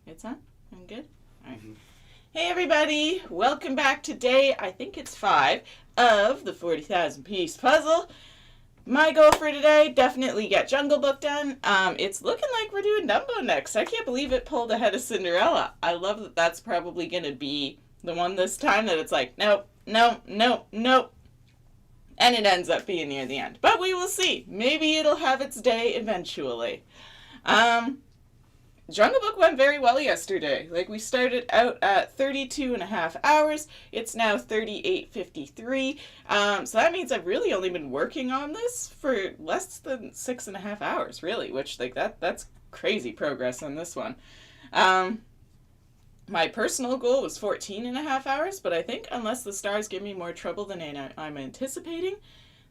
It's on? I'm good? All right. Hey everybody, welcome back to day, I think it's 5, of the 40,000 piece puzzle. My goal for today, definitely get Jungle Book done. It's looking like we're doing Dumbo next. I can't believe it pulled ahead of Cinderella. I love that that's probably going to be the one this time that it's like, nope, nope, nope, nope. And it ends up being near the end. But we will see. Maybe it'll have its day eventually. Jungle Book went very well yesterday. Like, we started out at 32 and a half hours. It's now 38:53. So that means I've really only been working on this for less than 6.5 hours, really, which, like, that's crazy progress on this one. My personal goal was 14 and a half hours, but I think unless the stars give me more trouble than I'm anticipating,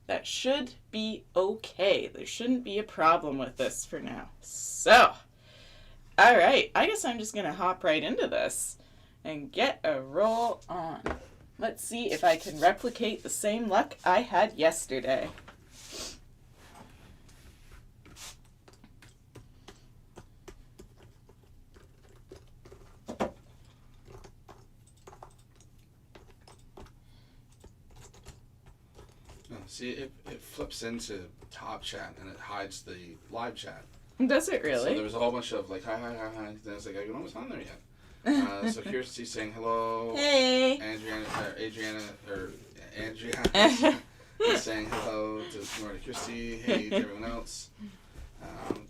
that should be okay. There shouldn't be a problem with this for now. So, all right, I guess I'm just going to hop right into this and get a roll on. Let's see if I can replicate the same luck I had yesterday. See, it flips into top chat and it hides the live chat. Does it really? So there was a whole bunch of like, hi, hi, hi, hi. Then I was like, I don't know what's on there yet. So Kirsty's saying hello. Hey. Adriana is saying hello to more to Kirsty. Hey to everyone else.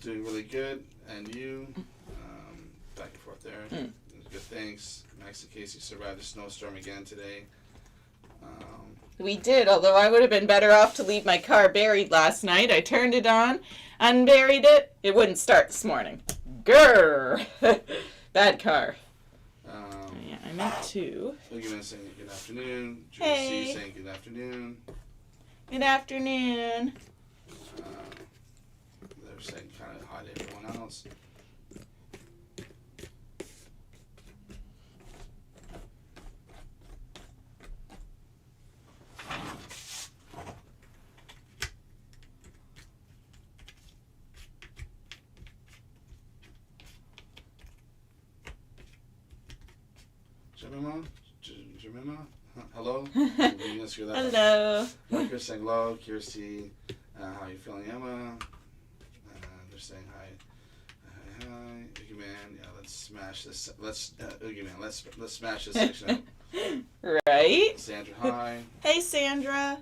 Doing really good. And you, back and forth there. Good, thanks. Max and Casey survived a snowstorm again today. We did, although I would have been better off to leave my car buried last night. I turned it on, unburied it. It wouldn't start this morning. Grrr! Bad car. Yeah, I meant to. Boogeyman saying good afternoon. Hey. Juicy saying good afternoon. Good afternoon. They're saying kind of hi to everyone else. Jemima? Hello? Hello. Marcus saying hello. Kirsty, how are you feeling, Emma? They're saying hi. Hi, hi. Oogie Man, yeah, let's smash this. Oogie Man, let's smash this section up. Right? Sandra, hi. Hey, Sandra.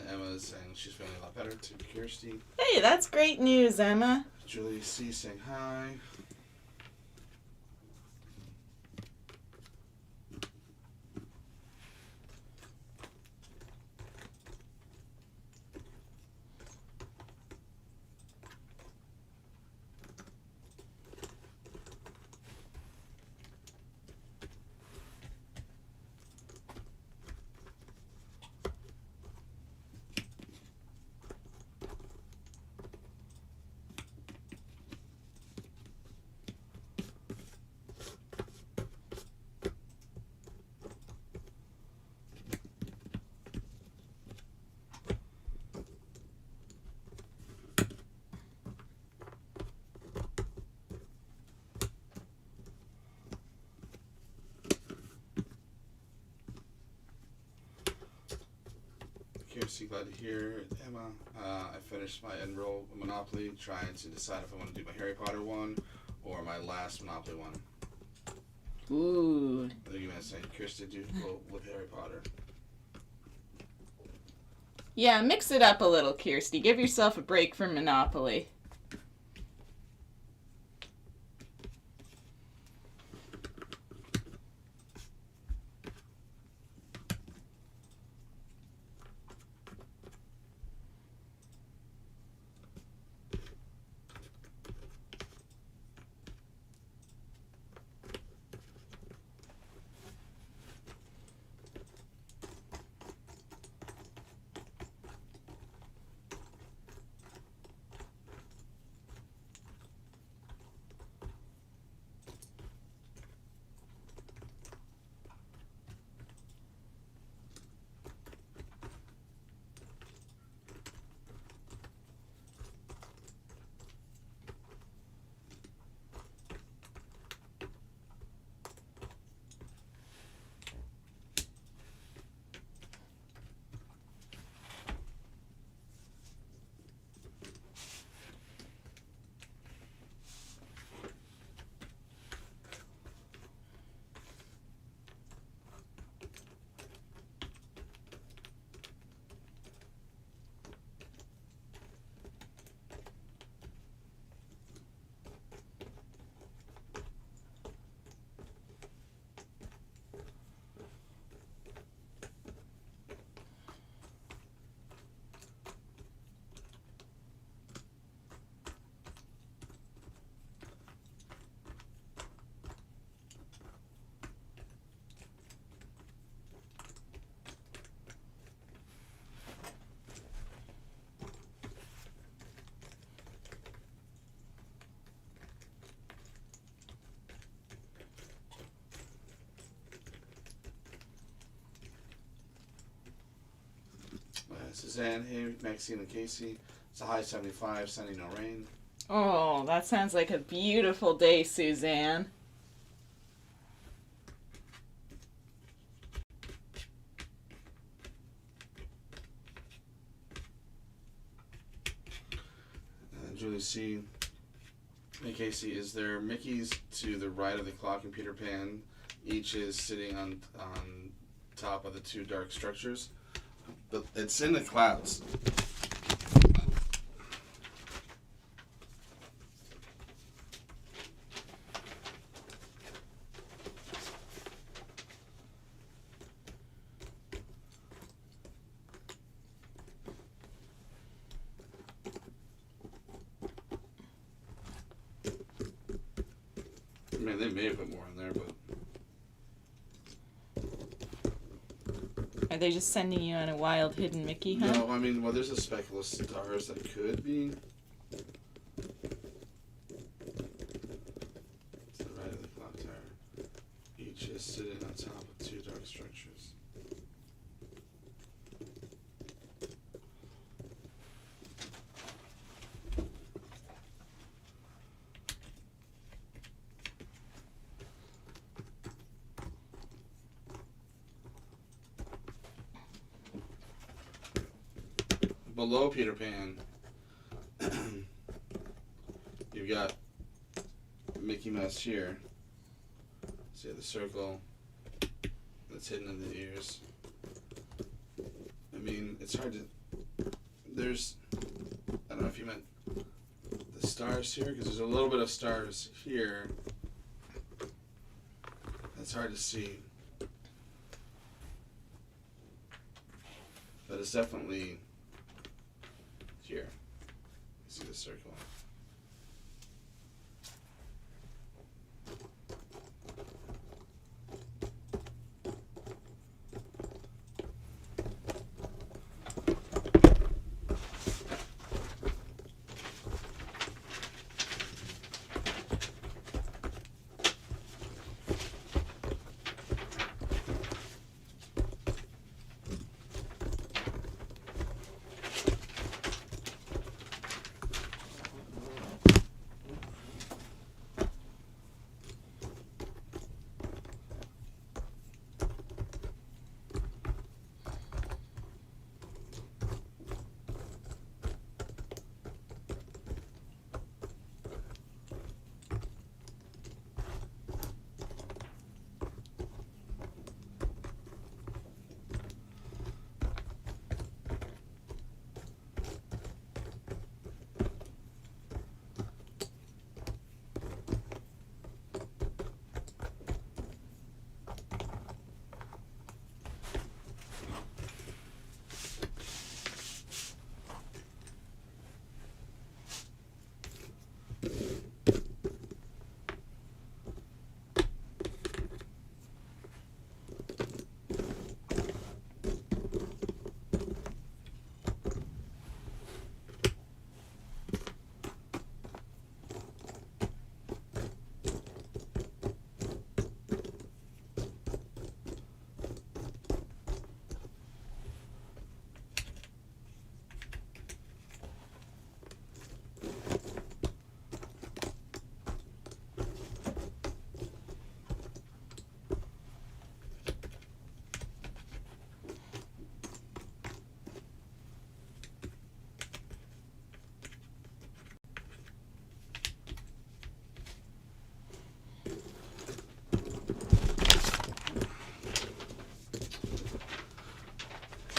Emma is saying she's feeling a lot better to Kirsty. Hey, that's great news, Emma. Julie C saying hi. Kirsty, glad to hear it. Emma, I finished my Enroll Monopoly, trying to decide if I want to do my Harry Potter one or my last Monopoly one. Ooh. I think you're going to say, Kirsty, do go with Harry Potter. Yeah, mix it up a little, Kirsty. Give yourself a break from Monopoly. Suzanne, hey, Maxine and Casey. It's a high 75, sunny, no rain. Oh, that sounds like a beautiful day, Suzanne. Julie C. Hey Casey, is there Mickey's to the right of the clock in Peter Pan? Each is sitting on top of the two dark structures. But it's in the clouds. I mean, they may have put more in there, but... Are they just sending you on a wild hidden Mickey hunt? No, I mean, well, there's a speckle of stars that could be. To the right of the clock tower. Each is sitting on top of two dark structures. Below Peter Pan, you've got Mickey Mouse here. See the circle that's hidden in the ears. I mean, it's hard to... There's... I don't know if you meant the stars here, because there's a little bit of stars here. That's hard to see. But it's definitely... here. You see the circle.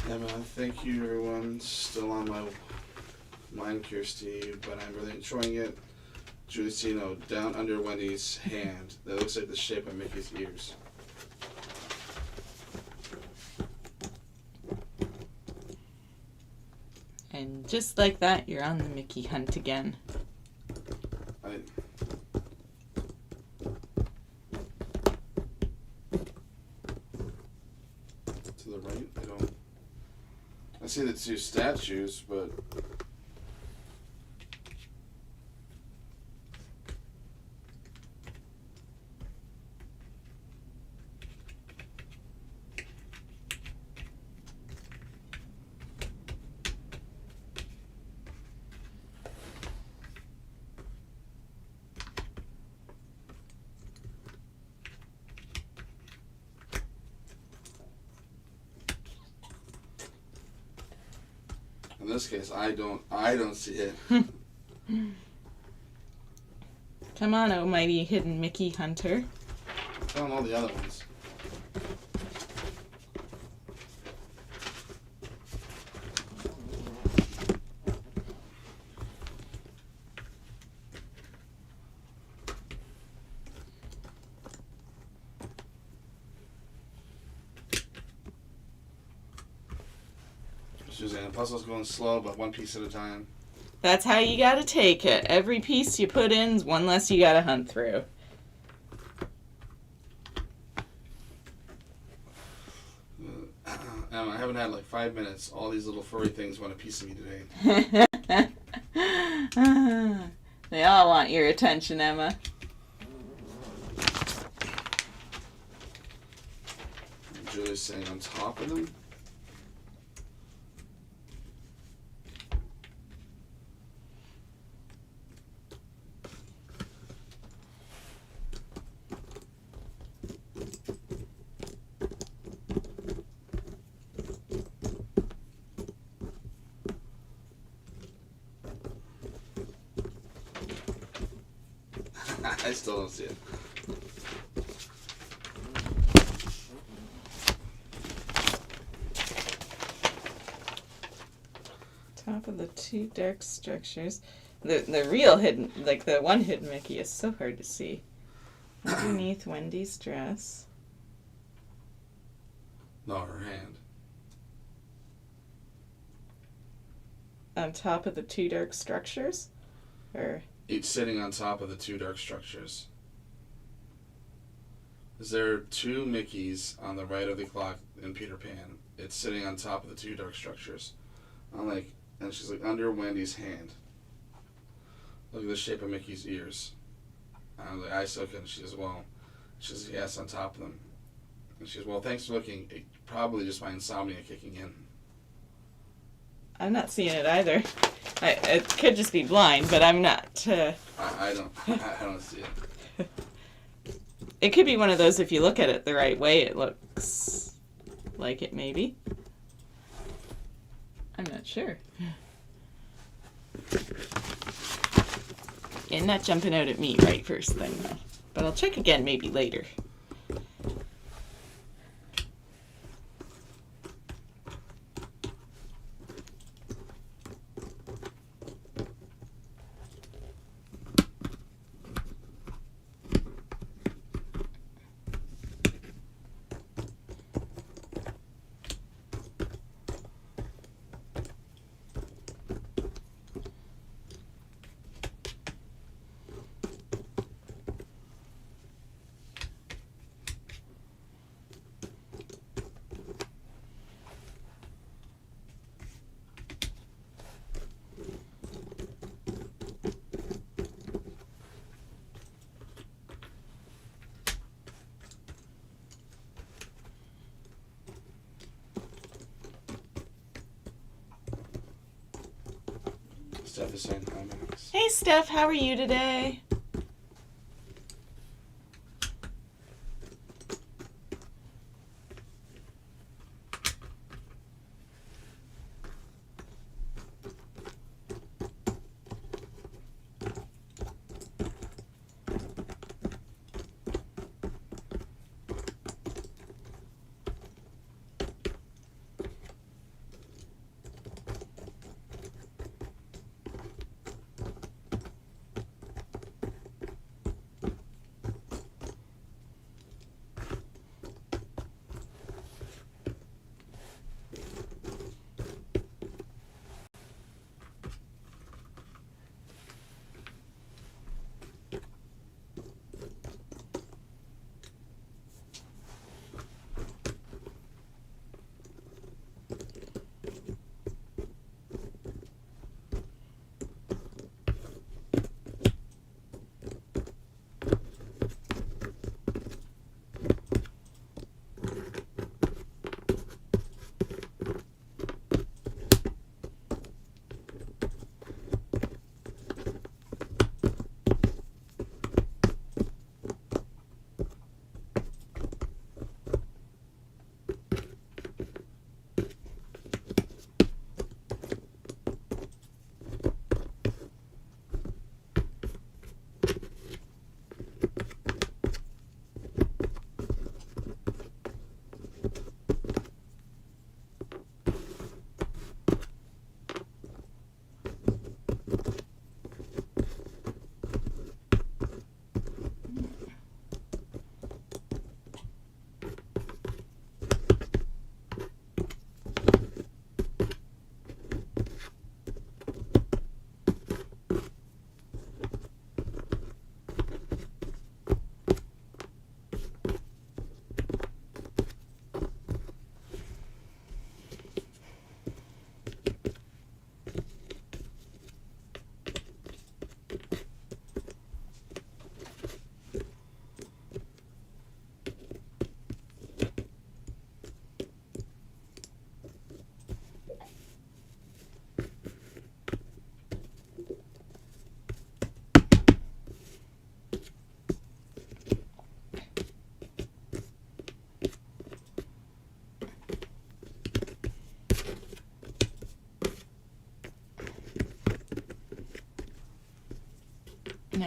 Yeah, man, thank you everyone. Still on my mind, Kirsty, but I'm really enjoying it. Giulicino, down under Wendy's hand. That looks like the shape of Mickey's ears. And just like that, you're on the Mickey hunt again. To the right? I see the two statues, but... In this case, I don't see it. Come on, oh mighty hidden Mickey hunter. I found all the other ones. Suzanne, puzzle's going slow, but one piece at a time. That's how you gotta take it. Every piece you put in is one less you gotta hunt through. Emma, I haven't had like 5 minutes. All these little furry things want a piece of me today. They all want your attention, Emma. Julie's sitting on top of them. I still don't see it. Top of the two dark structures. The real hidden, like the one hidden Mickey is so hard to see. Underneath Wendy's dress. No, her hand. On top of the two dark structures? Or... Each sitting on top of the two dark structures. Is there two Mickeys on the right of the clock in Peter Pan? It's sitting on top of the two dark structures. And she's like under Wendy's hand. Look at the shape of Mickey's ears. I'm like, I still couldn't. She says, well, she says, yes, on top of them. And she says, well, thanks for looking. It, probably just my insomnia kicking in. I'm not seeing it either. It could just be blind, but I'm not. I don't see it. It could be one of those, if you look at it the right way, it looks like it maybe. I'm not sure. Yeah, not jumping out at me right first thing though. But I'll check again maybe later. Steph is saying hi, Max. Hey Steph, how are you today?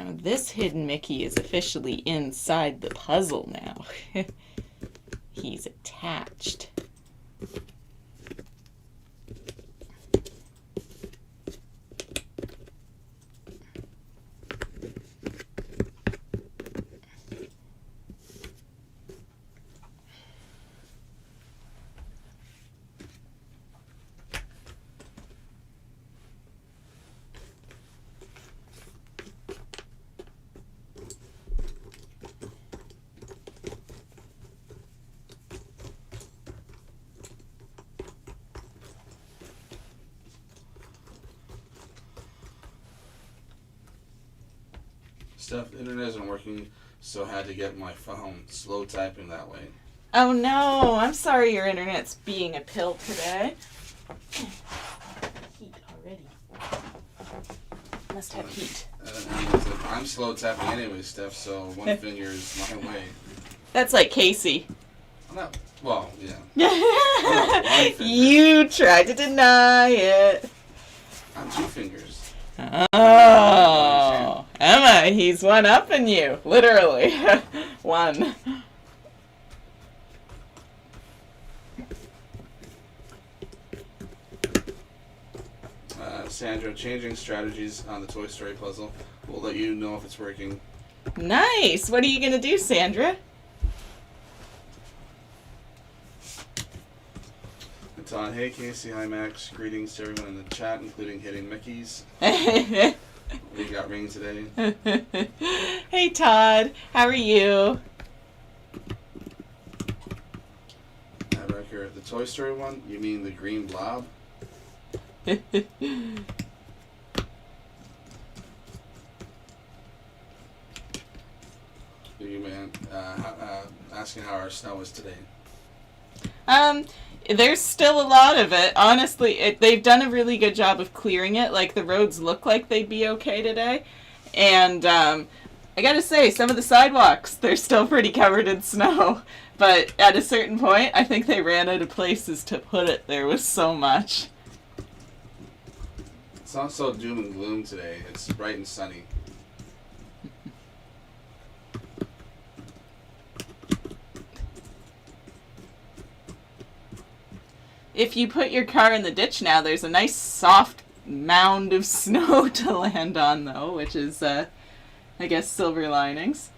Now this hidden Mickey is officially inside the puzzle now. He's attached. Stuff, the internet isn't working, so I had to get my phone slow typing that way. Oh no, I'm sorry your internet's being a pill today. Heat already. Must have heat. I'm slow tapping anyway, Steph, so one finger is my way. That's like Casey. Not, well, yeah. You tried to deny it. I'm two fingers. Oh, Emma, he's one-upping you, literally. One. Sandra, changing strategies on the Toy Story puzzle. We'll let you know if it's working. Nice. What are you going to do, Sandra? Todd, hey Casey, hi Max. Greetings to everyone in the chat, including hitting Mickey's. We got rain today. Hey Todd, how are you? Right here, the Toy Story one? You mean the green blob? You man, asking how our snow is today. There's still a lot of it. Honestly, they've done a really good job of clearing it. Like, the roads look like they'd be okay today. And, I gotta say, some of the sidewalks, they're still pretty covered in snow. But at a certain point, I think they ran out of places to put it. There was so much. It's not so doom and gloom today. It's bright and sunny. If you put your car in the ditch now, there's a nice soft mound of snow to land on, though, which is, I guess, silver linings.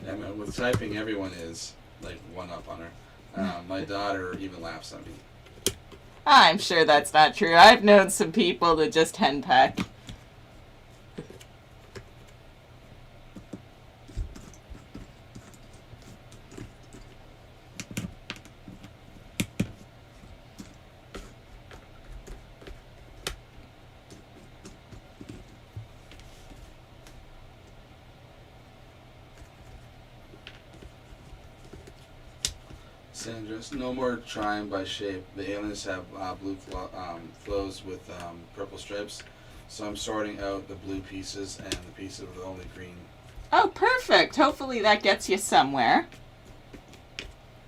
Yeah, man, with typing, everyone is, like, one up on her. My daughter even laughs at me. I'm sure that's not true. I've known some people that just henpeck. Sandra, no more trying by shape. The aliens have blue flows with purple stripes, so I'm sorting out the blue pieces and the pieces with only green. Oh, perfect. Hopefully that gets you somewhere.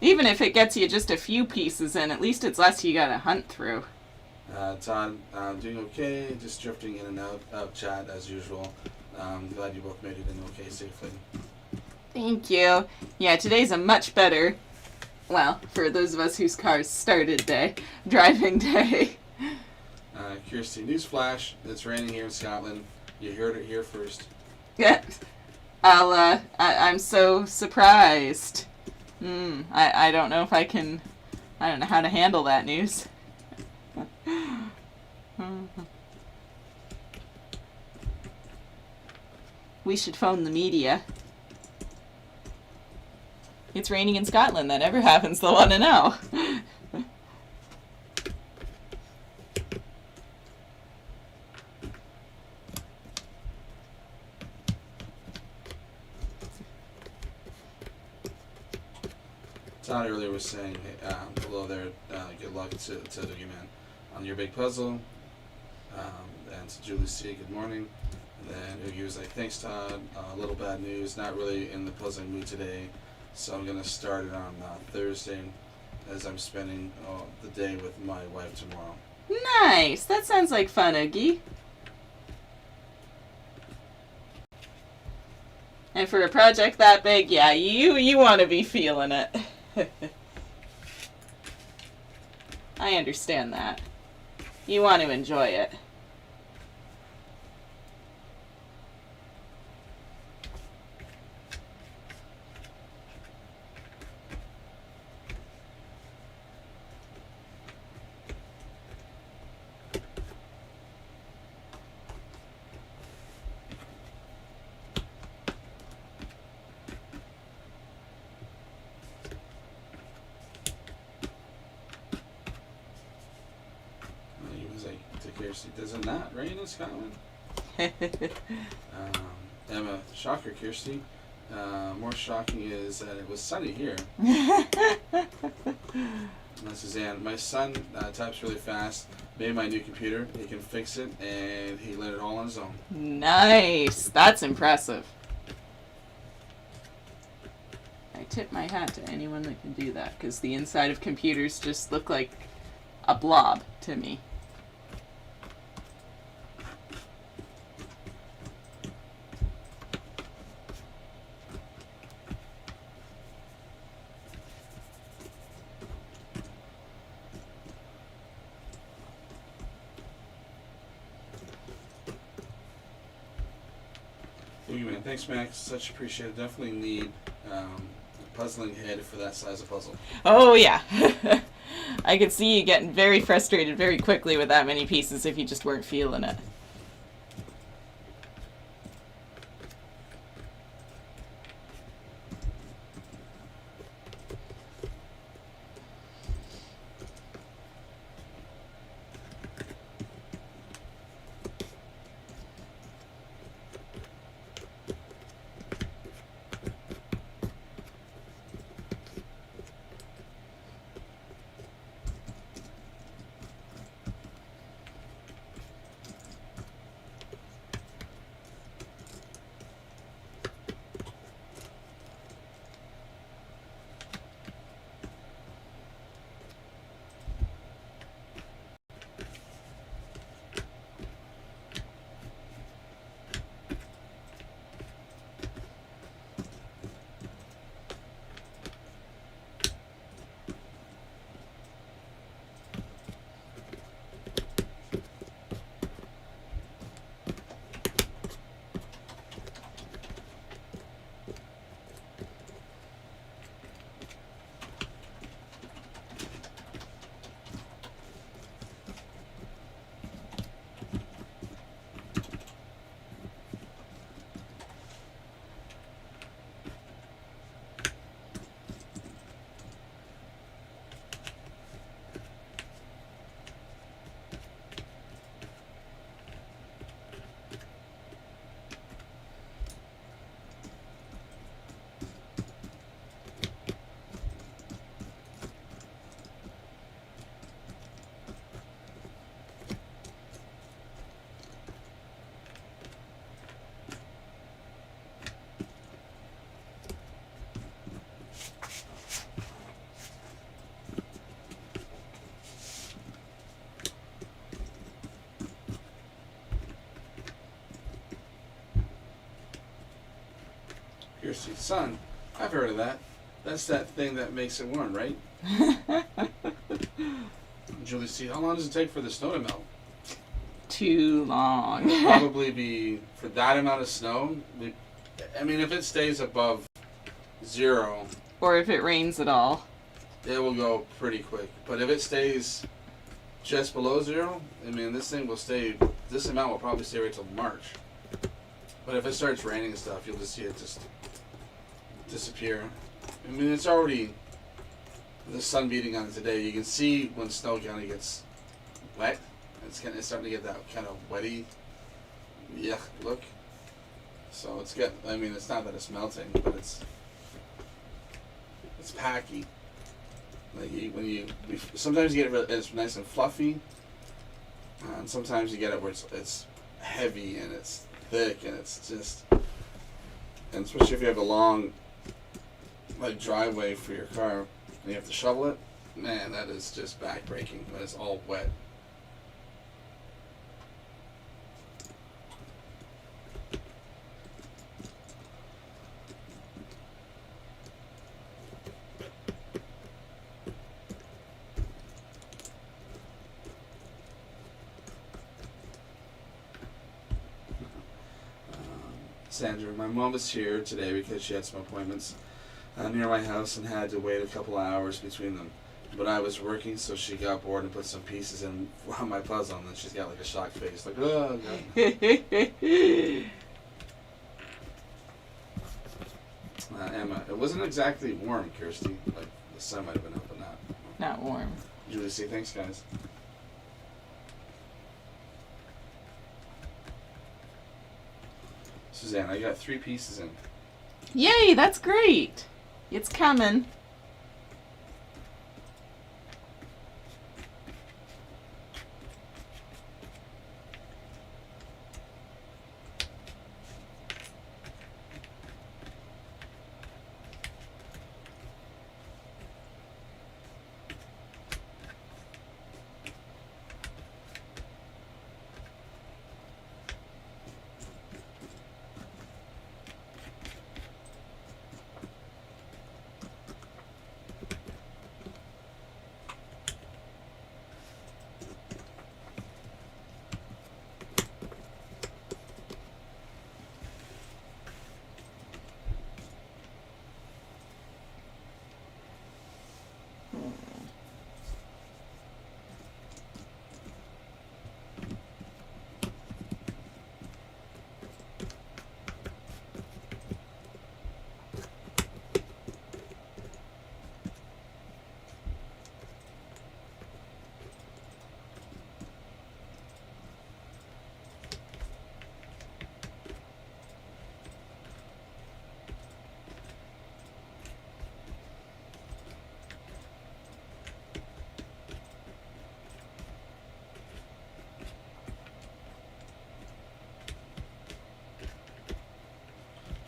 Even if it gets you just a few pieces in, at least it's less you gotta hunt through. Todd, doing okay, just drifting in and out of chat as usual. I'm glad you both made it in okay safely. Thank you. Yeah, today's a much better, well, for those of us whose cars started day, driving day. Kirsty, newsflash, it's raining here in Scotland. You heard it here first. Yeah. I'm so surprised. I don't know if I don't know how to handle that news. We should phone the media. It's raining in Scotland. That never happens. They'll want to know. Todd earlier was saying, hey, hello there, good luck to you, man, on your big puzzle. And to Julie C, good morning. And then Oogie was like, thanks, Todd. A little bad news, not really in the puzzling mood today. So I'm going to start it on Thursday, as I'm spending the day with my wife tomorrow. Nice. That sounds like fun, Oogie. And for a project that big, yeah, you want to be feeling it. I understand that. You want to enjoy it. Kirsty, does it not rain in Scotland? Emma, shocker, Kirsty. More shocking is that it was sunny here. Suzanne, my son types really fast. Made my new computer. He can fix it, and he learned it all on his own. Nice. That's impressive. I tip my hat to anyone that can do that, because the inside of computers just look like a blob to me. Man, thanks, Max. Such appreciated. Definitely need a puzzling head for that size of puzzle. Oh, yeah. I could see you getting very frustrated very quickly with that many pieces if you just weren't feeling it. Kirsty, son, I've heard of that. That's that thing that makes it warm, right? Julie C., how long does it take for the snow to melt? Too long. It'll probably be, for that amount of snow, I mean, if it stays above 0... Or if it rains at all. It will go pretty quick. But if it stays just below 0, I mean, this thing will stay, this amount will probably stay right till March. But if it starts raining and stuff, you'll just see it just disappear. I mean, it's already, the sun beating on it today. You can see when snow kind of gets wet. It's starting to get that kind of wetty, yuck look. So it's I mean, it's not that it's melting, but it's packy. Like sometimes you get it, it's nice and fluffy, and sometimes you get it where it's heavy and it's thick and it's just, and especially if you have a long like driveway for your car and you have to shovel it, man, that is just back-breaking when it's all wet. Sandra, my mom was here today because she had some appointments near my house and had to wait a couple of hours between them. But I was working, so she got bored and put some pieces in on my puzzle, and then she's got like a shocked face, like, oh, God. Emma, it wasn't exactly warm, Kirsty. Like, the sun might have been up, but Not warm. Julie, say thanks, guys. Suzanne, I got 3 pieces in. Yay, that's great. It's coming.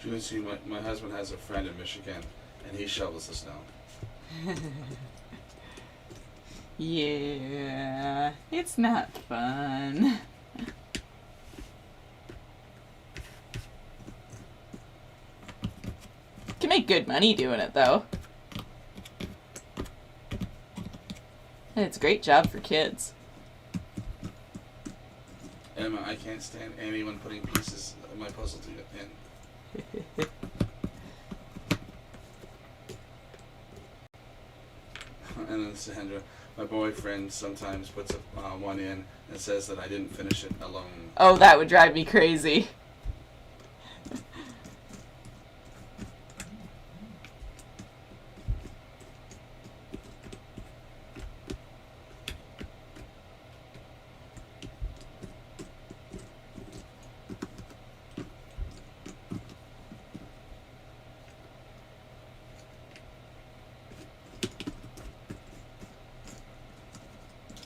Julie, see, my husband has a friend in Michigan, and he shovels the snow. Yeah, it's not fun. Can make good money doing it though. And it's a great job for kids. Emma, I can't stand anyone putting pieces of my puzzle in. And then Sandra, my boyfriend sometimes puts one in and says that I didn't finish it alone. Oh, that would drive me crazy.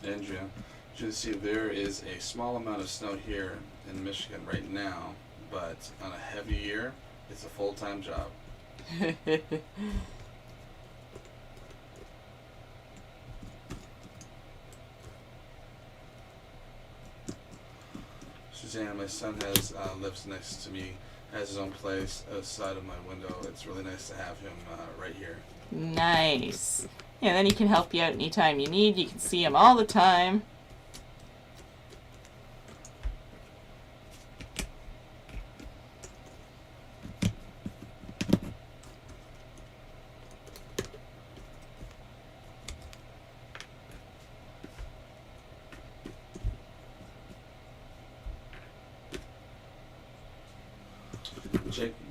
Andrea, you see there is a small amount of snow here in Michigan right now, but on a heavy year, it's a full-time job. Suzanne, my son has lives next to me, has his own place outside of my window. It's really nice to have him right here. Nice. Yeah, then he can help you out anytime you need. You can see him all the time.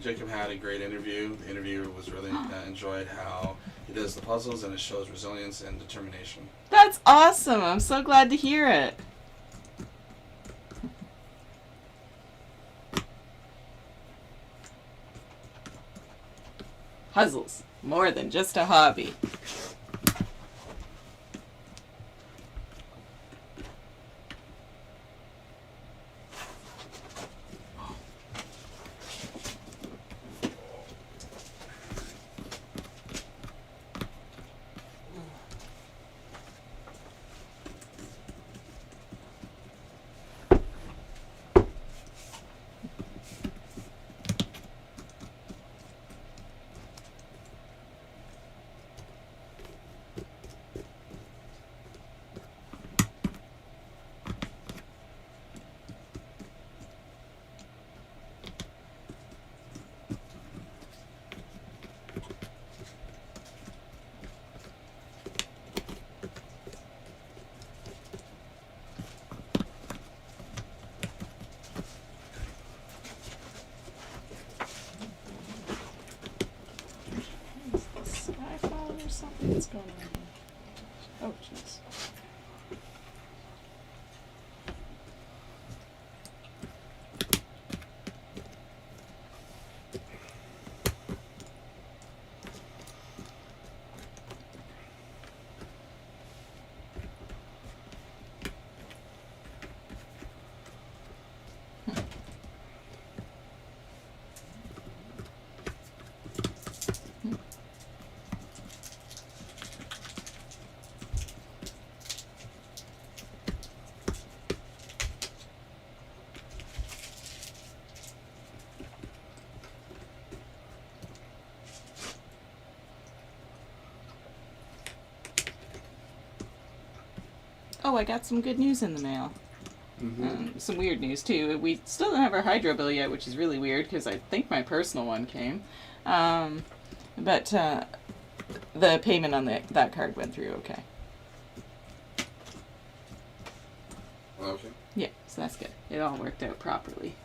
Jacob had a great interview. The interviewer was really enjoyed how he does the puzzles, and it shows resilience and determination. That's awesome. I'm so glad to hear it. Puzzles, more than just a hobby. What's going on here? Oh, jeez. Oh, I got some good news in the mail. Some weird news, too. We still don't have our hydro bill yet, which is really weird, because I think my personal one came. But the payment on that card went through okay. Okay. Yeah, so that's good. It all worked out properly.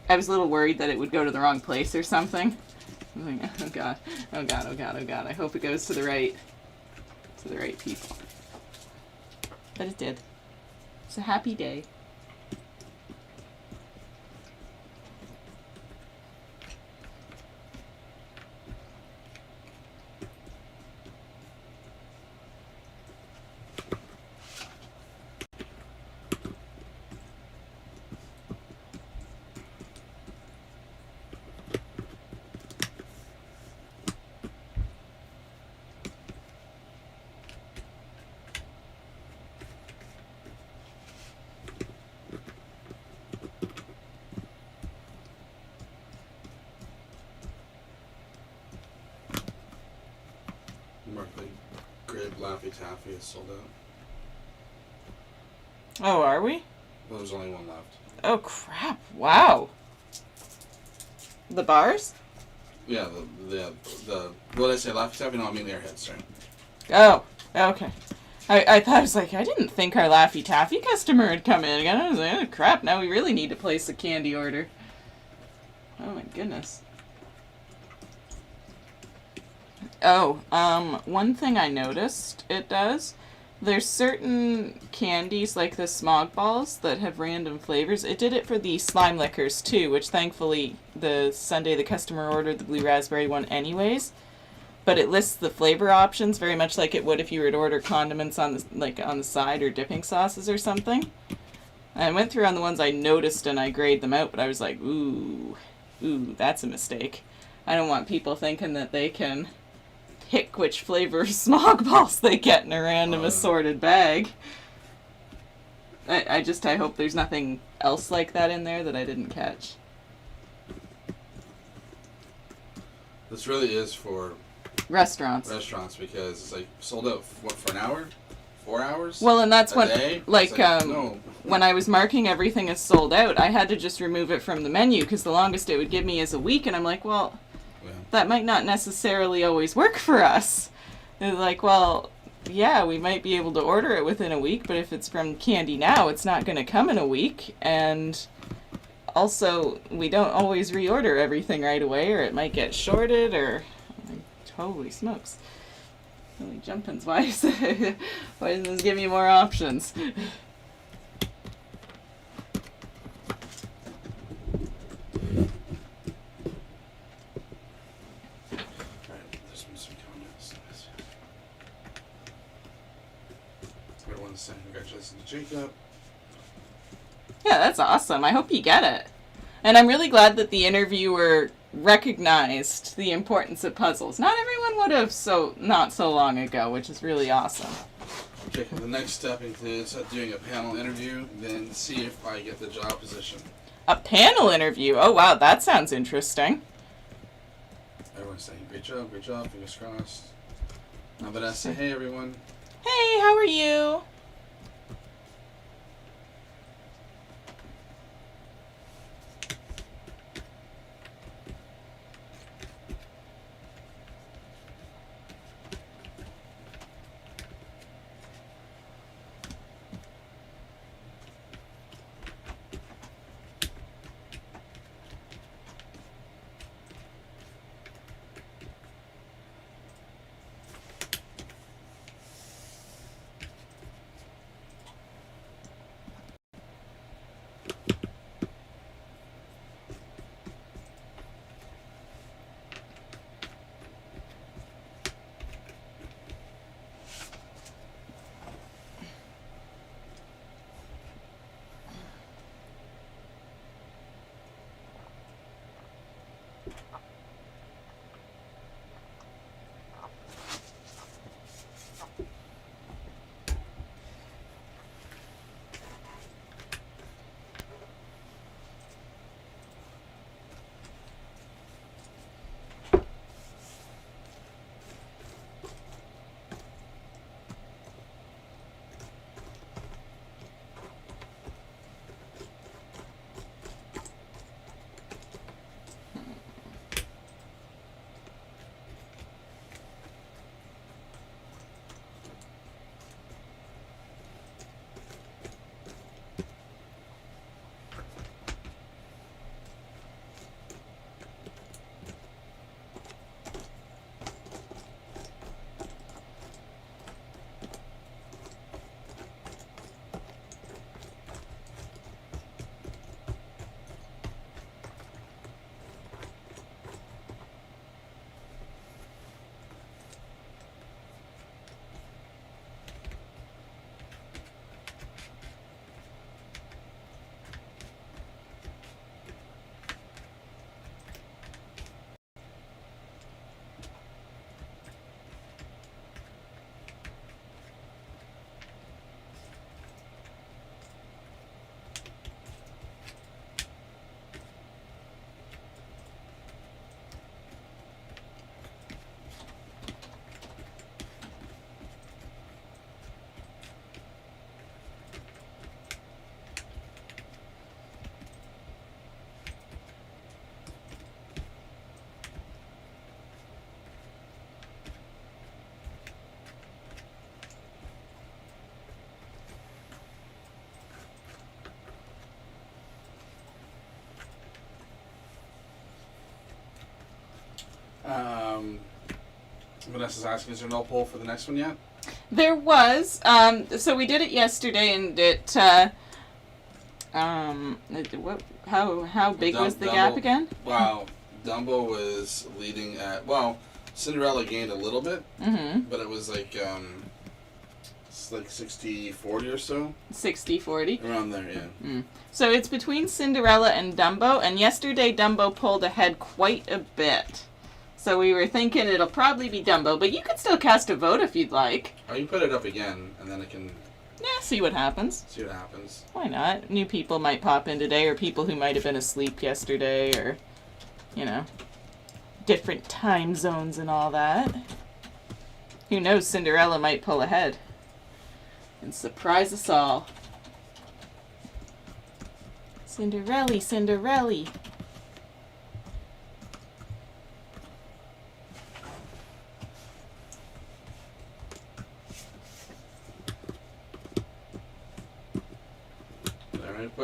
I was a little worried that it would go to the wrong place or something. I was like, oh god, oh god, oh god, oh god. I hope it goes to the right people. But it did. It's a happy day. Mark, the Grape Laffy Taffy is sold out. Oh, are we? Well, there's only one left. Oh, crap. Wow. The bars? Yeah, the what did I say? Laffy Taffy? No, I mean the Airheads, sorry. Oh, okay. I thought, I was like, I didn't think our Laffy Taffy customer had come in again. I was like, oh, crap, now we really need to place a candy order. Oh, my goodness. Oh, one thing I noticed it does, there's certain candies, like the smog balls, that have random flavors. It did it for the slime liquors, too, which thankfully the Sunday the customer ordered the blue raspberry one anyways. But it lists the flavor options very much like it would if you were to order condiments on the side or dipping sauces or something. I went through on the ones I noticed and I grayed them out, but I was like, ooh, that's a mistake. I don't want people thinking that they can pick which flavor smog balls they get in a random assorted bag. I hope there's nothing else like that in there that I didn't catch. This really is for Restaurants, because it's like sold out for an hour, 4 hours. Well, and that's when no. when I was marking everything as sold out, I had to just remove it from the menu because the longest it would give me is a week, and I'm like, well, that might not necessarily always work for us. They're like, well, yeah, we might be able to order it within a week, but if it's from Candy Now, it's not going to come in a week, and also, we don't always reorder everything right away, or it might get shorted, or... Holy smokes. Holy jumpins', why doesn't this give me more options? Alright, there's been some comments. Everyone's saying congratulations to Jacob. Yeah, that's awesome. I hope you get it. And I'm really glad that the interviewer recognized the importance of puzzles. Not everyone would have not so long ago, which is really awesome. Okay, the next step includes doing a panel interview, then see if I get the job position. A panel interview? Oh wow, that sounds interesting. Everyone's saying great job, fingers crossed. Now that I say, hey everyone. Hey, how are you? Vanessa's asking, is there no poll for the next one yet? There was. So we did it yesterday, and it. How big was the gap again? Wow, Dumbo was leading at. Well, Cinderella gained a little bit, but it was like it's like 60-40 or so. 60-40. Around there, yeah. So it's between Cinderella and Dumbo, and yesterday Dumbo pulled ahead quite a bit. So we were thinking it'll probably be Dumbo, but you could still cast a vote if you'd like. Or you put it up again, and then it can... Yeah, see what happens. See what happens. Why not? New people might pop in today, or people who might have been asleep yesterday, or, you know, different time zones and all that. Who knows, Cinderella might pull ahead and surprise us all. Cinderella, Cinderella.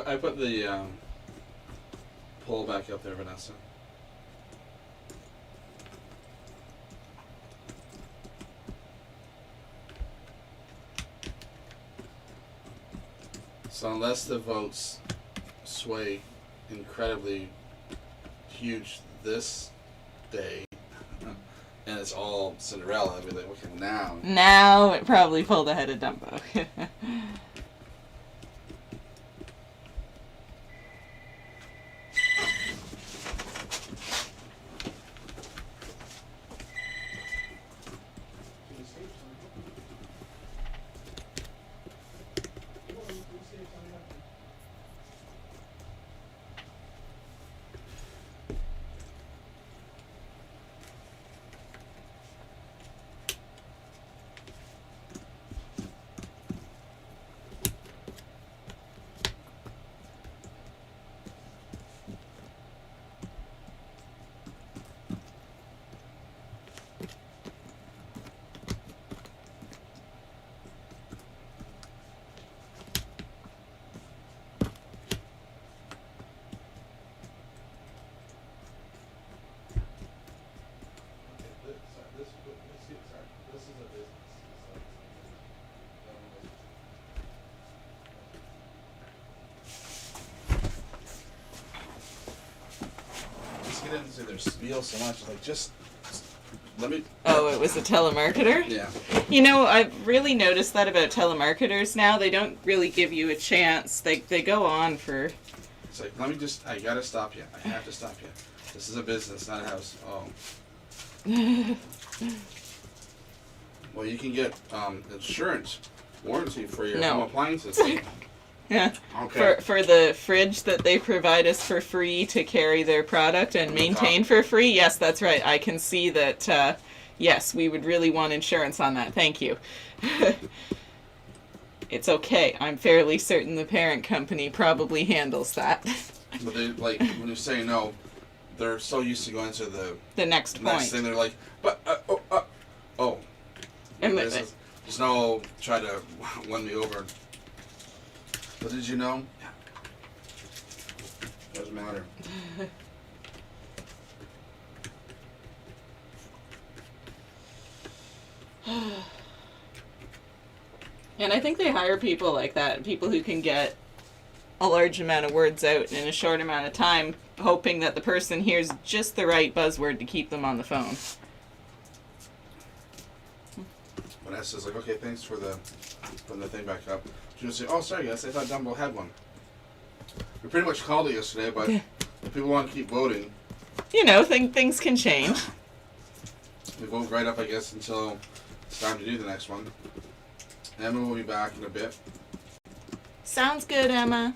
I put the poll back up there, Vanessa. So unless the votes sway incredibly huge this day, and it's all Cinderella, I'd be like, okay, now. Now it probably pulled ahead of Dumbo. Get into their spiel so much, like just let me. Oh, it was a telemarketer? Yeah. You know, I've really noticed that about telemarketers now. They don't really give you a chance. They go on for It's like, I gotta stop you. I have to stop you. This is a business, not a house. Oh. Well, you can get insurance warranty for your home appliances. Yeah. Okay. For the fridge that they provide us for free to carry their product and maintain for free. Yes, that's right. I can see that. Yes, we would really want insurance on that. Thank you. It's okay. I'm fairly certain the parent company probably handles that. But they, like, when you say no, they're so used to going to the next point. Next thing, they're like, but, oh. And there's no try to win me over. But did you know? Doesn't matter. And I think they hire people like that, people who can get a large amount of words out in a short amount of time, hoping that the person hears just the right buzzword to keep them on the phone. Vanessa's like, okay, thanks for putting the thing back up. She would say, oh, sorry guys, I thought Dumbo had one. We pretty much called it yesterday, but if people want to keep voting... You know, things can change. We vote right up, I guess, until it's time to do the next one. Emma will be back in a bit. Sounds good, Emma.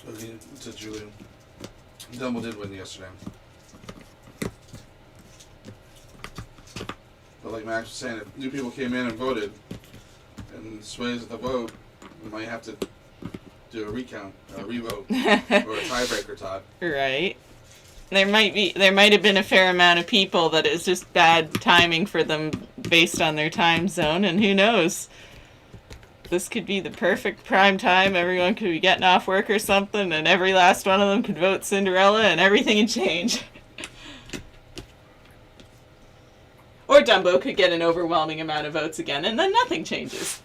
Okay, to Julian. Dumbo did win yesterday. But like Max was saying, if new people came in and voted and sways at the vote, we might have to do a recount, a revote, or a tiebreaker, Todd. Right. There might have been a fair amount of people that it's just bad timing for them based on their time zone, and who knows? This could be the perfect prime time. Everyone could be getting off work or something, and every last one of them could vote Cinderella, and everything would change. Or Dumbo could get an overwhelming amount of votes again, and then nothing changes.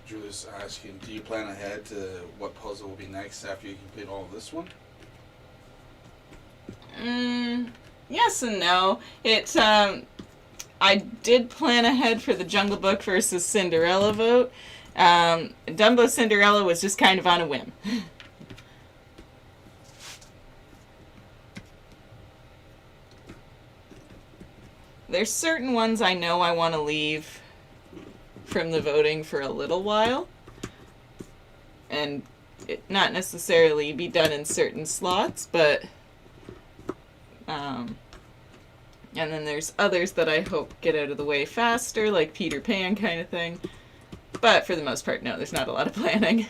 Julie's asking, do you plan ahead to what puzzle will be next after you complete all of this one? Yes and no. It's I did plan ahead for the Jungle Book versus Cinderella vote. Dumbo Cinderella was just kind of on a whim. There's certain ones I know I want to leave from the voting for a little while. And it not necessarily be done in certain slots, but and then there's others that I hope get out of the way faster, like Peter Pan kind of thing. But for the most part, no, there's not a lot of planning.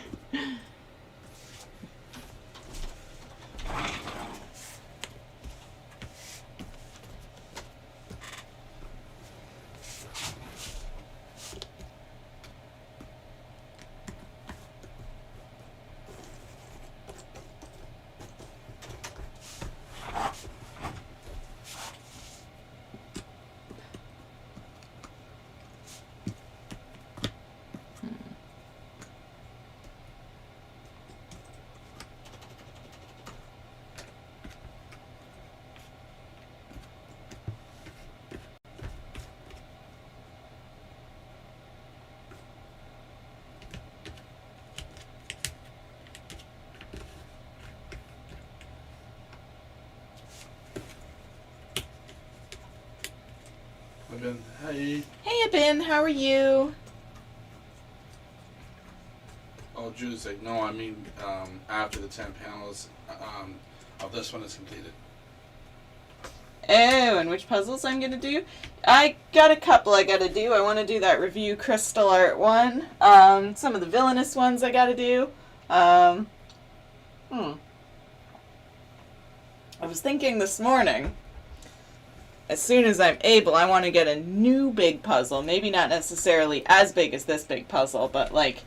Ben, hey. Hey, Ben, how are you? Oh, Julie's like, no, I mean, after the 10 panels of this one is completed. Oh, and which puzzles I'm going to do? I got a couple I got to do. I want to do that review crystal art one. Some of the villainous ones I got to do. I was thinking this morning, as soon as I'm able, I want to get a new big puzzle. Maybe not necessarily as big as this big puzzle, but like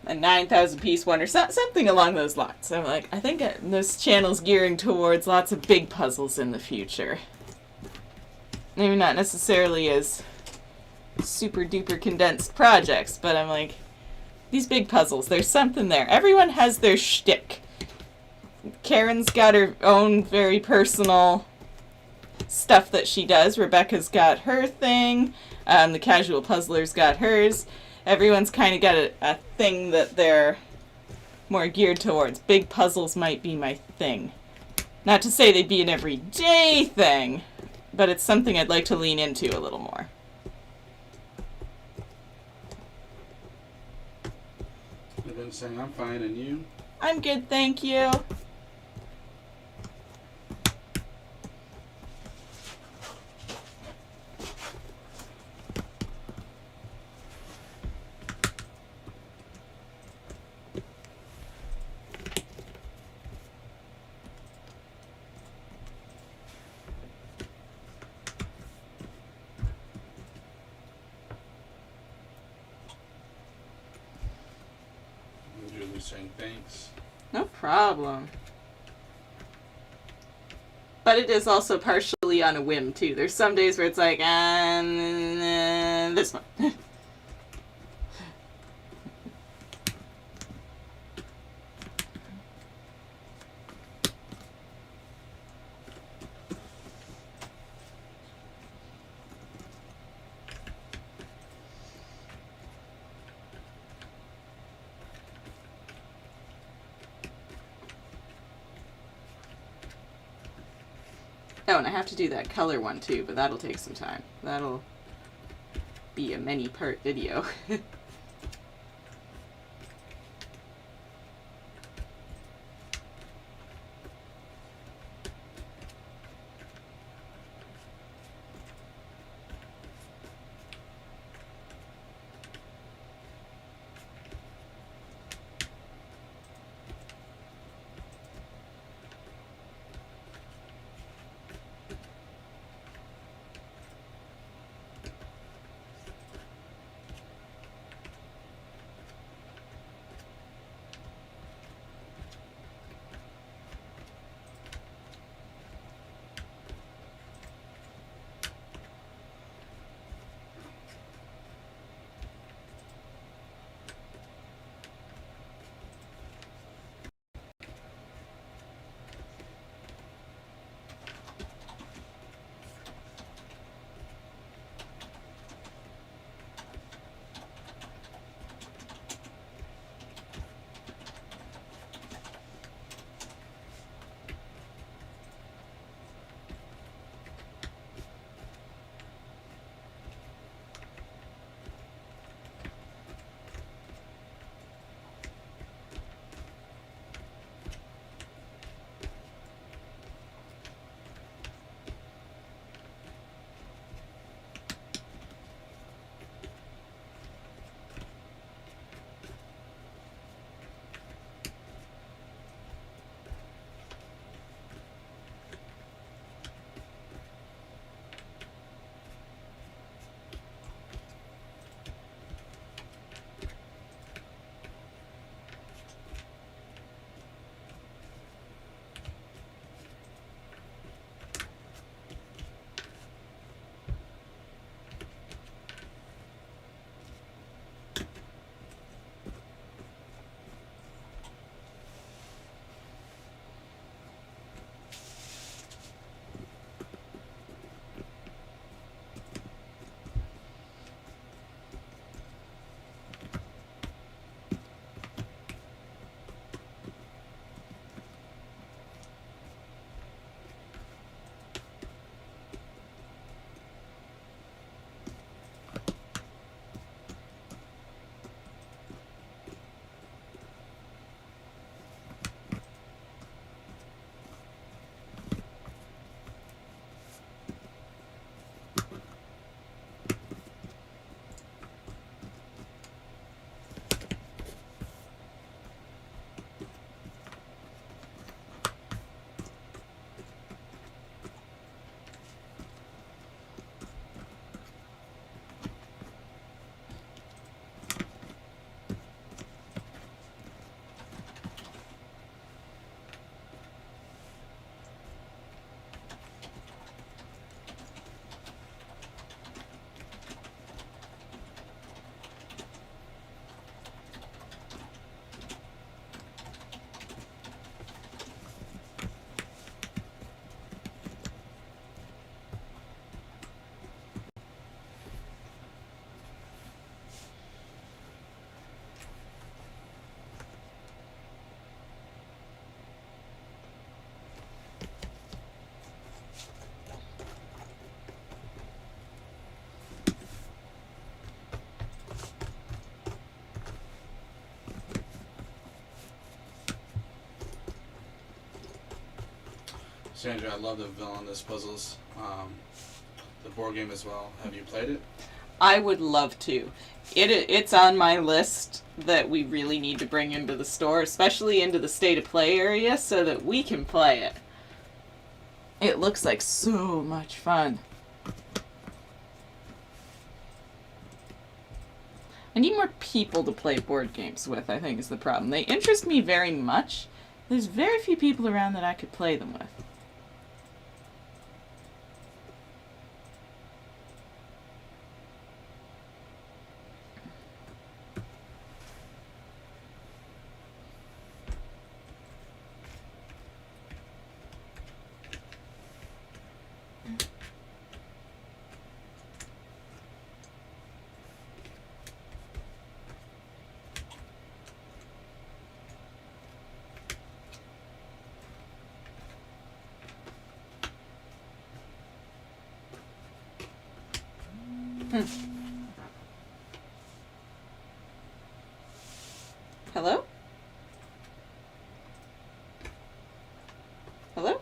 a 9,000 piece one or something along those lines. I'm like, I think this channel's gearing towards lots of big puzzles in the future. Maybe not necessarily as super duper condensed projects, but I'm like, these big puzzles, there's something there. Everyone has their shtick. Karen's got her own very personal stuff that she does. Rebecca's got her thing. The Casual Puzzler's got hers. Everyone's kind of got a thing that they're more geared towards. Big puzzles might be my thing. Not to say they'd be an everyday thing, but it's something I'd like to lean into a little more. I've been saying I'm fine, and you? I'm good, thank you. Julie's saying thanks. No problem. But it is also partially on a whim, too. There's some days where it's like, this one. Oh, and I have to do that color one too, but that'll take some time. That'll be a many-part video. Sandra, I love the villainous puzzles. The board game as well. Have you played it? I would love to. It's on my list that we really need to bring into the store, especially into the state of play area, so that we can play it. It looks like so much fun. I need more people to play board games with, I think, is the problem. They interest me very much. There's very few people around that I could play them with. Hello? Hello?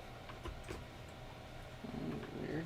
Weird.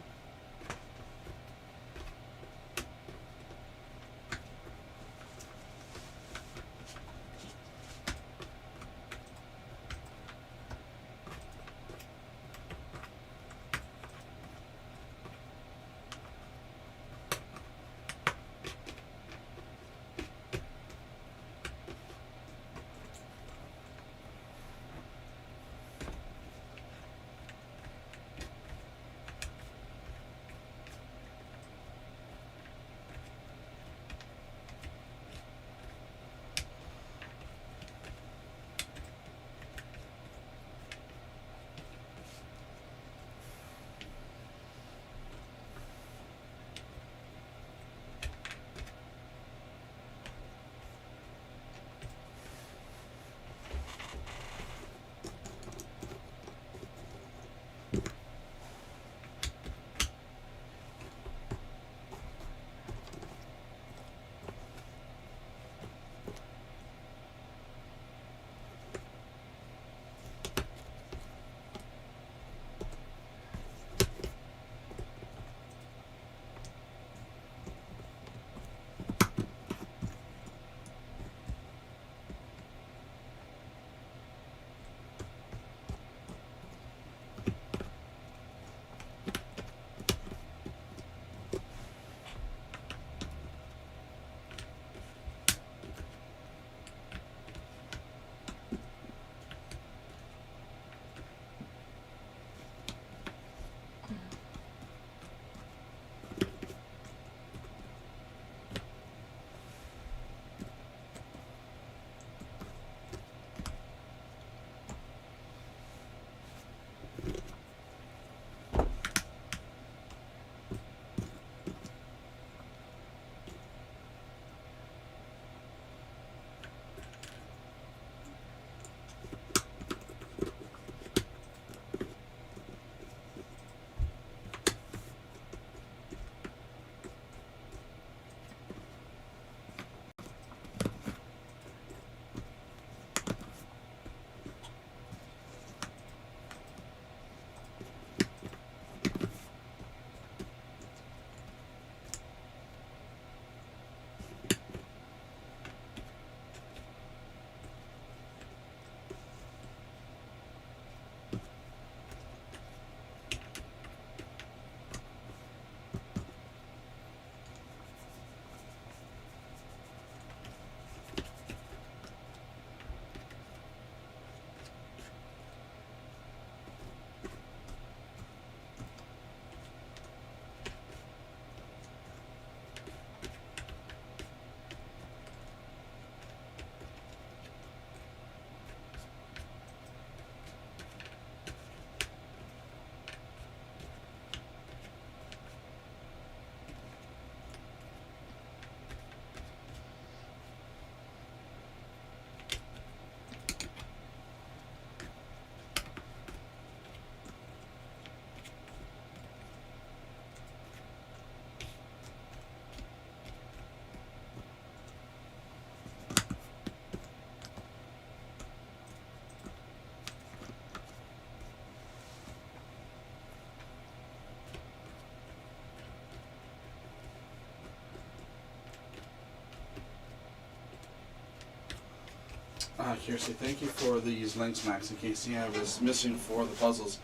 Kirsty, thank you for these links, Max and Casey. I was missing 4 of the puzzles.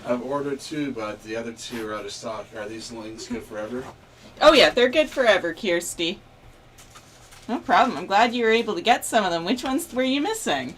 I've ordered 2, but the other 2 are out of stock. Are these links good forever? Oh yeah, they're good forever, Kirsty. No problem. I'm glad you were able to get some of them. Which ones were you missing?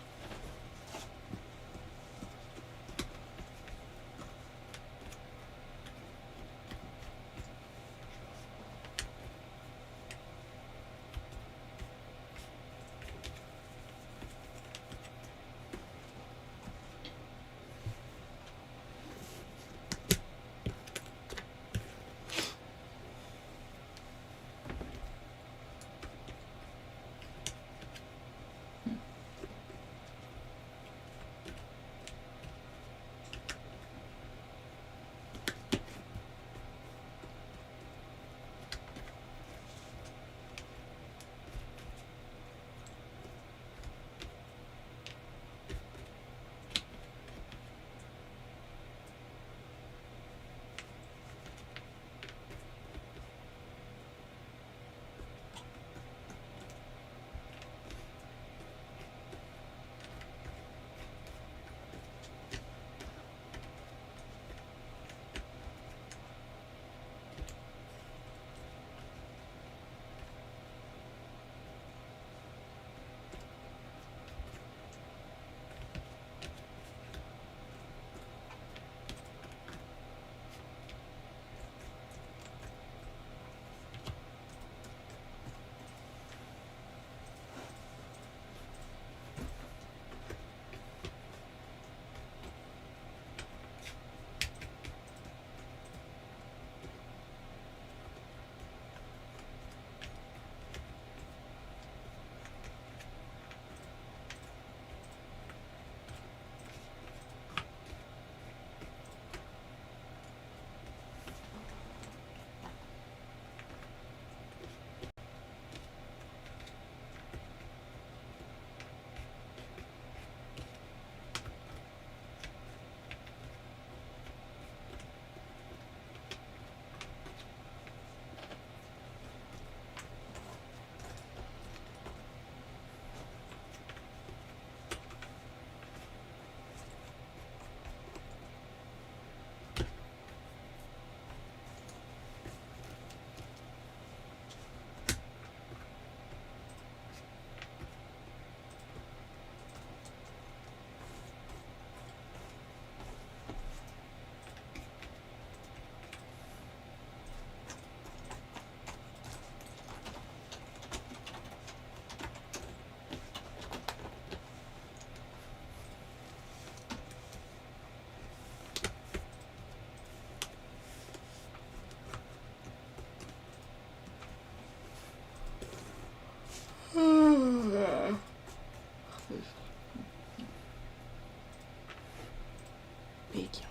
Thank you.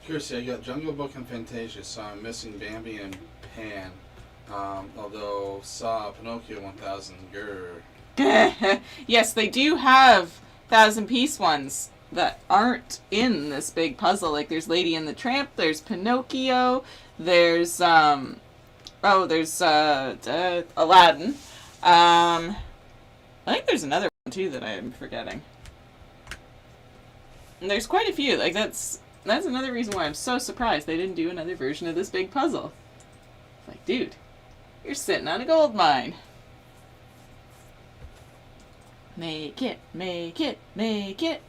Kirsty, I got Jungle Book and Fantasia, so I'm missing Bambi and Pan. Although saw Pinocchio 1000 grr. Yes, they do have 1,000-piece ones that aren't in this big puzzle. Like there's Lady and the Tramp, there's Pinocchio, there's Aladdin. I think there's another one too that I'm forgetting. And there's quite a few. Like that's another reason why I'm so surprised they didn't do another version of this big puzzle. Like, dude, you're sitting on a gold mine. Make it, make it, make it.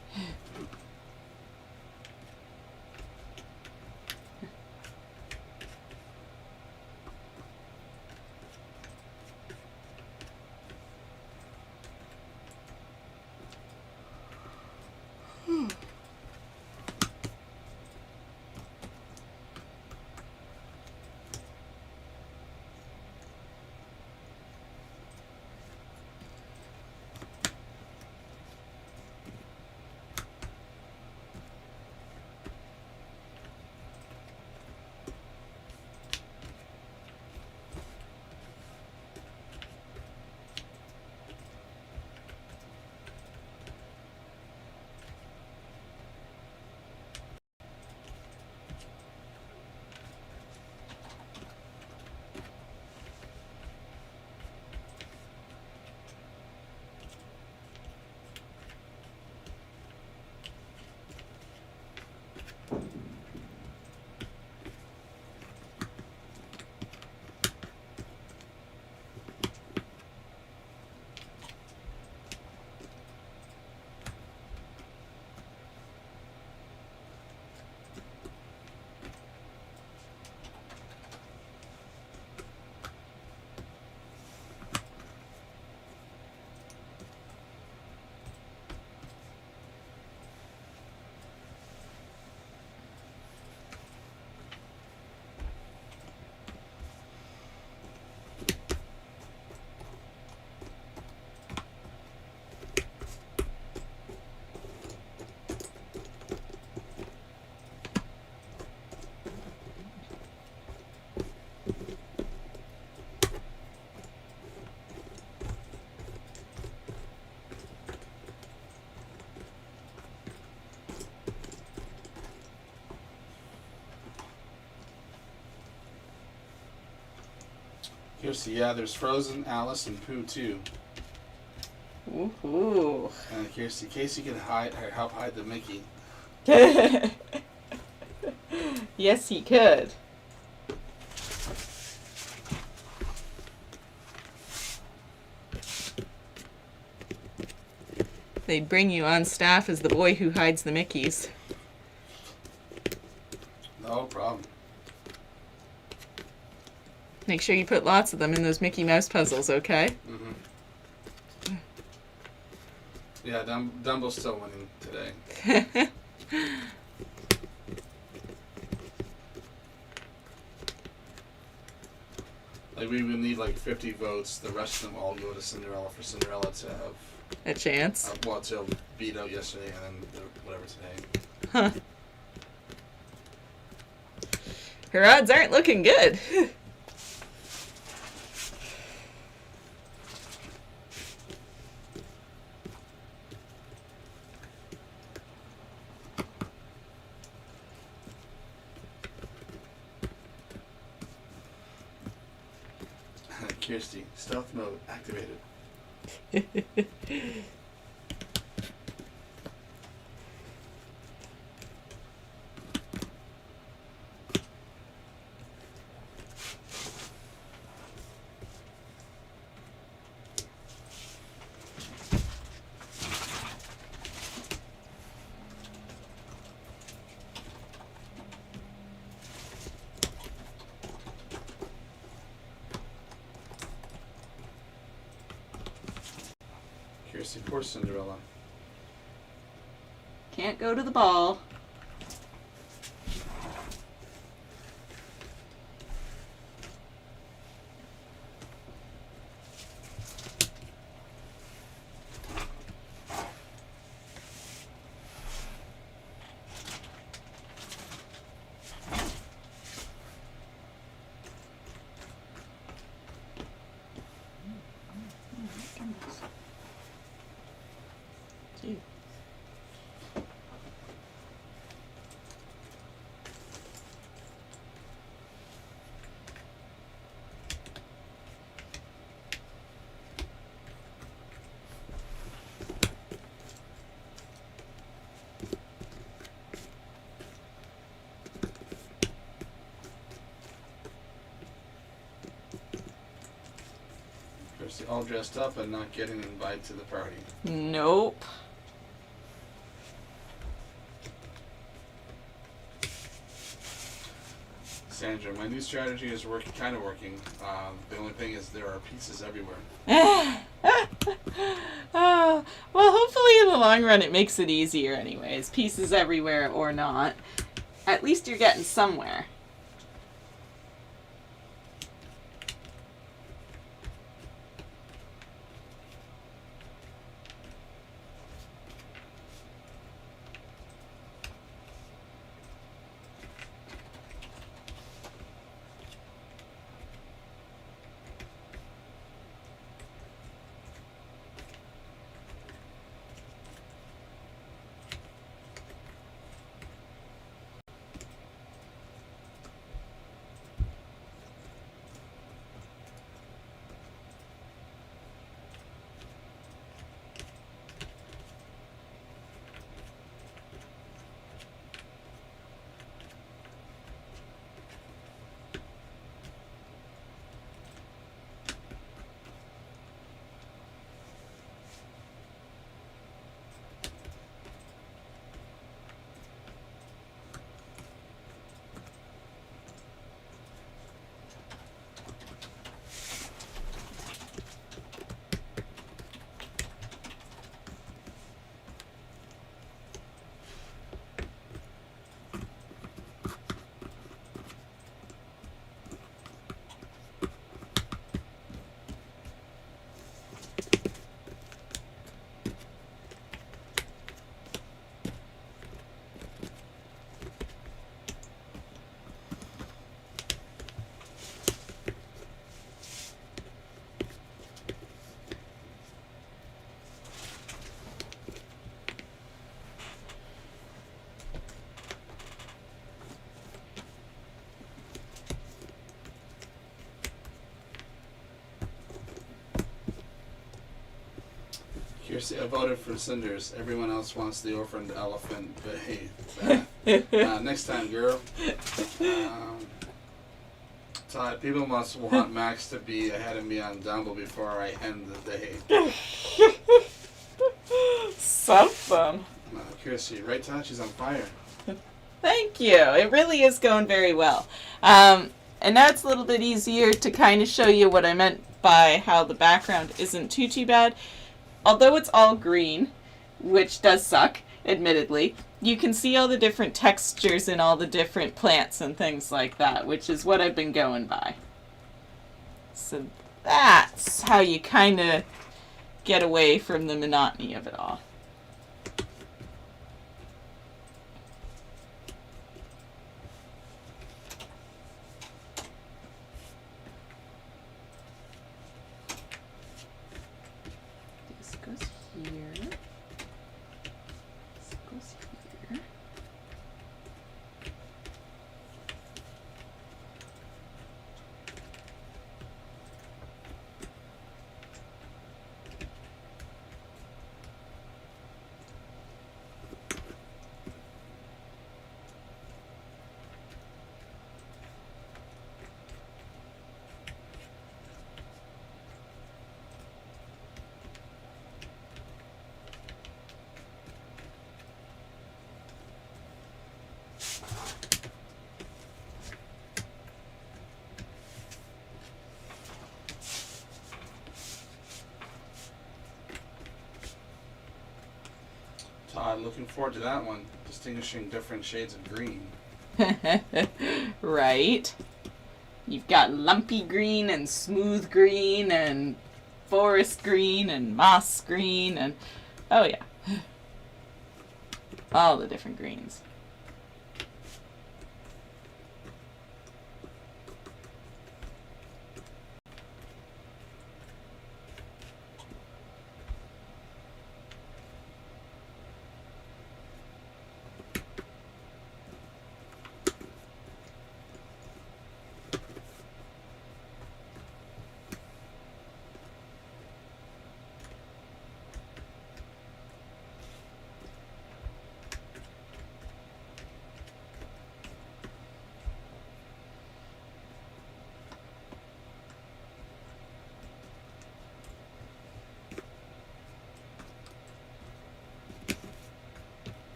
Kirsty, yeah, there's Frozen, Alice, and Pooh too. Woohoo! And Kirsty, Casey can help hide the Mickey. Yes, he could. They'd bring you on staff as the boy who hides the Mickeys. No problem. Make sure you put lots of them in those Mickey Mouse puzzles, okay? Mm-hmm. Yeah, Dumbo's still winning today. Like, we would need like 50 votes. The rest of them all go to Cinderella for Cinderella to have A chance? well, to beat out yesterday and then whatever today. Huh. Her odds aren't looking good. Kirsty, stealth mode activated. Kirsty, poor Cinderella. Can't go to the ball. Kirsty, all dressed up and not getting invited to the party. Nope. Sandra, my new strategy is kind of working. The only thing is there are pizzas everywhere. Well, hopefully in the long run it makes it easier anyways. Pieces everywhere or not. At least you're getting somewhere. Kirsty, I voted for Cinders. Everyone else wants the orphaned elephant, but hey, next time, girl. Todd, people must want Max to be ahead of me on Dumbo before I end the day. Something. Kirsty, right, Todd? She's on fire. Thank you. It really is going very well. And now it's a little bit easier to kind of show you what I meant by how the background isn't too bad. Although it's all green, which does suck, admittedly, you can see all the different textures in all the different plants and things like that, which is what I've been going by. So that's how you kind of get away from the monotony of it all. This goes here. This goes here. Todd, looking forward to that one. Distinguishing different shades of green. Right. You've got lumpy green and smooth green and forest green and moss green and oh yeah. All the different greens.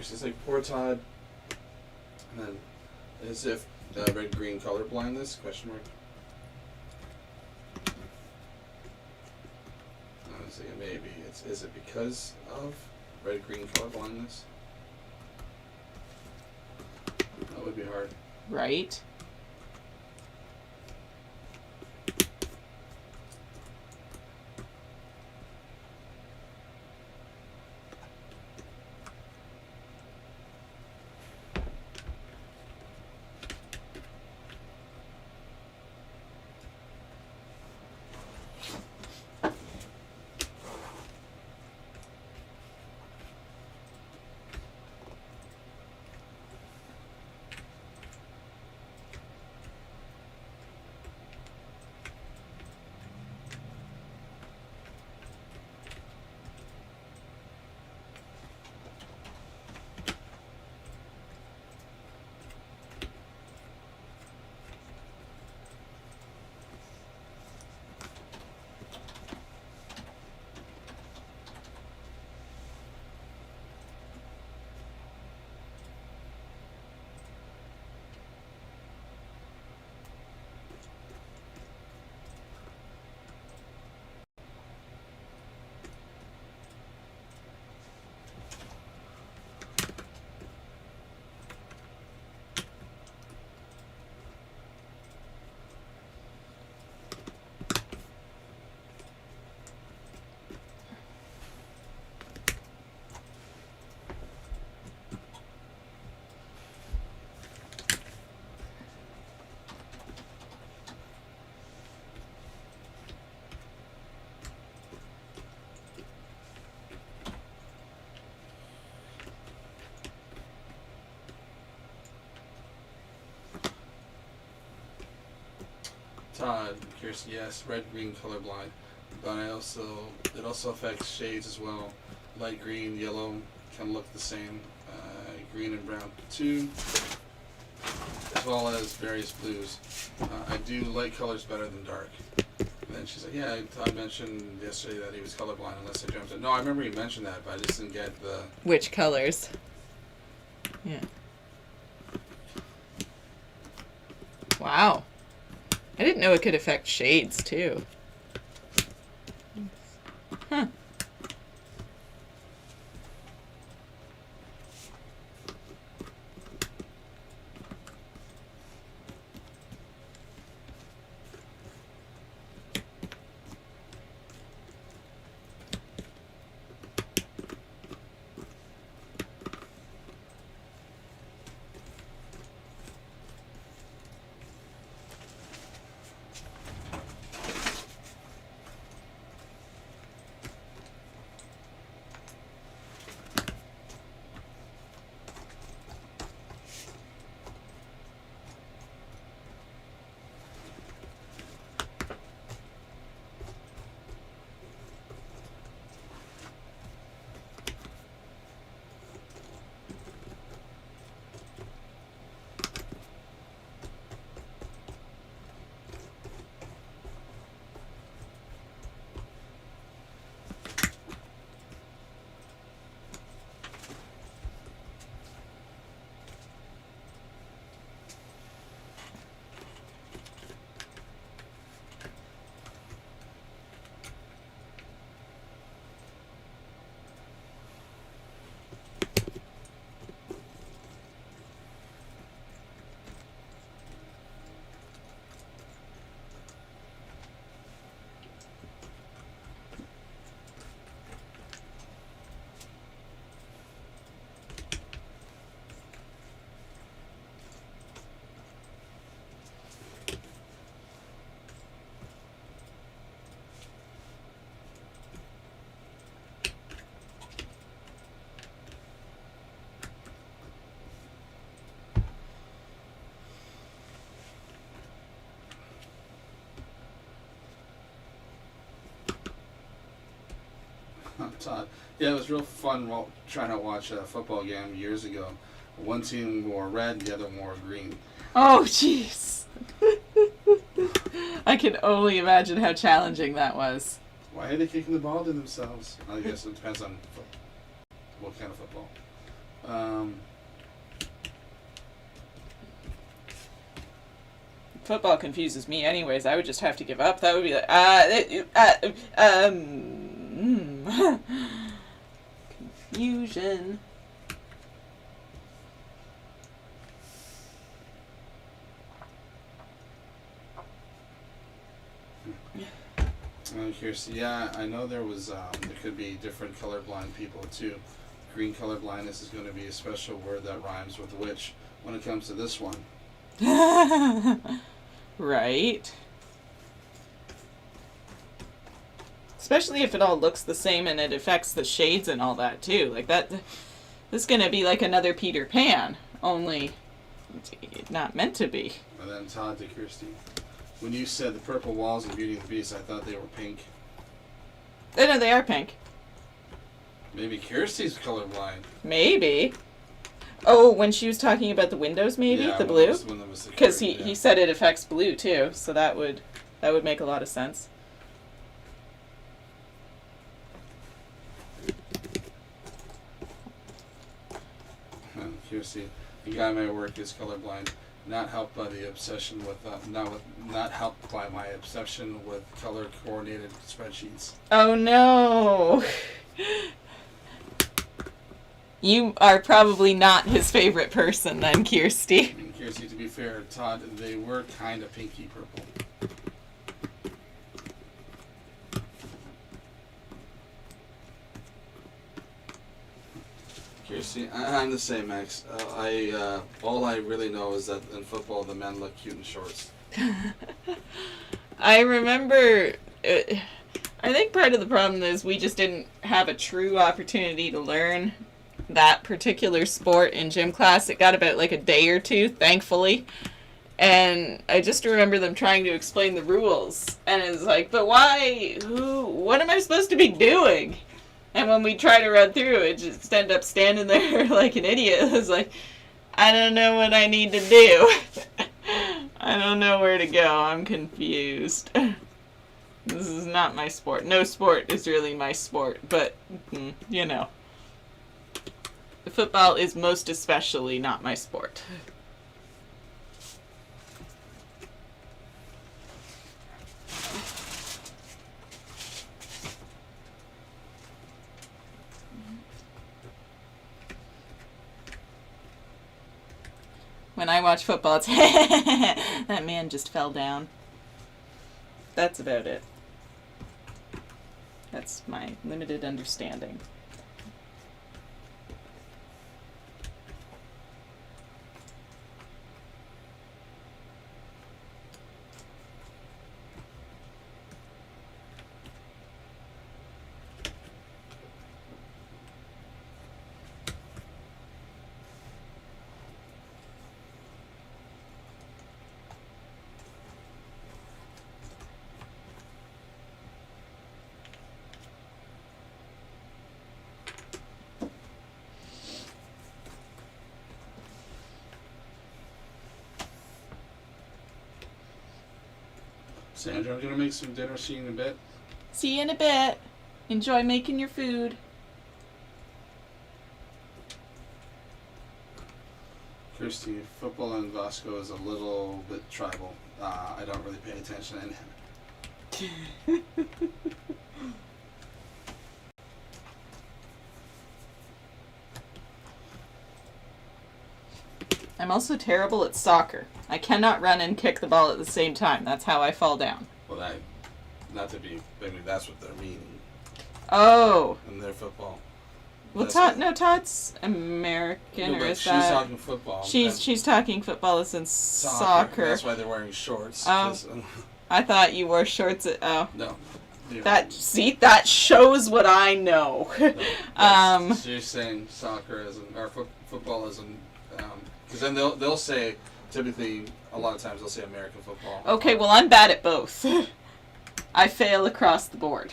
Christy's like, poor Todd. And then, as if red-green color blindness, question mark. I was thinking maybe is it because of red-green color blindness? That would be hard. Right. Todd, Kirsten, yes, red-green colorblind, but it also affects shades as well. Light green, yellow can look the same, green and brown too, as well as various blues. I do light colors better than dark. And then she's like, yeah, Todd mentioned yesterday that he was colorblind unless I jumped in. No, I remember you mentioned that, but I just didn't get the... Which colors? Yeah. Wow. I didn't know it could affect shades, too. Huh. Todd. Yeah, it was real fun trying to watch a football game years ago. One team wore red, the other wore green. Oh, jeez. I can only imagine how challenging that was. Why are they kicking the ball to themselves? I guess it depends on what kind of football. Football confuses me anyways. I would just have to give up. That would be like, confusion. Here's, yeah, I know there could be different colorblind people too. Green color blindness is going to be a special word that rhymes with which when it comes to this one. Right. Especially if it all looks the same and it affects the shades and all that too. Like that, this is going to be like another Peter Pan, only it's not meant to be. And then Todd to Kirsty. When you said the purple walls in Beauty and the Beast, I thought they were pink. No, they are pink. Maybe Kirsty's colorblind. Maybe. Oh, when she was talking about the windows, maybe the blue, because he said it affects blue too, so that would make a lot of sense. Kirsty, the guy at my work is colorblind. Not helped by the obsession with not helped by my obsession with color coordinated spreadsheets. Oh no. You are probably not his favorite person then, Kirsty. And Kirsty, to be fair, Todd, they were kind of pinky purple. Kirsty, I'm the same, Max. All I really know is that in football, the men look cute in shorts. I remember... I think part of the problem is we just didn't have a true opportunity to learn that particular sport in gym class. It got about like a day or two, thankfully. And I just remember them trying to explain the rules. And it was like, but why? What am I supposed to be doing? And when we try to run through it, just end up standing there like an idiot. It was like, I don't know what I need to do. I don't know where to go. I'm confused. This is not my sport. No sport is really my sport, but, you know. The football is most especially not my sport. When I watch football, it's that man just fell down. That's about it. That's my limited understanding. Sandra, I'm going to make some dinner. See you in a bit. See you in a bit. Enjoy making your food. Kirsty, football in Vasco is a little bit tribal. I don't really pay attention to anything. I'm also terrible at soccer. I cannot run and kick the ball at the same time. That's how I fall down. Well, not to be, maybe that's what they're meaning. Oh. In their football. Well, Todd's American, or is she's that... talking football. She's talking football as in soccer. That's why they're wearing shorts. Oh. I thought you wore shorts at... Oh. No. That shows what I know. No, she's saying soccer as in, or football as in... Because then they'll say, typically, a lot of times they'll say American football. Okay, well, I'm bad at both. I fail across the board.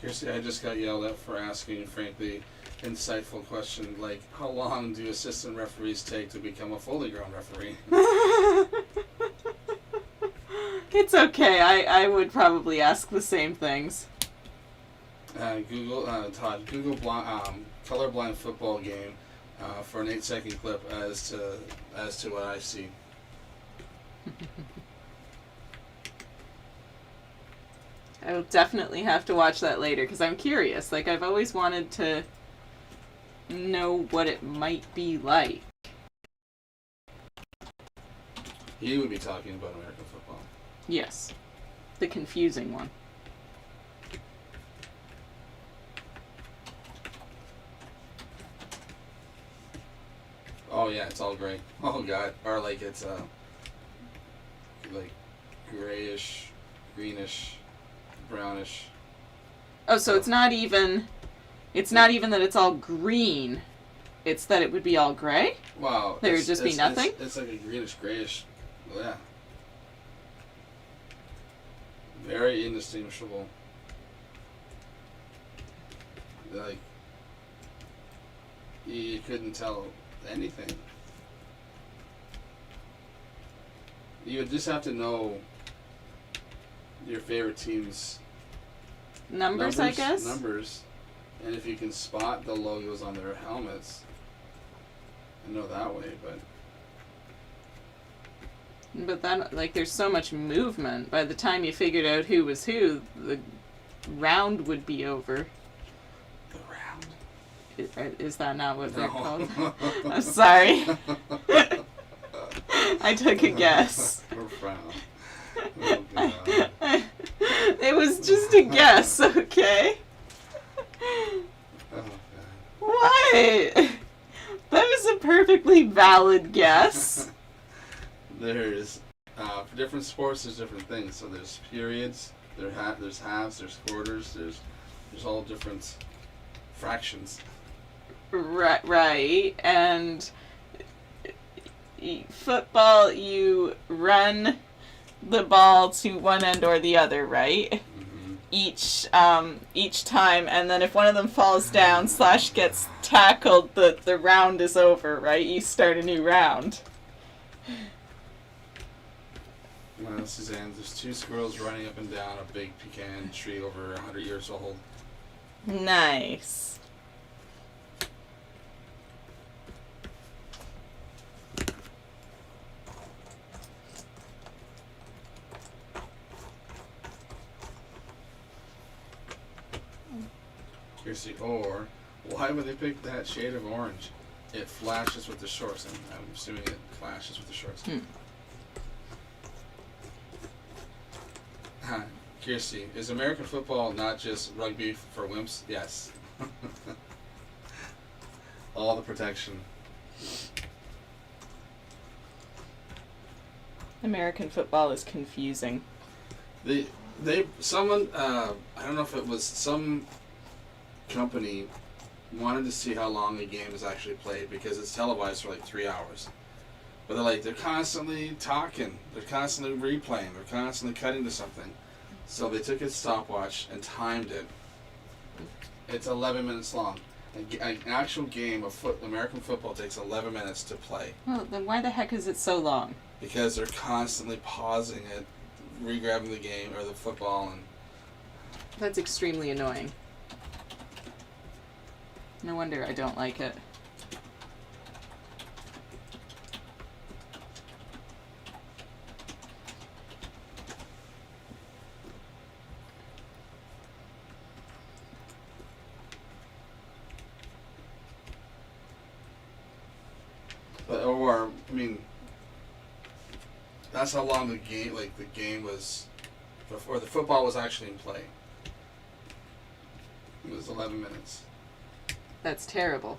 Kirsty, I just got yelled at for asking, frankly, insightful question like, how long do assistant referees take to become a fully grown referee? It's okay. I would probably ask the same things. Google colorblind football game for an 8-second clip as to what I see. I will definitely have to watch that later because I'm curious. Like, I've always wanted to know what it might be like. You would be talking about American football. Yes. The confusing one. Oh yeah, it's all gray. Oh god. Or like it's like grayish, greenish, brownish. Oh, so it's not even that it's all green. It's that it would be all gray? Wow. There would just be nothing? It's like a greenish, grayish. Yeah. Very indistinguishable. Like, you couldn't tell anything. You would just have to know your favorite team's Numbers, I guess? Numbers. And if you can spot the logos on their helmets, I know that way, But that, like, there's so much movement. By the time you figured out who was who, the round would be over. The round? Is that not what they're No. called? I'm sorry. I took a guess. The round. Oh, God. It was just a guess, okay? Oh, God. What? That was a perfectly valid guess. There's, for different sports, there's different things. So there's periods, there's halves, there's quarters, there's all different fractions. Right. And football, you run the ball to one end or the other, right? Mm-hmm. Each time, and then if one of them falls down / gets tackled, the round is over, right? You start a new round. Suzanne, there's 2 squirrels running up and down a big pecan tree over 100 years old. Nice. Here's the or. Why would they pick that shade of orange? It flashes with the shorts. I'm assuming it flashes with the shorts. Kirsty, is American football not just rugby for wimps? Yes. All the protection. American football is confusing. Someone, I don't know if it was some company wanted to see how long a game is actually played because it's televised for like 3 hours. But they're constantly talking, they're constantly replaying, they're constantly cutting to something. So they took a stopwatch and timed it. It's 11 minutes long. An actual game of American football takes 11 minutes to play. Well, then why the heck is it so long? Because they're constantly pausing it, re-grabbing the game or the football, and That's extremely annoying. No wonder I don't like it. that's how long the game was before the football was actually in play. It was 11 minutes. That's terrible.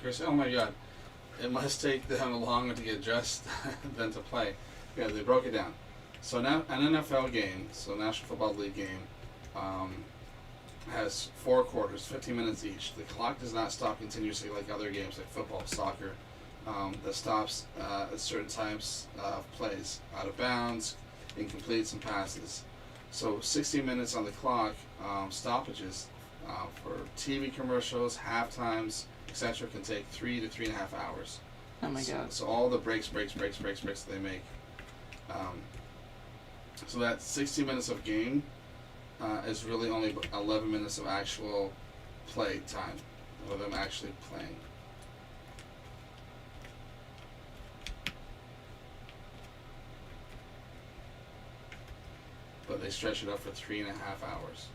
Chris, oh my God, it must take them longer to get dressed than to play. Yeah, they broke it down. So now an NFL game, so National Football League game, has 4 quarters, 15 minutes each. The clock does not stop continuously like other games like football, soccer, that stops at certain times of plays, out of bounds, incompletes, and passes. So 60 minutes on the clock, stoppages for TV commercials, half times, etc. can take 3 to 3.5 hours. Oh my God. So all the breaks that they make. So that 60 minutes of game is really only 11 minutes of actual play time, of them actually playing. But they stretch it up for 3.5 hours.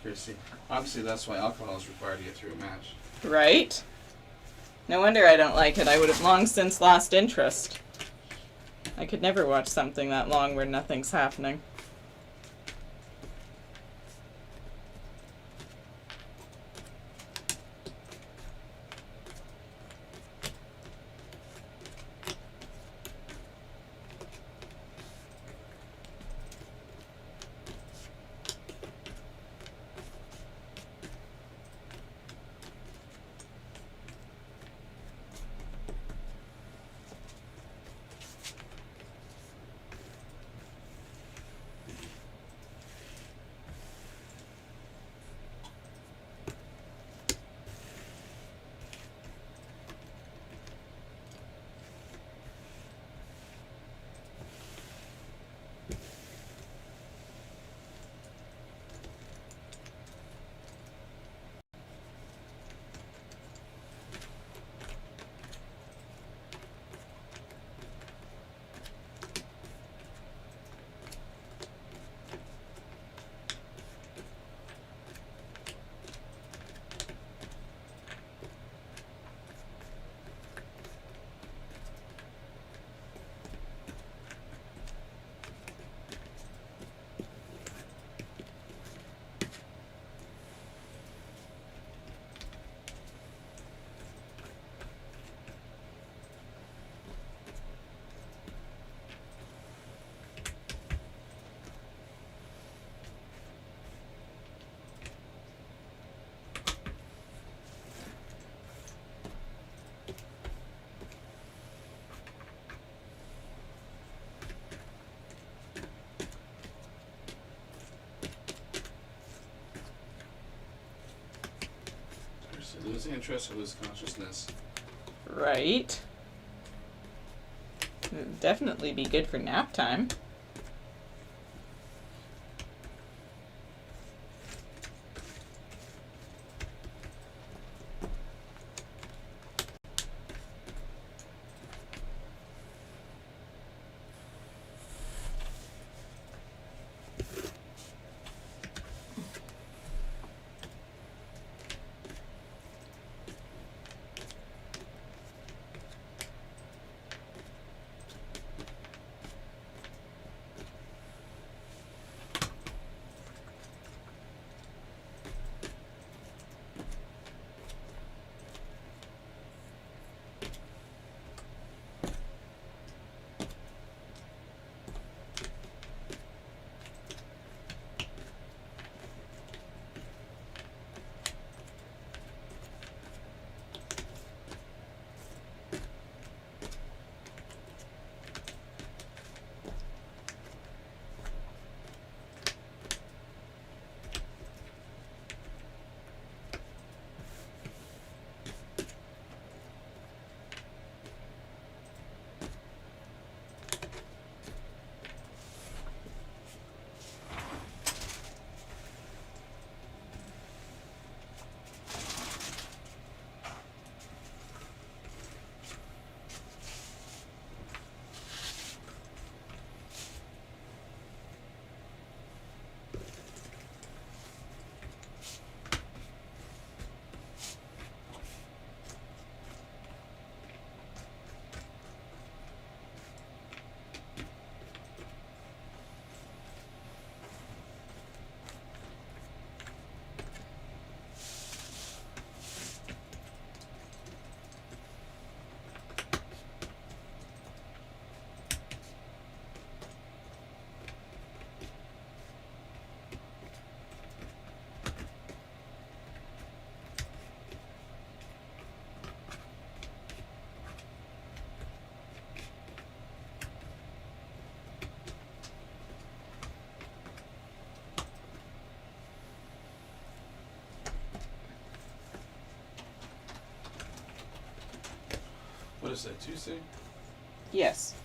Chrissy. Obviously, that's why alcohol is required to get through a match. Right? No wonder I don't like it. I would have long since lost interest. I could never watch something that long where nothing's happening. Lose interest or lose consciousness. Right. It would definitely be good for nap time. What is that, Tuesday? Yes.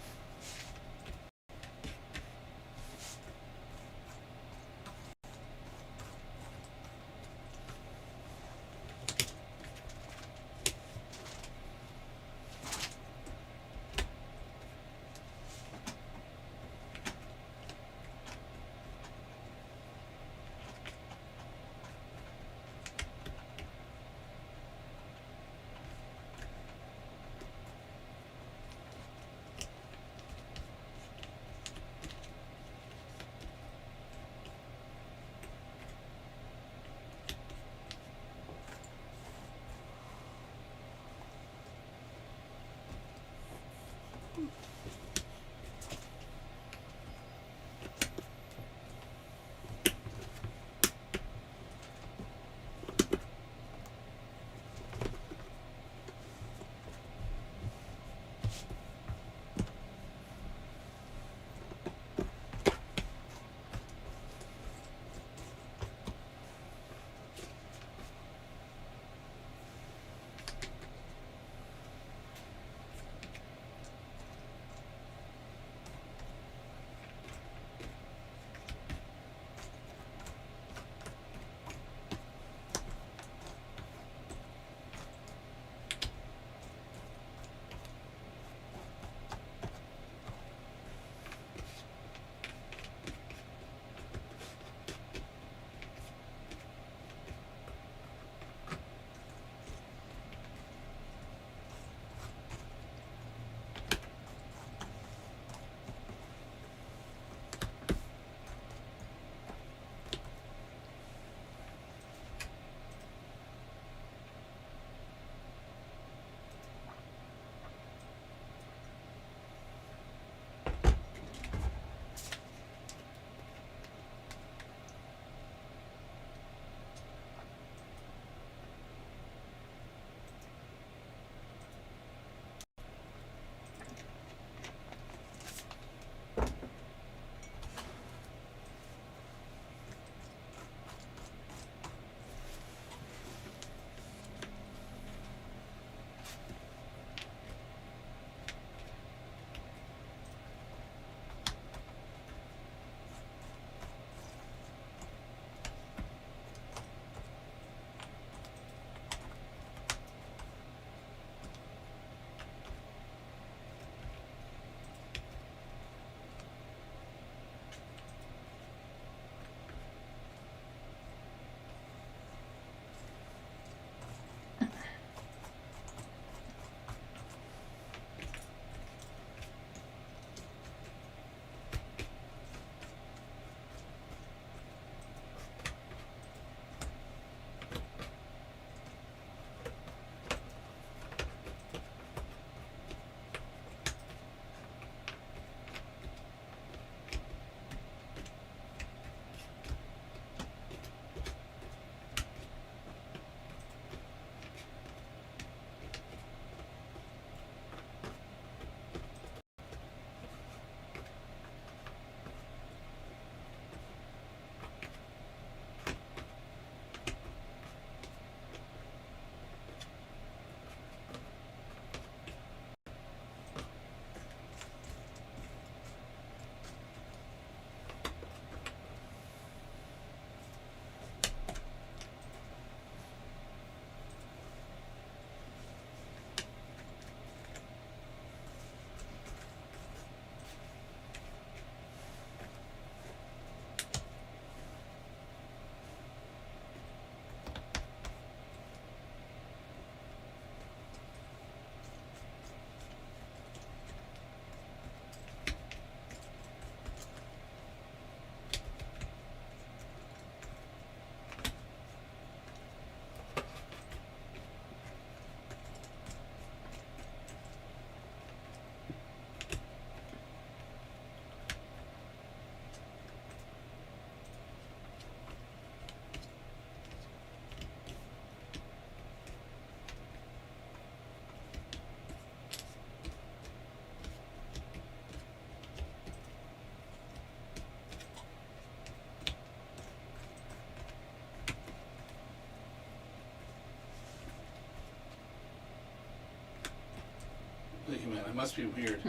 Look at man, I must be weird.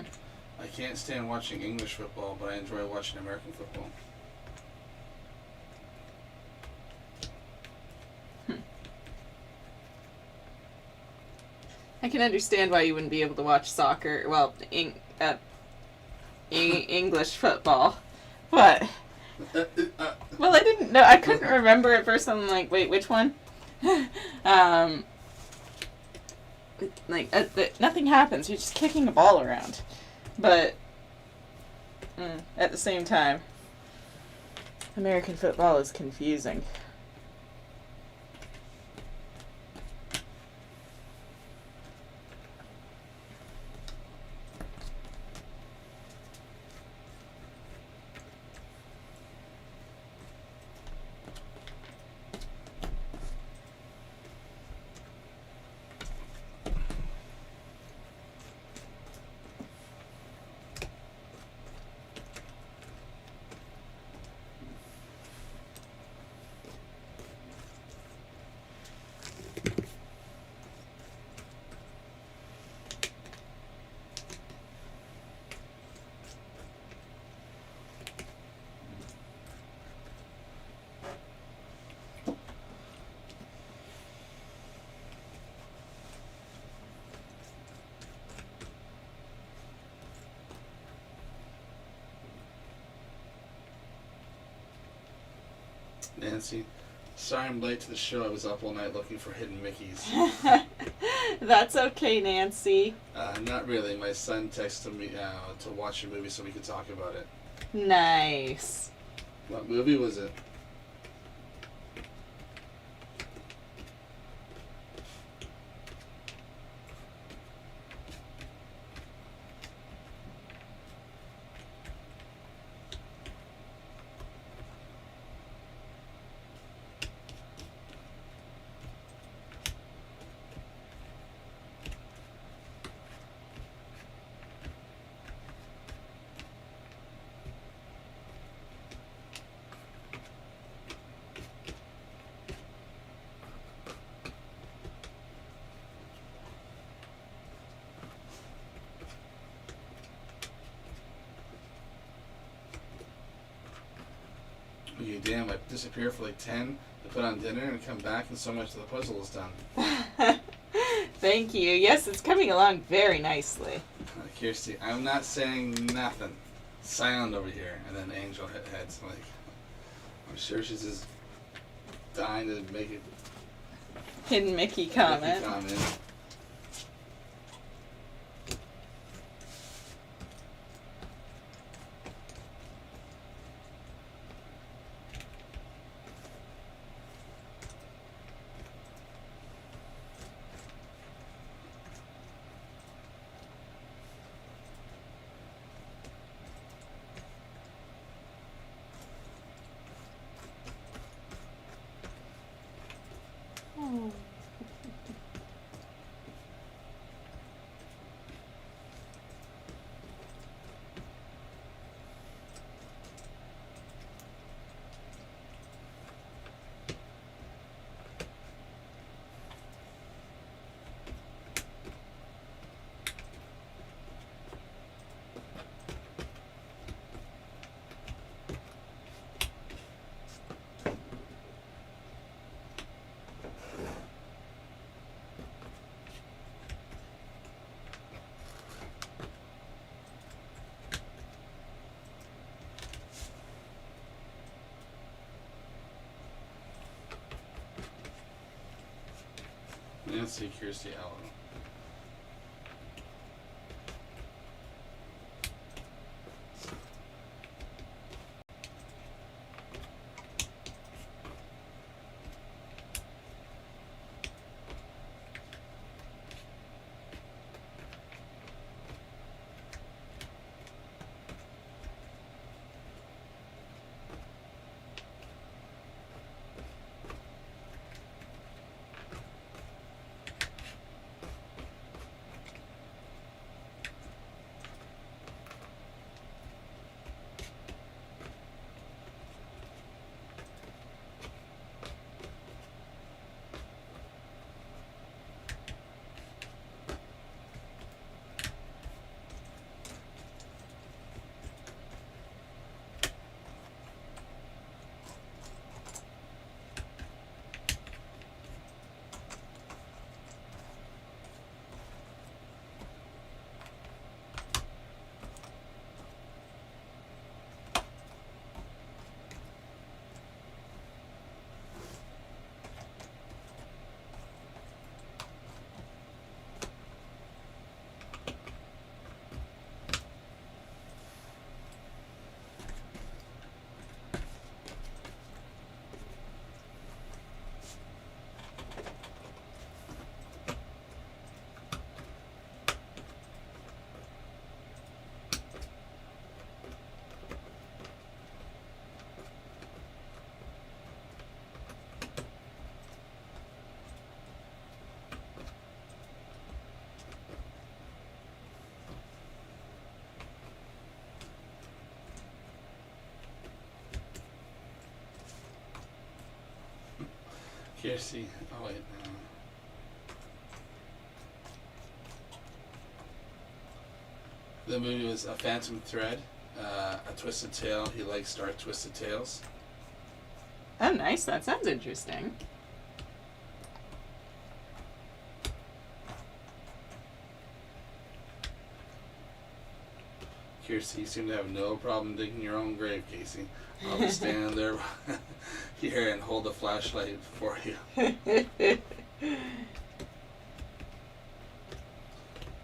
I can't stand watching English football, but I enjoy watching American football. I can understand why you wouldn't be able to watch soccer. Well, English football. What? Well, I didn't know. I couldn't remember at first. I'm like, wait, which one? Nothing happens. You're just kicking a ball around. But at the same time, American football is confusing. Nancy, sorry I'm late to the show. I was up all night looking for hidden Mickeys. That's okay, Nancy. Not really. My son texted me to watch a movie so we could talk about it. Nice. What movie was it? You damn, I disappear for like 10 to put on dinner and come back and so much of the puzzle is done. Thank you. Yes, it's coming along very nicely. Kirsty, I'm not saying nothing. Silent over here. And then Angel heads like, I'm sure she's just dying to make it. Hidden Mickey comment. Oh. Nancy, Kirsty, Ellen. Kirsty. Oh, wait. The movie was A Phantom Thread, A Twisted Tale. He likes Dark Twisted Tales. Oh, nice. That sounds interesting. Kirsty, you seem to have no problem digging your own grave, Casey. I'll just stand there here and hold the flashlight for you.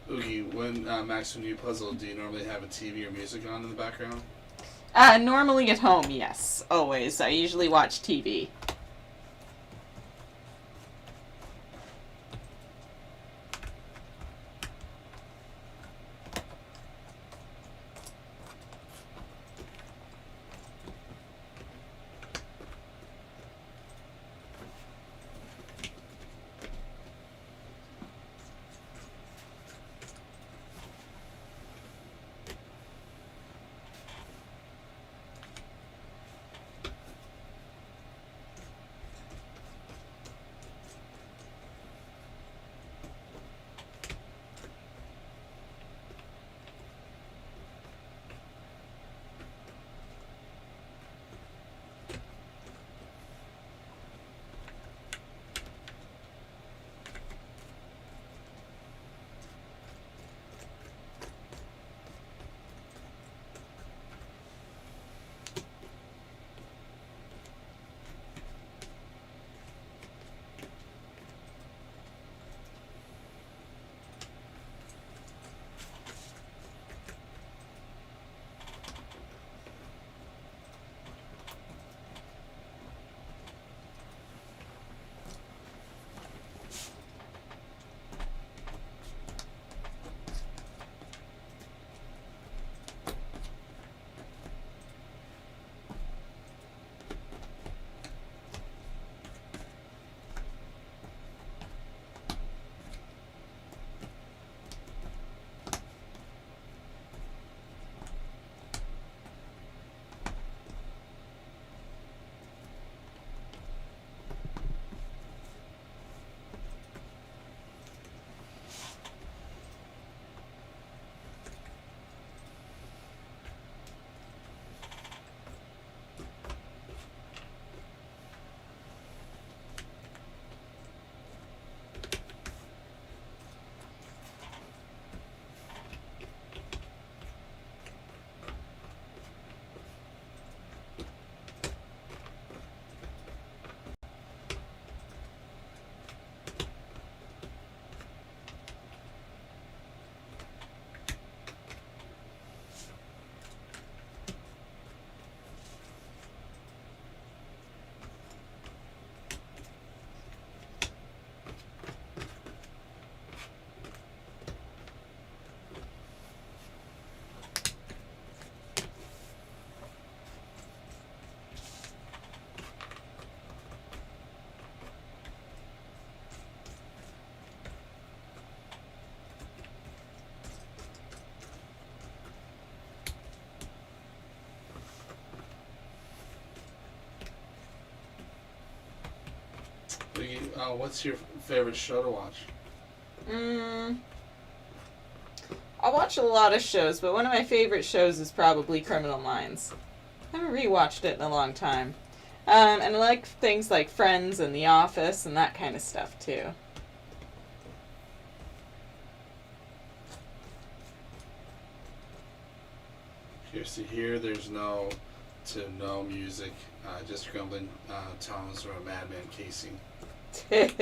Oogie, when Max, when you puzzle, do you normally have a TV or music on in the background? Normally at home, yes. Always. I usually watch TV. What's your favorite show to watch? I watch a lot of shows, but one of my favorite shows is probably Criminal Minds. I haven't rewatched it in a long time. And I like things like Friends and The Office and that kind of stuff, too. Here, there's no music, just grumbling tones from a madman Casey. Right.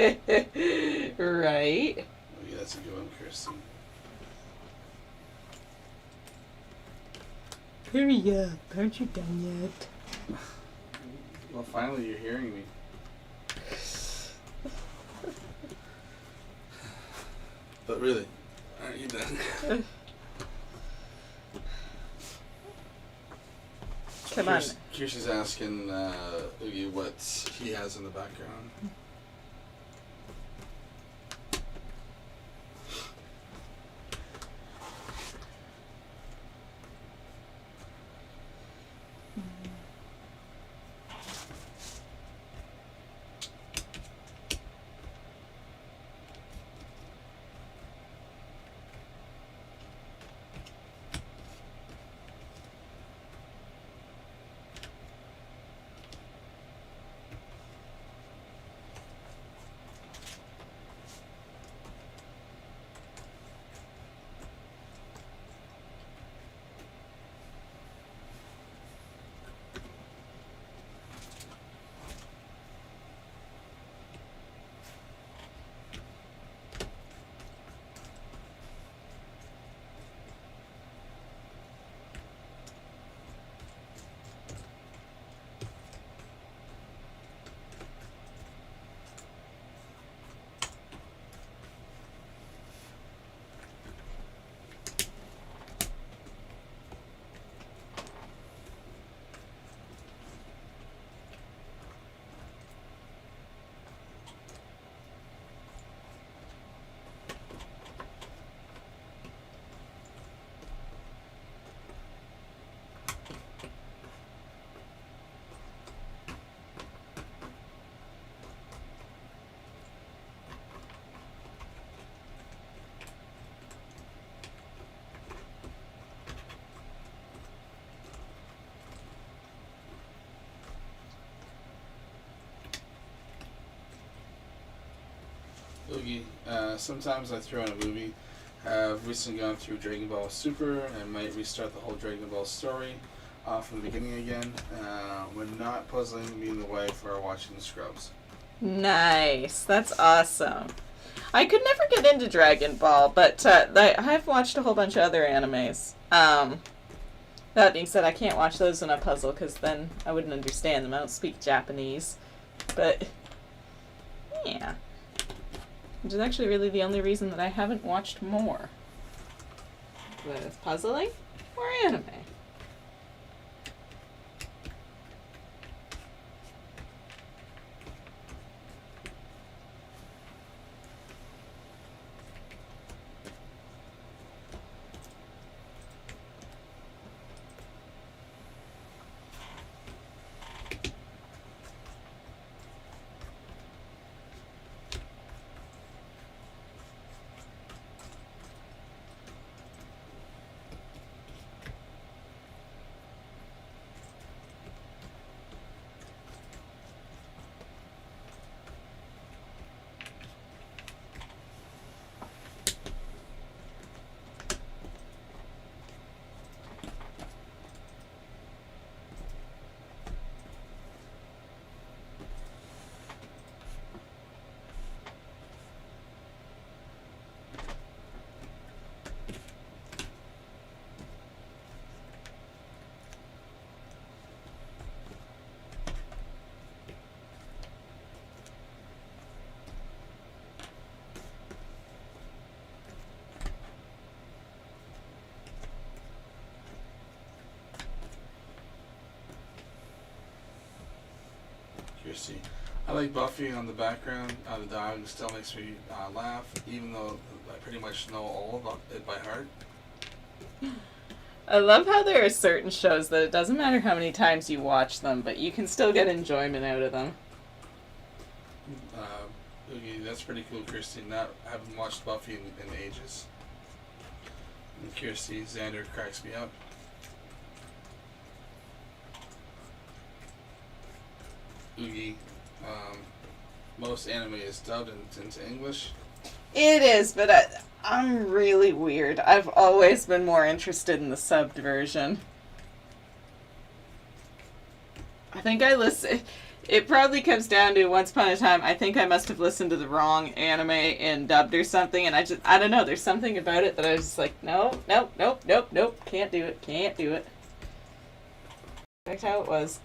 Oh, yeah, that's a good one, Kirsty. Hurry up. Aren't you done yet? Well, finally you're hearing me. But really, aren't you done? Come on. Kirsty's asking Oogie what he has in the background. Oogie. Sometimes I throw in a movie. Have recently gone through Dragon Ball Super and might restart the whole Dragon Ball story off from the beginning again. When not puzzling me and the wife or watching the Scrubs. Nice. That's awesome. I could never get into Dragon Ball, but I've watched a whole bunch of other animes. That being said, I can't watch those when I puzzle because then I wouldn't understand them. I don't speak Japanese. But, yeah. Which is actually really the only reason that I haven't watched more. Whether it's puzzling or anime. See, I like Buffy on the background. The dog still makes me laugh, even though I pretty much know all about it by heart. I love how there are certain shows that it doesn't matter how many times you watch them, but you can still get enjoyment out of them. Oogie, that's pretty cool, Kirsty. I haven't watched Buffy in ages. And Kirsty, Xander cracks me up. Oogie, most anime is dubbed into English. It is, but I'm really weird. I've always been more interested in the subbed version. I think it probably comes down to once upon a time, I think I must have listened to the wrong anime and dubbed or something, and I don't know, there's something about it that I was just like, nope, can't do it. That's how it was.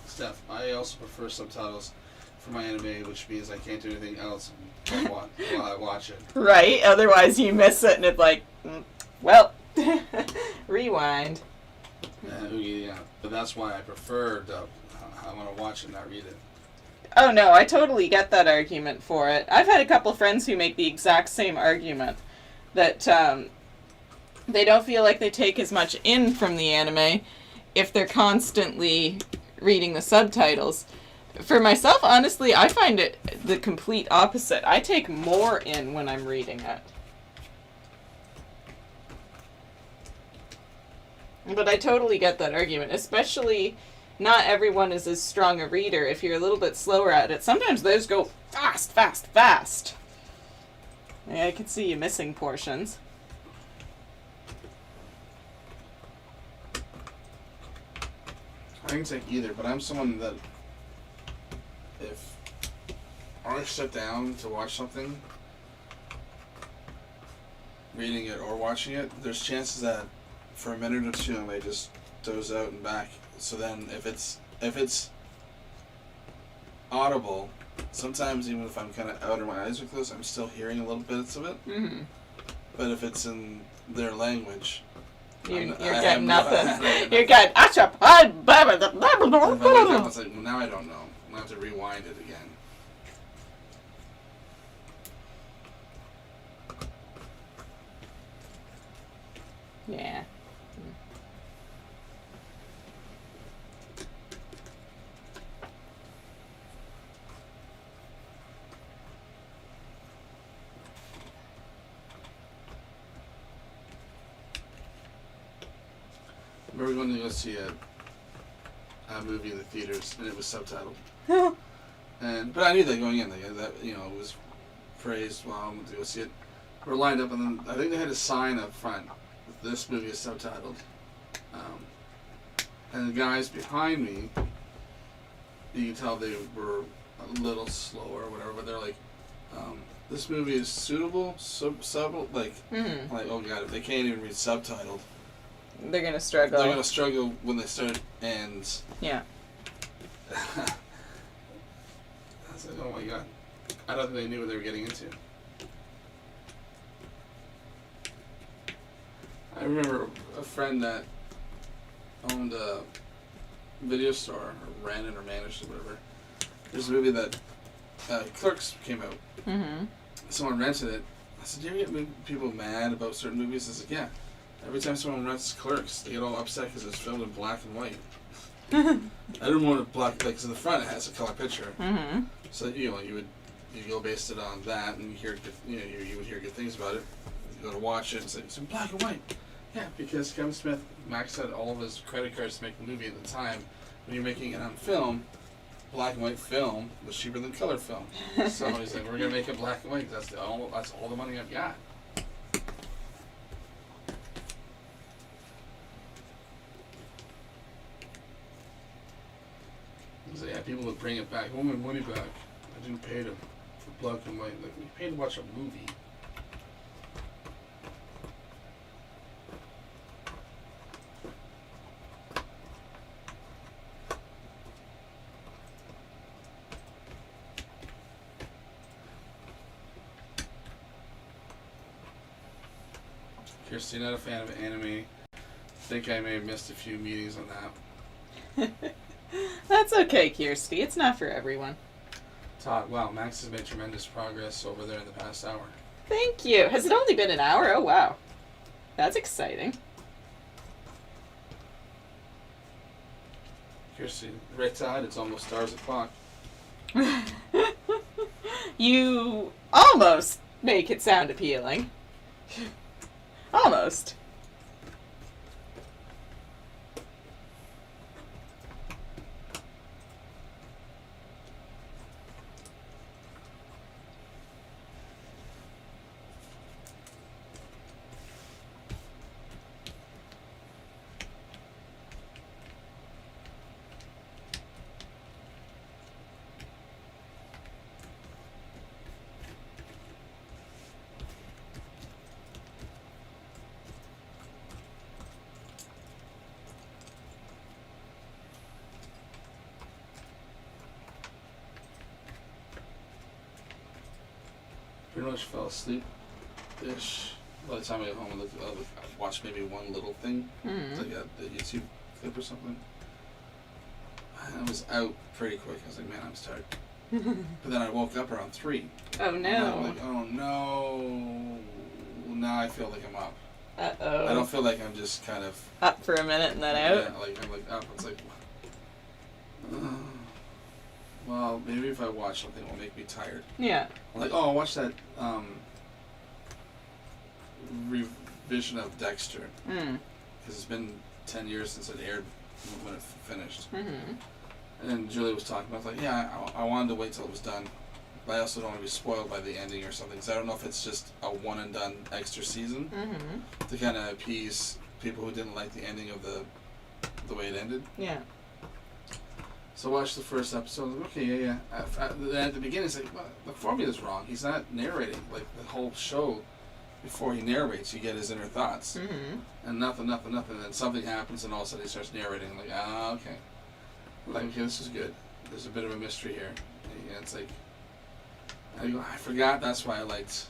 Steph, I also prefer subtitles for my anime, which means I can't do anything else while I watch it. Right? Otherwise you miss it and it's like, well, rewind. Yeah, but that's why I prefer dub. I want to watch it, not read it. Oh no, I totally get that argument for it. I've had a couple friends who make the exact same argument, that they don't feel like they take as much in from the anime if they're constantly reading the subtitles. For myself, honestly, I find it the complete opposite. I take more in when I'm reading it. But I totally get that argument, especially not everyone is as strong a reader. If you're a little bit slower at it, sometimes those go fast, fast, fast. Yeah, I can see you missing portions. I can take either, but I'm someone that if I sit down to watch something, reading it or watching it, there's chances that for a minute or two I may just doze out and back. So then if it's audible, sometimes even if I'm kind of out or my eyes are closed, I'm still hearing a little bits of it. Mm-hmm. But if it's in their language, you're getting nothing. You're getting acha pie. Now I don't know. I'm gonna have to rewind it again. Yeah. We were going to go see a movie in the theaters, and it was subtitled. But I knew that going in, that it was praised while I went to go see it. We're lined up, and then I think they had a sign up front. This movie is subtitled, and the guys behind me, you can tell they were a little slower or whatever, but they're like, "This movie is suitable, like oh god, if they can't even read subtitled." They're gonna struggle. They're gonna struggle when they start, and yeah. I was like, oh my god, I don't think they knew what they were getting into. I remember a friend that owned a video store, or ran it, or managed it, whatever. There's a movie that Clerks came out. Mm-hmm. Someone rented it. I said, do you ever get people mad about certain movies? I said, yeah. Every time someone rents Clerks, they get all upset because it's filmed in black and white. I didn't want it black, because in the front it has a color picture. Mm-hmm. So you go based it on that, and you would hear good things about it. You go to watch it and say it's in black and white. Yeah, because Kevin Smith maxed out all of his credit cards to make the movie at the time. When you're making it on film, black and white film was cheaper than color film. So he's like, we're gonna make it black and white. That's all the money I've got. So yeah, people would bring it back. I want my money back. I didn't pay for black and white. Like, you paid to watch a movie. Kirsty, not a fan of anime. I think I may have missed a few meetings on that. That's okay, Kirsty. It's not for everyone. Todd, wow, Max has made tremendous progress over there in the past hour. Thank you. Has it only been an hour? Oh, wow. That's exciting. Kirsty, right, Todd? It's almost stars o'clock. You almost make it sound appealing. Almost. pretty much fell asleep-ish. By the time I got home, I watched maybe one little thing, like a YouTube clip or something. And I was out pretty quick. I was like, man, I'm tired. But then I woke up around 3. Oh no. And I'm like, oh no. Now I feel like I'm up. Uh-oh. I don't feel like I'm just kind of... Up for a minute and then out? Yeah, like, I'm like up. It's like... well, maybe if I watch something, it will make me tired. Yeah. I'm like, oh, I'll watch that revision of Dexter. Because it's been 10 years since it aired when it finished. And then Julie was talking about, like, yeah, I wanted to wait till it was done. But I also don't want to be spoiled by the ending or something. Because I don't know if it's just a one-and-done extra season to kind of appease people who didn't like the ending of the way it ended. Yeah. So I watched the first episode. I was like, okay, yeah. At the beginning, it's like, well, the formula's wrong. He's not narrating. Like, the whole show, before he narrates, you get his inner thoughts. And nothing. And then something happens, and all of a sudden he starts narrating. I'm like, okay. Like, okay, this is good. There's a bit of a mystery here. And it's like, I forgot that's why I liked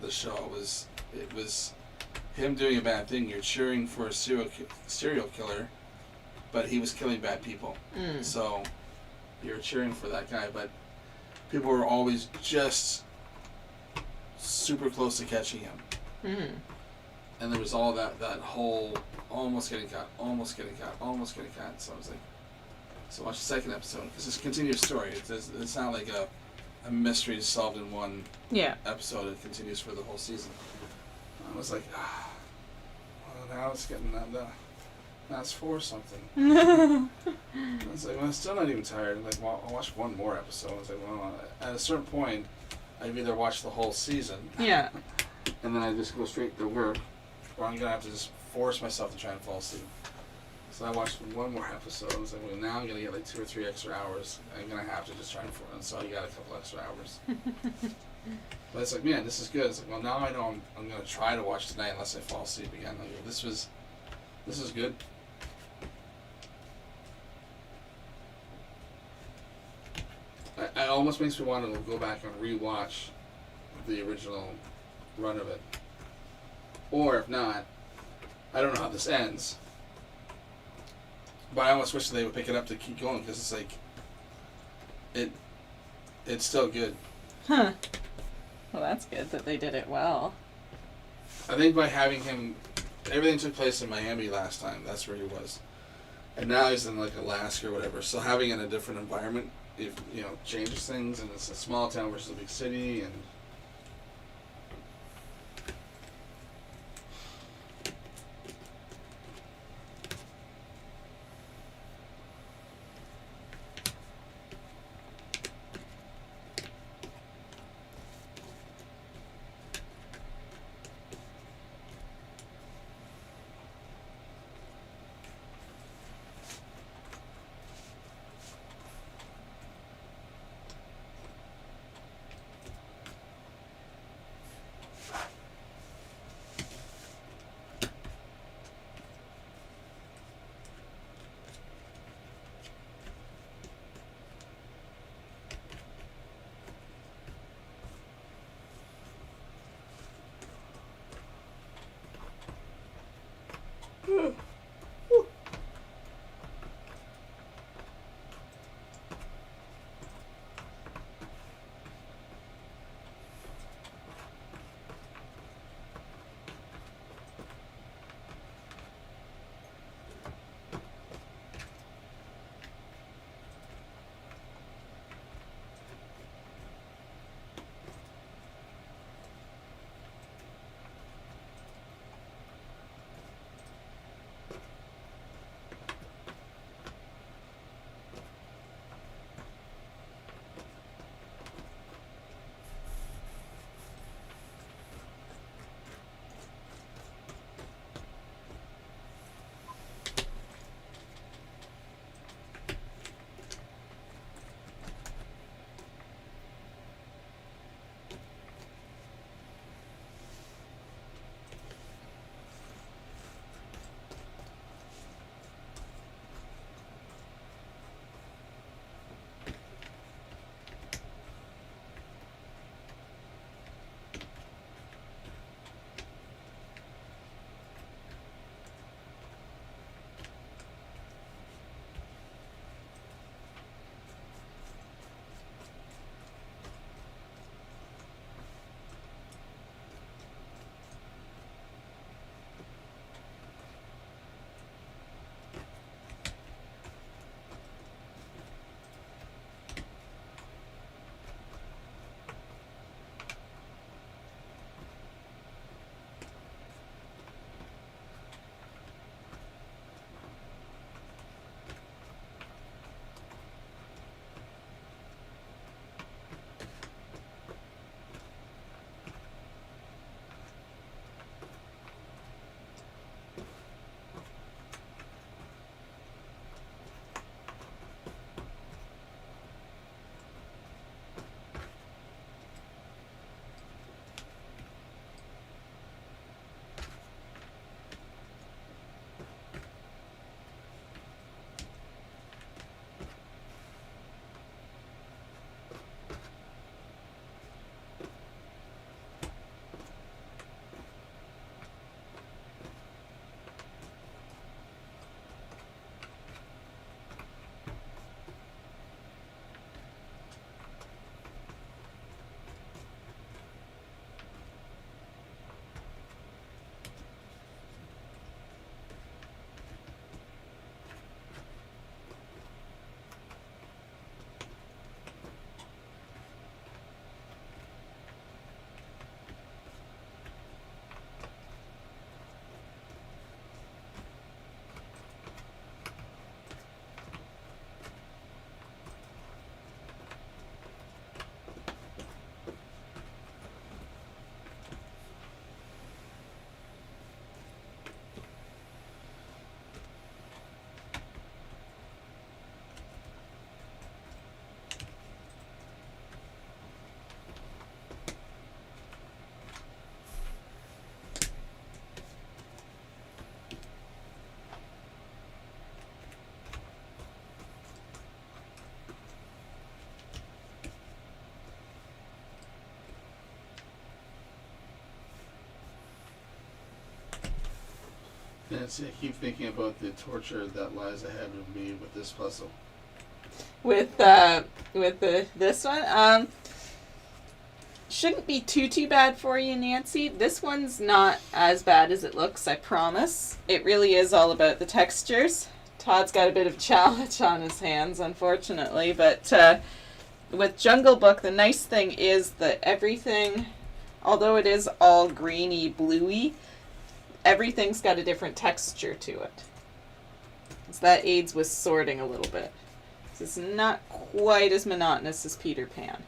the show. It was him doing a bad thing. You're cheering for a serial killer, but he was killing bad people. So you're cheering for that guy, but people were always just super close to catching him. And there was all that whole almost getting caught. So I was like, so watch the second episode, because it's a continuous story. It's not like a mystery solved in one episode. It continues for the whole season. I was like, well, now it's getting now it's 4 something. I was like, well, I'm still not even tired. I'm like, well, I'll watch one more episode. I was like, well, at a certain point, I've either watched the whole season, yeah, and then I just go straight to work, or I'm gonna have to just force myself to try and fall asleep. So I watched one more episode. I was like, well, now I'm gonna get like 2 or 3 extra hours. I'm gonna have to just try and fall. And so I got a couple extra hours. But it's like, man, this is good. It's like, well, now I know I'm gonna try to watch tonight unless I fall asleep again. Like, this is good. It almost makes me want to go back and rewatch the original run of it. Or if not, I don't know how this ends. But I almost wish they would pick it up to keep going, because it's like it's still good. Huh. Well, that's good that they did it well. I think by having him, everything took place in Miami last time. That's where he was, and now he's in like Alaska or whatever. So having it in a different environment, changes things, and it's a small town versus a big city, and Nancy, I keep thinking about the torture that lies ahead of me with this puzzle. With this one, shouldn't be too bad for you, Nancy. This one's not as bad as it looks, I promise. It really is all about the textures. Todd's got a bit of challenge on his hands, unfortunately, but with Jungle Book, the nice thing is that everything, although it is all greeny, bluey, everything's got a different texture to it. So that aids with sorting a little bit. It's not quite as monotonous as Peter Pan.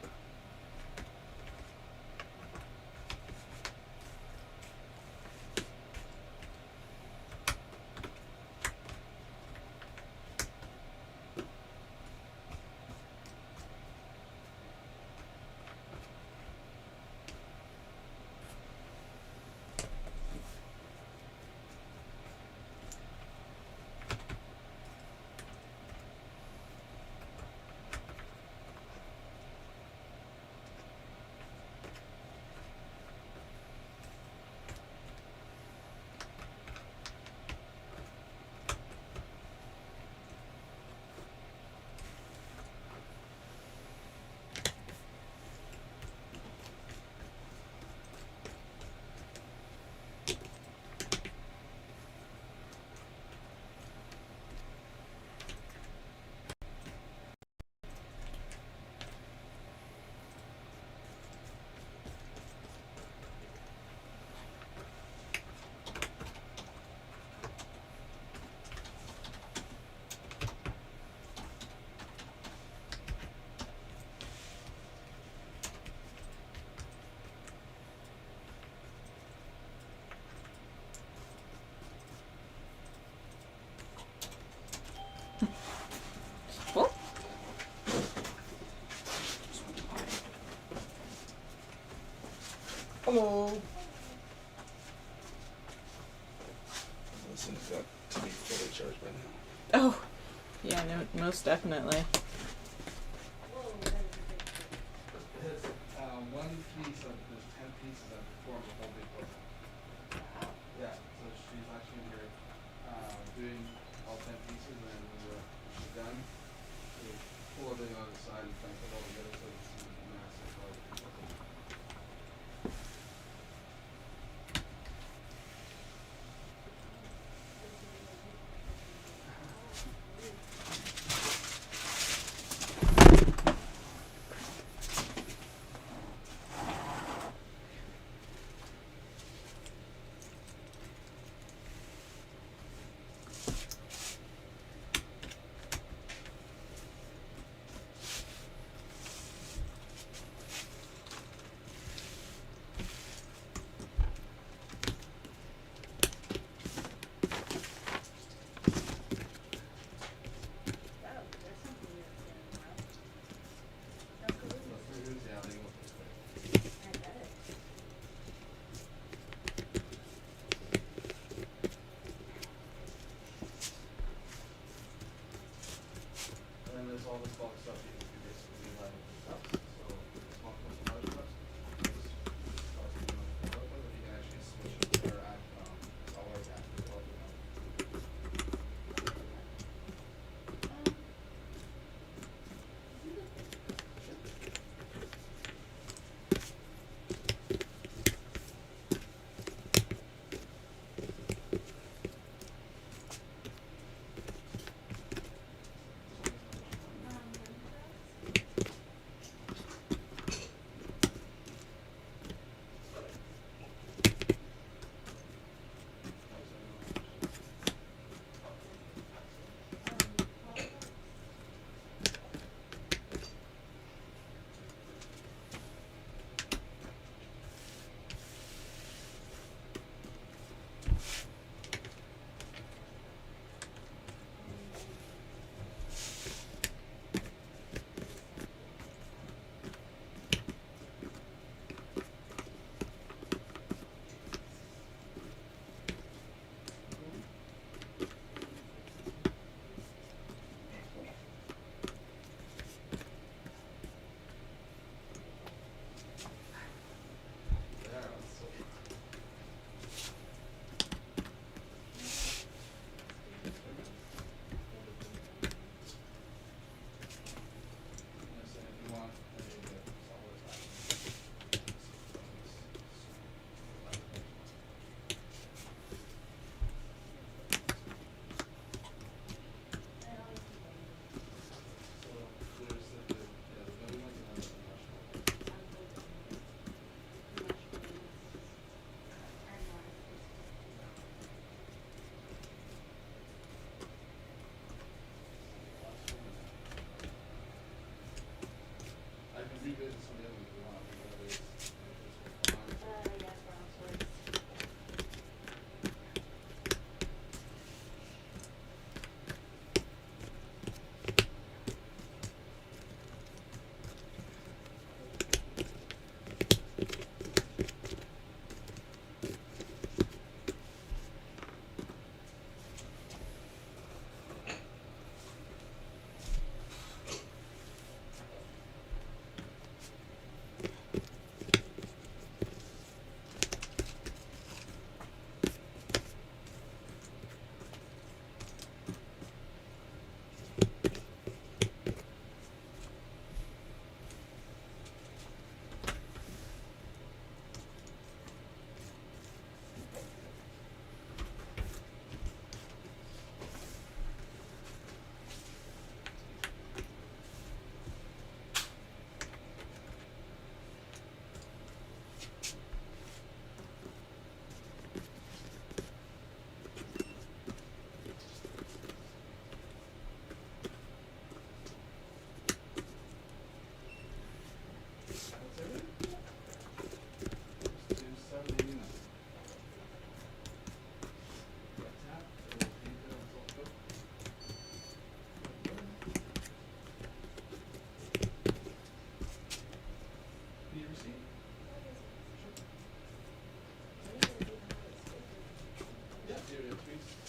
Cool. Hello. This thing's got to be fully charged by now. Oh, yeah, no, most definitely. There's one piece of, there's 10 pieces that form the whole big puzzle. Yeah, so she's actually here doing all 10 pieces, and then when she's done, we pull everything on the side and try and put it all together so it's a massive puzzle.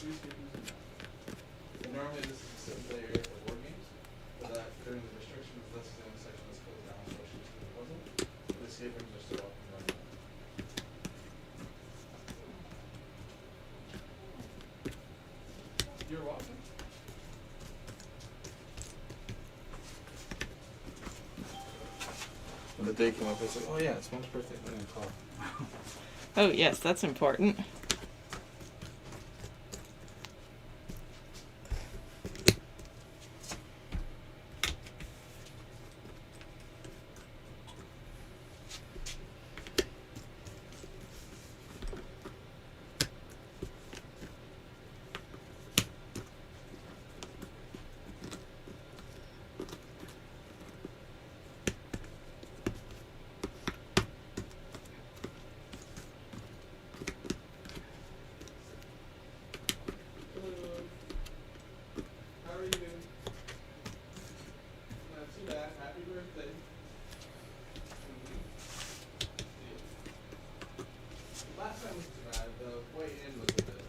Please keep using that. And normally this is a simple area for board games, but during the restrictions, this is the only section that's closed down for sheets for the puzzle. But the escape rooms are still up and running. You're welcome. When the day came up, I was like, oh yeah, it's Mom's birthday. I'm going to call. Oh, yes, that's important. How are you doing? Not too bad. Happy birthday. Last time was too bad. The way in was a bit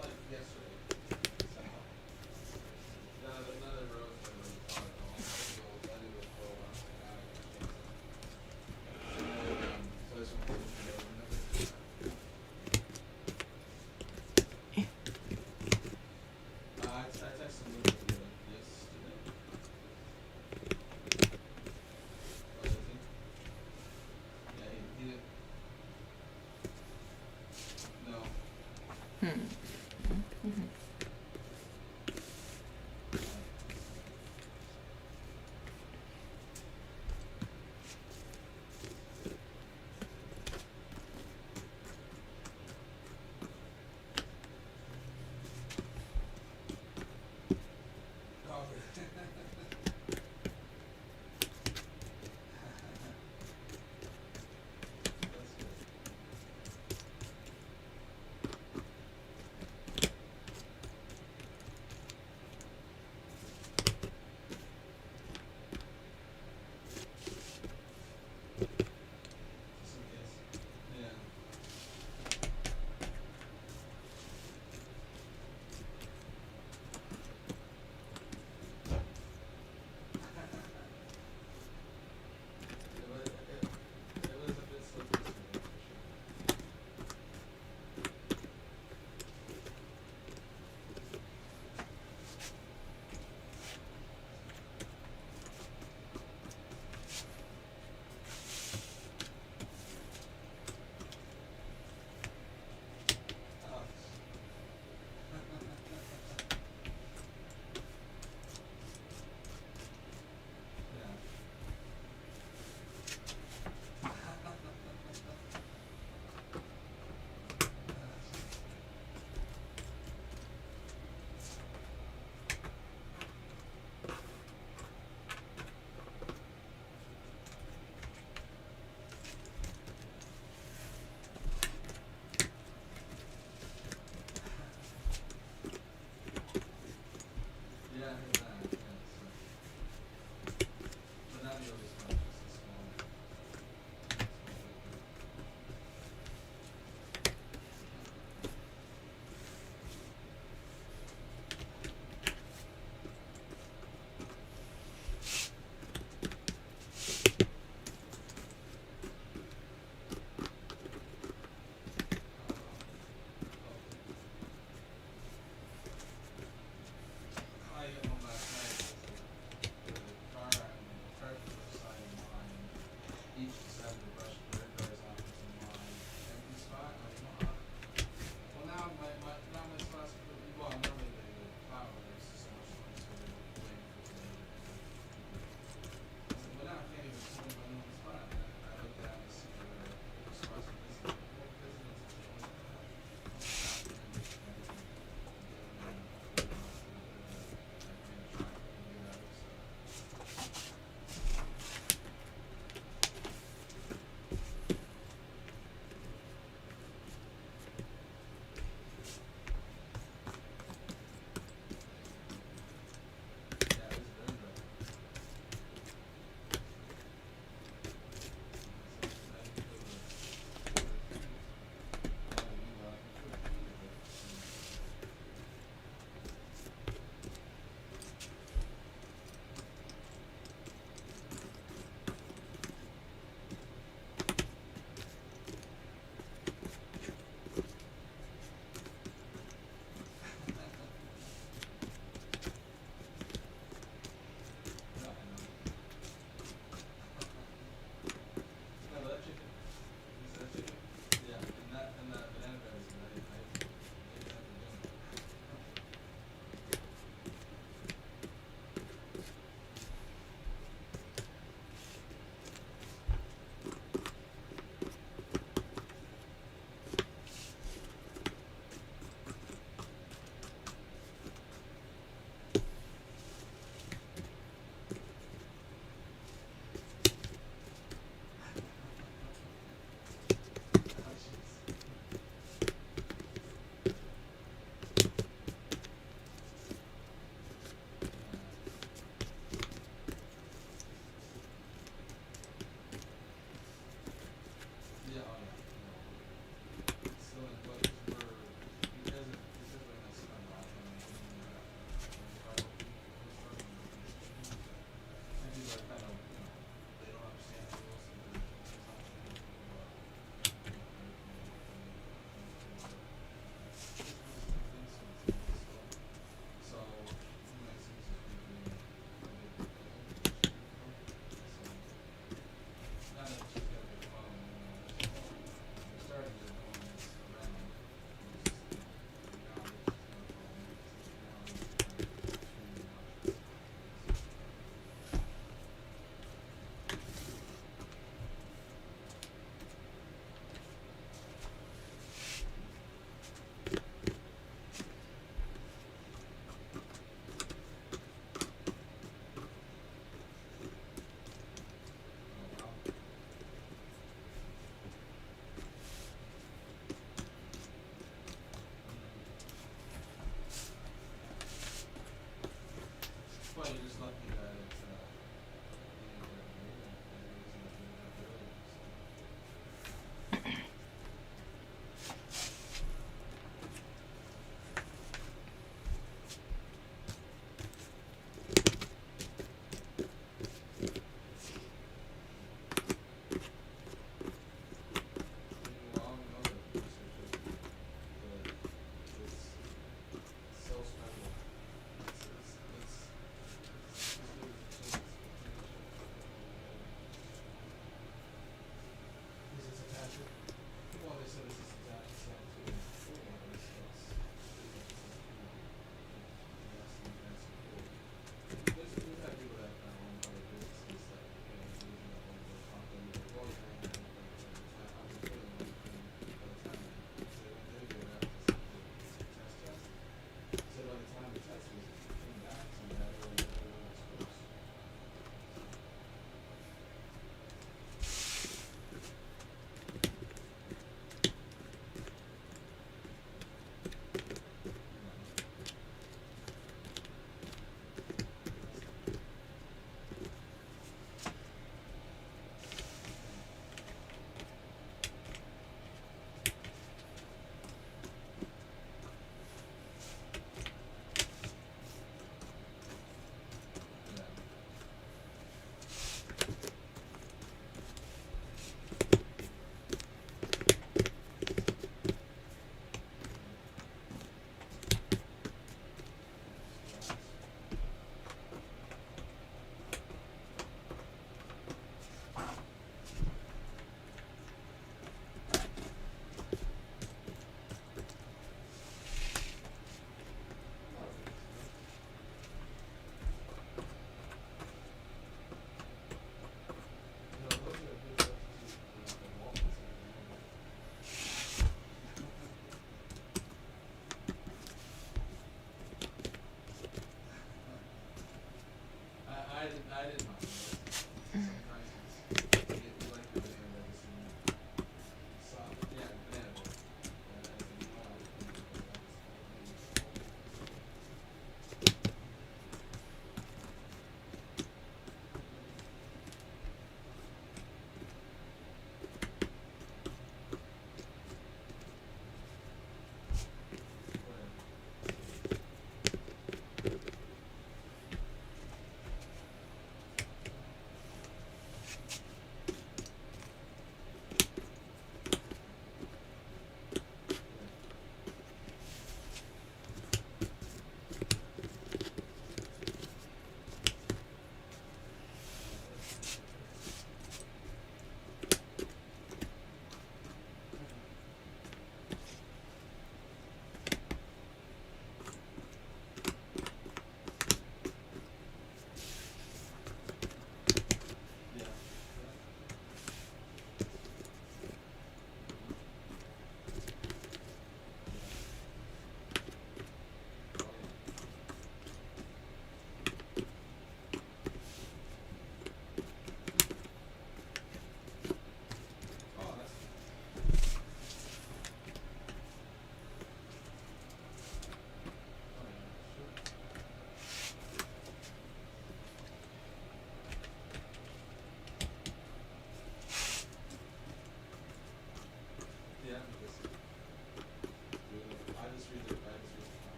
like yesterday. So, none of the roads were really far at all. I think it was full on. So this one was I texted Luke yesterday. Oh, did he? Yeah, he didn't. No. Oh, that's good. Just in case. Yeah. It was a bit slippery for sure. Oh. Yeah. Yeah, I heard that. Yeah, so. But that'd be always fun, just a small victory. I got home last night with the car and the car was side of mine. Each decided to brush their cars off into mine. Empty spot. I was like, oh. Well, now my spot's well. Normally they would plow, but there's just so much fun, so they were waiting for today. I said, well, now I can't even tell my own spot. I looked down to see where the spots were busy. Well, busy is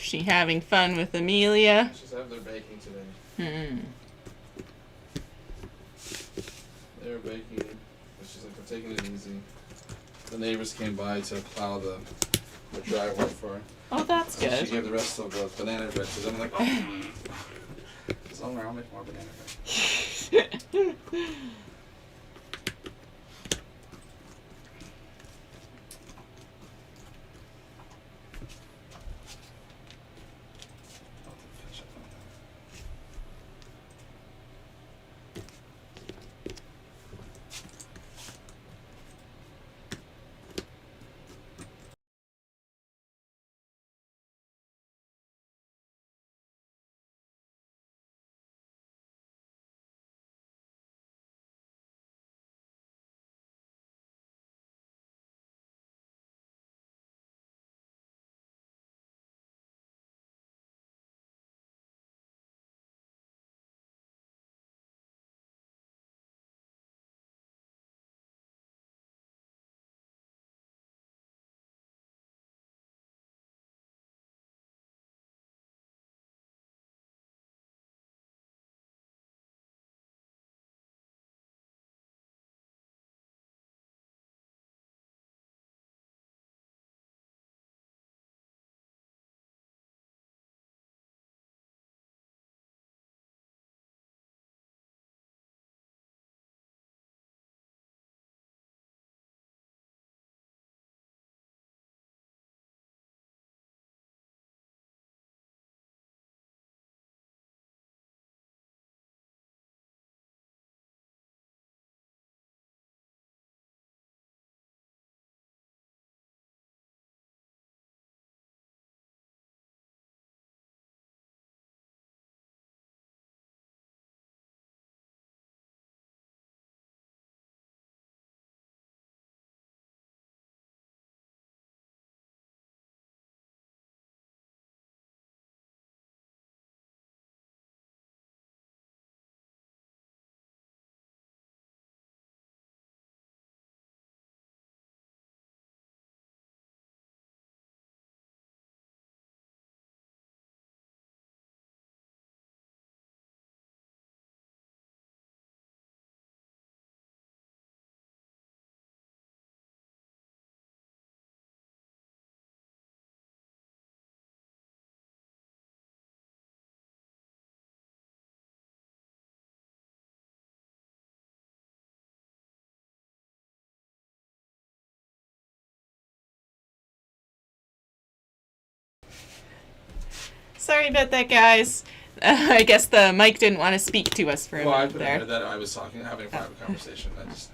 She having fun with Amelia? She's having their baking today. They're baking. She's like, they're taking it easy. The neighbors came by to plow the driveway for her. Oh, that's So good. she gave the rest of the banana bread to them. I'm like, oh. Somewhere I'll make more banana bread. Sorry about that, guys. I guess the mic didn't want to speak to us for a Well, I minute couldn't there. hear that. I was talking, having a private conversation. I just.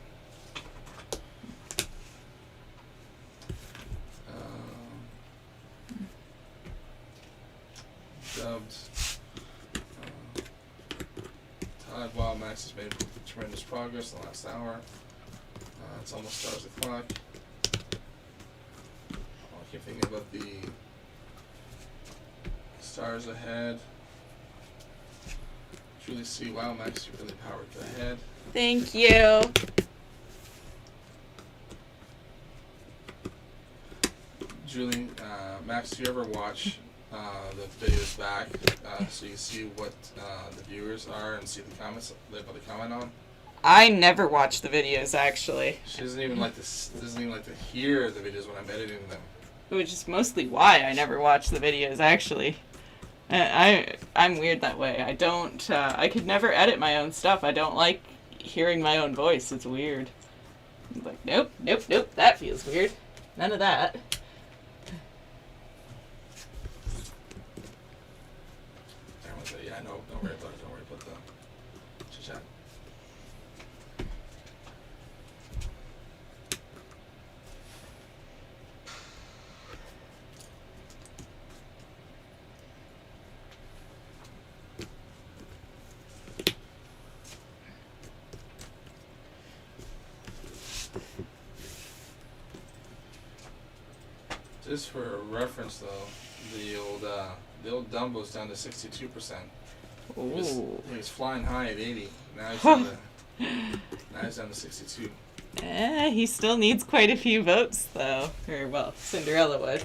Dubbed. Time while Max has made tremendous progress in the last hour. It's almost stars o'clock. I keep thinking about the stars ahead. Truly see, wow, Max, you really powered ahead. Thank you. Julie, Max, do you ever watch the videos back so you see what the viewers are and see the comments they're about to comment on? I never watch the videos, actually. She doesn't even like to hear the videos when I'm editing them. Which is mostly why I never watch the videos, actually. I'm weird that way. I don't, I could never edit my own stuff. I don't like hearing my own voice. It's weird. I'm like, nope, nope, nope, that feels weird. None of that. Everyone's like, yeah, no, don't worry about it, don't worry about the chit-chat. Just for reference, though, the old Dumbo's down to 62%. Ooh. He was flying high at 80. Now he's down to 62. He still needs quite a few votes, though. Or, well, Cinderella would.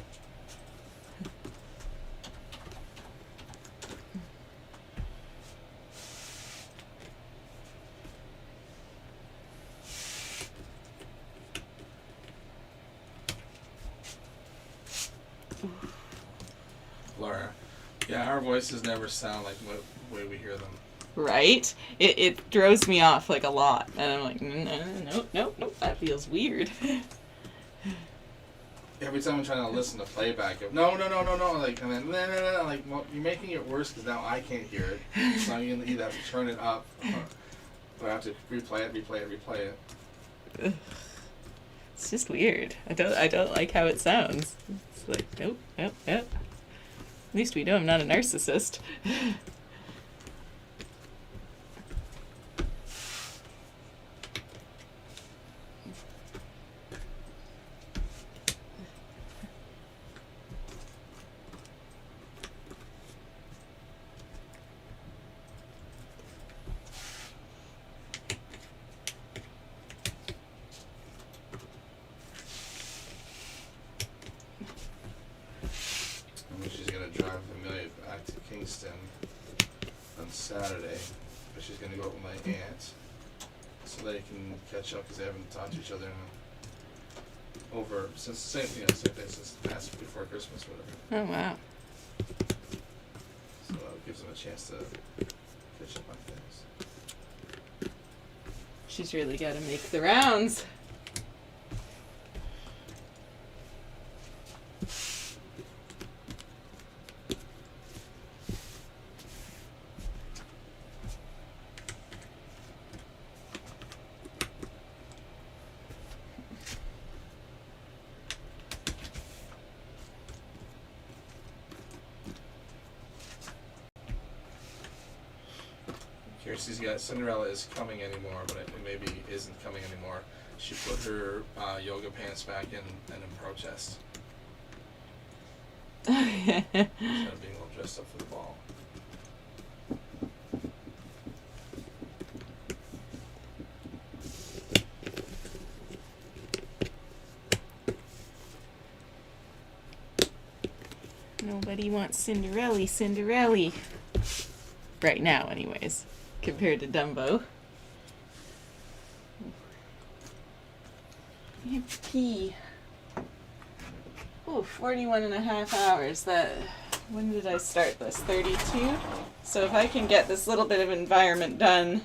Yeah, our voices never sound like the way we hear them. Right? It throws me off like a lot, and I'm like, nope, that feels weird. Every time I'm trying to listen to playback, no, like, and then like, well, you're making it worse because now I can't hear it. So I'm gonna either have to turn it up, or I have to replay it. Ugh. It's just weird. I don't like how it sounds. It's like, nope. At least we know I'm not a narcissist. She's gonna drive Amelia back to Kingston on Saturday, but she's gonna go with my aunt so they can catch up because they haven't talked to each other over since same thing since past before Christmas, whatever. Oh wow. So it gives them a chance to catch up on things. She's really got to make the rounds. Kirsty's got Cinderella is coming anymore, but it maybe isn't coming anymore. She put her yoga pants back in protest. Instead of being all dressed up for the ball. Nobody wants Cinderella. Right now, anyways, compared to Dumbo. I have to pee. Oh, 41 and a half hours. When did I start this? 32? So if I can get this little bit of environment done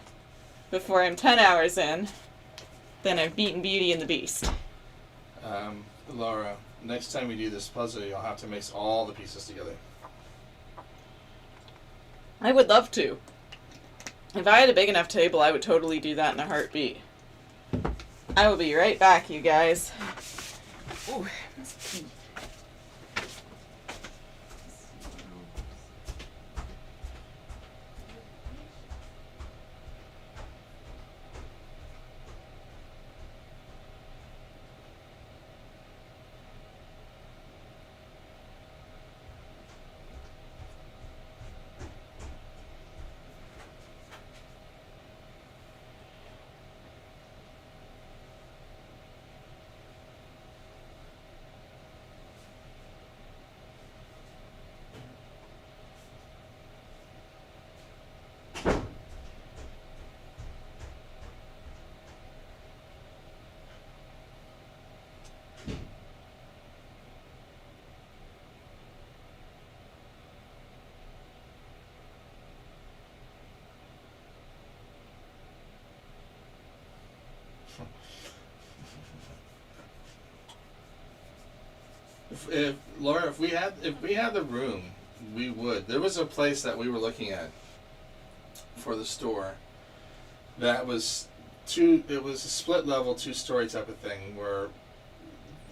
before I'm 10 hours in, then I've beaten Beauty and the Beast. Laura, next time we do this puzzle, you'll have to mix all the pieces together. I would love to. If I had a big enough table, I would totally do that in a heartbeat. I will be right back, you guys. Ooh, must pee. Laura, if we had the room, we would. There was a place that we were looking at for the store that was it was a split level 2-story type of thing where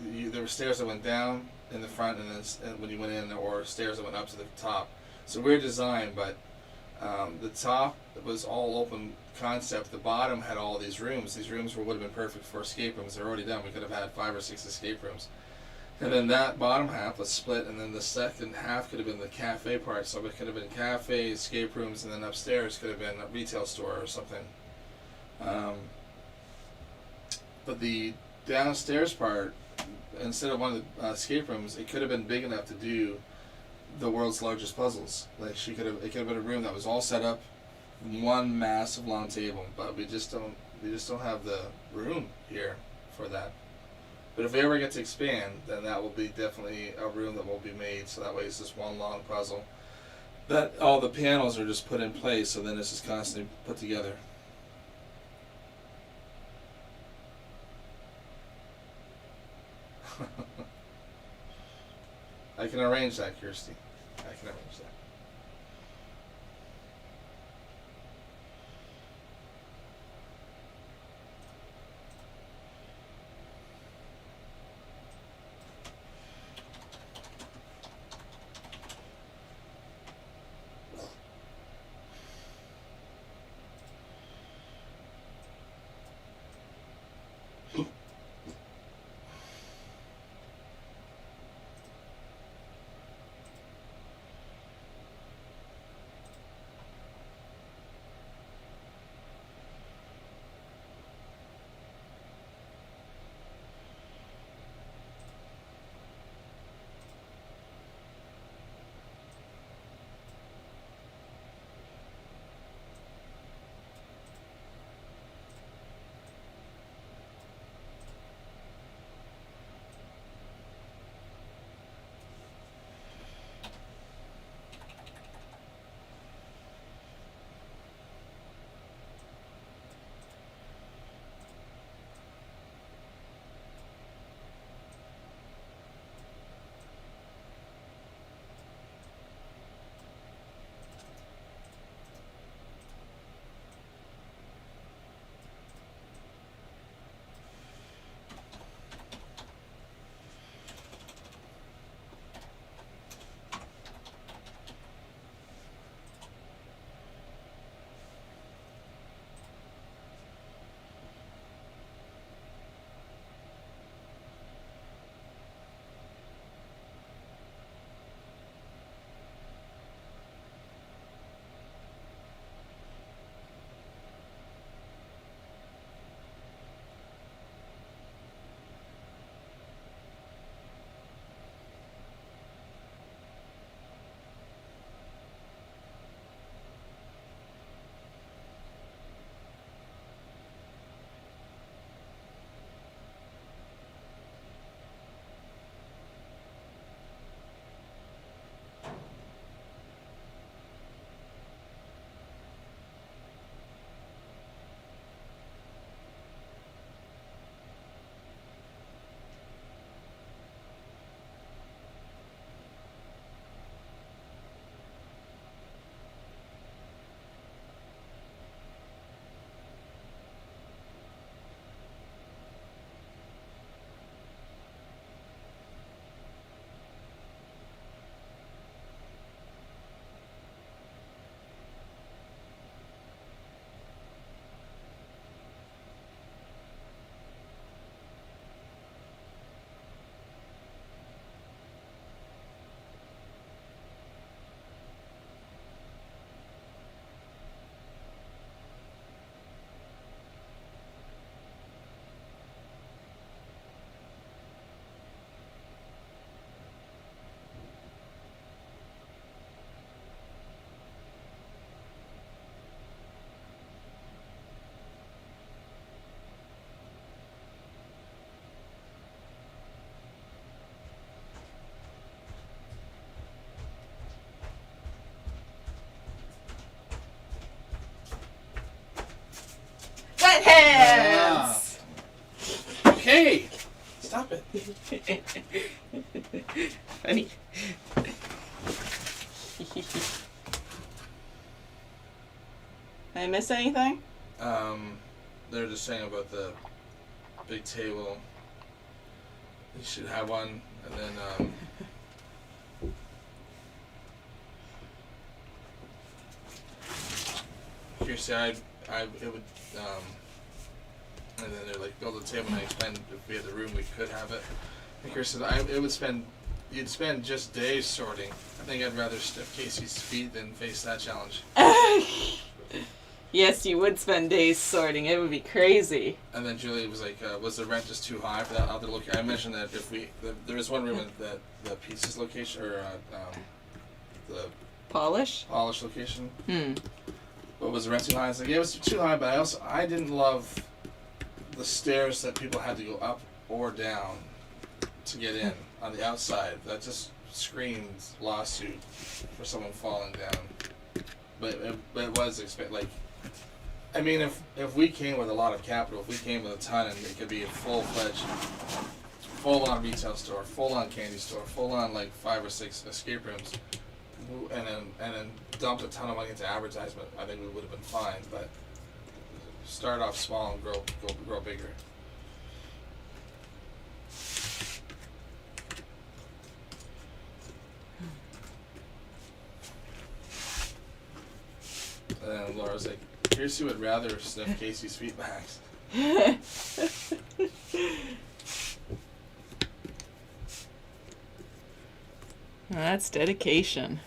there were stairs that went down in the front and when you went in, or stairs that went up to the top. So weird design, but the top was all open concept. The bottom had all these rooms. These rooms would have been perfect for escape rooms. They're already done. We could have had 5 or 6 escape rooms. And then that bottom half was split, and then the second half could have been the cafe part. So it could have been cafe, escape rooms, and then upstairs could have been a retail store or something. But the downstairs part, instead of one of the escape rooms, it could have been big enough to do the world's largest puzzles. Like it could have been a room that was all set up, one massive long table. But we just don't have the room here for that. But if we ever get to expand, then that will be definitely a room that will be made. So that way it's just one long puzzle. that all the panels are just put in place, so then it's just constantly put together. I can arrange that, Kirsty. I can arrange that. Wet hands! Okay! Stop it. Funny. Did I miss anything? They're just saying about the big table. You should have one, and then, Kirsty, it would, and then they're like, build a table, and I explained if we had the room, we could have it. And Kirsty said, you'd spend just days sorting. I think I'd rather stiff Casey's feet than face that challenge. Yes, you would spend days sorting. It would be crazy. And then Julie was like, was the rent just too high for that other location? I mentioned that there was one room in the Pieces location, or the Polish location. What was the rent too high? I was like, yeah, it was too high, but I didn't love the stairs that people had to go up or down to get in on the outside. That just screamed lawsuit for someone falling down. But it was like, I mean, if we came with a lot of capital, if we came with a ton, and it could be a full-fledged, full-on retail store, full-on candy store, full-on like 5 or 6 escape rooms, and then dumped a ton of money into advertisement, I think we would have been fine. But start off small and grow bigger. And then Laura's like, here's who would rather sniff Casey's feet bags. That's dedication.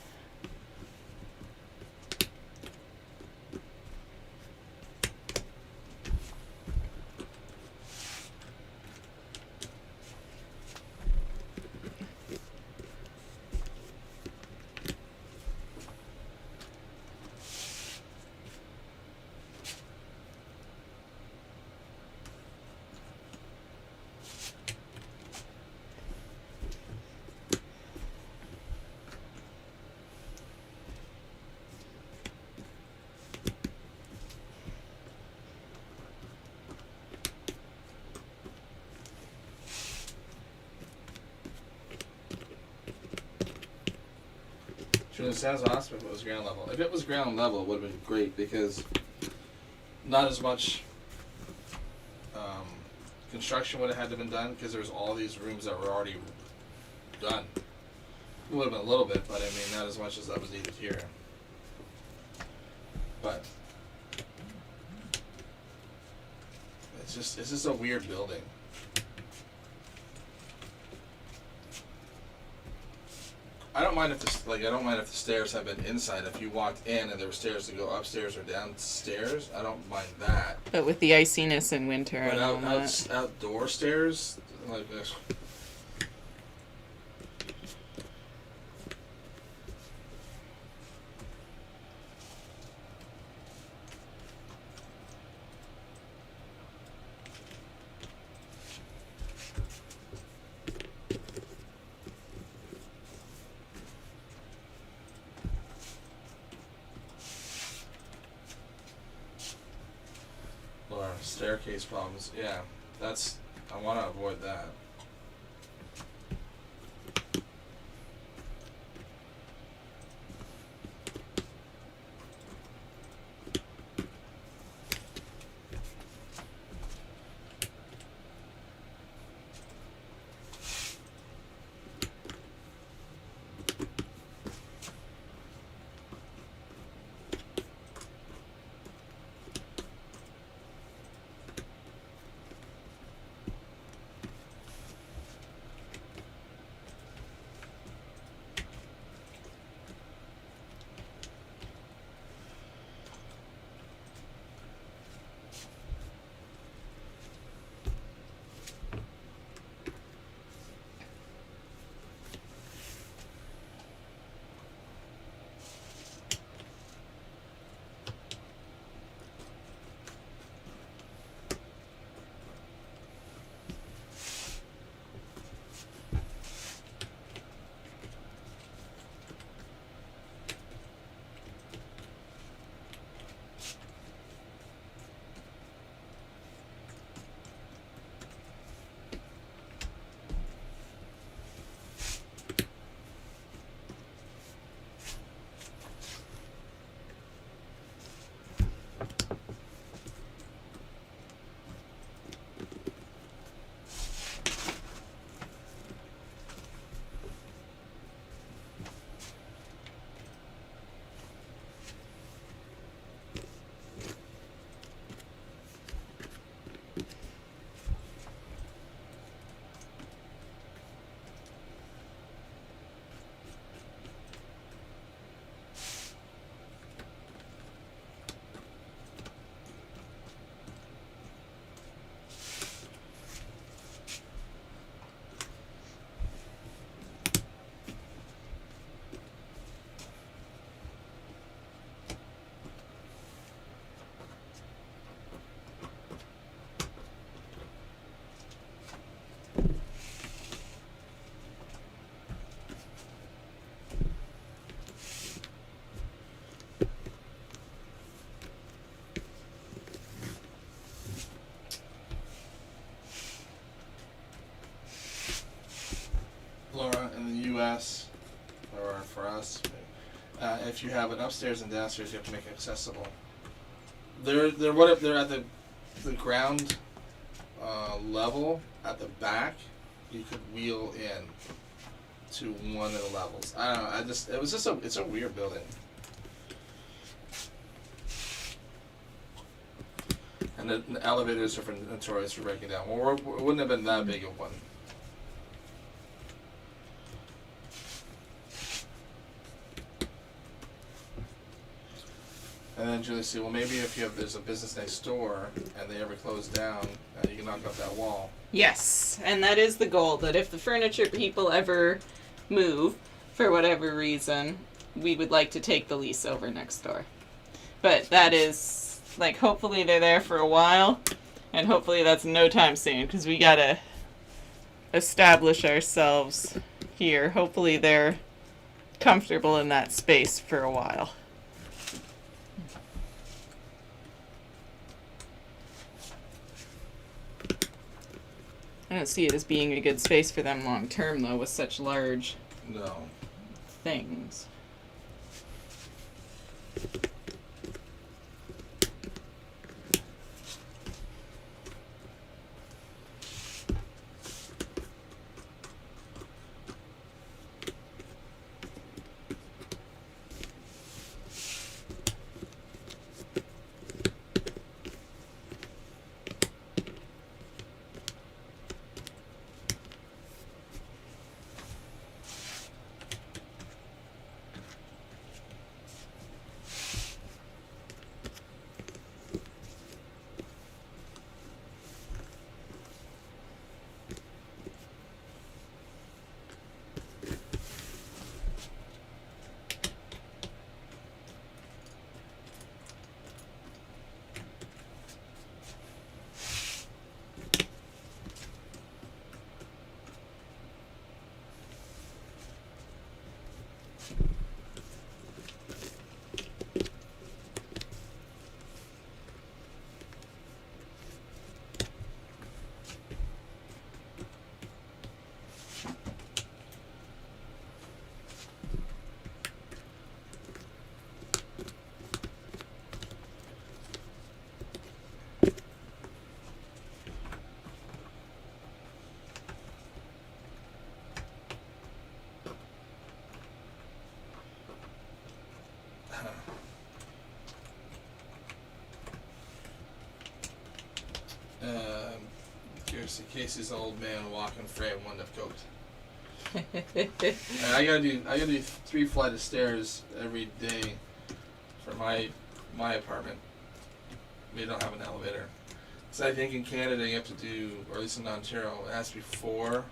It sounds awesome if it was ground level. If it was ground level, it would have been great because not as much construction would have had to been done because there's all these rooms that were already done. It would have been a little bit, but I mean not as much as that was needed here. But it's just a weird building. I don't mind if the stairs have been inside. If you walked in and there were stairs to go upstairs or downstairs, I don't mind that. But with the iciness in winter, But I don't know that. outdoor stairs like this. Staircase problems, yeah, I want to avoid that. U.S. or for us, if you have an upstairs and downstairs, you have to make it accessible. They're at the ground level at the back. You could wheel in to one of the levels. I don't know. It's a weird building. And the elevators are notorious for breaking down. Well, it wouldn't have been that big of one. And then Julie said, well, maybe if there's a business next door and they ever close down, you can knock out that wall. Yes, and that is the goal, that if the furniture people ever move, for whatever reason, we would like to take the lease over next door. But that is, like, hopefully they're there for a while, and hopefully that's no time soon, because we gotta establish ourselves here. Hopefully they're comfortable in that space for a while. I don't see it as being a good space for them long term, though, with such large things. Seriously, Casey's old man walking frame one of coat. And I gotta do 3 flights of stairs every day for my apartment. We don't have an elevator. So I think in Canada you have to do, or at least in Ontario, it has to be 4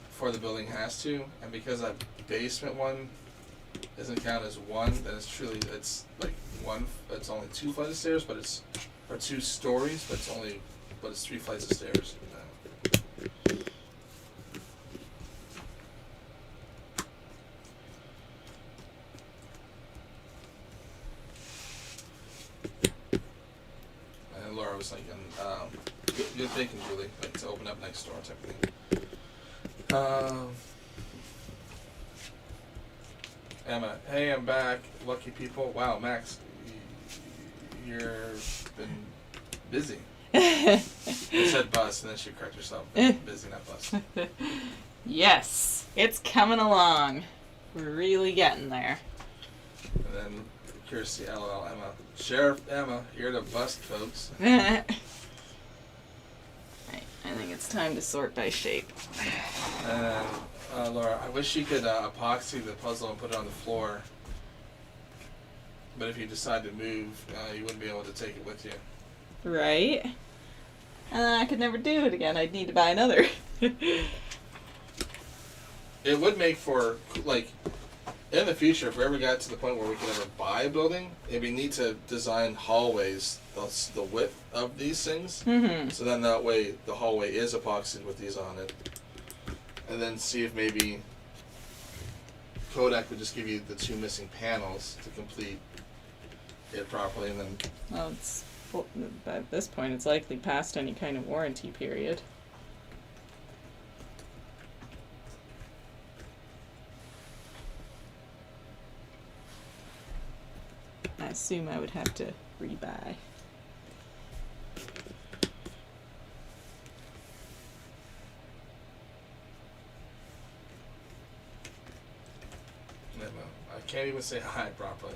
before the building has to. And because that basement one doesn't count as 1, then it's like 1. It's only 2 flights of stairs, but it's 2 stories, but it's 3 flights of stairs. And Laura was thinking, good thinking, Julie, like to open up next door type of thing. Emma, hey, I'm back. Lucky people. Wow, Max, you've been busy. I said bus, and then she corrected herself. Busy, not bus. Yes, it's coming along. We're really getting there. And then Kirsty, LOL, Emma. Sheriff Emma, here to bust, folks. Right, I think it's time to sort by shape. And Laura, I wish you could epoxy the puzzle and put it on the floor. But if you decide to move, you wouldn't be able to take it with you. Right? And then I could never do it again. I'd need to buy another. It would make for, like, in the future, if we ever got to the point where we could ever buy a building, it'd be neat to design hallways, the width of these things. Mm-hmm. So then that way the hallway is epoxied with these on it. And then see if maybe Kodak would just give you the 2 missing panels to complete it properly, and then... Well, at this point, it's likely past any kind of warranty period. assume I would have to rebuy. I can't even say hi properly.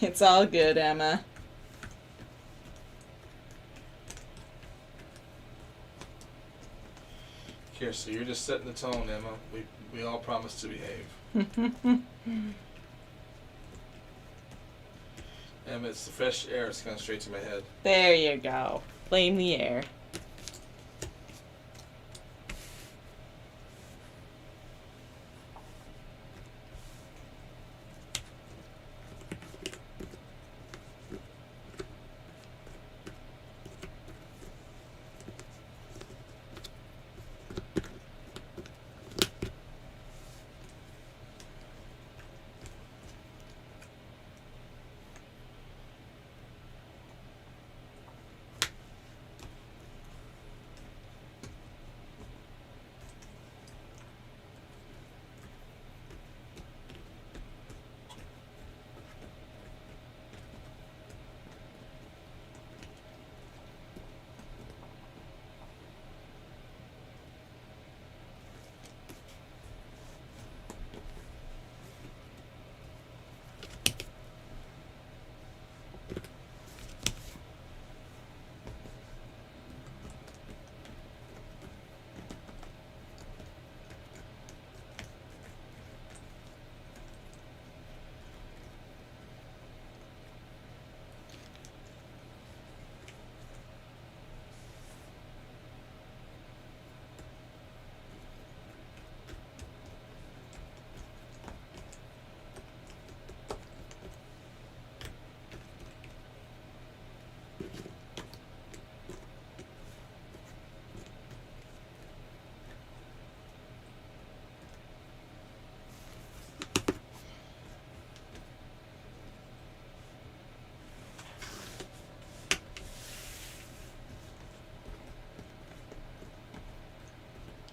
It's all good, Emma. Here, so you're just setting the tone, Emma. We all promise to behave. Emma, it's the fresh air. It's going straight to my head. There you go. Blame the air.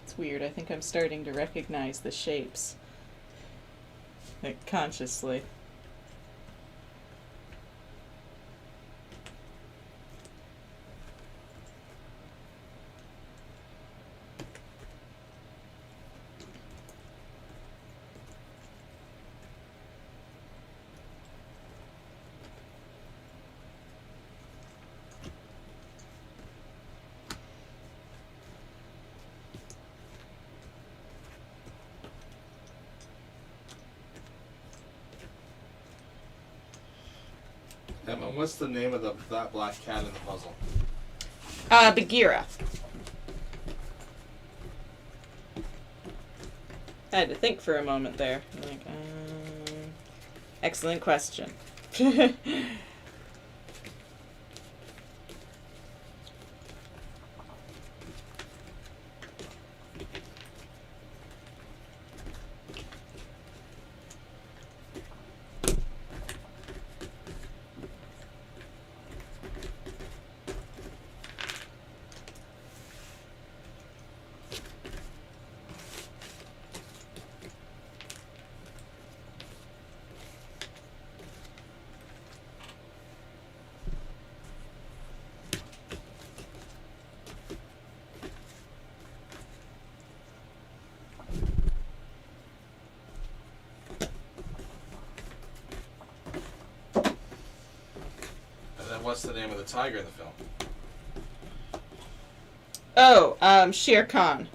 It's weird. I think I'm starting to recognize the shapes. Like, consciously. Emma, what's the name of that black cat in the puzzle? Bagheera. I had to think for a moment there. Like, excellent question. What's the name of the tiger in the film? Oh, Shere Khan.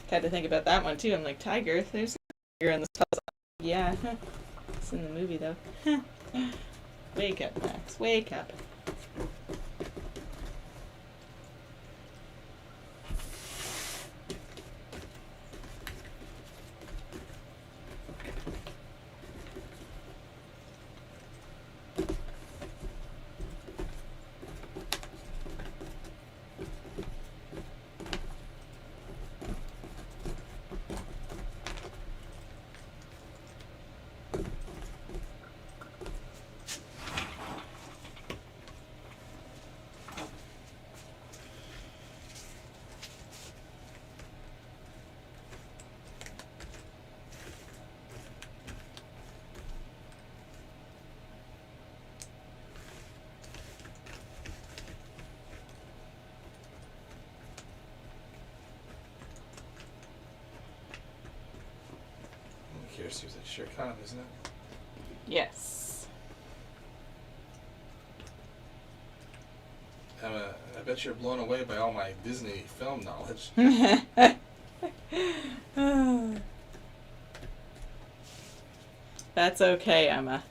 Had to think about that one too. I'm like, tiger? There's a tiger in this puzzle. Yeah, it's in the movie though. Wake up, Max. Wake up. Kirsty was like, sure kind of, isn't it? Yes. I bet you're blown away by all my Disney film knowledge. That's okay, Emma.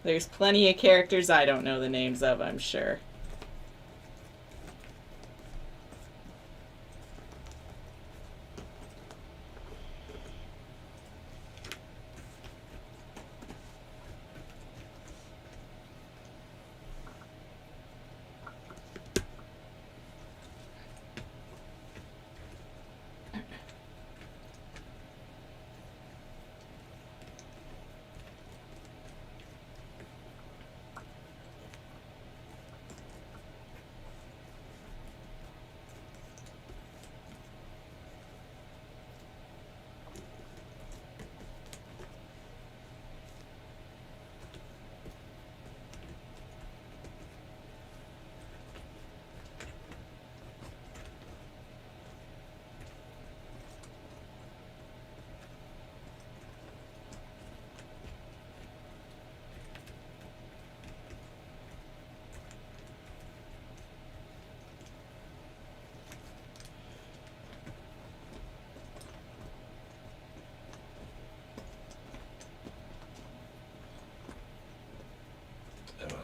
There's plenty of characters I don't know the names of, I'm sure.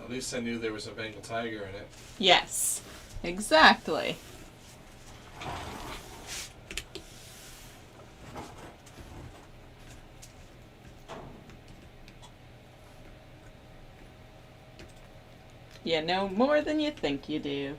At least I knew there was a Bengal tiger in it. Yes, exactly. You know more than you think you do.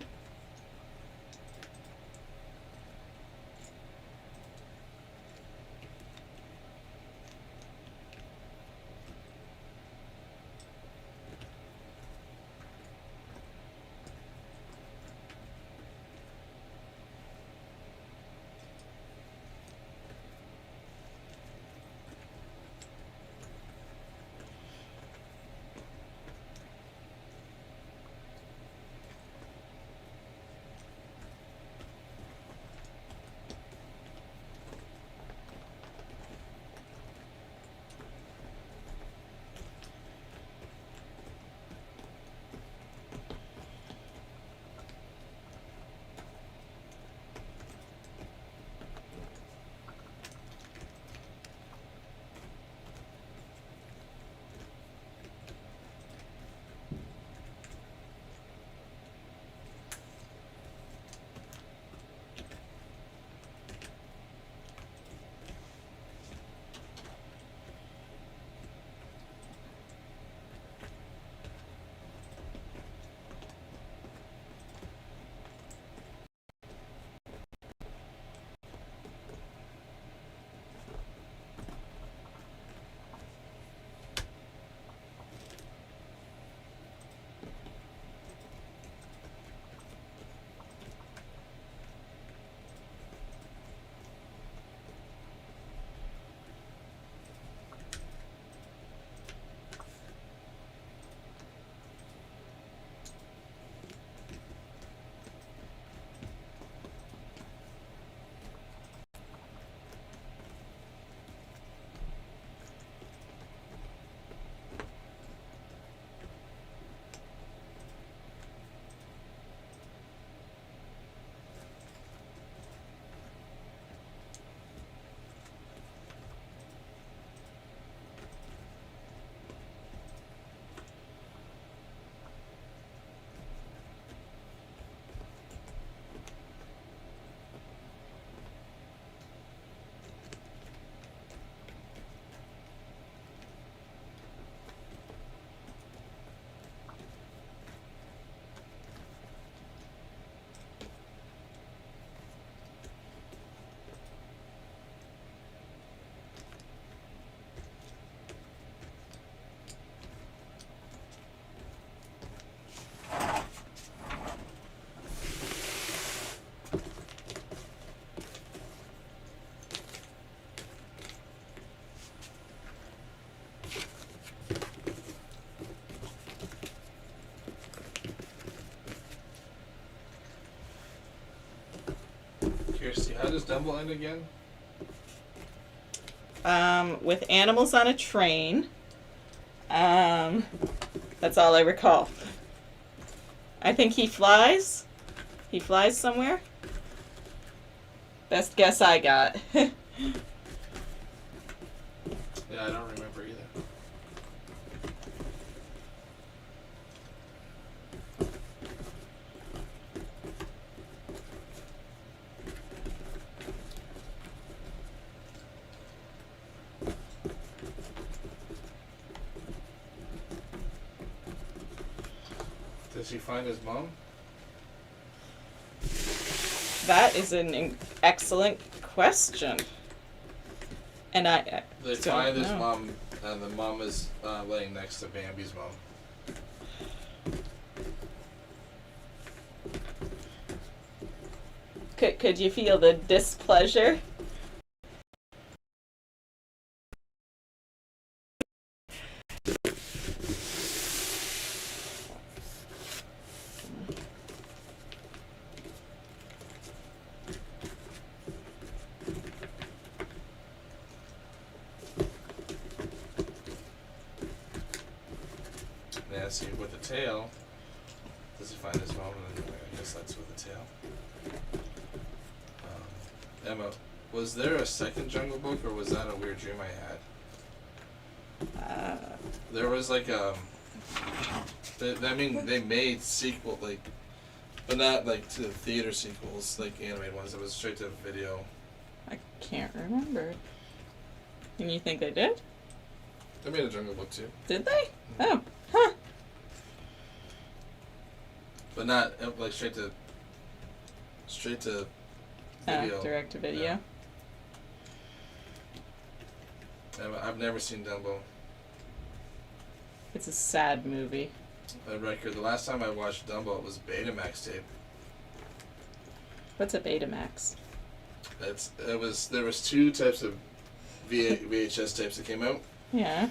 Kirsty, how does Dumbo end again? with animals on a train. That's all I recall. I think he flies. He flies somewhere. Best guess I got. Yeah, I don't remember either. Does he find his mom? That is an excellent question. And I They don't find his know. mom, and the mom is laying next to Bambi's mom. Could you feel the displeasure? Yeah, see, with the tail, does he find his mom? And I guess that's with the tail. Emma, was there a second Jungle Book, or was that a weird dream I had? There was like they made sequel, like, but not like to the theater sequels, like animated ones. It was straight to video. I can't remember. And you think they did? They made a Jungle Book too, Did they? Oh, huh. but not like straight to video. Direct to video. Yeah. I've never seen Dumbo. It's a sad movie. On record, the last time I watched Dumbo, it was Betamax tape. What's a Betamax? There was two types of VHS tapes that came out. Yeah.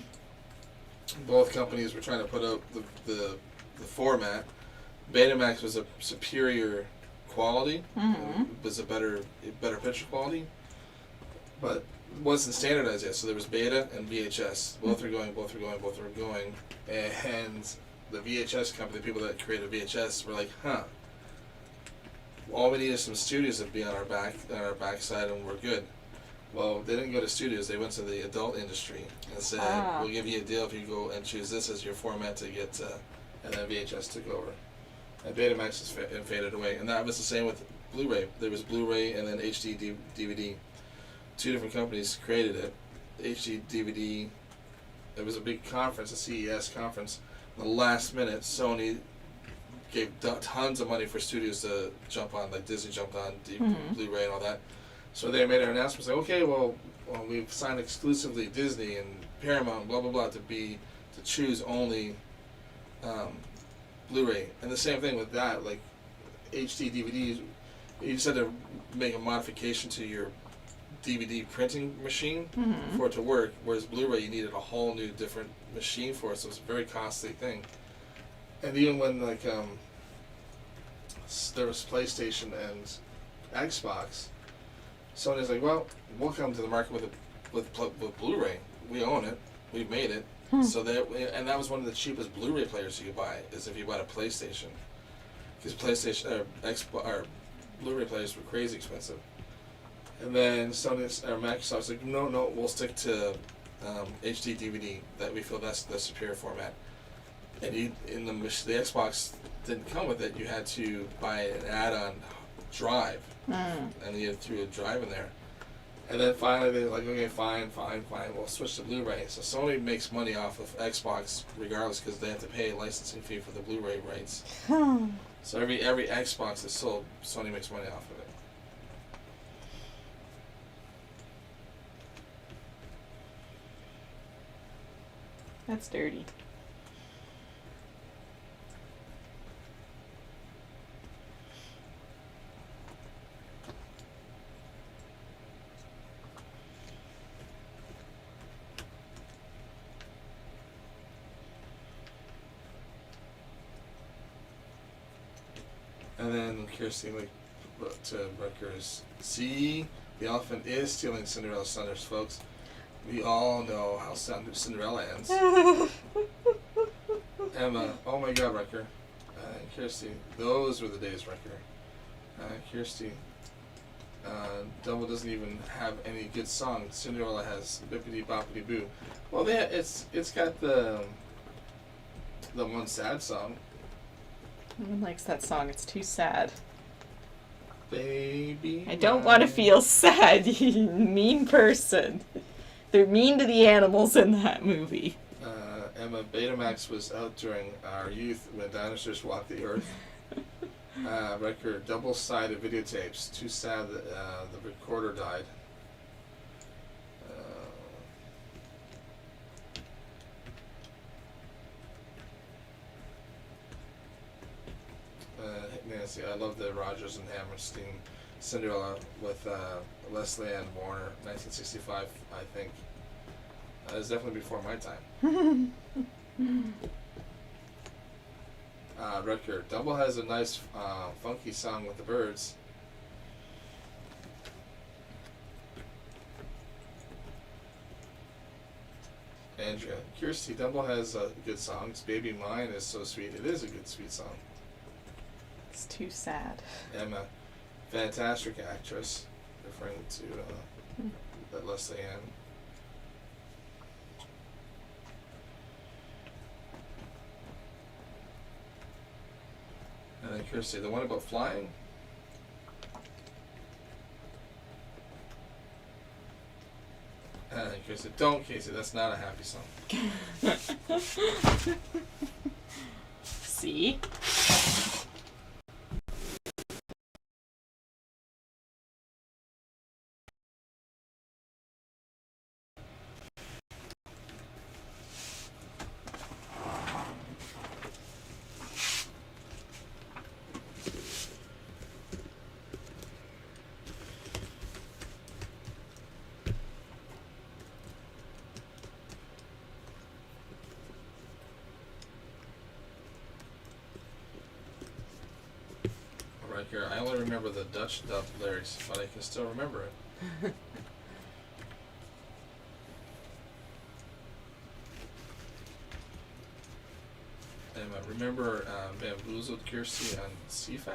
Both companies were trying to put out the format. Betamax was a superior quality. Mm-hmm. It was a better picture quality, but it wasn't standardized yet. So there was Beta and VHS. Both are going. And the VHS company, the people that created VHS, were like, "Huh. All we need is some studios to be on our backside, and we're good." Well, they didn't go to studios. They went to the adult industry and said, "We'll give you a deal if you go and choose this as your format to get." And then VHS took over, and Betamax has faded away. And that was the same with Blu-ray. There was Blu-ray and then HD DVD. Two different companies created it. HD DVD. It was a big conference, a CES conference. In the last minute, Sony gave tons of money for studios to jump on, like Disney jumped on Blu-ray and all that. So they made an announcement saying, okay, well, we've signed exclusively Disney and Paramount, blah, blah, blah, to choose only Blu-ray. And the same thing with that, like HD DVDs, you just had to make a modification to your DVD printing machine for it to work, whereas Blu-ray, you needed a whole new different machine for it, so it's a very costly thing. And even when, like, there was PlayStation and Xbox, Sony's like, well, we'll come to the market with Blu-ray. We own it. We've made it. So and that was one of the cheapest Blu-ray players you could buy, is if you bought a PlayStation, because PlayStation or Blu-ray players were crazy expensive. And then Microsoft's like, no, we'll stick to HD DVD. That we feel that's the superior format. And the Xbox didn't come with it. You had to buy an add-on drive, and you threw a drive in there. And then finally they're like, okay, fine, we'll switch to Blu-ray. So Sony makes money off of Xbox regardless, because they have to pay a licensing fee for the Blu-ray rights. So every Xbox that's sold, Sony makes money off of it. That's dirty. And then Kirsty to Rutgers. See, the elephant is stealing Cinderella's thunders, folks. We all know how Cinderella ends. Emma, oh my God, Wrecker. Kirsty, those were the days, Wrecker. Kirsty, Dumbo doesn't even have any good songs. Cinderella has Bippity Boppity Boo. Well, it's got the one sad song. No one likes that song. It's too sad. Baby. I don't want to feel sad, you mean person. They're mean to the animals in that movie. Emma, Betamax was out during our youth when dinosaurs walked the earth. Record double-sided videotapes. Too sad that the recorder died. Nancy, I love the Rogers and Hammerstein Cinderella with Leslie Ann Warner, 1965, I think. That was definitely before my time. Record. Dumbo has a nice, funky song with the birds. Andrea. Kirsty, Dumbo has good songs. Baby Mine is so sweet. It is a good, sweet song. It's too sad. Emma. Fantastic actress. Referring to that Leslie Ann. And then Kirsty, the one about flying? And then Kirsty, don't, Casey, that's not a happy song. See? Right here, I only remember the Dutch dub lyrics, but I can still remember it. And I remember Bamboozled Kirsty on CFAX. I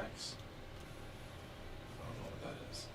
don't know what that is.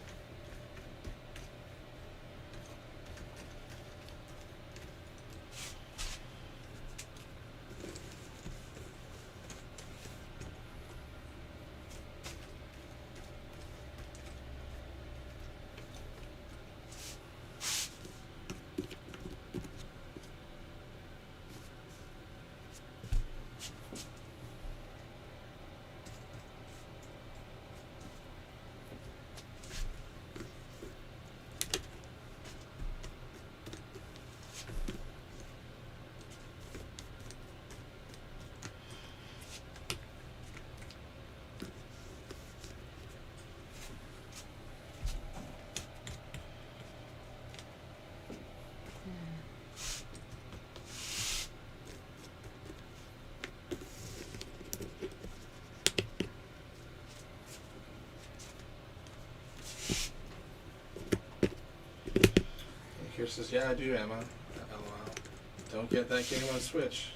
Kirsten says, yeah, I do, Emma. LOL. Don't get that game on Switch.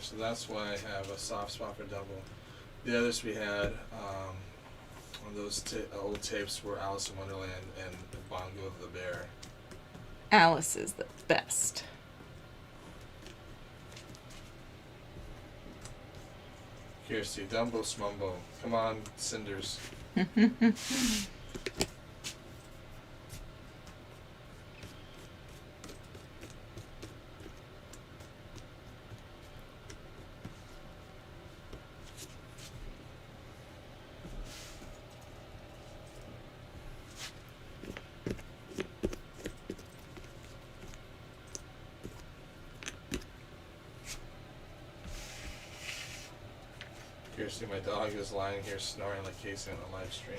So that's why I have a soft spot for Dumbo. The others we had on those old tapes were Alice in Wonderland and Bongo the Bear. Alice is the best. Kirsty, Dumbo Smumbo. Come on, Cinders. Kirsty, my dog is lying here snoring like Casey on a live stream.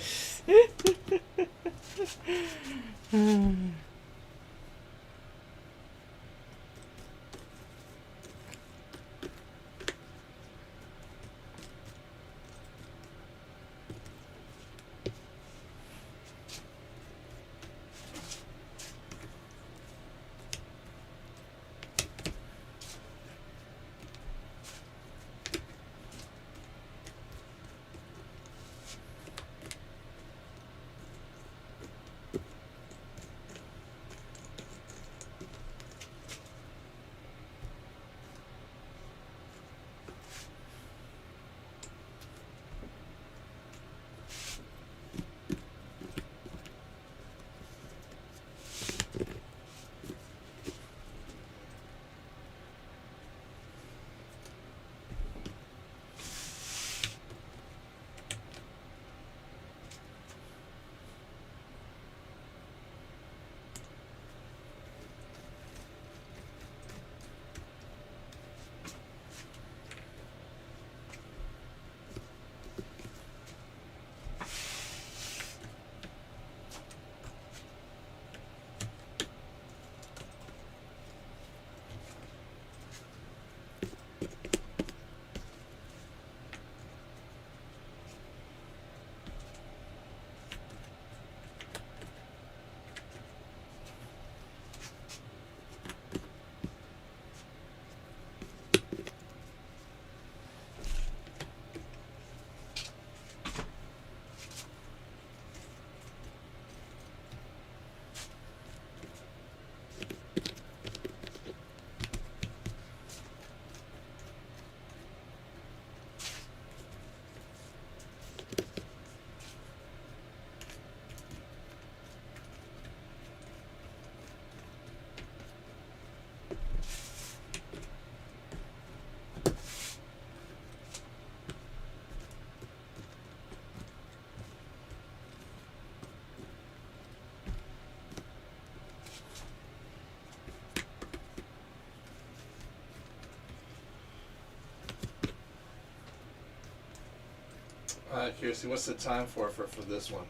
Kirsty, what's the time for this one?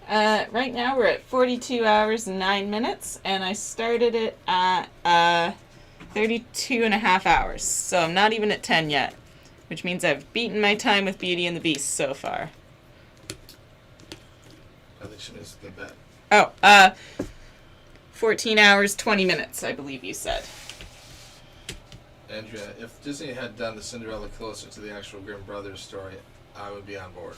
Right now we're at 42 hours and 9 minutes, and I started it at 32 and a half hours, so I'm not even at 10 yet, which means I've beaten my time with Beauty and the Beast so far. I think she missed the bet. Oh, 14 hours, 20 minutes, I believe you said. Andrea, if Disney had done the Cinderella closer to the actual Grimm Brothers story, I would be on board.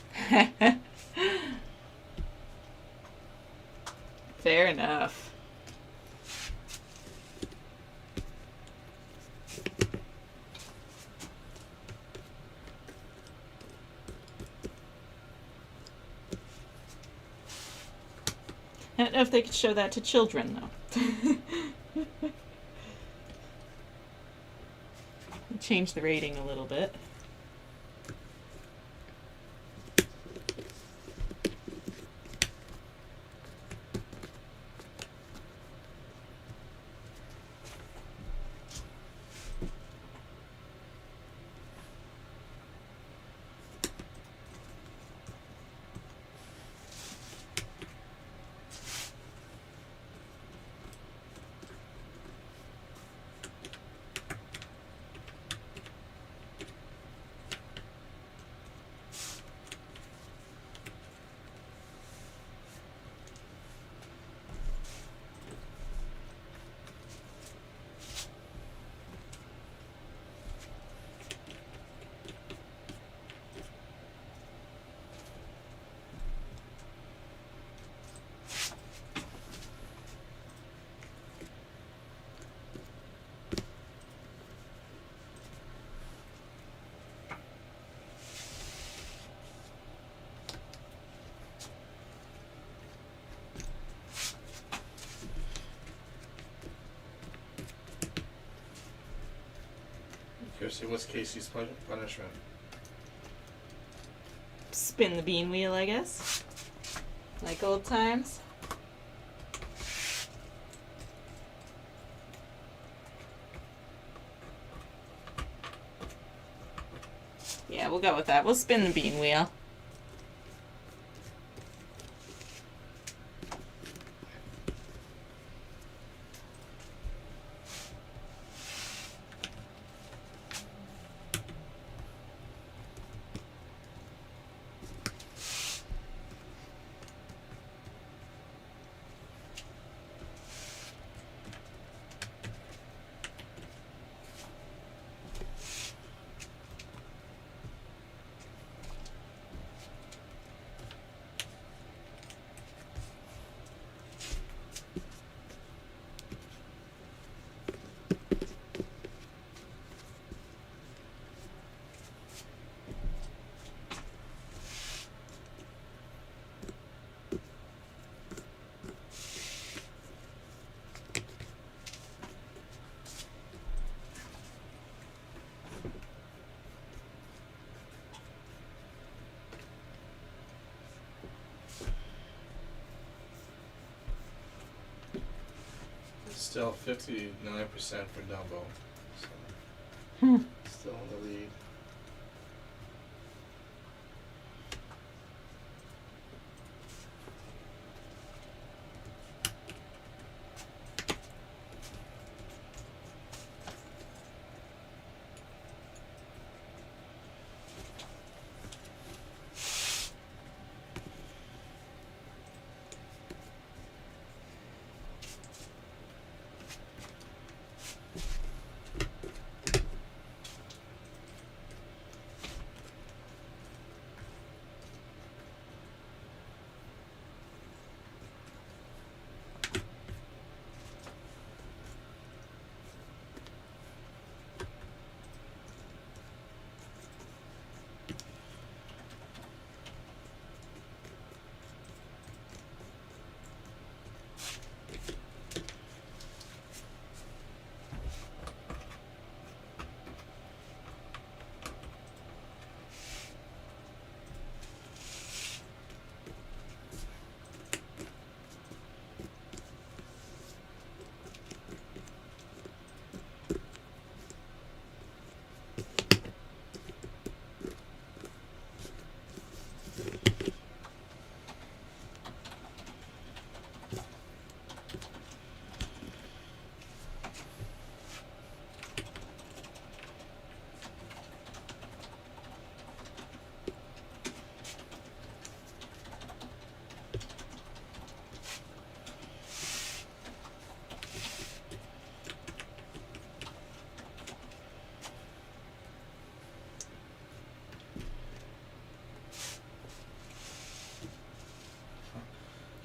Fair enough. I don't know if they could show that to children, though. Change the rating a little bit. Kirsty, what's Casey's punishment? Spin the bean wheel, I guess. Like old times. Yeah, we'll go with that. We'll spin the bean wheel. Still 59% for Dumbo. So still in the lead.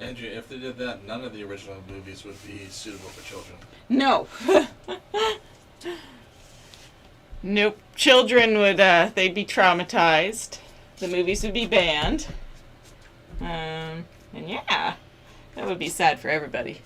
Andrew, if they did that, none of the original movies would be suitable for children. No. Nope. Children would, they'd be traumatized. The movies would be banned. And yeah, that would be sad for everybody.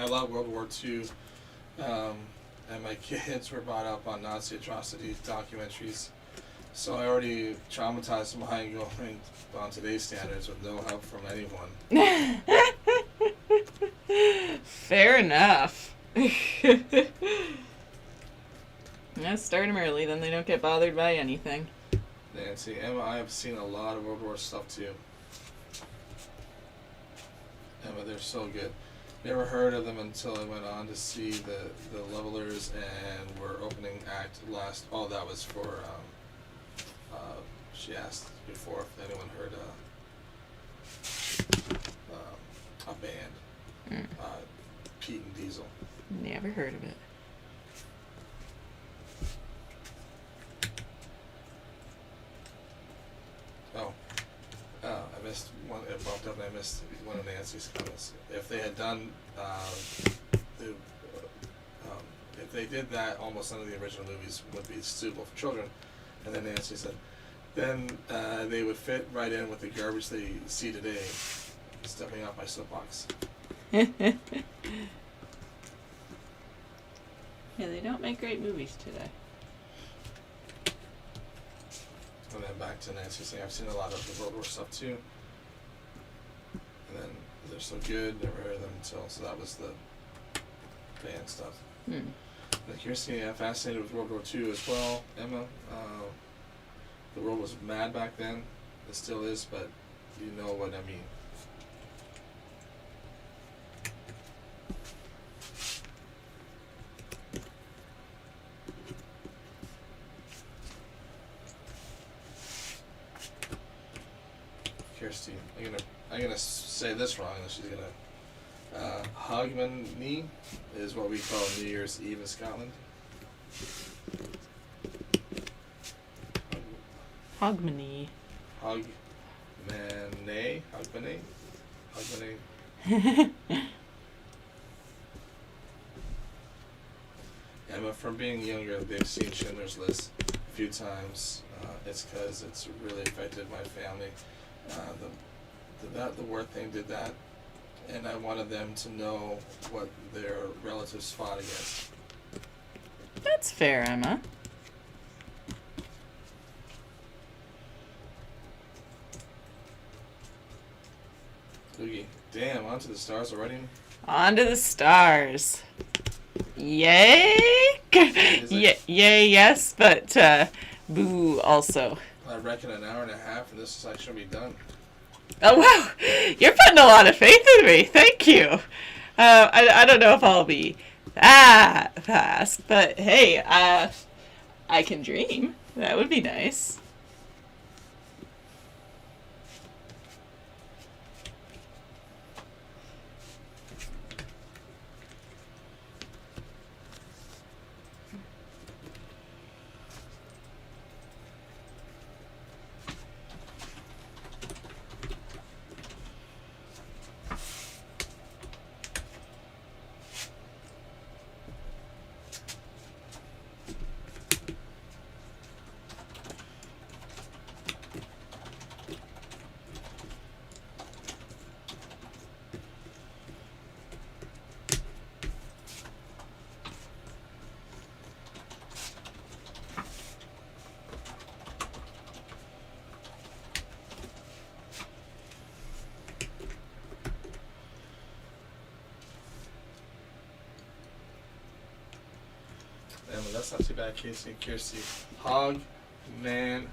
love World War II, and my kids were brought up on Nazi atrocity documentaries. So I already traumatized my going on today's standards with no help from anyone. Fair enough. Yeah, start them early, then they don't get bothered by anything. Nancy, Emma, I have seen a lot of World War stuff too. Emma, they're so good. Never heard of them until I went on to see the Levelers and were opening act last. Oh, that was for. She asked before if anyone heard a band, Pete and Diesel. Never heard of it. Oh, I missed one. It bumped up, and I missed one of Nancy's comments. If they had done if they did that, almost none of the original movies would be suitable for children. And then Nancy said, then they would fit right in with the garbage they see today. Stepping off my soapbox. Yeah, they don't make great movies today. And then back to Nancy saying, I've seen a lot of the World War stuff too. And then they're so good, never heard of them until, so that was the band stuff. Like you're seeing, I'm fascinated with World War II as well, Emma. The world was mad back then. It still is, but you know what I mean. Kirsty, I'm gonna say this wrong, and she's gonna. Hogmanay is what we call New Year's Eve in Scotland. Hogmanay. Hogmanay. Emma, from being younger, they've seen Schindler's List a few times. It's because it's really affected my family. The war thing did that, and I wanted them to know what their relatives fought against. That's fair, Emma. Oogie, damn, onto the stars already? On to the stars. Yay! Yay, yes, but boo also. I reckon an hour and a half, and this is actually be done. Oh, wow. You're putting a lot of faith in me. Thank you. I don't know if I'll be that fast, but hey, I can dream. That would be nice. Emma, that's not too bad, Casey and Kirsty. Hog, man,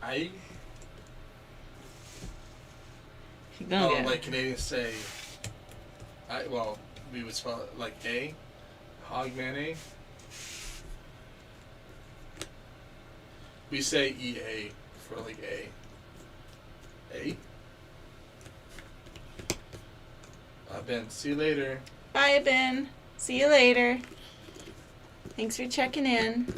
I. Oh, like Canadians say, we would spell it like A. Hogmanay. We say EA for like A. A? Ben, see you later. Bye, Ben. See you later. Thanks for checking in.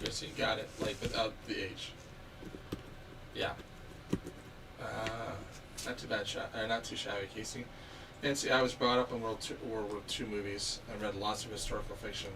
Kirsty, got it. Like without the H. Yeah. Not too bad, not too shabby, Casey. And see, I was brought up in World War II movies and read lots of historical fiction.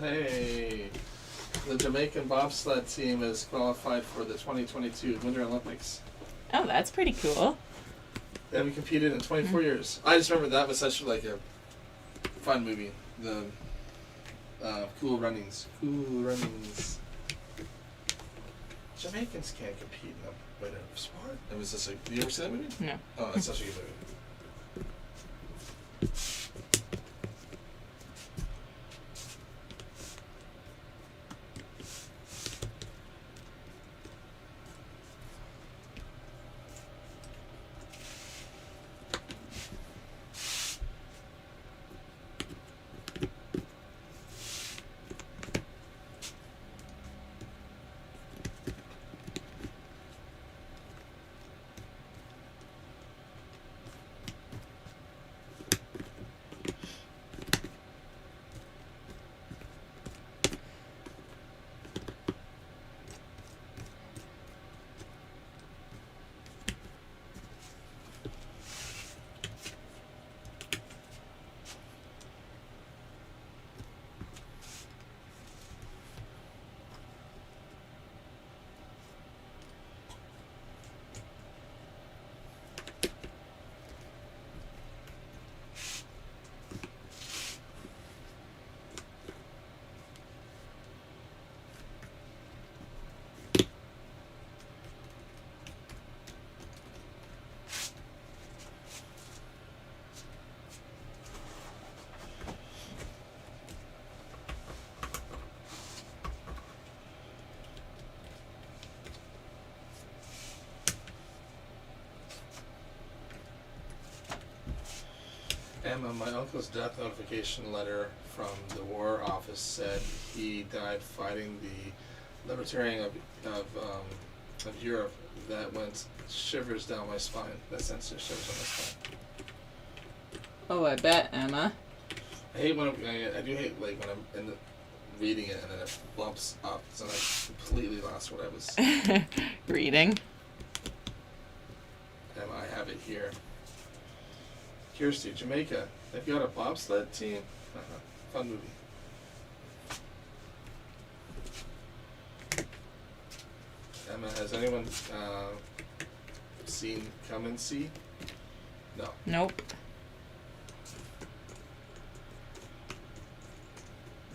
Hey, the Jamaican bobsled team is qualified for the 2022 Winter Olympics. Oh, that's pretty cool. They haven't competed in 24 years. I just remember that was such like a fun movie. The Cool Runnings. Cool Runnings. Jamaicans can't compete in a winter sport. It was just like, did you ever see that movie? No. Oh, it's such a good movie. Emma, my uncle's death notification letter from the War Office said he died fighting the libertarian of Europe. That went shivers down my spine. That sent shivers down my spine. Oh, I bet, Emma. I hate when I do hate like when I'm in the, reading it and then it bumps up, so I completely lost what I was. Reading. Emma, I have it here. Kirsty, Jamaica, they've got a bobsled team. Fun movie. Emma, has anyone seen Come and See? No. Nope.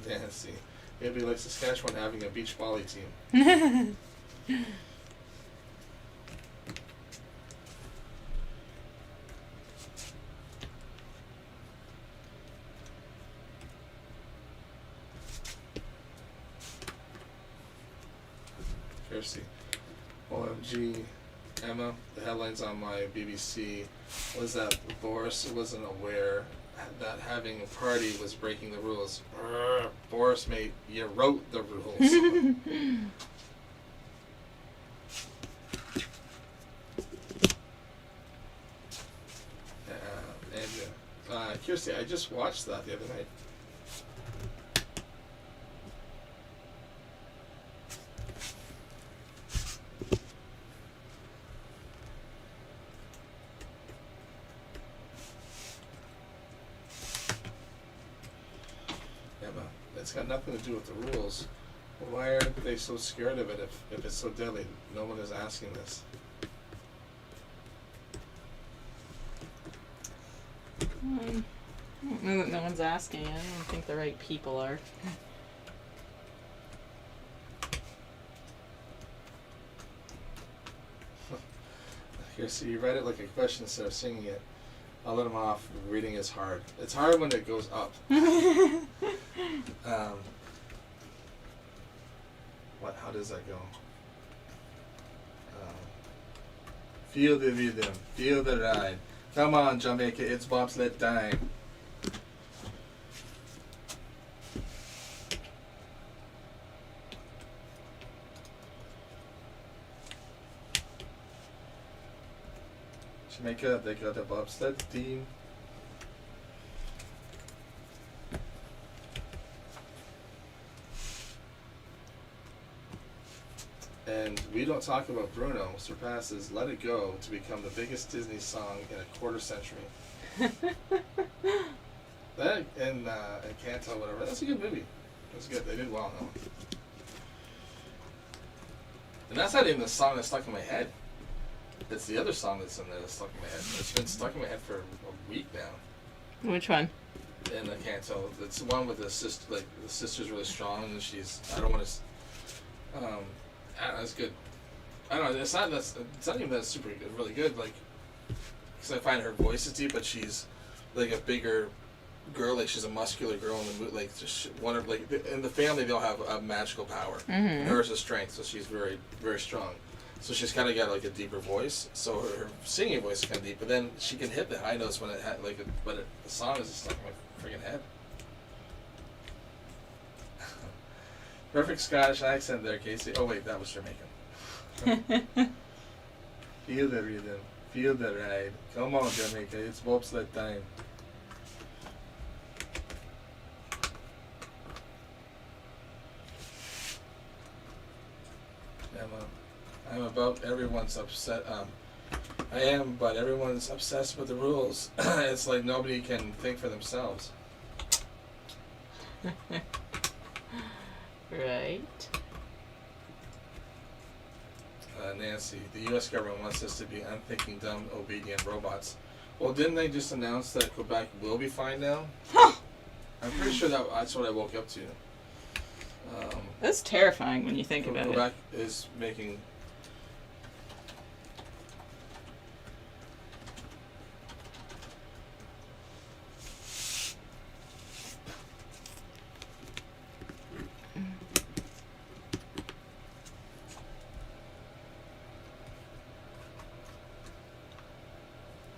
Nancy. Maybe like Saskatchewan having a beach volley team. Kirsty. OMG. Emma, the headlines on my BBC was that Boris wasn't aware that having a party was breaking the rules. Boris, mate, you wrote the rules. And Kirsty, I just watched that the other night. It's got nothing to do with the rules. Why aren't they so scared of it if it's so deadly? No one is asking this. I don't No one's asking. I don't think the right people are. Here, so you read it like a question instead of singing it. I'll let him off. Reading is hard. It's hard when it goes up. What? How does that go? Feel the rhythm. Feel the ride. Come on, Jamaica. It's bobsled time. Jamaica, they got a bobsled team. And We Don't Talk About Bruno surpasses Let It Go to become the biggest Disney song in a quarter century. That and Encanto, whatever. That's a good movie. That's good. They did well on that one. And that's not even the song that's stuck in my head. It's the other song that's in there that's stuck in my head. It's been stuck in my head for a week now. Which one? In Encanto. It's the one with the sister. Like the sister's really strong, and she's. I don't want to. I don't know, it's good. I don't know. It's not even that super good, really good. Like, because I find her voice is deep, but she's like a bigger girl. Like she's a muscular girl in the movie. Like just one of like in the family they'll have a magical power. Mm-hmm. Hers is strength, so she's very very strong. So she's kind of got like a deeper voice. So her singing voice is kind of deep, but then she can hit the high notes when it had like. The song is just stuck in my freaking head. Perfect Scottish accent there, Casey. Oh wait, that was Jamaican. Feel the rhythm. Feel the ride. Come on, Jamaica. It's bobsled time. I'm about everyone's upset. I am, but everyone's obsessed with the rules. It's like nobody can think for themselves. Right. Nancy, the U.S. government wants us to be unthinking, dumb, obedient robots. Well, didn't they just announce that Quebec will be fine now? I'm pretty sure that's what I woke up to. That's terrifying when you think about it. Quebec is making...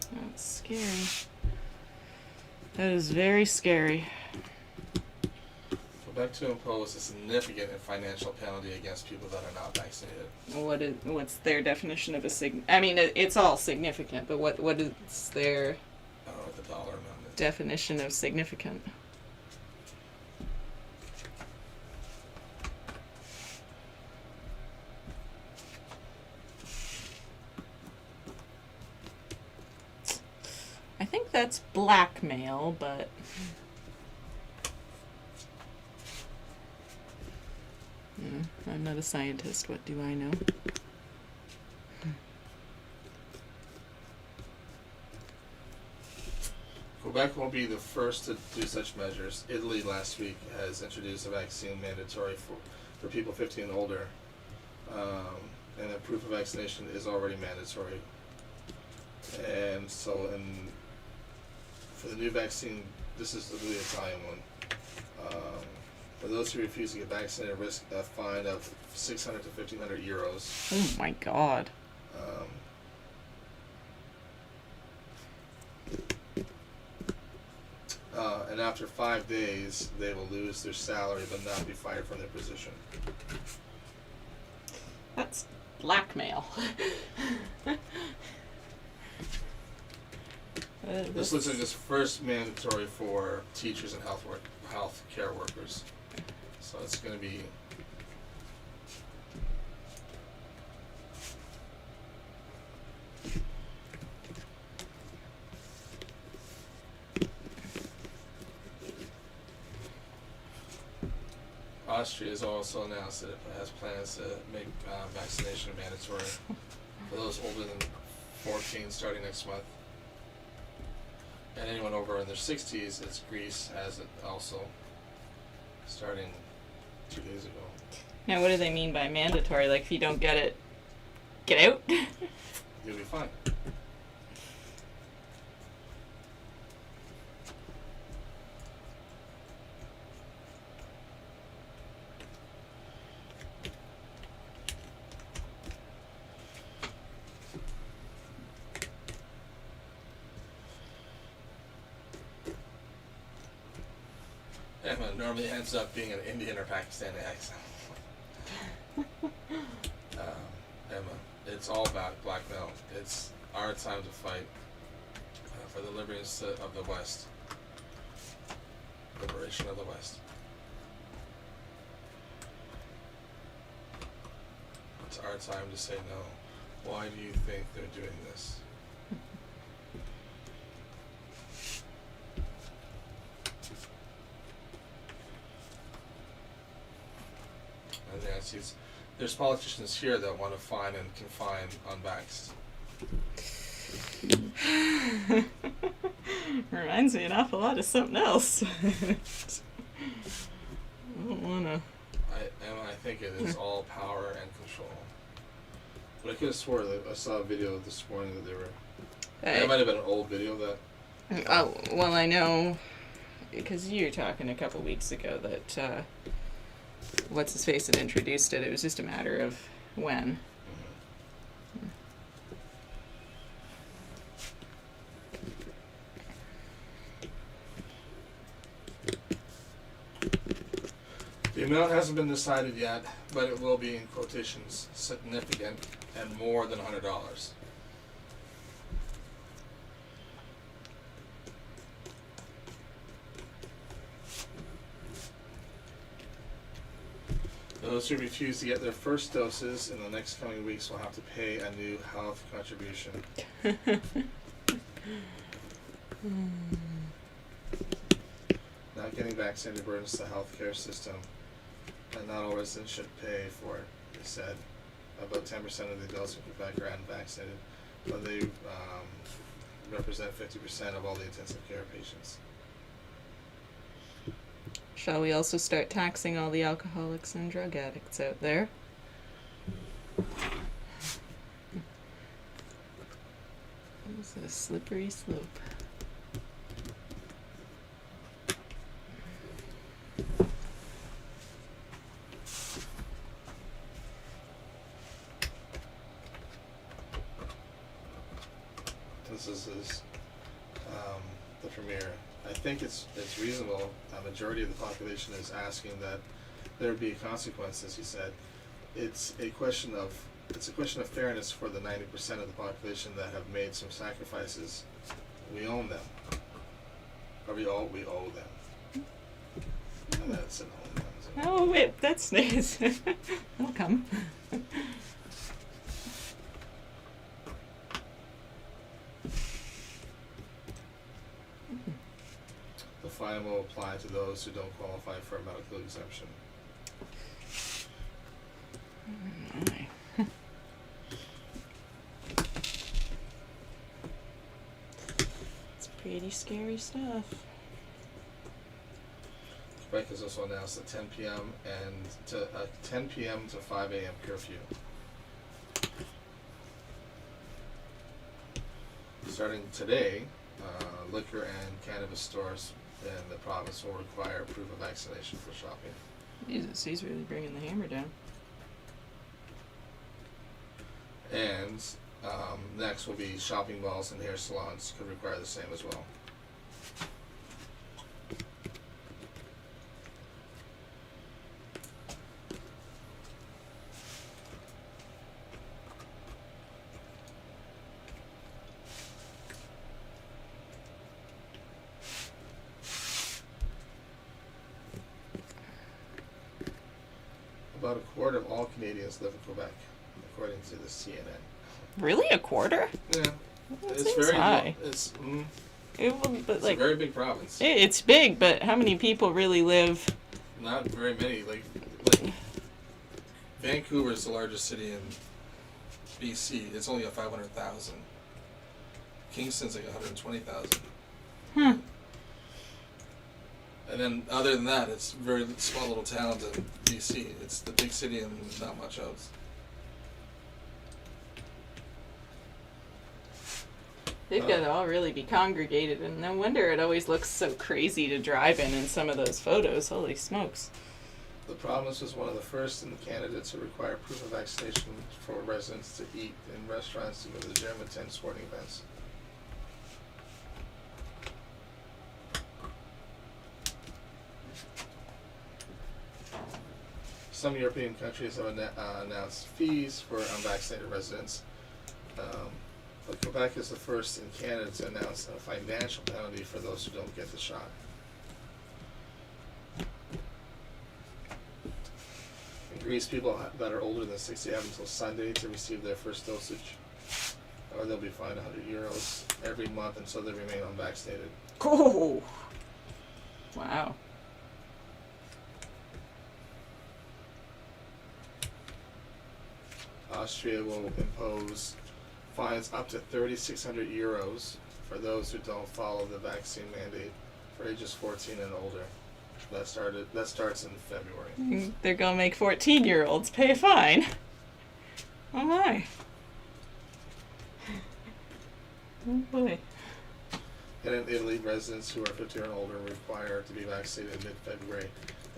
That's scary. That is very scary. Quebec to impose a significant financial penalty against people that are not vaccinated. What's their definition of a I mean, it's all significant, but what is their The dollar amount. definition of significant? I think that's blackmail, but I'm not a scientist. What do I know? Quebec won't be the first to do such measures. Italy last week has introduced a vaccine mandatory for people 50 and older, and that proof of vaccination is already mandatory. And so, for the new vaccine, this is the Italian one. For those who refuse to get vaccinated, risk a fine of 600 to 1,500 euros. Oh my God. And after 5 days, they will lose their salary but not be fired from their position. That's blackmail. This looks like it's first mandatory for teachers and health care workers. So it's going to be... Austria has also announced that it has plans to make vaccination mandatory for those older than 14 starting next month. And anyone over in their 60s, it's Greece has it also, starting 2 days ago. Now, what do they mean by mandatory? Like, if you don't get it, get out? You'll be fine. Emma normally ends up being an Indian or Pakistani accent. Emma, it's all about black belt. It's our time to fight for the liberation of the West. Liberation of the West. It's our time to say no. Why do you think they're doing this? And there's politicians here that want to fine and confine unvaxxed. Reminds me an awful lot of something else. I don't wanna. I think it is all power and control. But I could have swore that I saw a video this morning that they were. That might have been an old video that. Oh, well, I know, because you were talking a couple weeks ago that, what's his face had introduced it. It was just a matter of when. The amount hasn't been decided yet, but it will be, in quotations, significant and more than $100. Those who refuse to get their first doses in the next coming weeks will have to pay a new health contribution. Not getting vaccinated burdens the healthcare system, and not all residents should pay for it, they said. About 10% of the adults in Quebec are unvaccinated, but they represent 50% of all the intensive care patients. Shall we also start taxing all the alcoholics and drug addicts out there? It's a slippery slope. This is the premiere. I think it's reasonable. A majority of the population is asking that there be consequences. He said, it's a question of fairness for the 90% of the population that have made some sacrifices. We own them, or we owe them, and that's an own them. Oh wait, that's nice. I'll come. The fine will apply to those who don't qualify for a medical exemption. It's pretty scary stuff. Quebec has also announced a 10 p.m. and 10 p.m. to 5 a.m. curfew. Starting today, liquor and cannabis stores in the province will require proof of vaccination for shopping. Jesus, he's really bringing the hammer down. And next will be shopping malls and hair salons could require the same as well. About a quarter of all Canadians live in Quebec, according to the CNN. Really, a quarter? Yeah, That it's seems very high. It's But it's like, a very big province. it's big, but how many people really live? Not very many. Like Vancouver is the largest city in BC. It's only 500,000. Kingston's like 120,000. Huh. And then, other than that, it's very small little towns in D.C. It's the big city and not much else. They've got to all really be congregated, and no wonder it always looks so crazy to drive in some of those photos. Holy smokes. The province was one of the first in Canada to require proof of vaccination for residents to eat in restaurants, to go to the gym, attend sporting events. Some European countries have announced fees for unvaccinated residents. But Quebec is the first in Canada to announce a financial penalty for those who don't get the shot. In Greece, people that are older than 60 have until Sunday to receive their first dosage, or they'll be fined €100 every month until they remain unvaccinated. Oh! Wow. Austria will impose fines up to €3,600 for those who don't follow the vaccine mandate for ages 14 and older. That starts in February. They're going to make 14-year-olds pay a fine. Oh my. Oh boy. And in Italy, residents who are 50 and older are required to be vaccinated mid-February,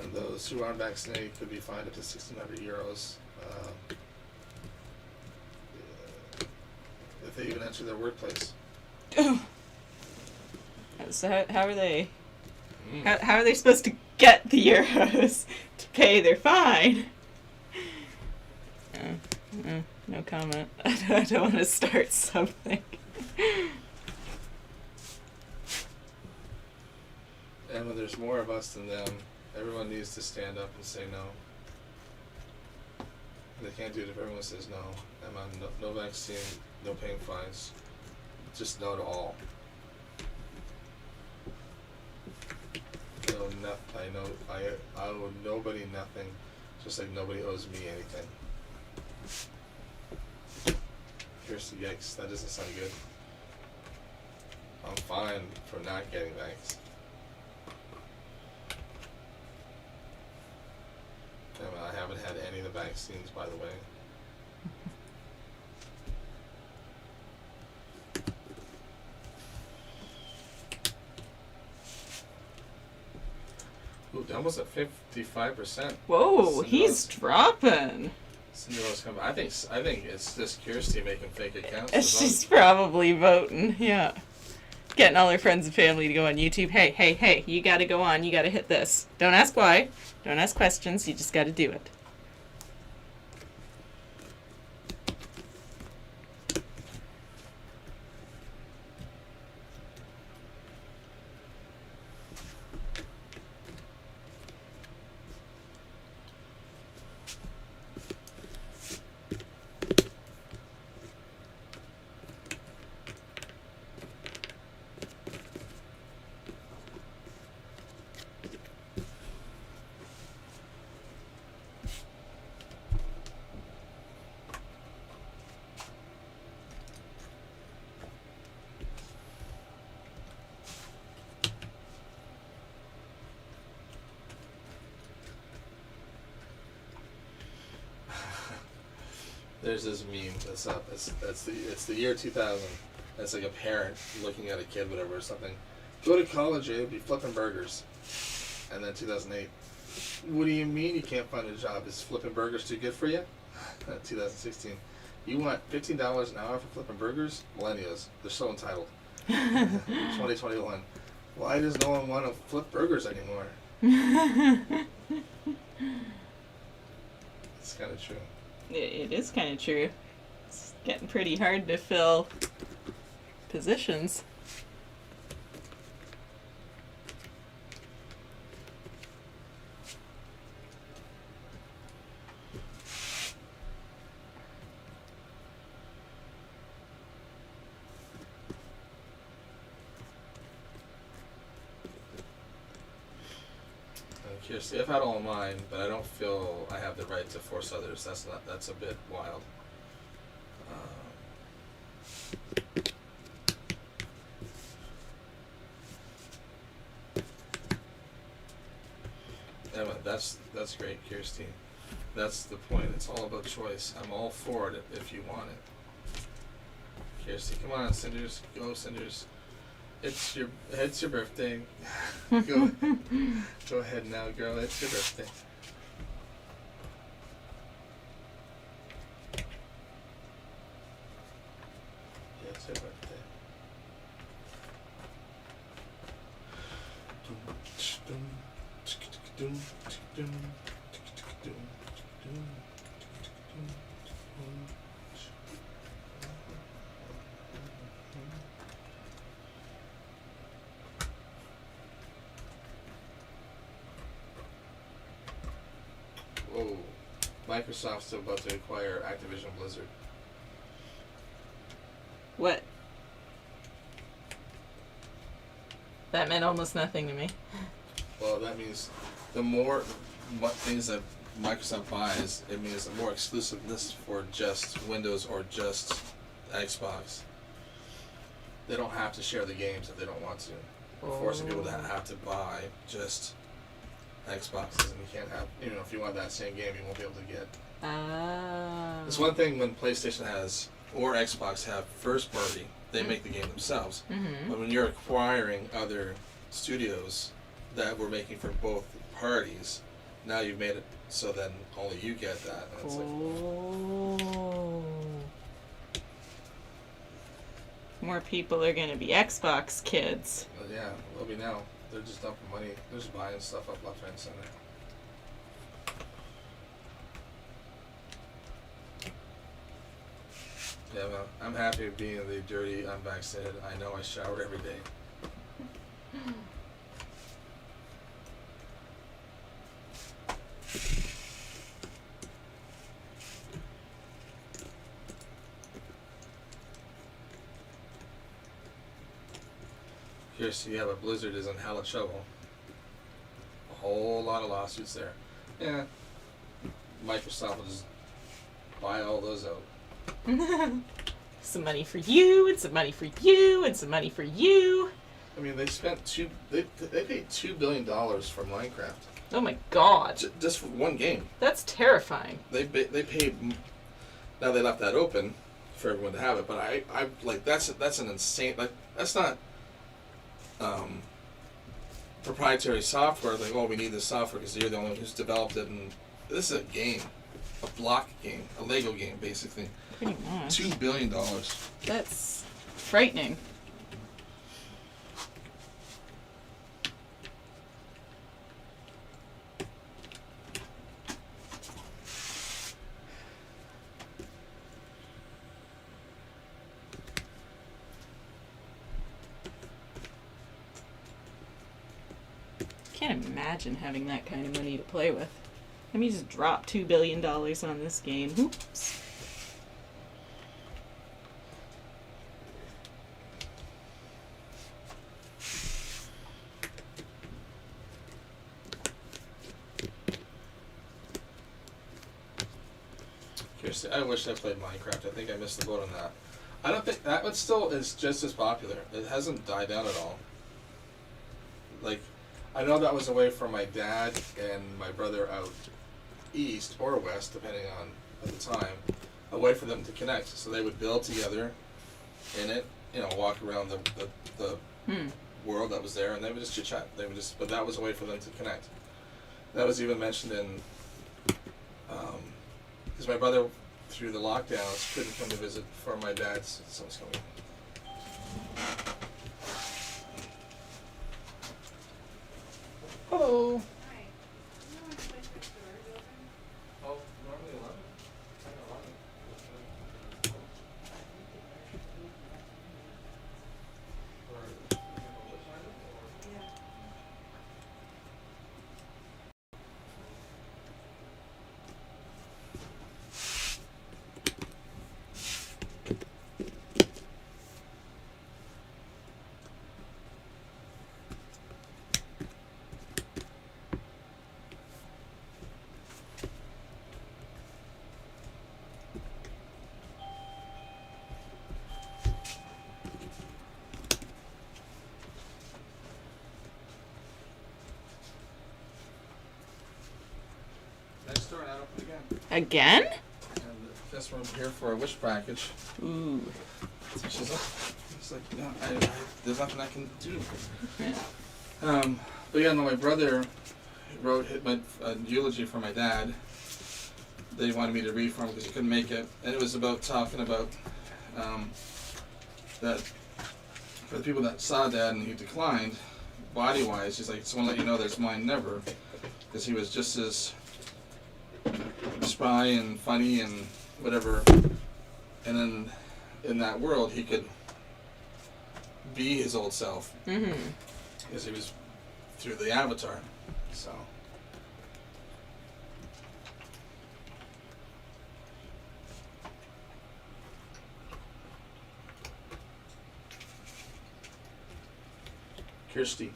and those who aren't vaccinated could be fined up to €1,600 if they even enter their workplace. So how are they? How are they supposed to get the euros to pay their fine? No comment. I don't want to start something. And when there's more of us than them, everyone needs to stand up and say no. They can't do it if everyone says no. I'm on no vaccine, no paying fines. Just no to all. I owe nobody nothing, just like nobody owes me anything. Here's the yikes, that doesn't sound good. I'm fine for not getting vaxxed. I haven't had any of the vaccines, by the way. Ooh, Dumbo's at 55%. Whoa, he's dropping. Cinderella's coming. I think it's just Kirsty making fake accounts. She's probably voting, yeah. Getting all her friends and family to go on YouTube. Hey, you gotta go on, you gotta hit this. Don't ask why. Don't ask questions, you just gotta do it. There's this meme that's up. It's the year 2000. It's like a parent looking at a kid, whatever, or something. Go to college, you'll be flipping burgers. And then 2008. What do you mean you can't find a job? Is flipping burgers too good for you? 2016. You want $15 an hour for flipping burgers? Millennials, they're so entitled. 2021. Why does no one want to flip burgers anymore? It's kind of true. It is kind of true. It's getting pretty hard to fill positions. Kirsty, I've had all of mine, but I don't feel I have the right to force others. That's a bit wild. Emma, that's great, Kirsty. That's the point. It's all about choice. I'm all for it if you want it. Kirsty, come on, Cinders. Go, Cinders. It's your birthday. Go ahead now, girl. It's your birthday. Yeah, it's your birthday. Whoa. Microsoft's about to acquire Activision Blizzard. What? That meant almost nothing to me. Well, that means the more things that Microsoft buys, it means more exclusiveness for just Windows or just Xbox. They don't have to share the games if they don't want to. We're forcing people to have to buy just Xboxes, and you can't have, if you want that same game, you won't be able to get. It's one thing when PlayStation has, or Xbox have first party, they make the game themselves. Mm-hmm. But when you're acquiring other studios that were making for both parties, now you've made it so then only you get that. And it's More people are going to be Xbox kids. yeah, they'll be now. They're just dumping money. They're just buying stuff up left, right, and center. Yeah, well, I'm happy being the dirty, unvaccinated. I know I shower every day. Here's, yeah, but Blizzard is in hella trouble. A whole lot of lawsuits there. Yeah. Microsoft will just buy all those out. Some money for you, and some money for you, and some money for you. I mean, they spent they paid $2 billion for Minecraft. Oh my god. Just for one game. That's terrifying. They paid. Now they left that open for everyone to have it, but I like that's an insane, like, that's not proprietary software. Like, oh, we need this software because you're the only one who's developed it, and this is a game, a block game, a Lego game, basically. Pretty much. $2 billion. That's frightening. Can't imagine having that kind of money to play with. Let me just drop $2 billion on this game. Oops. I wish I played Minecraft. I think I missed the boat on that. I don't think that one still is just as popular. It hasn't died down at all. Like, I know that was a way for my dad and my brother out east or west, depending on at the time, a way for them to connect. So they would build together in it, walk around the world that was there, and they would just chit chat. But that was a way for them to connect. That was even mentioned in, because my brother, through the lockdowns, couldn't come to visit for my dad's. Someone's coming. Hello. Hi. You know when Switch Next Door is open? Oh, normally 11. Yeah. store and I opened again. Again? And this one here for a wish package. Ooh. She's like, it's like, no, there's nothing I can do. Yeah. But yeah, no, my brother wrote a eulogy for my dad. They wanted me to read for him because he couldn't make it, and it was about talking about that for the people that saw Dad and he declined, body-wise, he's like, just want to let you know there's mine never, because he was just as spry and funny and whatever, and then in that world he could be his old self, because he was through the avatar, so. Kirsty,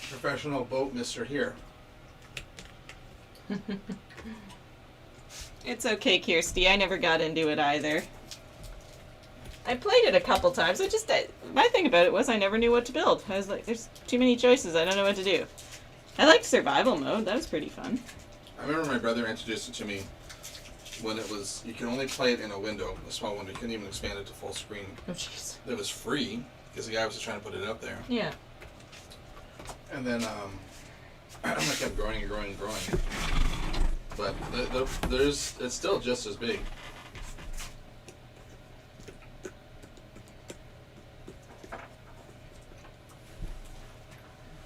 professional boat mister here. It's okay, Kirsty. I never got into it either. I played it a couple times. My thing about it was I never knew what to build. I was like, there's too many choices. I don't know what to do. I liked survival mode. That was pretty fun. I remember my brother introduced it to me when it was, you could only play it in a window, a small window. You couldn't even expand it to full screen. Oh, jeez. It was free because the guy was just trying to put it up there. Yeah. And then it kept growing and growing and growing. But it's still just as big.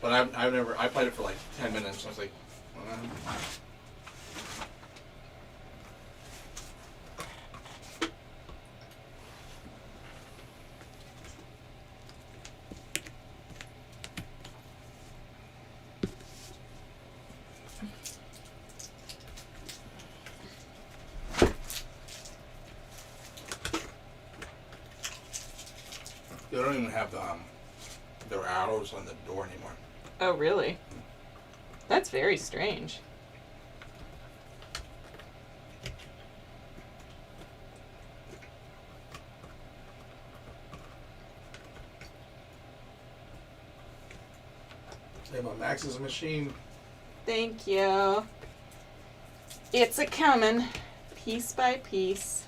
But I played it for like 10 minutes. I was like, they don't even have the arrows on the door anymore. Oh, really? That's very strange. Yeah, but Max is a machine. Thank you. It's a coming, piece by piece.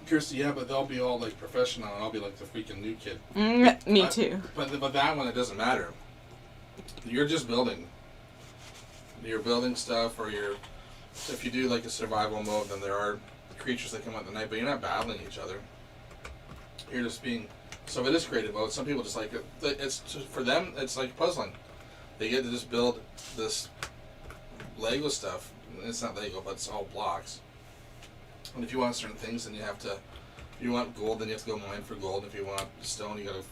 Kirsty, yeah, but they'll be all like professional, and I'll be like the freaking new kid. Me too. But that one, it doesn't matter. You're just building. You're building stuff, or if you do like a survival mode, then there are creatures that come out at night, but you're not battling each other. You're just being. So it is creative mode. Some people just like it. It's for them. It's like puzzling. They get to just build this Lego stuff. It's not Lego, but it's all blocks. And if you want certain things, then you have to. If you want gold, then you have to go mine for gold. If you want stone, you gotta,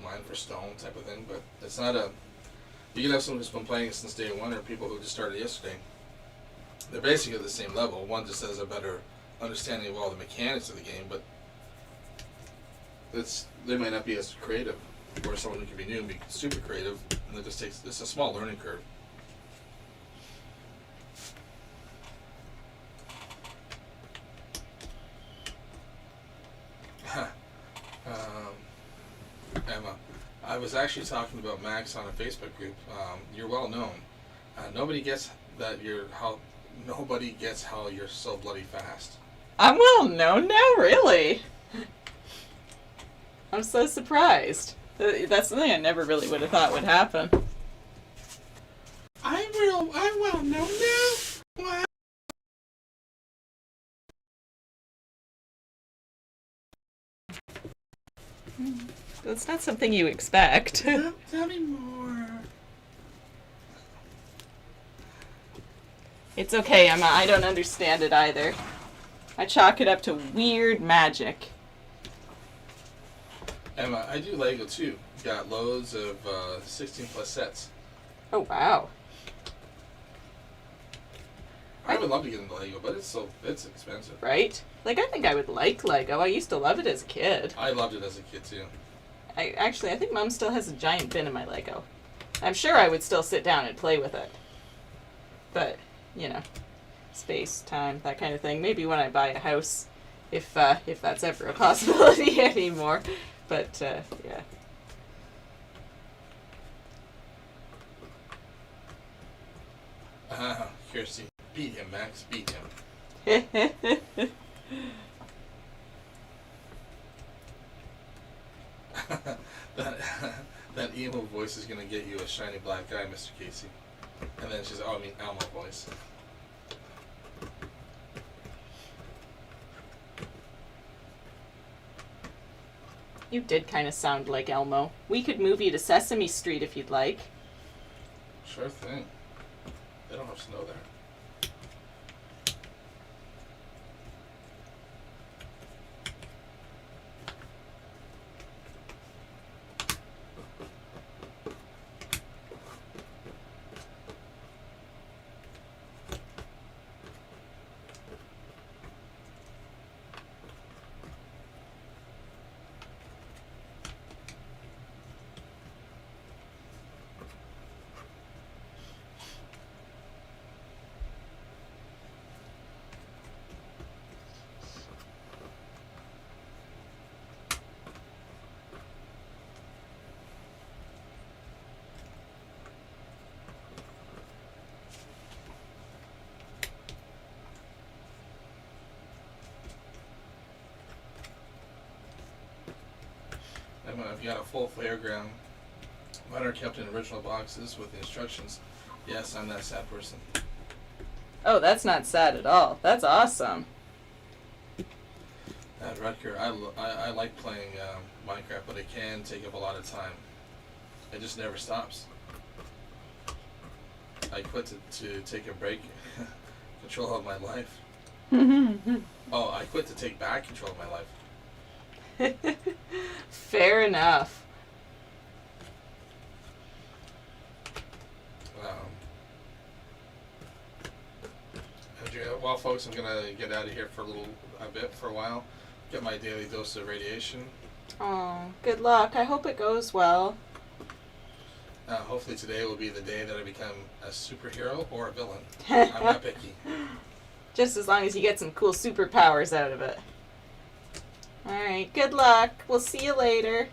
mine for stone type of thing. But it's not a. You can have someone who's been playing it since day one, or people who just started yesterday. They're basically at the same level. One just has a better understanding of all the mechanics of the game, but they might not be as creative. Or someone who can be new and be super creative, and it just takes. It's a small learning curve. Emma, I was actually talking about Max on a Facebook group. You're well known. Nobody gets how you're so bloody fast. I'm well known now, really. I'm so surprised. That's something I never really would have thought would happen. I'm well known now. What? That's not something you expect. Tell me more. It's okay, Emma. I don't understand it either. I chalk it up to weird magic. Emma, I do Lego too. Got loads of 16 plus sets. Oh, wow. I would love to get into Lego, but it's expensive. Right? Like, I think I would like Lego. I used to love it as a kid. I loved it as a kid too. I think Mom still has a giant bin of my Lego. I'm sure I would still sit down and play with it. But, space, time, that kind of thing. Maybe when I buy a house, if that's ever a possibility anymore. But, yeah. Kirsty. Beat him, Max. Beat him. that emo voice is gonna get you a shiny black eye, Mr. Casey. And then she's, Elmo voice. You did kind of sound like Elmo. We could move you to Sesame Street if you'd like. Sure thing. They don't have snow there. I've got a full fairground. Mine are kept in original boxes with instructions. Yes, I'm that sad person. Oh, that's not sad at all. That's awesome. At Rutger, I like playing Minecraft, but it can take up a lot of time. It just never stops. I quit to take a break, control of my life. I quit to take back control of my life. Fair enough. Well, folks, I'm gonna get out of here for a while. Get my daily dose of radiation. Oh, good luck. I hope it goes well. Hopefully today will be the day that I become a superhero or a villain. I'm not picky. Just as long as you get some cool superpowers out of it. Alright, good luck. We'll see you later.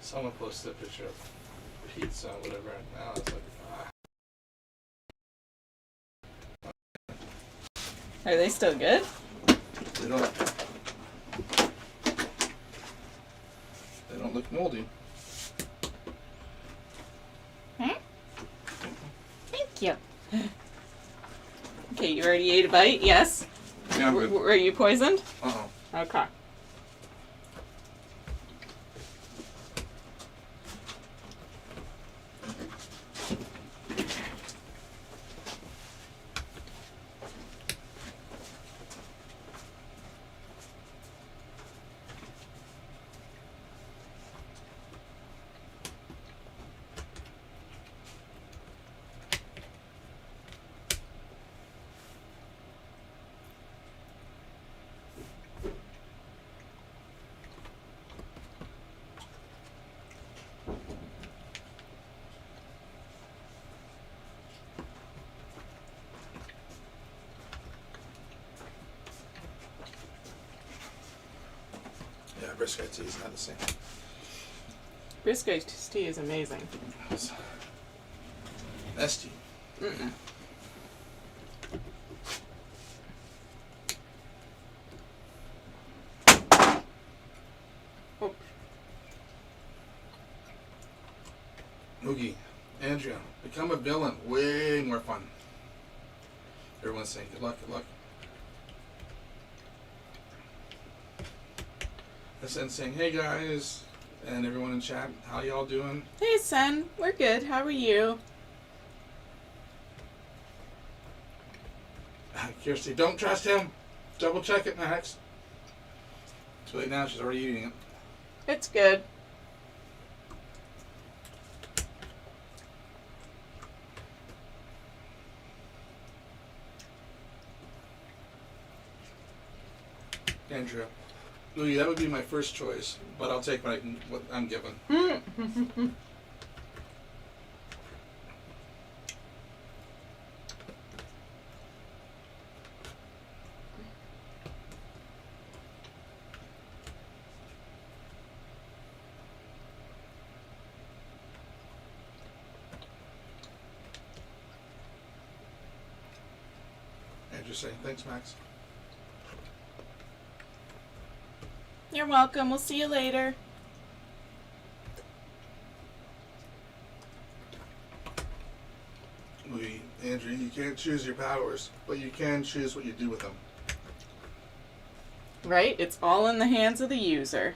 Someone posted a picture of pizza, whatever, and now it's like, Are they still good? They don't look moldy. Thank you. Okay, you already ate a bite? Yes? Yeah, I'm good. Were you poisoned? Uh-oh. Okay. Yeah, Briscoe tea is not the same. Briscoe's tea is amazing. Nasty. Mm-mm. Oogie, Andrea, become a villain. Way more fun. Everyone's saying good luck, good luck. And then saying, hey guys, and everyone in chat, how y'all doing? Hey, son. We're good. How are you? Kirsty, don't trust him. Double check it, Max. Too late now, she's already eating it. It's good. Andrea, Louie, that would be my first choice, but I'll take what I'm given. Andrew saying, thanks, Max. You're welcome. We'll see you later. Louie, Andrea, you can't choose your powers, but you can choose what you do with them. Right? It's all in the hands of the user.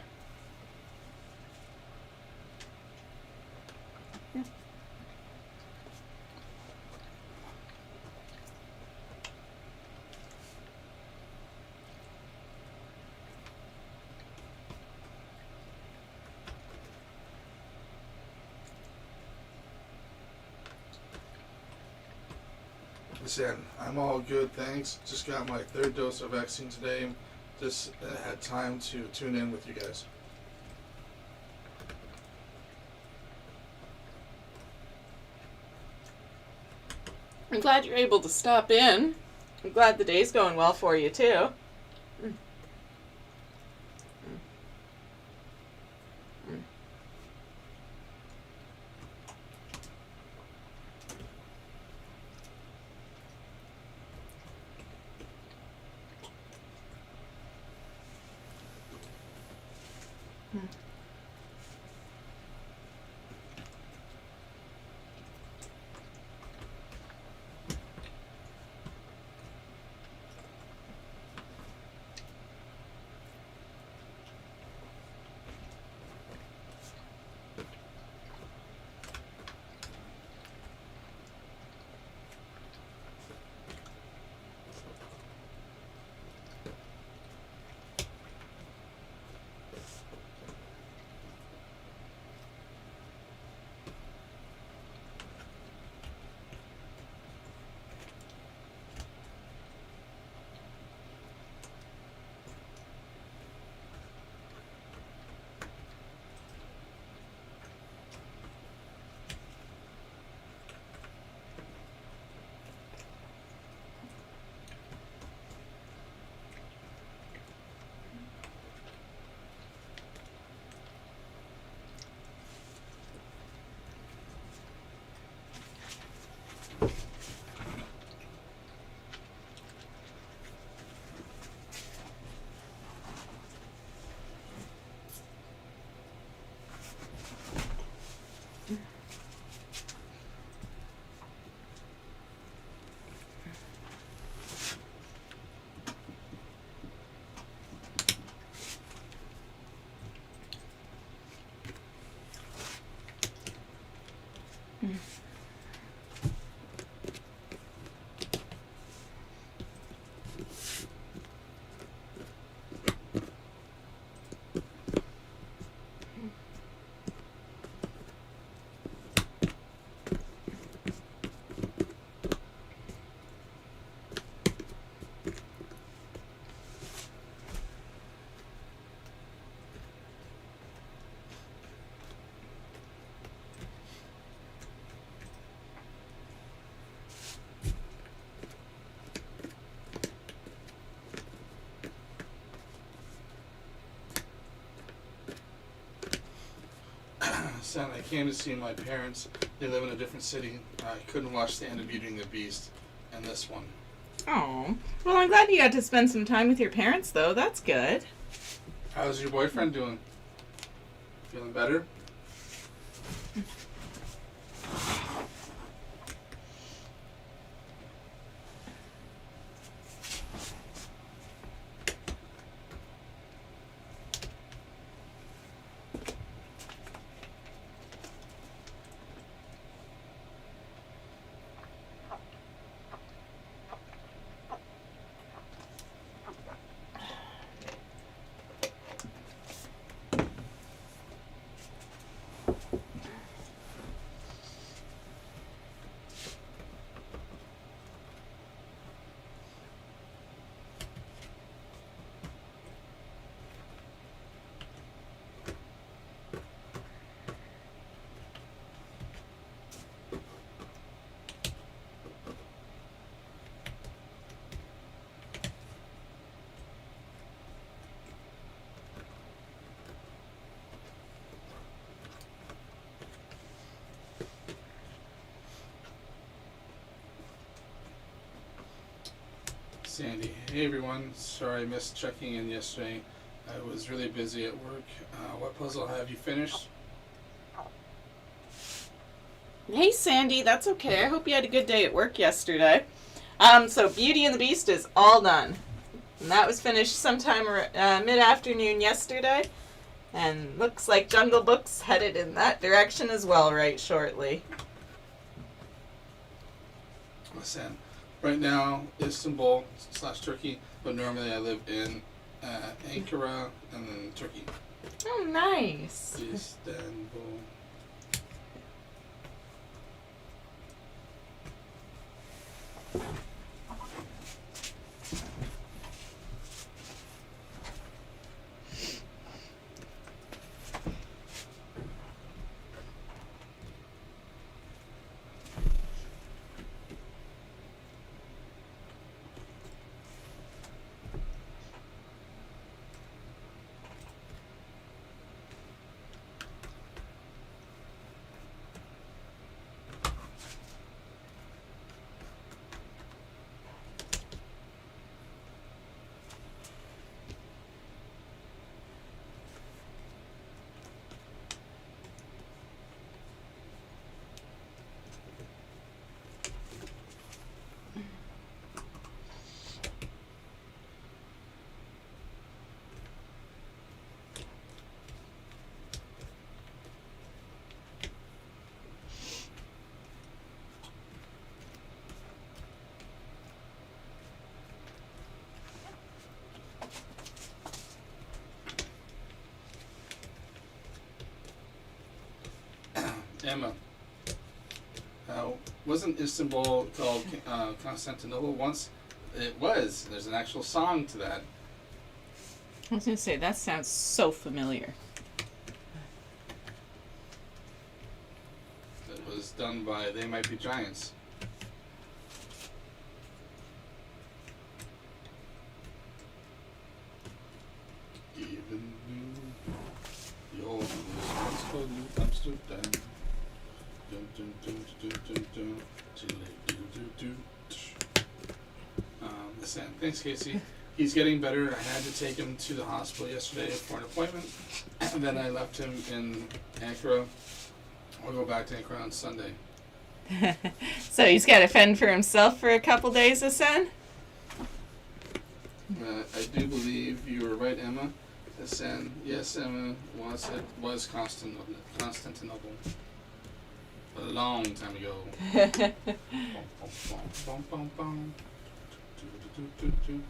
Listen, I'm all good, thanks. Just got my 3rd dose of vaccine today. Just had time to tune in with you guys. I'm glad you're able to stop in. I'm glad the day's going well for you, too. Son, I came to see my parents. They live in a different city. I couldn't watch the end of Beauty and the Beast and this one. Oh, well, I'm glad you got to spend some time with your parents, though. That's good. How's your boyfriend doing? Feeling better? Sandy, hey everyone. Sorry I missed checking in yesterday. I was really busy at work. What puzzle have you finished? Hey Sandy, that's okay. I hope you had a good day at work yesterday. So Beauty and the Beast is all done. And that was finished sometime mid-afternoon yesterday. And looks like Jungle Book's headed in that direction as well right shortly. Listen, right now, Istanbul / Turkey, but normally I live in Ankara and then Turkey. Oh, nice. Istanbul. Emma, wasn't Istanbul called Constantinople once? It was. There's an actual song to that. I was going to say, that sounds so familiar. It was done by They Might Be Giants. Even you, your once called New Amsterdam. Dun, dun, dun, dun, dun, dun, dun. Listen, thanks, Casey. He's getting better. I had to take him to the hospital yesterday for an appointment, and then I left him in Ankara. I'll go back to Ankara on Sunday. So he's got to fend for himself for a couple days, Asen? I do believe you were right, Emma. Asen, yes, Emma was Constantinople. A long time ago. Bum, bum, bum. Do, do, do, do.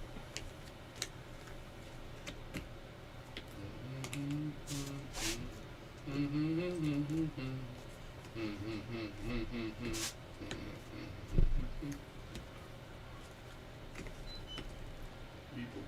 People.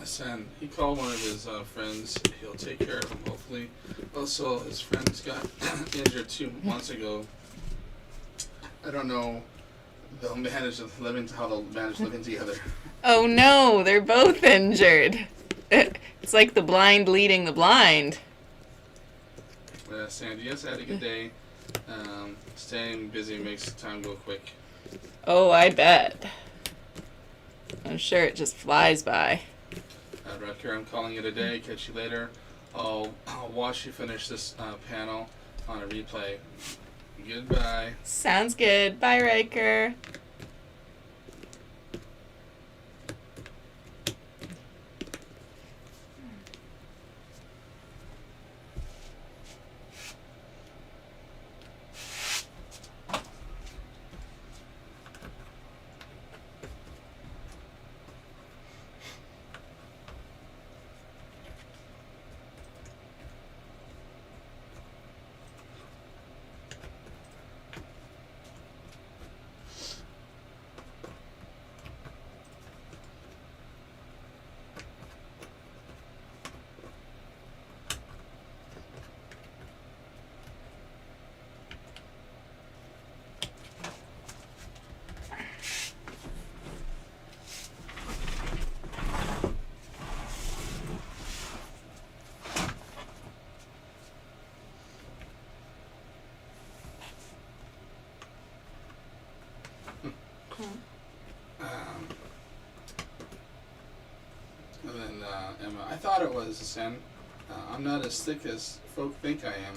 Son, he called one of his friends. He'll take care of him, hopefully. Also, his friends got injured 2 months ago. I don't know. How they'll manage living together. Oh no, they're both injured. It's like the blind leading the blind. Sandy, yes, I had a good day. Staying busy makes time go quick. Oh, I bet. I'm sure it just flies by. Rutger, I'm calling it a day. Catch you later. I'll watch you finish this panel on a replay. Goodbye. Sounds good. Bye, Riker. And then Emma, I thought it was Sen. I'm not as thick as folk think I am.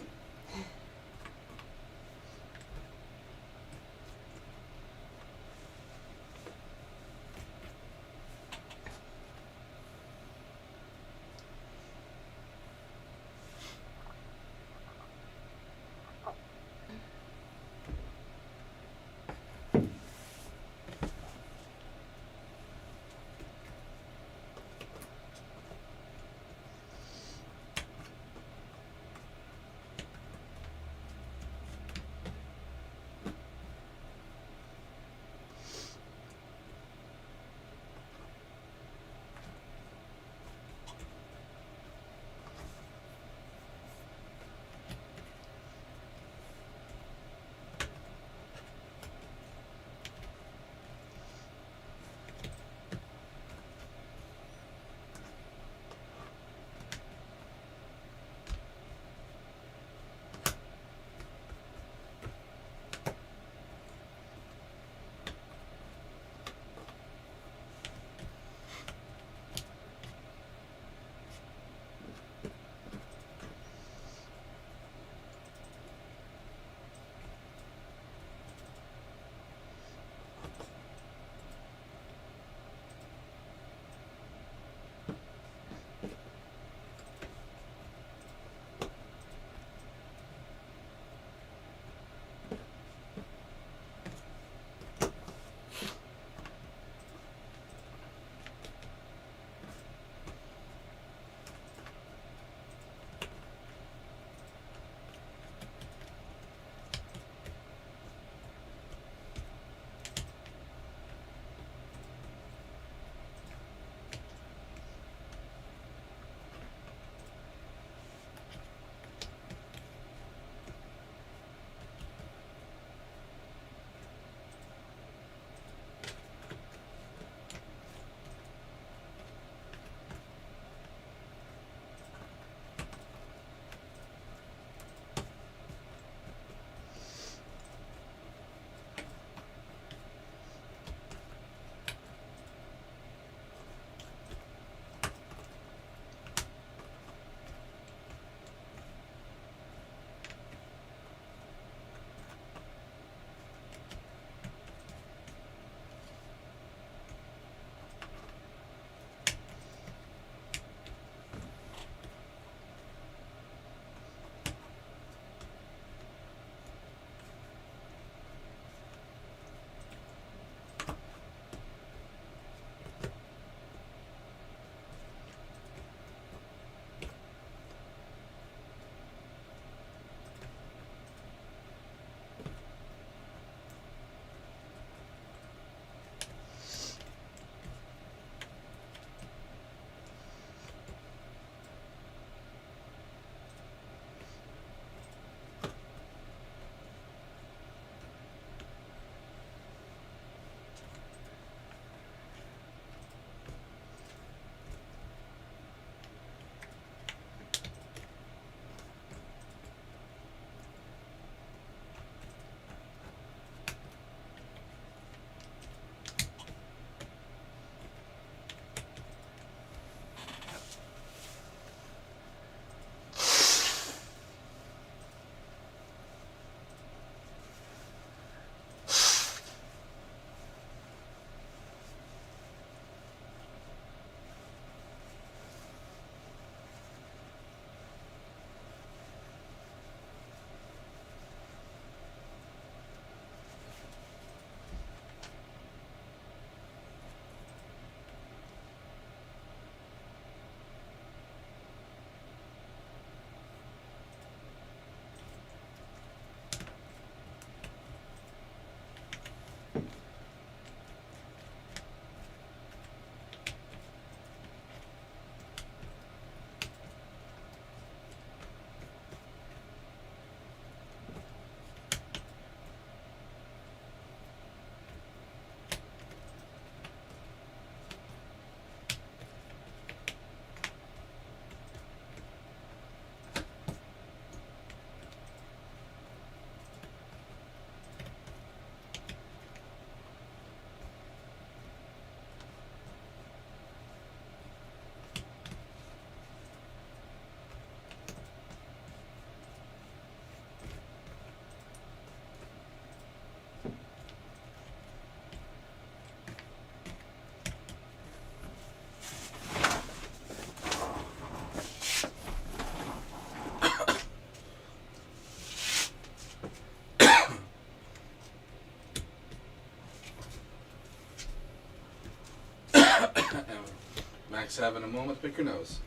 Max having a moment to pick her nose.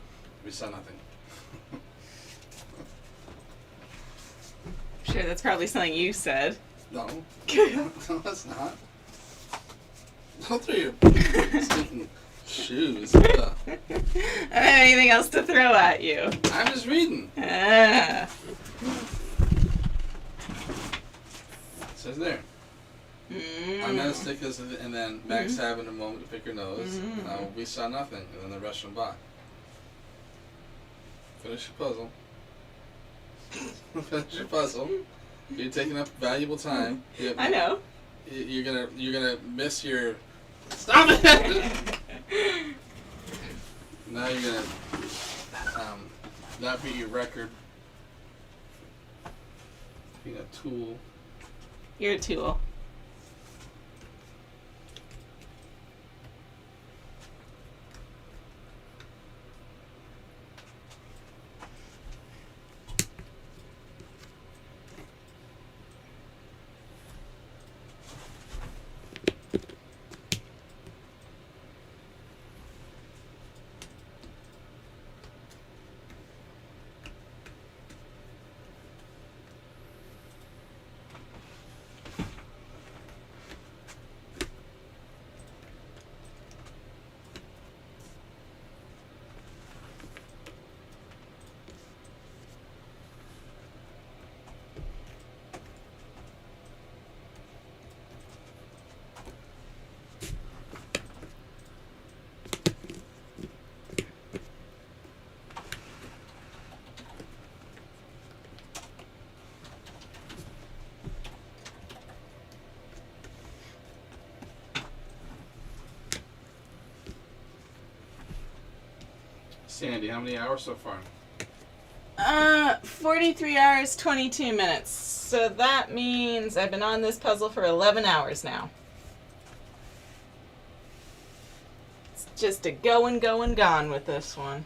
We saw nothing. Sure, that's probably something you said. No. No, that's not. Don't throw your stinking shoes. I don't have anything else to throw at you. I'm just reading. Ah. It says there. I'm not as thick as, and then Max having a moment to pick her nose. We saw nothing, and then the rest went by. Finish your puzzle. Finish your puzzle. You're taking up valuable time. I know. You're gonna miss your. Stop it! Now you're gonna not beat your record. Being a tool. You're a tool. Sandy, how many hours so far? 43 hours, 22 minutes. So that means I've been on this puzzle for 11 hours now. It's just a going, gone with this one.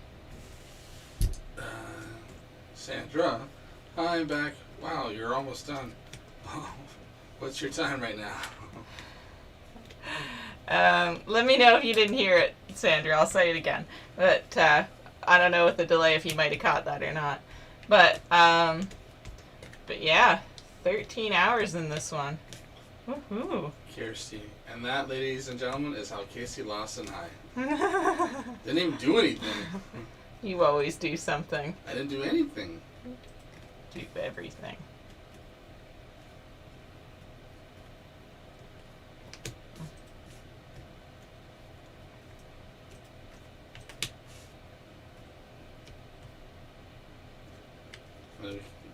Sandra, hi, I'm back. Wow, you're almost done. What's your time right now? Let me know if you didn't hear it, Sandra. I'll say it again. But I don't know with the delay if you might have caught that or not. But yeah, 13 hours in this one. Woohoo! Kirsty, and that, ladies and gentlemen, is how Casey lost an eye. Didn't even do anything. You always do something. I didn't do anything. Do everything.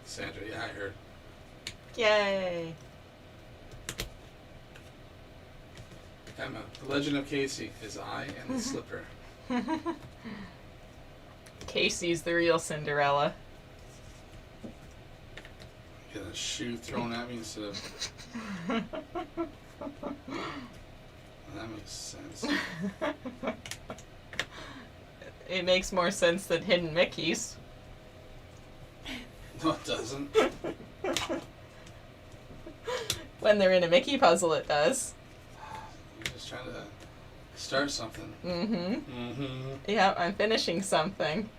Sandra, yeah, I heard. Yay! Emma, the legend of Casey, his eye and the slipper. Casey's the real Cinderella. Get a shoe thrown at me instead of. That makes sense. It makes more sense than Hidden Mickeys. No, it doesn't. When they're in a Mickey puzzle, it does. You're just trying to start something. Yeah, I'm finishing something.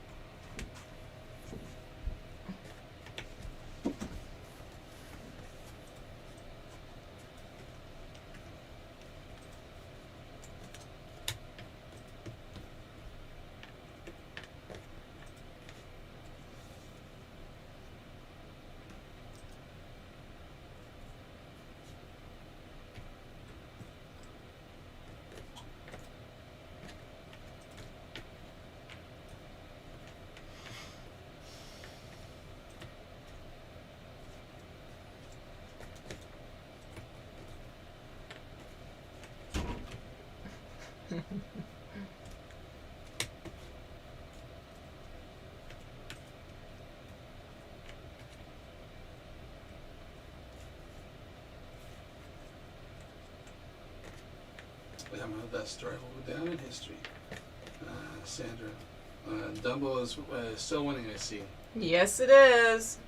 Emma, that story will go down in history. Sandra, Dumbo is still winning, I see. Yes, it is.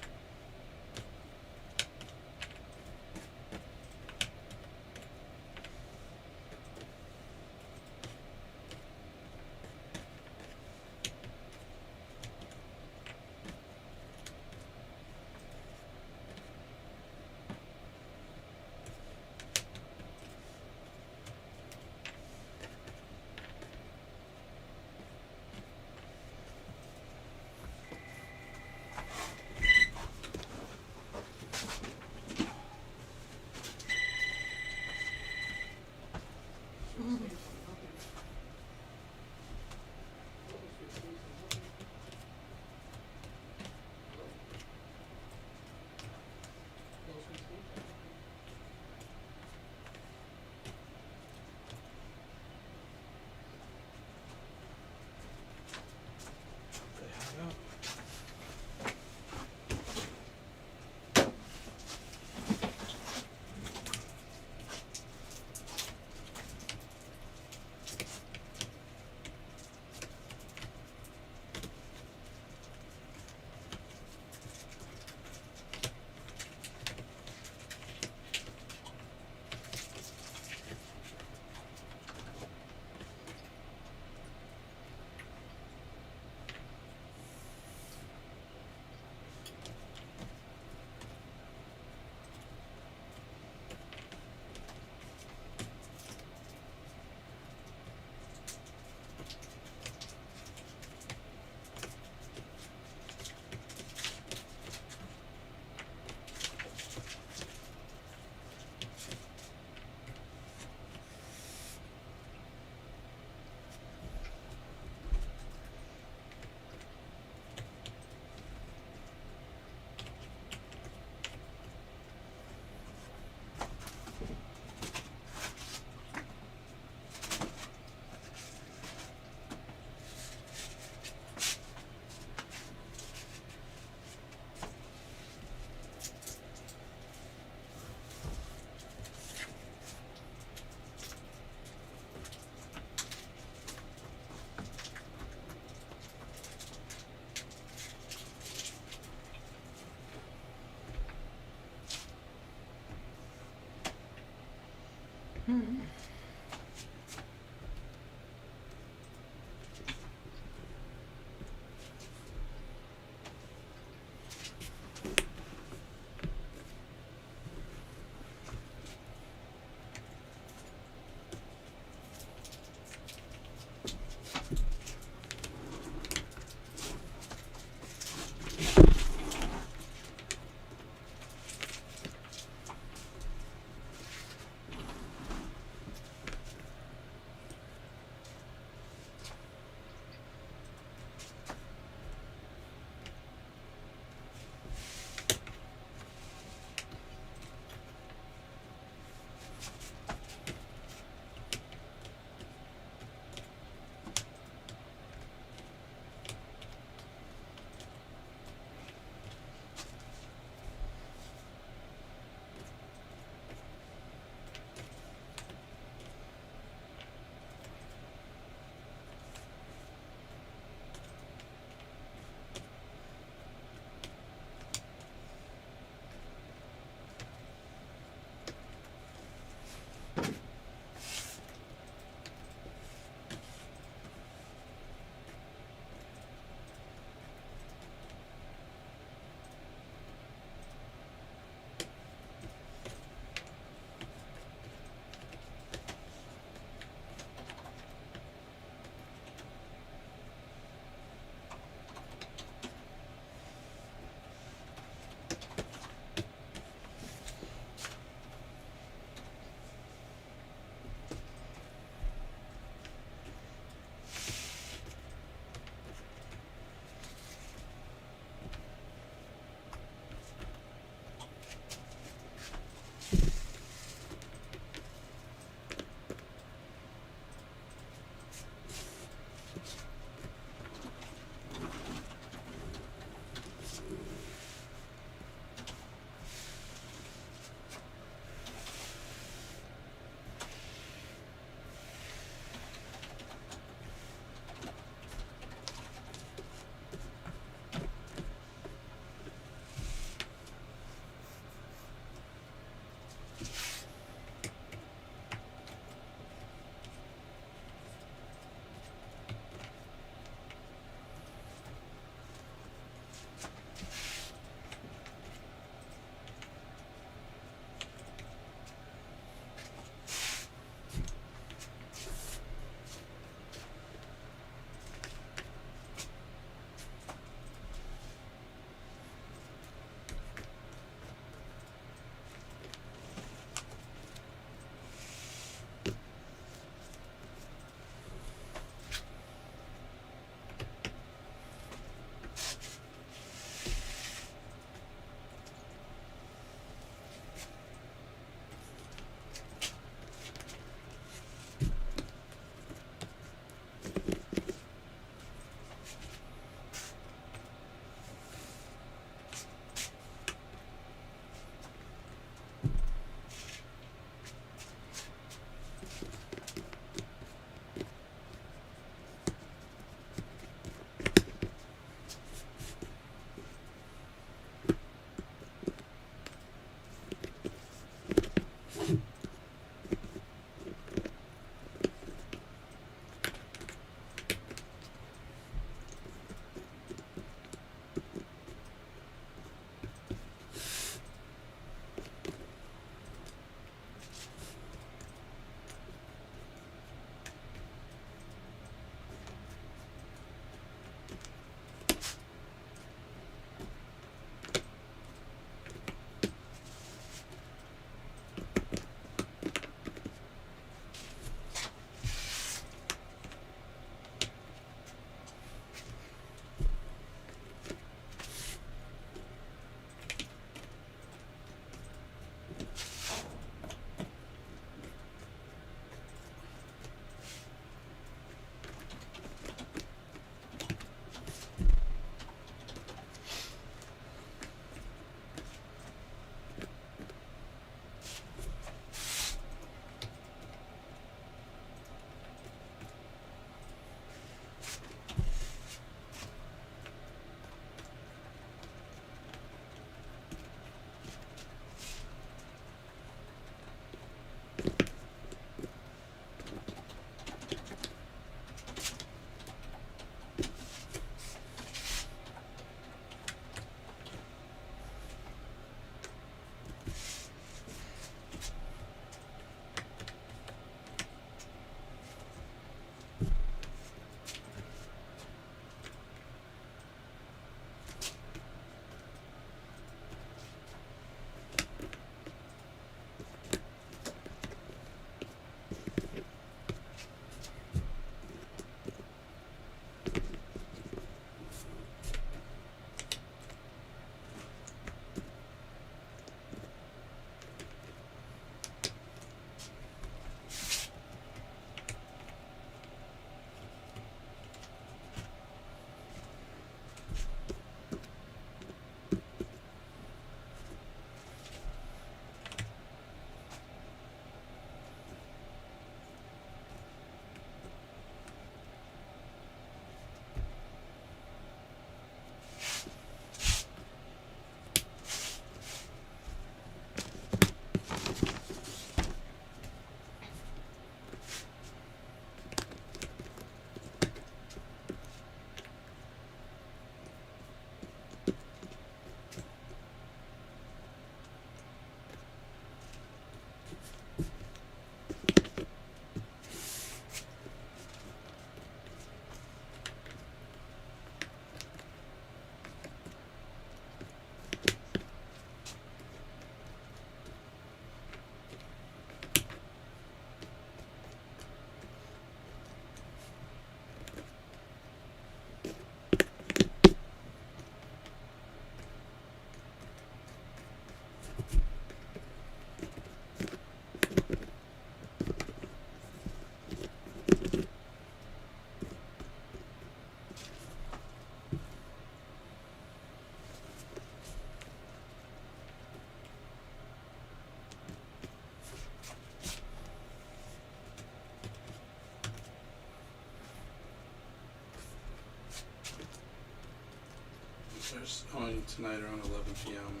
There's only tonight around 11 p.m.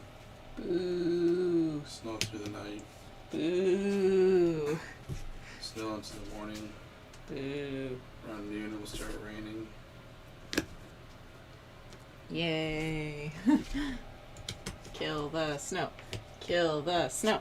Boo. Snow through the night. Boo. Still into the morning. Boo. Around noon it will start raining. Yay. Kill the snow. Kill the snow.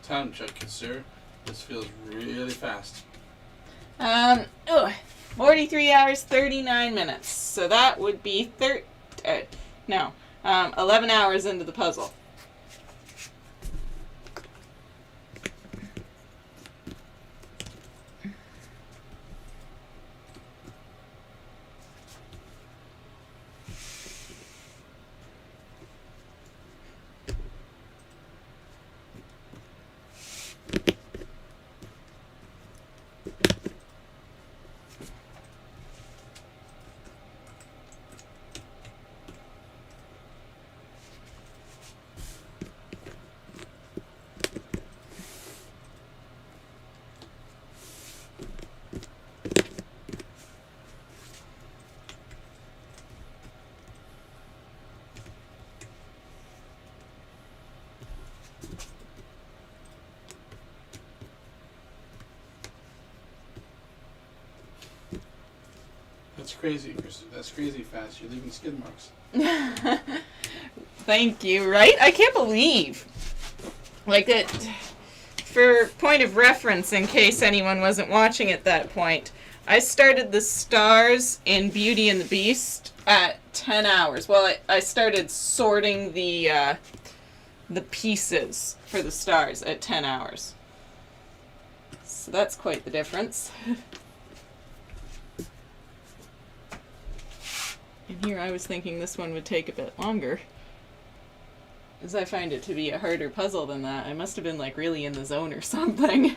Time check, sir. This feels really fast. 43 hours, 39 minutes. So that would be 11 hours into the puzzle. That's crazy, Chris. That's crazy fast. You're leaving skid marks. Thank you, right? I can't believe. Like it, for point of reference, in case anyone wasn't watching at that point, I started the stars in Beauty and the Beast at 10 hours. Well, I started sorting the pieces for the stars at 10 hours. So that's quite the difference. And here I was thinking this one would take a bit longer, as I find it to be a harder puzzle than that. I must have been like really in the zone or something.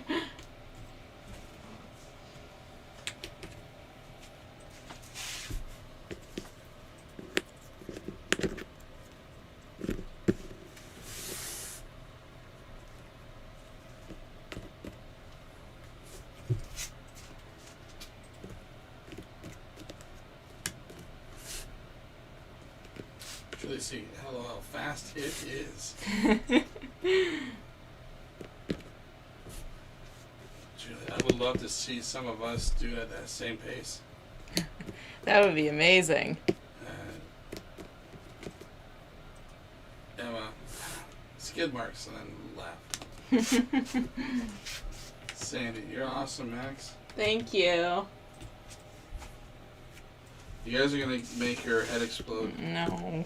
really see how fast it is. Julie, I would love to see some of us do it at that same pace. That would be amazing. Emma, skid marks and then laugh. Sandy, you're awesome, Max. Thank you. You guys are gonna make your head explode. No.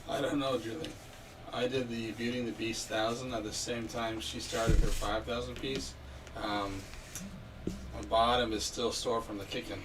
I don't know, Julie. I did the Beauty and the Beast 1000 at the same time she started her 5,000 piece. My bottom is still sore from the kicking.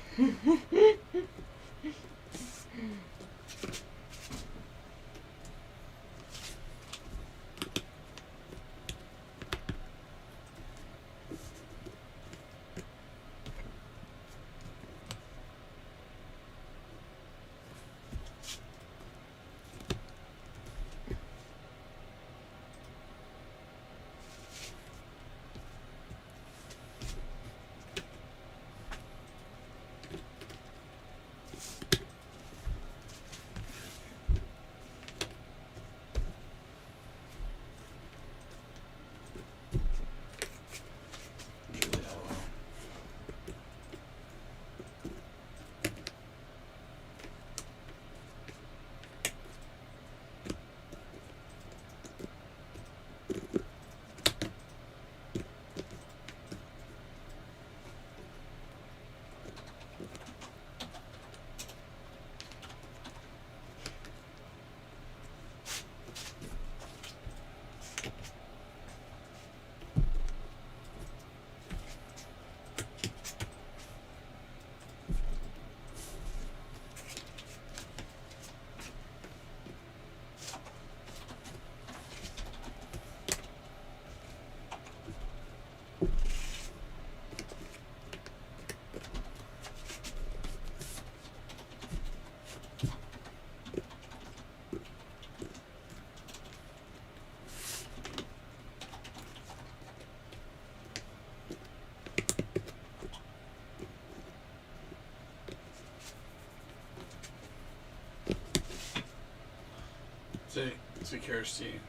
To Kirsty.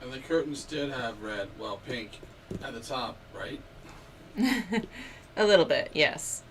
And the curtains did have red, well, pink at the top, right? A little bit, yes.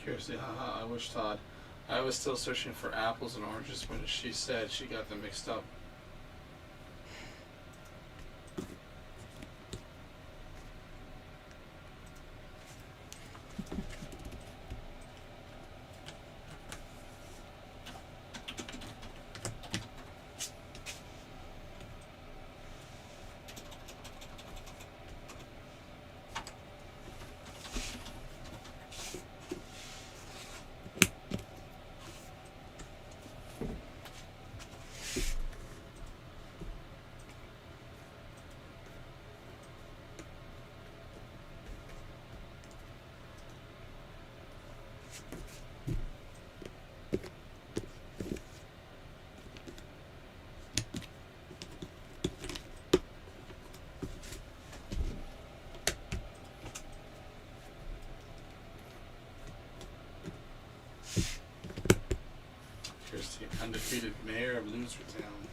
Kirsty, haha, I wish Todd. I was still searching for apples and oranges when she said she got them mixed up. Kirsty, undefeated mayor of Losertown.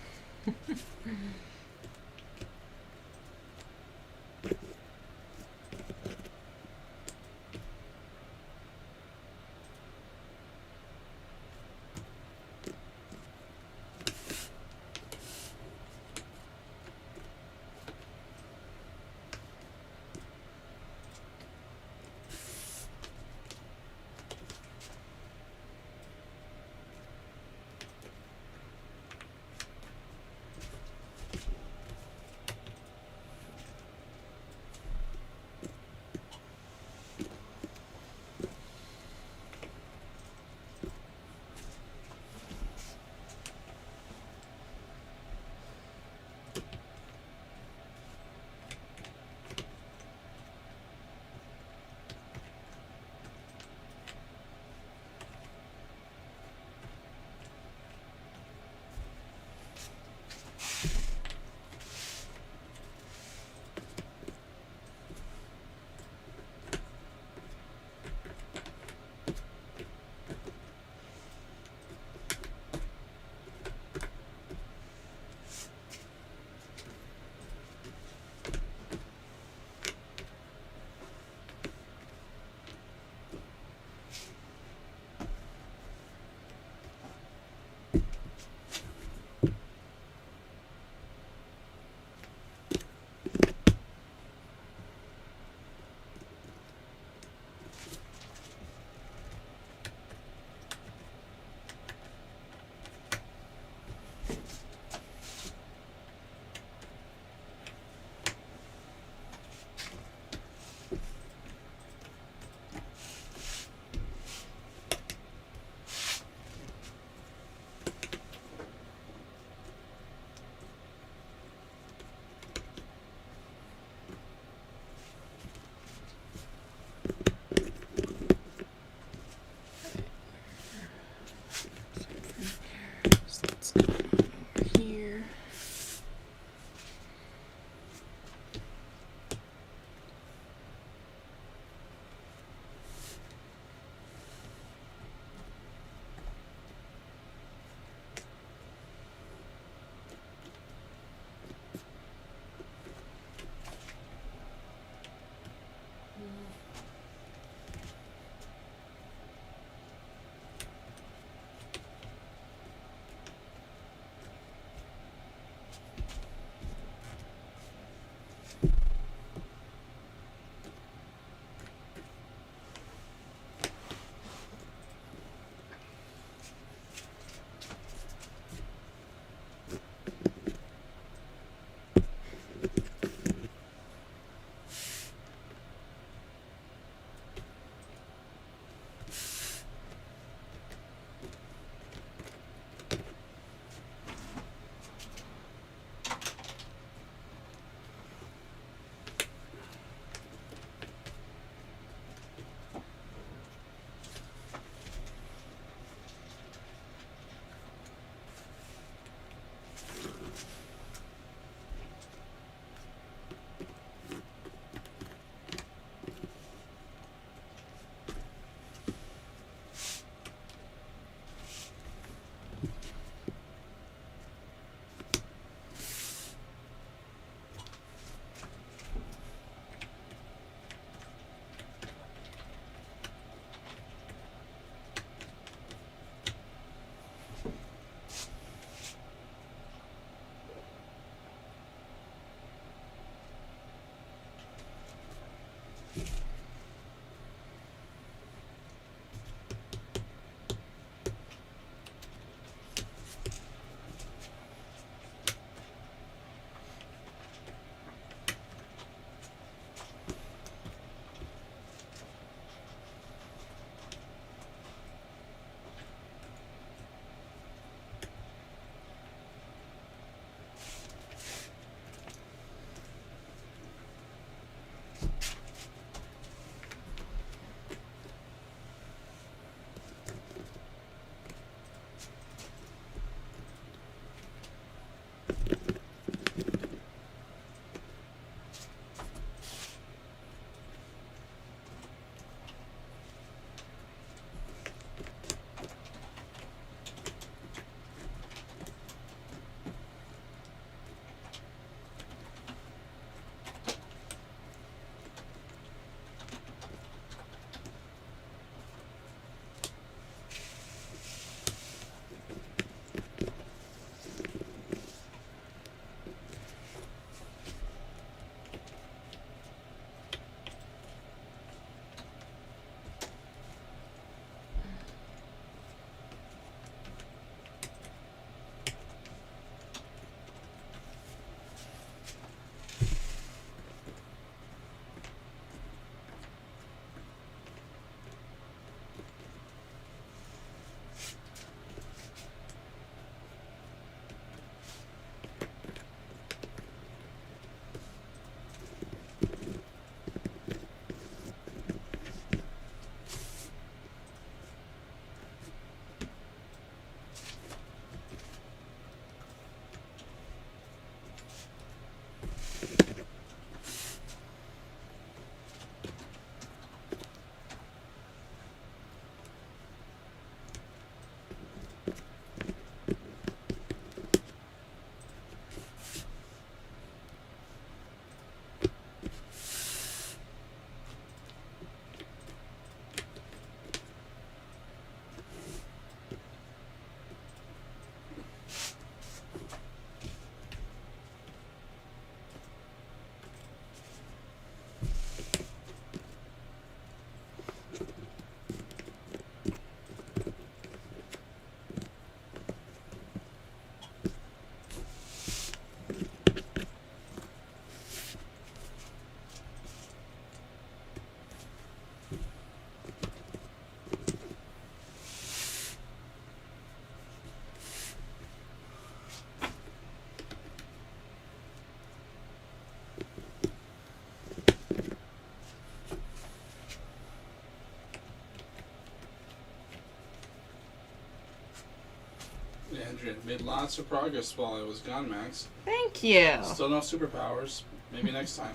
Andrea made lots of progress while I was gone, Max. Thank you. Still no superpowers. Maybe next time.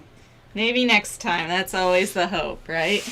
Maybe next time. That's always the hope, right?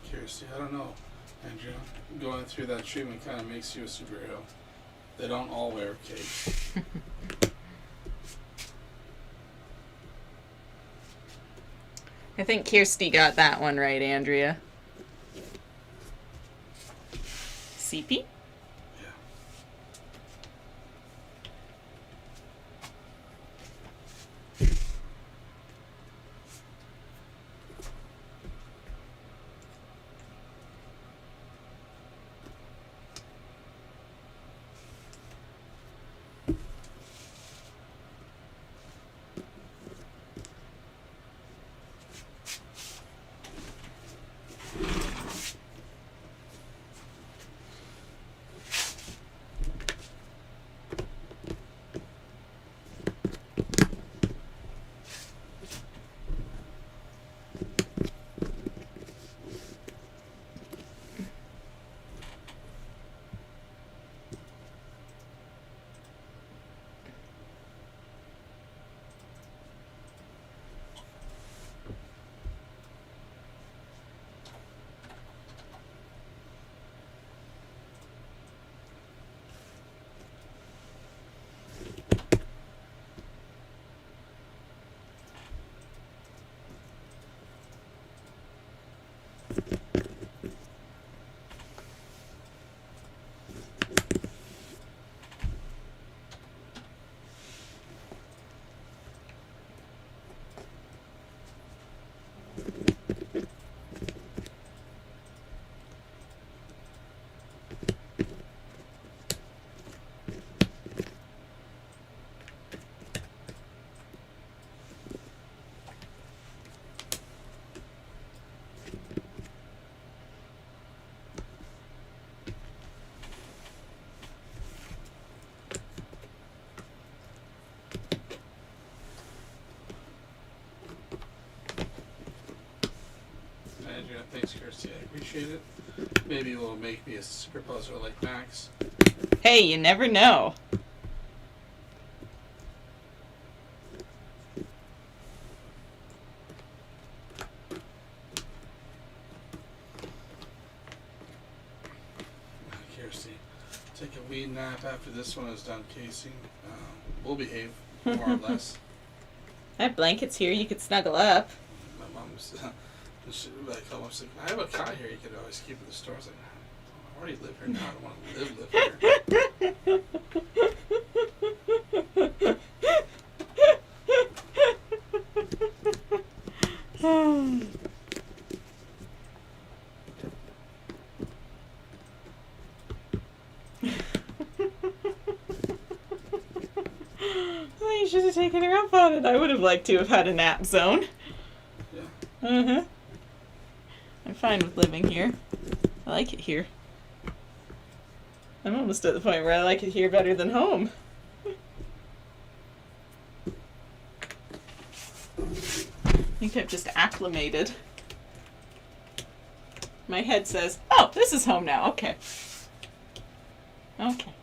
Kirsty, I don't know, Andrea. Going through that treatment kind of makes you a superhero. They don't all wear capes. I think Kirsty got that one right, Andrea. CP? Yeah. Andrea, thanks, Kirsty. I appreciate it. Maybe it will make me a super puzzler like Max. Hey, you never know. Kirsty, take a wee nap after this one is done casing. We'll behave, more or less. I have blankets here. You could snuggle up. My mom's like, almost like, I have a cot here you could always keep at the store. I was like, I already live here now. I don't want to live here. Well, you should have taken her up on it. I would have liked to have had a nap zone. Yeah. Uh-huh. I'm fine with living here. I like it here. I'm almost at the point where I like it here better than home. I think I've just acclimated. My head says, oh, this is home now. Okay. Okay.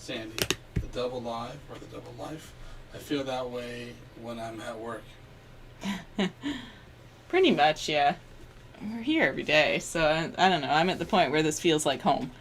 Sandy, the double live or the double life. I feel that way when I'm at work. Pretty much, yeah. We're here every day, so I don't know. I'm at the point where this feels like home.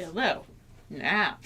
Hello. Nap.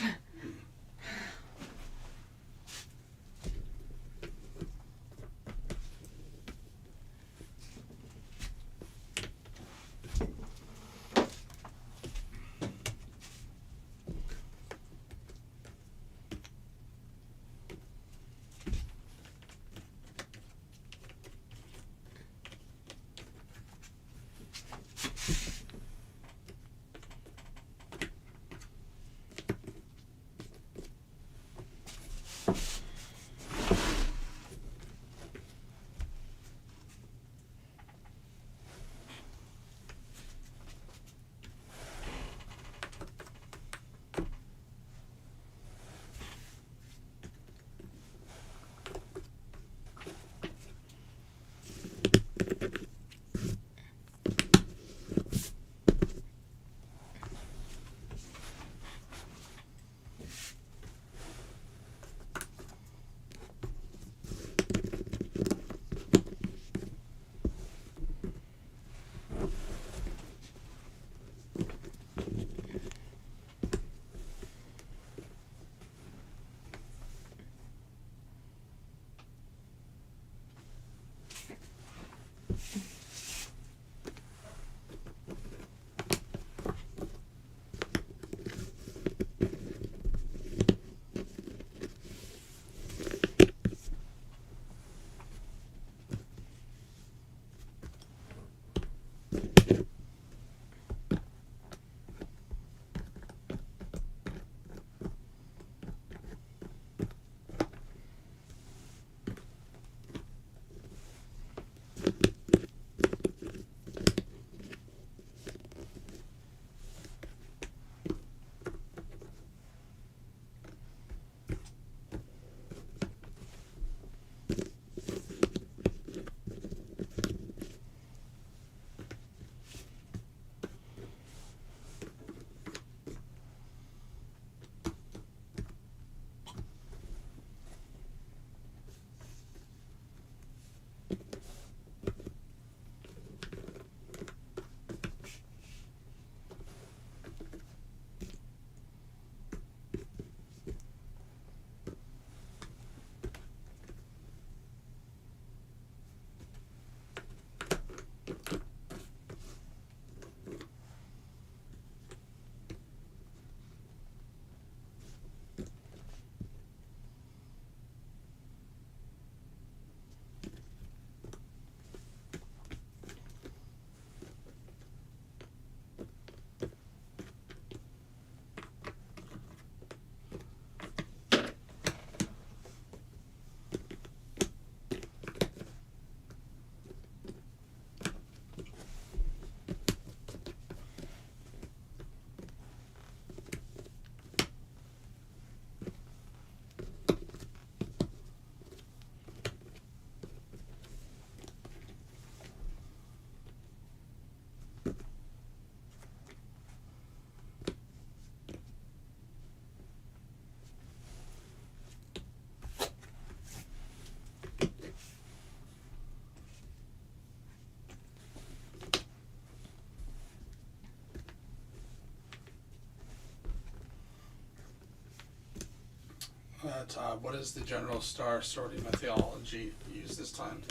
Todd, what is the general star sorting methodology used this time?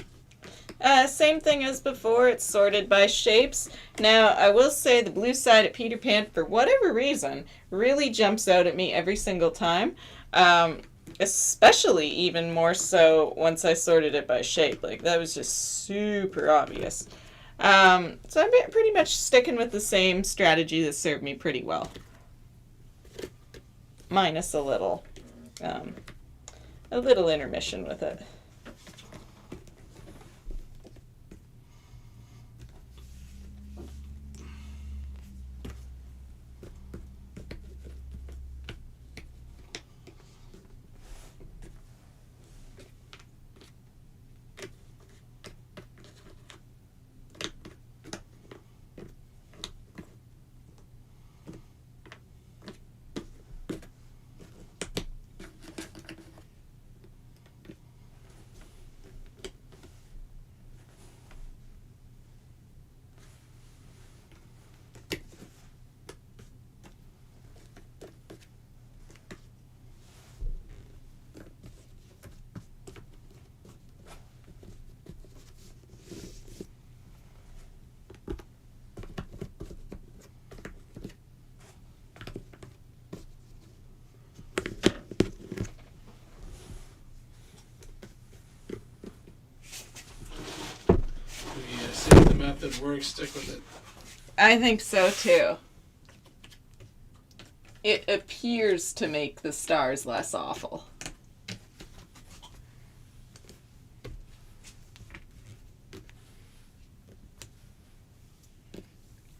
Same thing as before, it's sorted by shapes. Now, I will say the blue side at Peter Pan, for whatever reason, really jumps out at me every single time. Especially even more so once I sorted it by shape. Like, that was just super obvious. So I'm pretty much sticking with the same strategy that served me pretty well. Minus a little intermission with it. it works, stick with it. I think so too. It appears to make the stars less awful.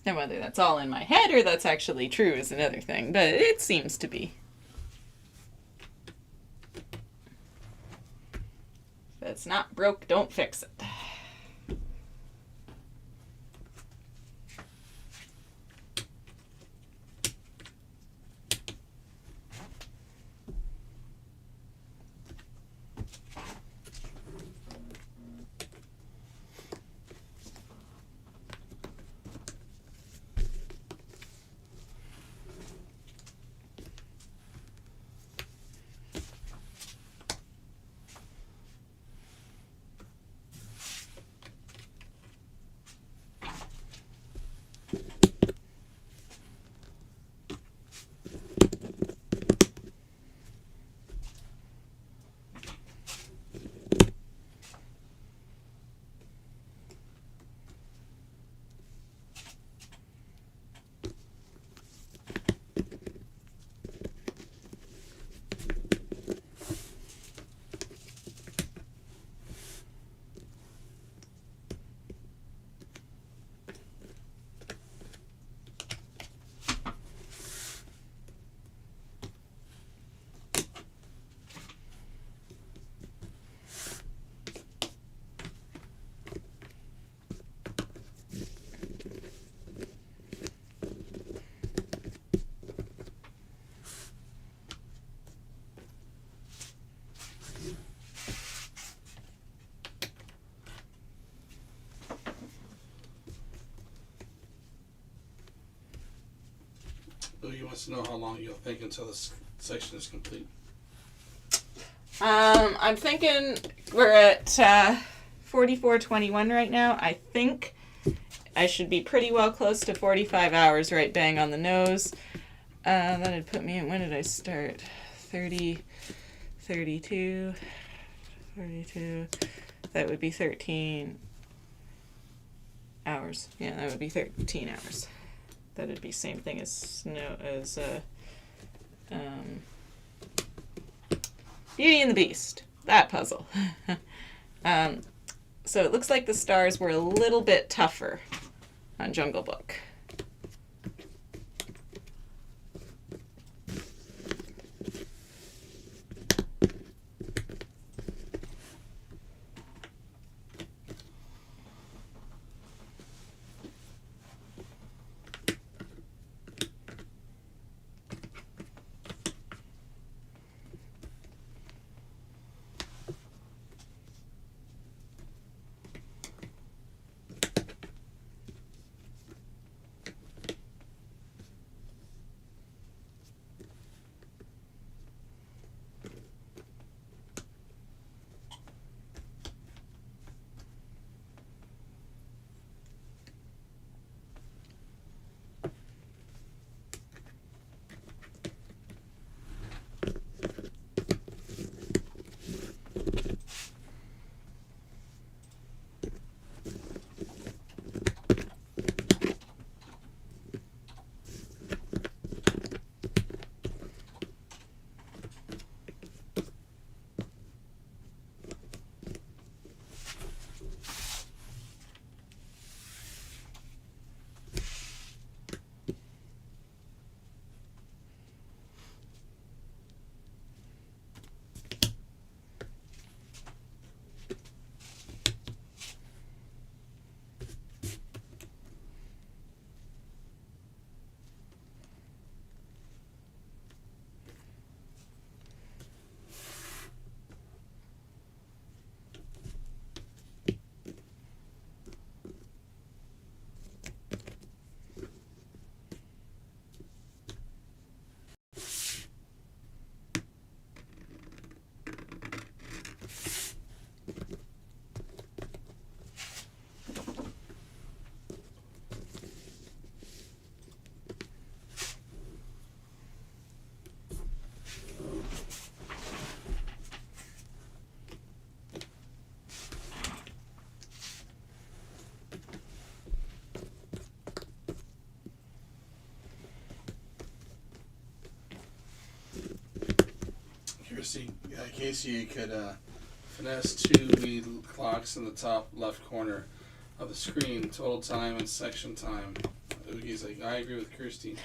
And whether that's all in my head or that's actually true is another thing, but it seems to be. If it's not broke, don't fix it. Louie wants to know how long you'll think until this section is complete. I'm thinking we're at 44:21 right now. I think I should be pretty well close to 45 hours, right bang on the nose. That'd put me in, when did I start? 30, 32, 42. That would be 13 hours. Yeah, that would be 13 hours. That'd be same thing as Beauty and the Beast. That puzzle. So it looks like the stars were a little bit tougher on Jungle Book. Kirsty, Casey could finesse 2 lead clocks in the top left corner of the screen, total time and section time. Oogie's like, I agree with Kirsty.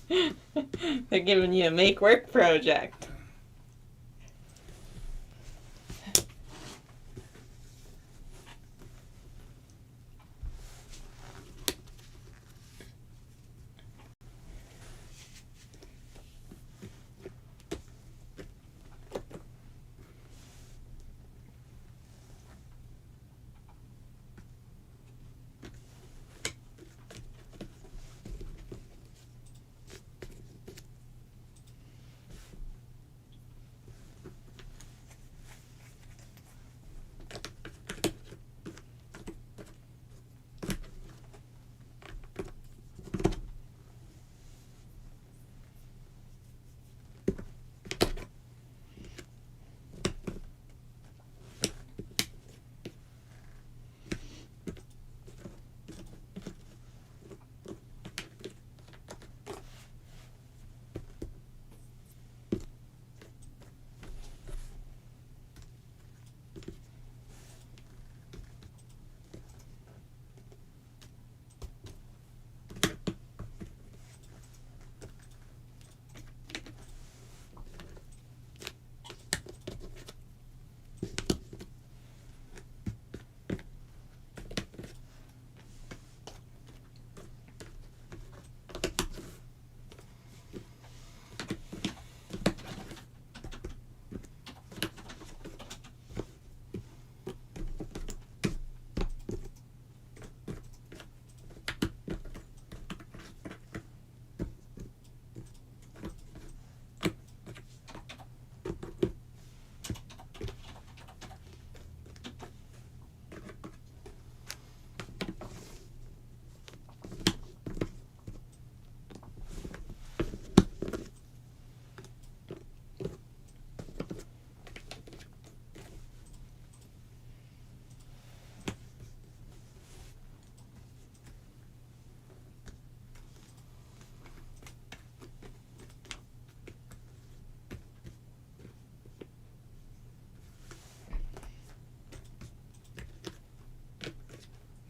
They're giving you a make work project.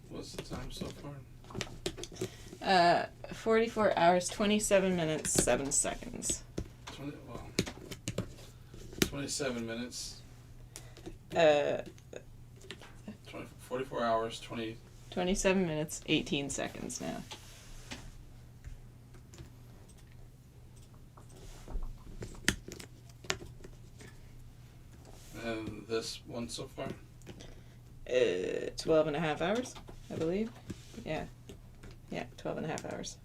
What's the time so far? 44 hours, 27 minutes, 7 seconds. 27 minutes. 44 hours, 27 minutes, 18 seconds now. And this one so far? 12 and a half hours, I believe. Yeah. Yeah, 12 and a half hours.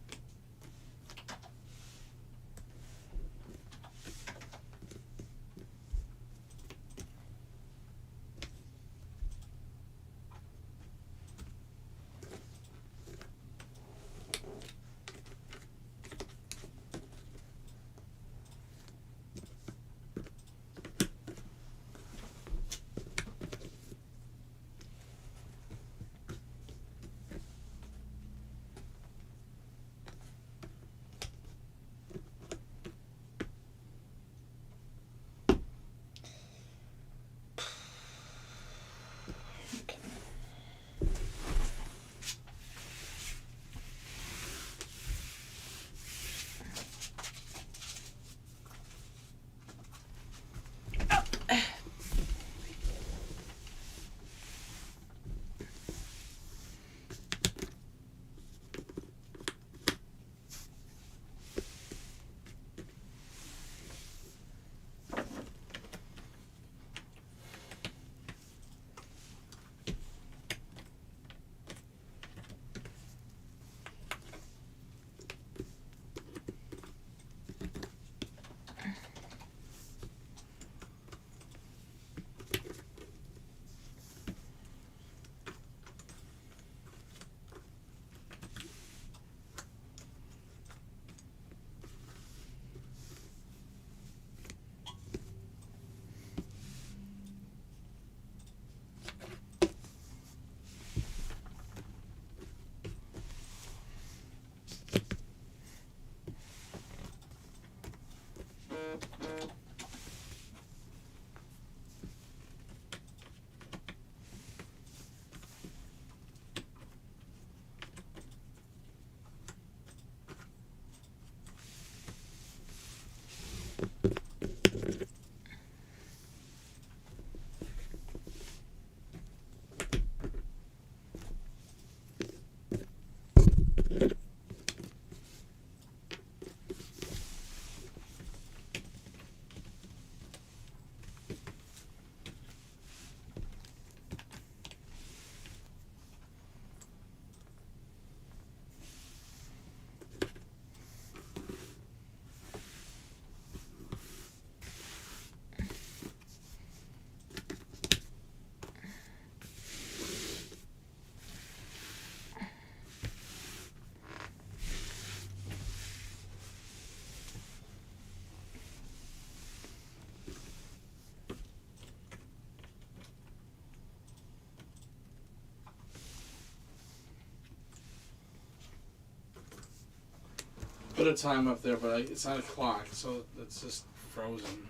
Put a time up there, but it's not a clock, so it's just frozen.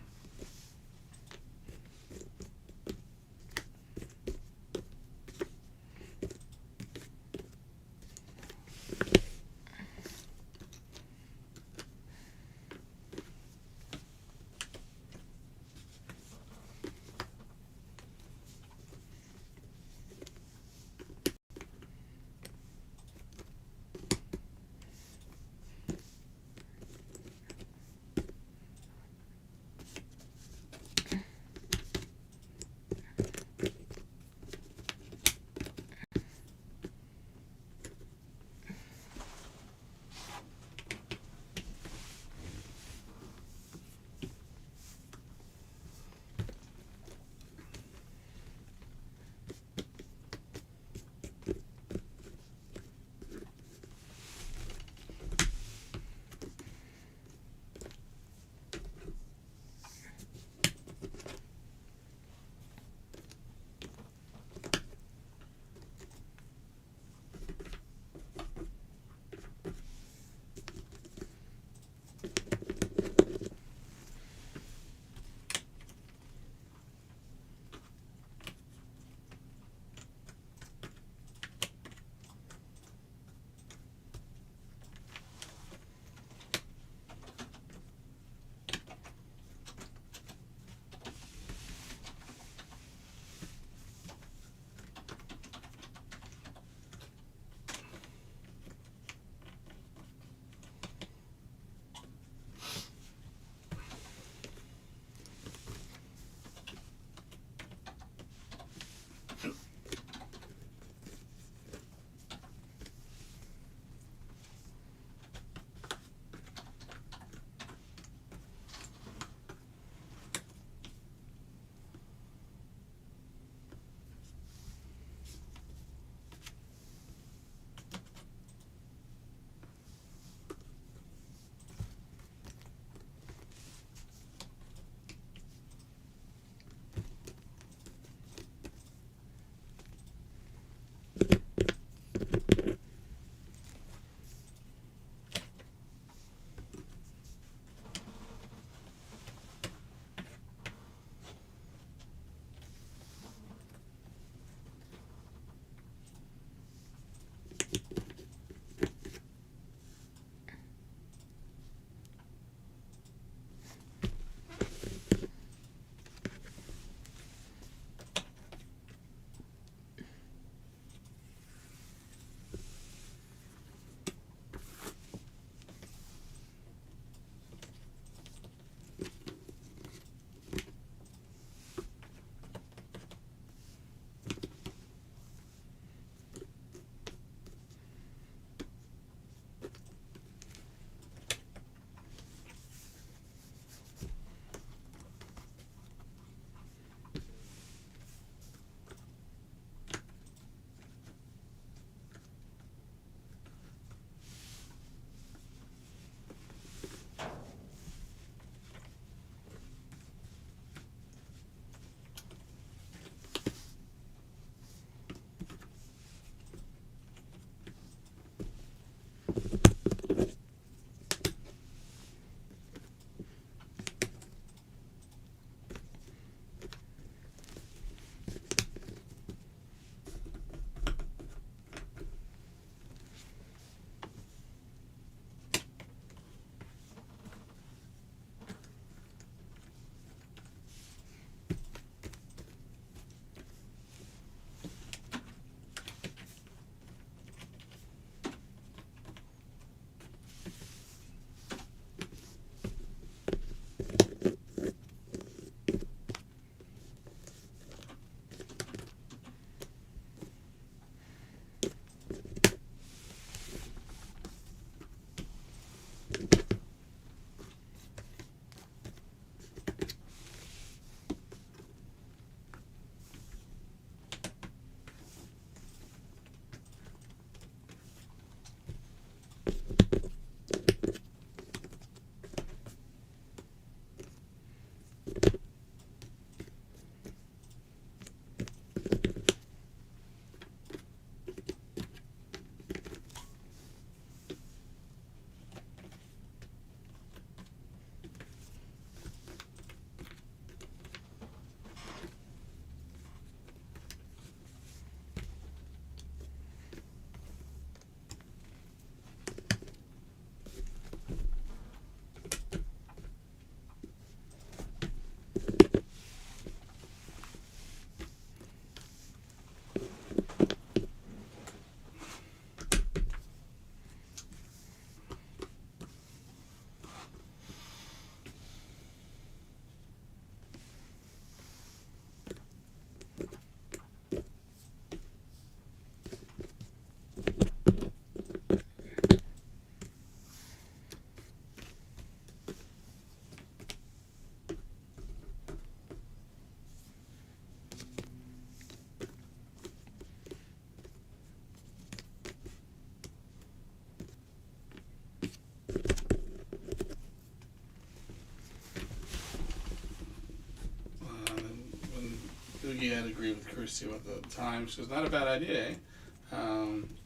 Oogie had agreed with Kirsty with the times. She goes, not a bad idea, eh?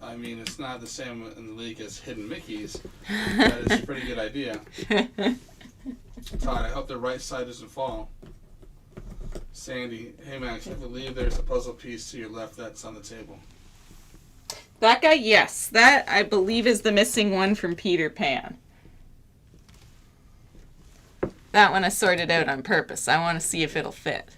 I mean, it's not the same in the league as Hidden Mickeys. That is a pretty good idea. Todd, I hope the right side doesn't fall. Sandy, hey Max, I believe there's a puzzle piece to your left that's on the table. That guy, yes. That, I believe, is the missing one from Peter Pan. That one I sorted out on purpose. I want to see if it'll fit.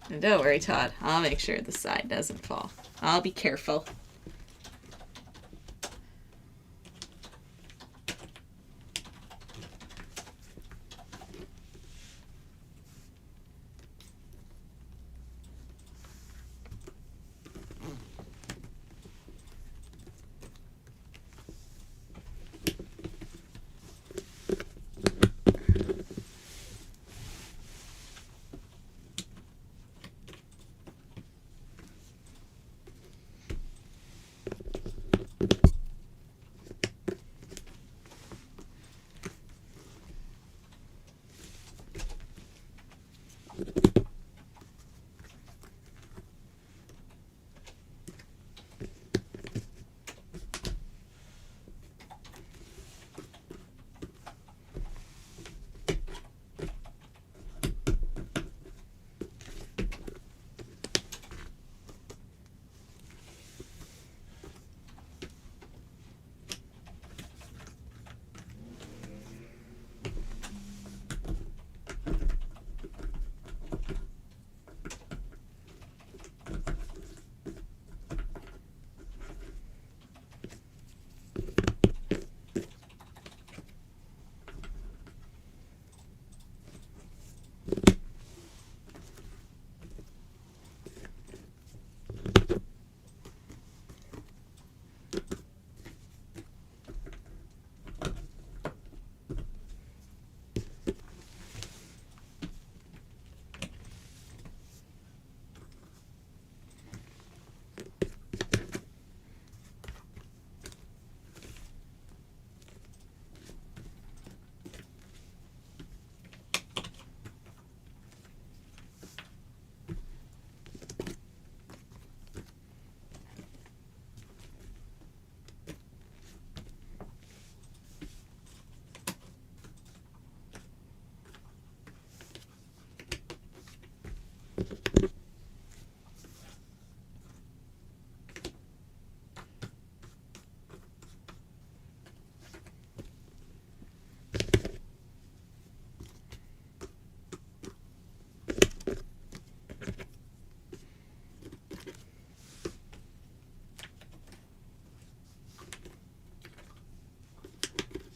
And don't worry, Todd. I'll make sure the side doesn't fall. I'll be careful.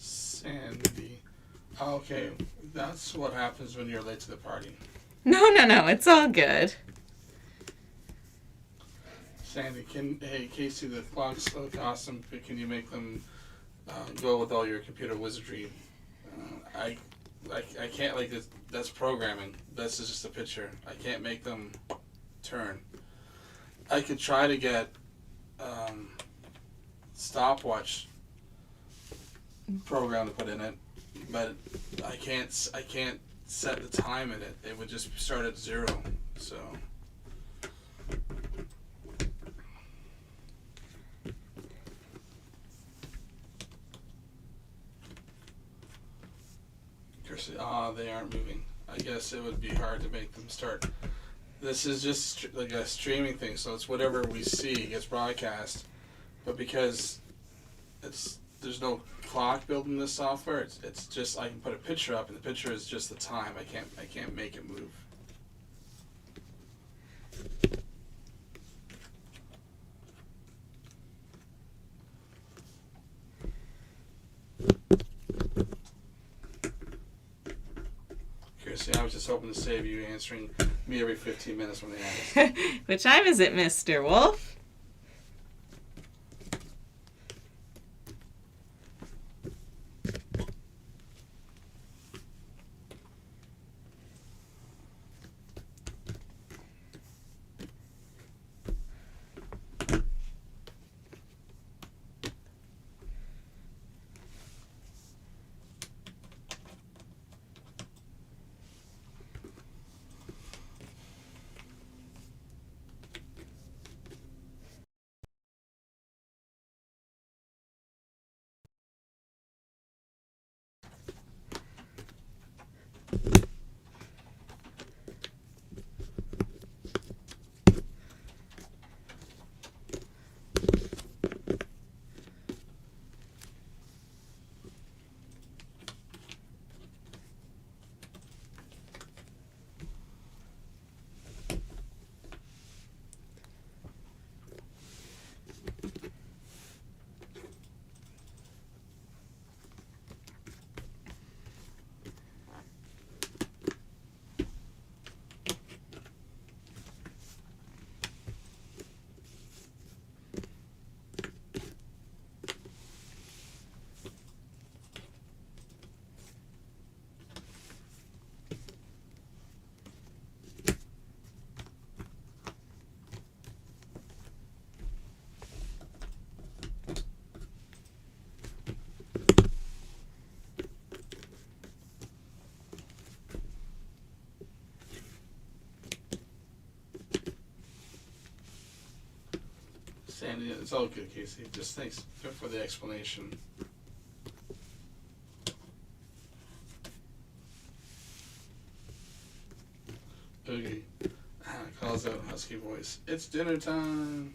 Sandy. Okay, that's what happens when you're late to the party. No. It's all good. Sandy, hey Casey, the clocks look awesome, but can you make them go with all your computer wizardry? I can't, like, that's programming. This is just a picture. I can't make them turn. I could try to get stopwatch program to put in it, but I can't set the time in it. It would just start at 0. So they aren't moving. I guess it would be hard to make them start. This is just like a streaming thing, so it's whatever we see gets broadcast. But because there's no clock built in this software, it's just I can put a picture up, and the picture is just the time. I can't make it move. See, I was just hoping to save you answering me every 15 minutes when they asked. What time is it, Mr. Wolf? Sandy, it's all good, Casey. Just thanks for the explanation. Oogie calls out in husky voice. It's dinner time.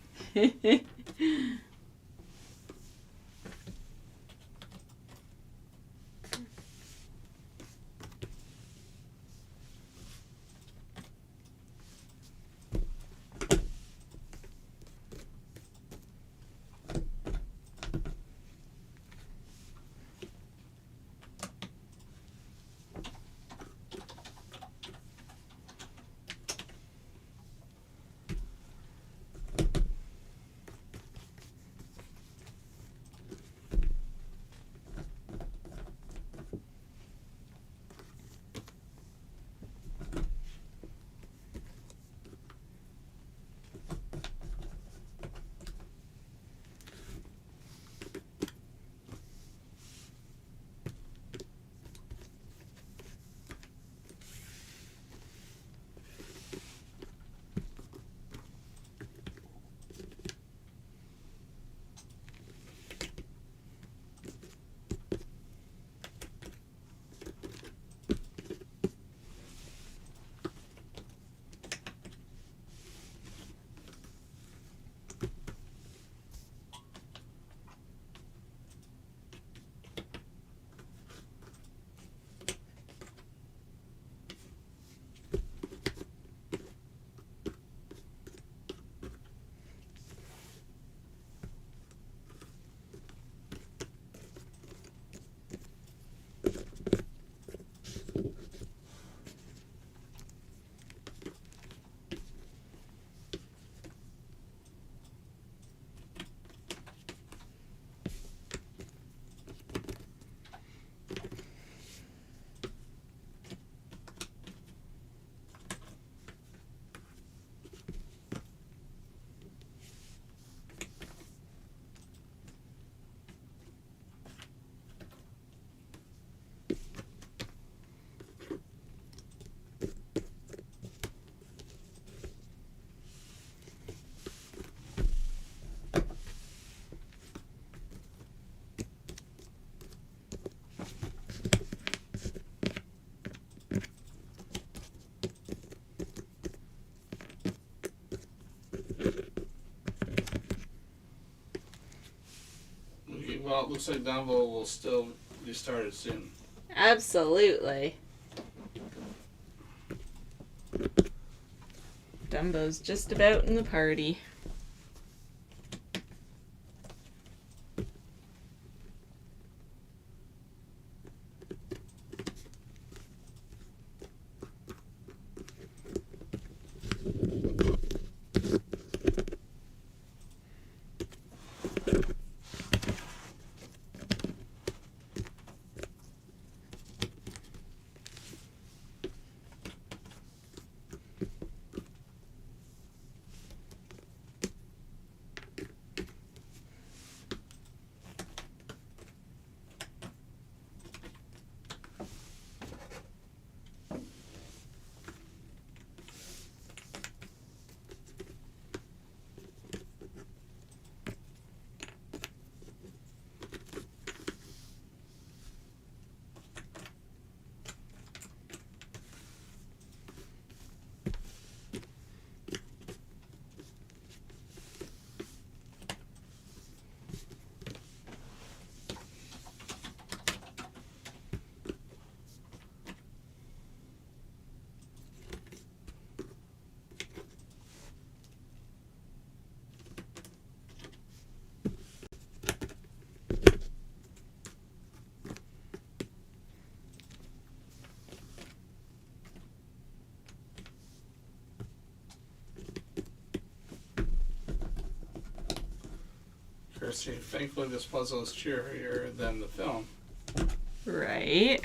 Well, it looks like Dumbo will still be started soon. Absolutely. Dumbo's just about in the party. Kirsty. Thankfully, this puzzle is cheerier than the film. Right.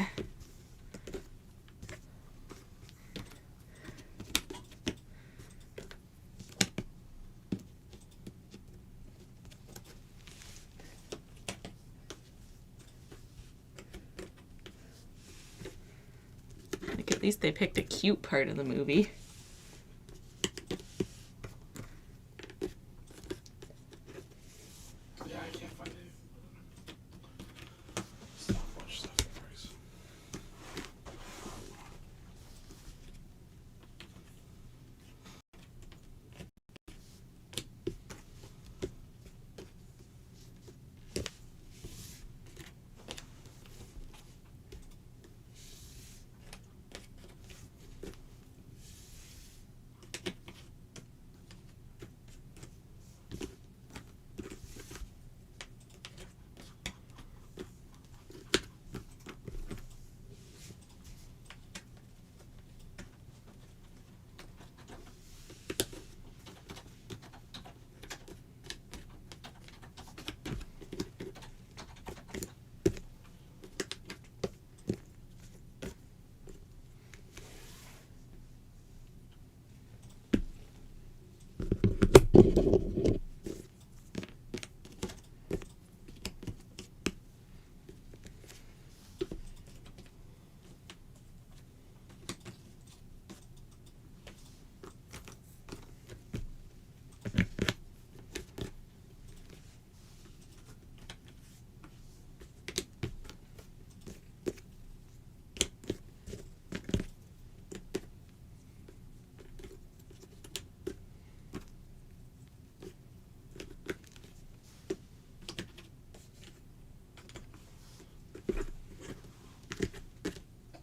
Like, at least they picked a cute part of the movie. Yeah, I can't find any stopwatch stuff.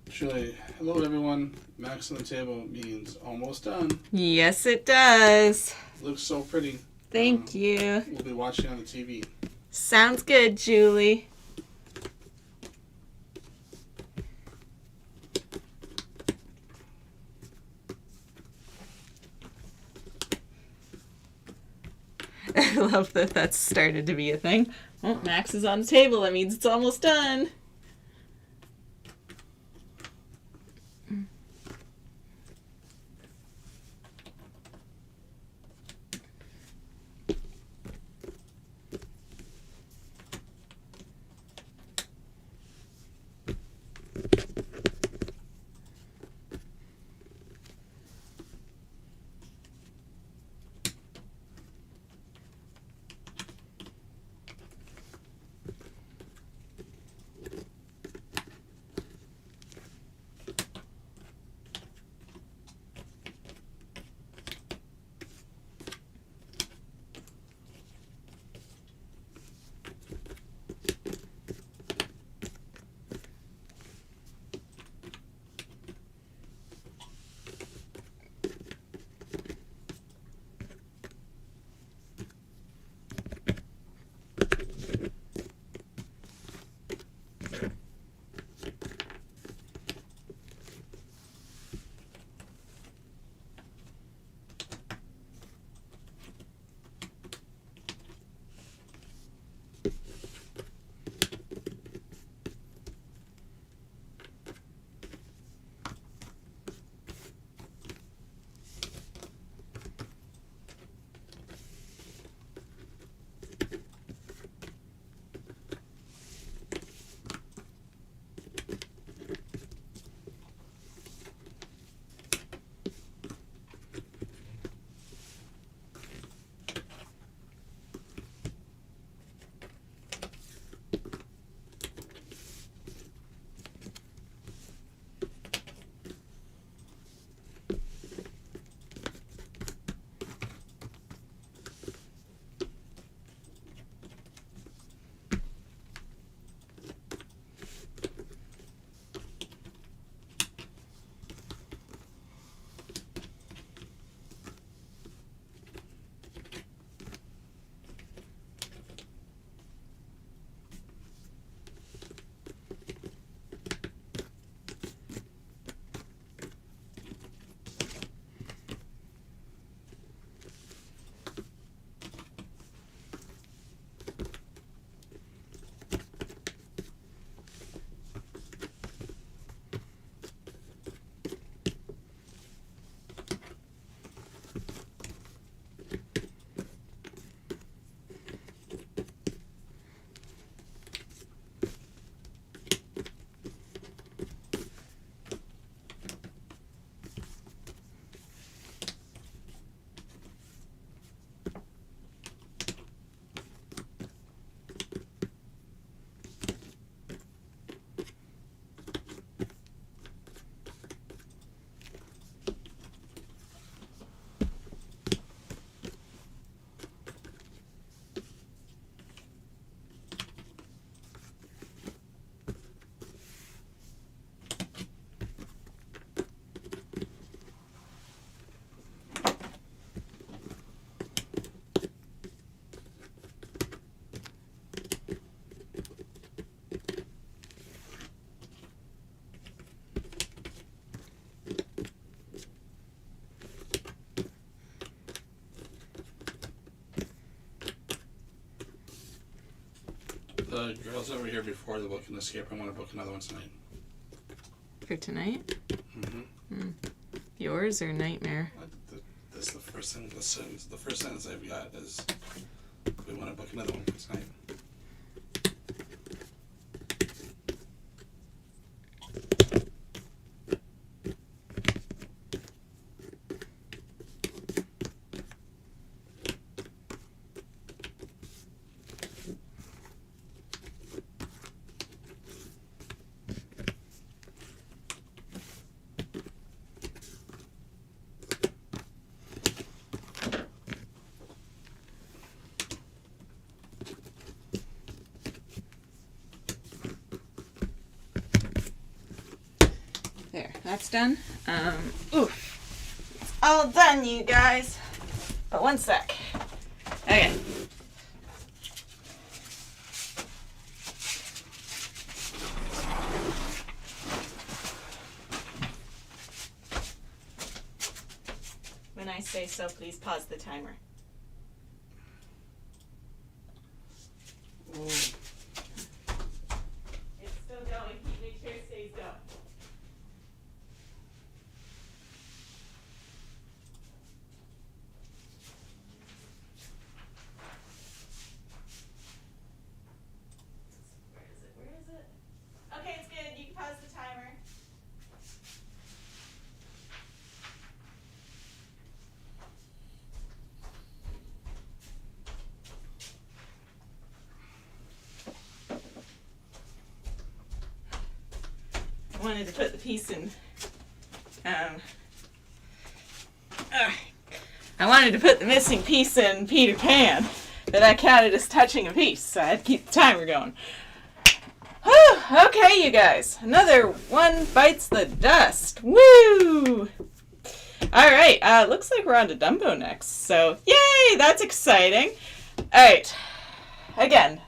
Julie, hello everyone. Max on the table means almost done. Yes, it does. Looks so pretty. Thank you. We'll be watching on the TV. Sounds good, Julie. I love that that's started to be a thing. Oh, Max is on the table. That means it's almost done. The girls that were here before the book and escape room want to book another one tonight. For tonight? Mm-hmm. Yours or Nightmare? That's the first thing. The first sentence I've got is we want to book another one for tonight. There, that's done. It's all done, you guys. But one sec. Okay. When I say so, please pause the timer. Ooh. It's still going. Make sure it stays going. Where is it? Okay, it's good. You can pause the timer. I wanted to put the piece in, I wanted to put the missing piece in Peter Pan, but that counted as touching a piece, so I had to keep the timer going. Whew, okay, you guys, another one bites the dust. Woo! Alright, looks like we're on to Dumbo next, so yay, that's exciting. Alright, again,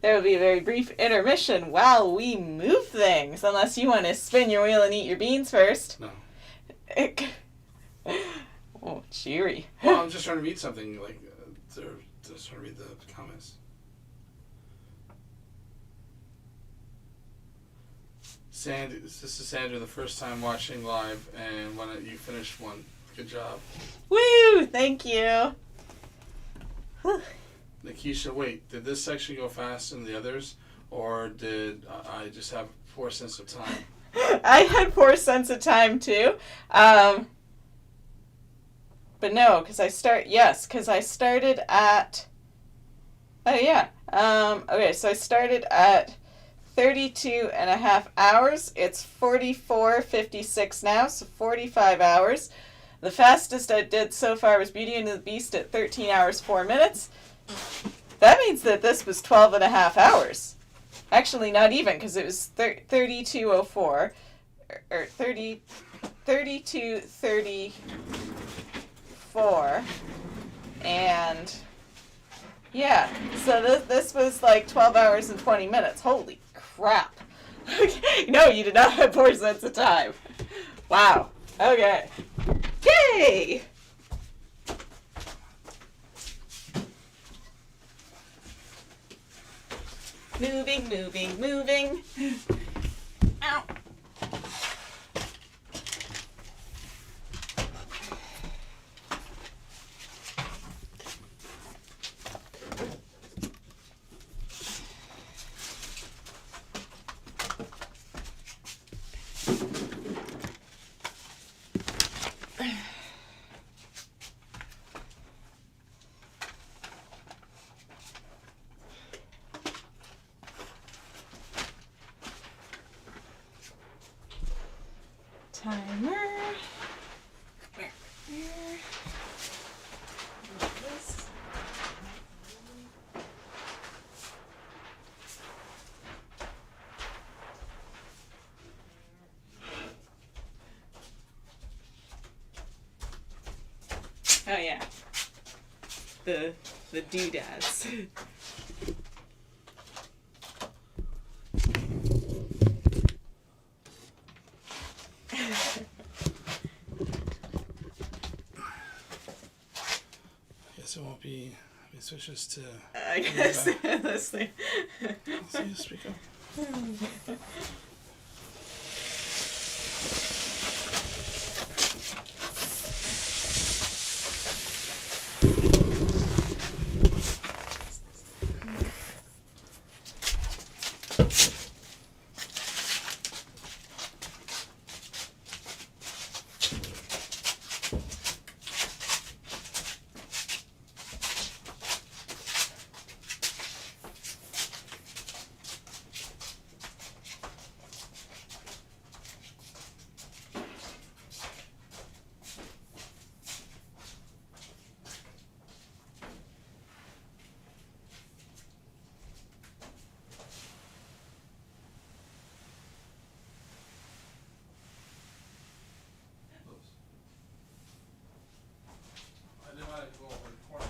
there will be a very brief intermission while we move things, unless you want to spin your wheel and eat your beans first. No. Oh, cheery. Well, I'm just trying to read something, like, just trying to read the comments. Sandy, this is Sandra, the first time watching live, and you finished one. Good job. Woo! Thank you. Whew. Nikisha, wait, did this section go faster than the others, or did I just have poor sense of time? I had poor sense of time too. But no, because I started at, oh yeah. Okay, so I started at 32 and a half hours. It's 44:56 now, so 45 hours. The fastest I did so far was Beauty and the Beast at 13 hours, 4 minutes. That means that this was 12 and a half hours. Actually, not even, because it was 32:04, or 32:34, and yeah, so this was like 12 hours and 20 minutes. Holy crap. No, you did not have poor sense of time. Wow. Okay. Yay! Moving, moving, moving. Ow. Timer. Where? This. Oh yeah. The doodads. Guess it won't be switch this to. I guess. Let's see. See, speak up. I didn't want to go over the corner.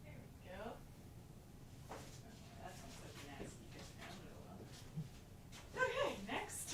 There we go. That sounds like a nasty discount. Okay, next.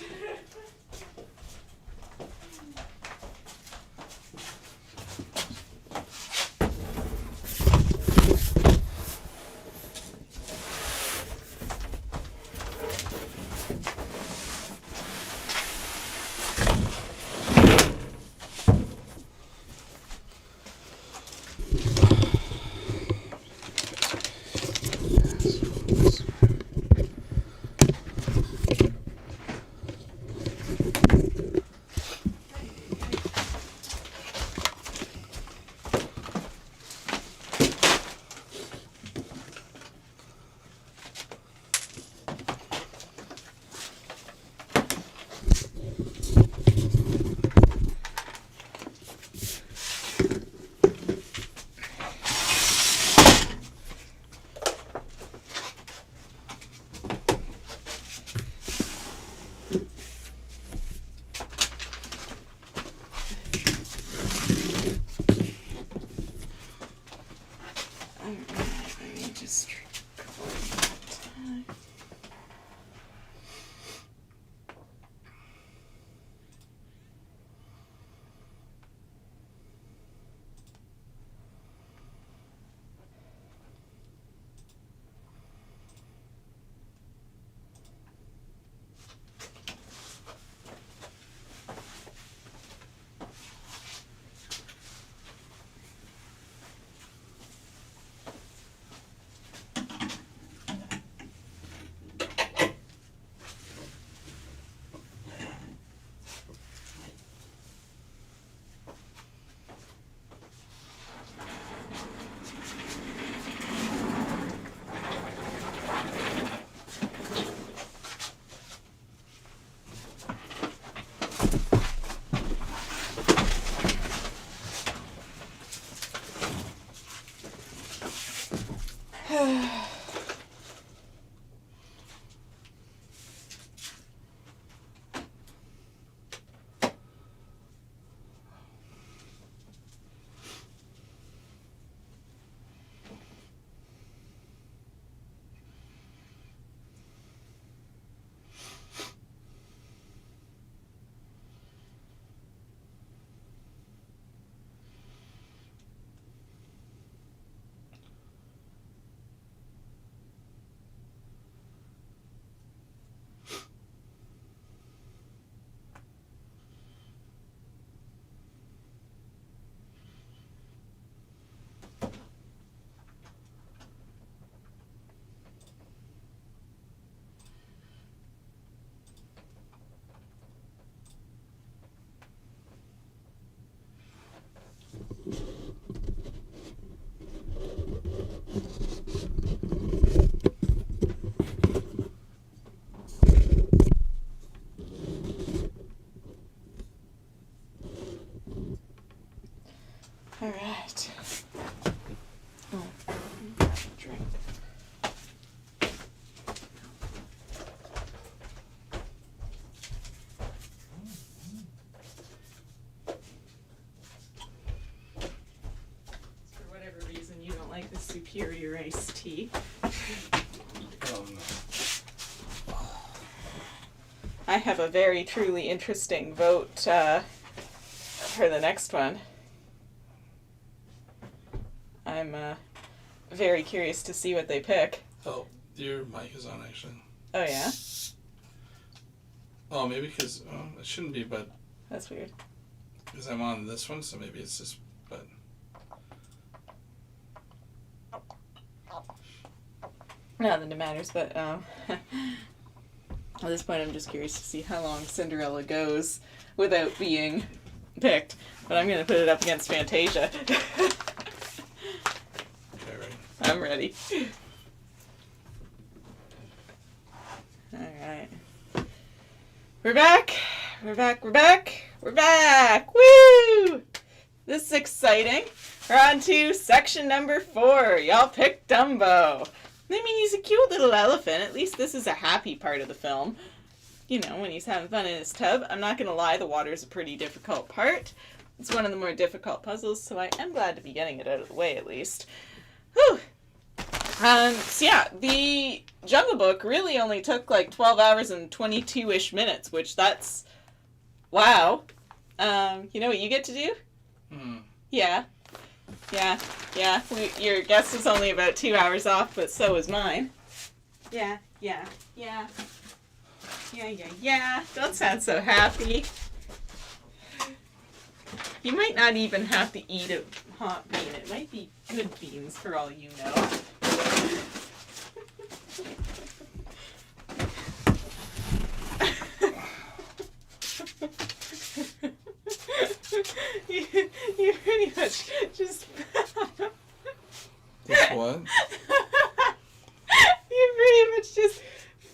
Alright, let me just record that time. All right. Oh, drink. superior iced tea. Oh no. I have a very truly interesting vote for the next one. I'm very curious to see what they pick. Oh, your mic is on actually. Oh yeah? Oh, maybe because it shouldn't be, but That's weird. because I'm on this one, so maybe it's just. But Not that it matters, but at this point I'm just curious to see how long Cinderella goes without being picked. But I'm going to put it up against Fantasia. okay, right. I'm ready. Alright. We're back! We're back, we're back! We're back! Woo! This is exciting. We're on to section number 4. Y'all picked Dumbo. I mean, he's a cute little elephant. At least this is a happy part of the film. You know, when he's having fun in his tub. I'm not going to lie, the water's a pretty difficult part. It's one of the more difficult puzzles, so I am glad to be getting it out of the way at least. Whew! So yeah, the Jungle Book really only took like 12 hours and 22-ish minutes, which that's... wow. You know what you get to do? Yeah. Your guess was only about 2 hours off, but so was mine. Yeah. Don't sound so happy. You might not even have to eat a hot bean. It might be good beans for all you know. you pretty much just... That's what? You pretty much just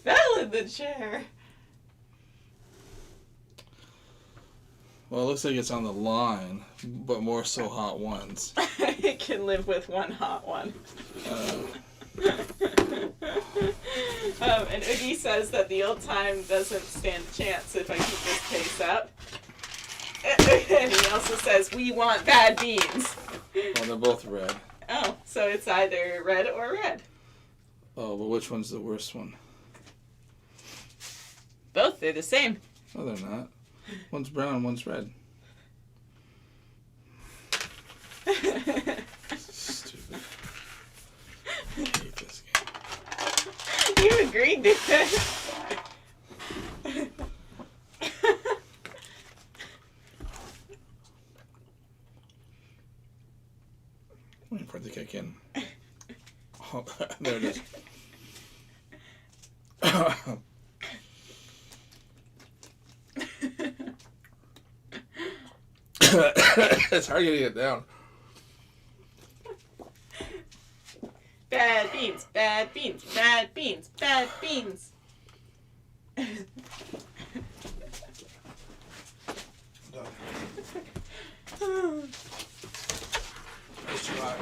fell in the chair. Well, it looks like it's on the line, but more so hot ones. It can live with one hot one. And Oogie says that the old time doesn't stand a chance if I keep this pace up. And he also says, we want bad beans. Well, they're both red. Oh, so it's either red or red. Oh, but which one's the worst one? Both, they're the same. No, they're not. One's brown, one's red. Stupid. I hate this game. You agreed to it. Waiting for it to kick in. Oh, there it is. It's hard getting it down. Bad beans, bad beans, bad beans, bad beans. It's too hot.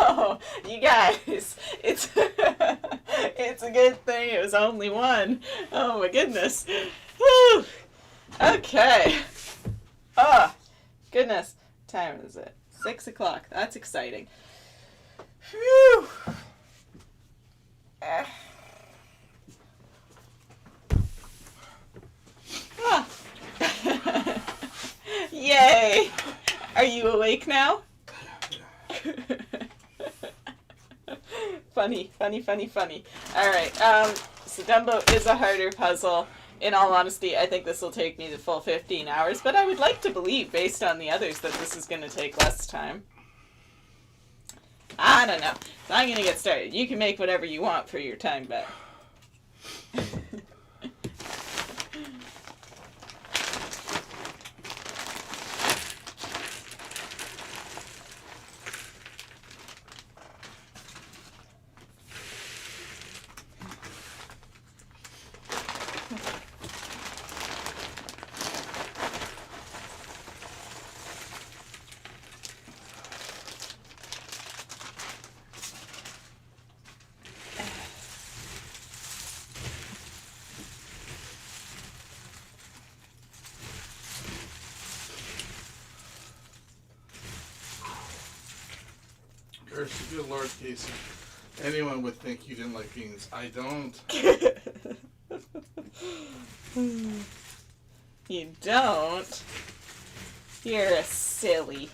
Oh, you guys, it's it's a good thing it was only one. Oh my goodness. Whew. Okay. Oh, goodness. Time is it? 6 o'clock. That's exciting. Phew. Ah. Yay. Are you awake now? Funny. Alright, so Dumbo is a harder puzzle. In all honesty, I think this will take me the full 15 hours, but I would like to believe, based on the others, that this is going to take less time. I don't know. So I'm going to get started. You can make whatever you want for your time bet. mercy, good Lord, Casey. Anyone would think you didn't like beans. I don't. You don't? You're a silly.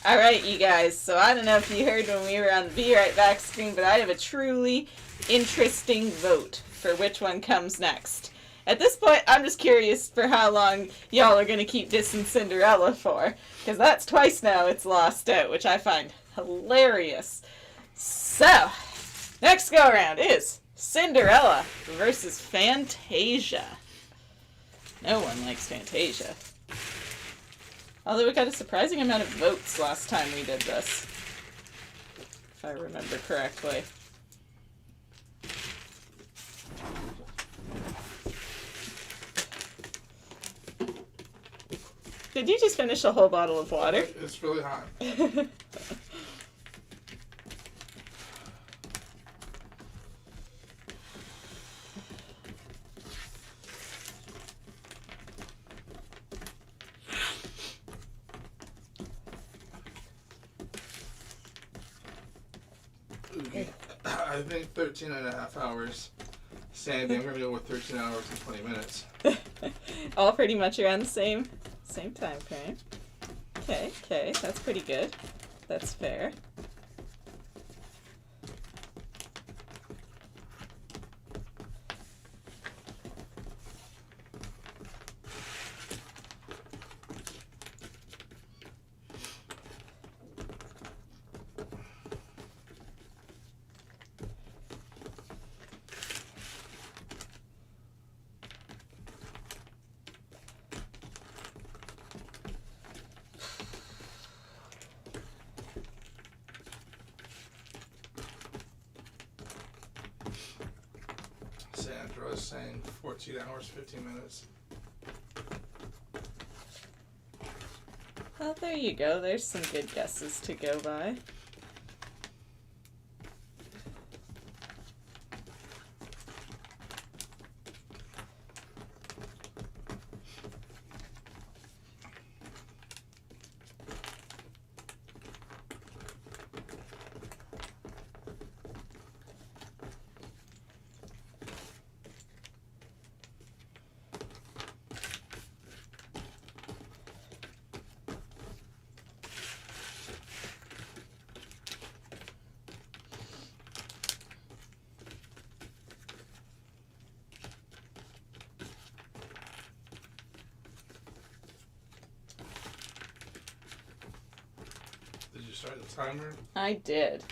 Alright, you guys, so I don't know if you heard when we were on the Be Right Back screen, but I have a truly interesting vote for which one comes next. At this point, I'm just curious for how long y'all are going to keep dissing Cinderella for, because that's twice now it's lost out, which I find hilarious. So, next go-around is Cinderella versus Fantasia. No one likes Fantasia. Although we got a surprising amount of votes last time we did this, if I remember correctly. Did you just finish a whole bottle of water? It's really hot. I think 13 and a half hours. Sandy, I'm going to go with 13 hours and 20 minutes. All pretty much around the same time frame. Okay, that's pretty good. That's fair. Sandra is saying 14 hours, 15 minutes. Well, there you go. There's some good guesses to go by. Did you start the timer? I did.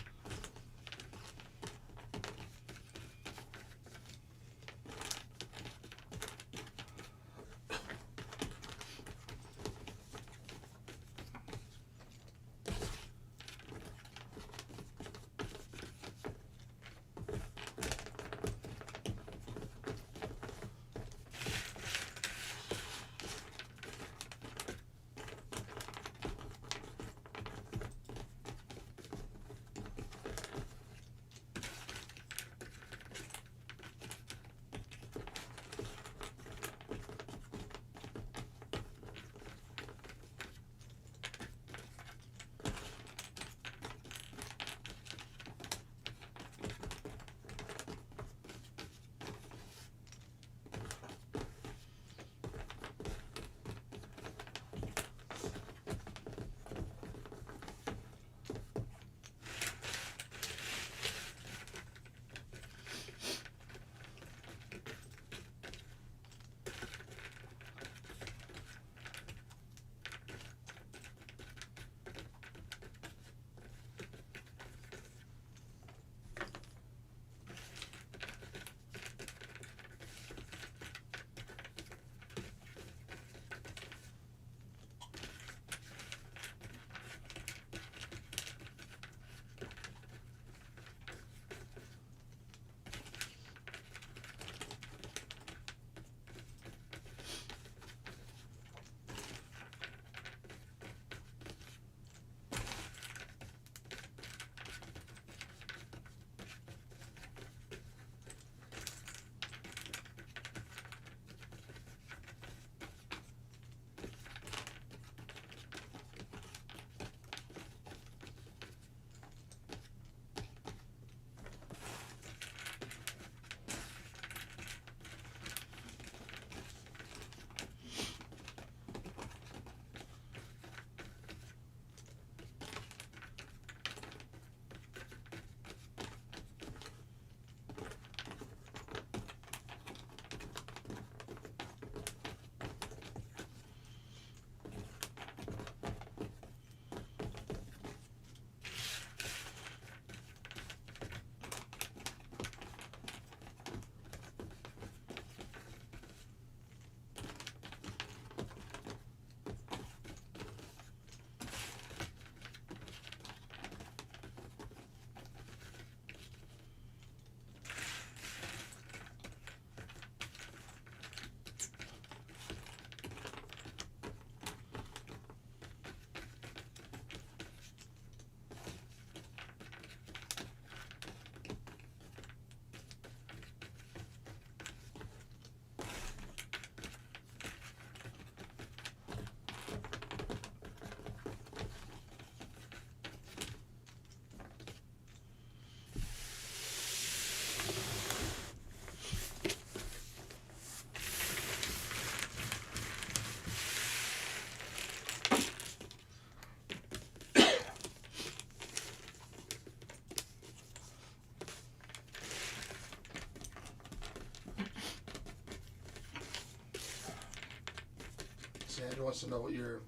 Andrew wants to know what your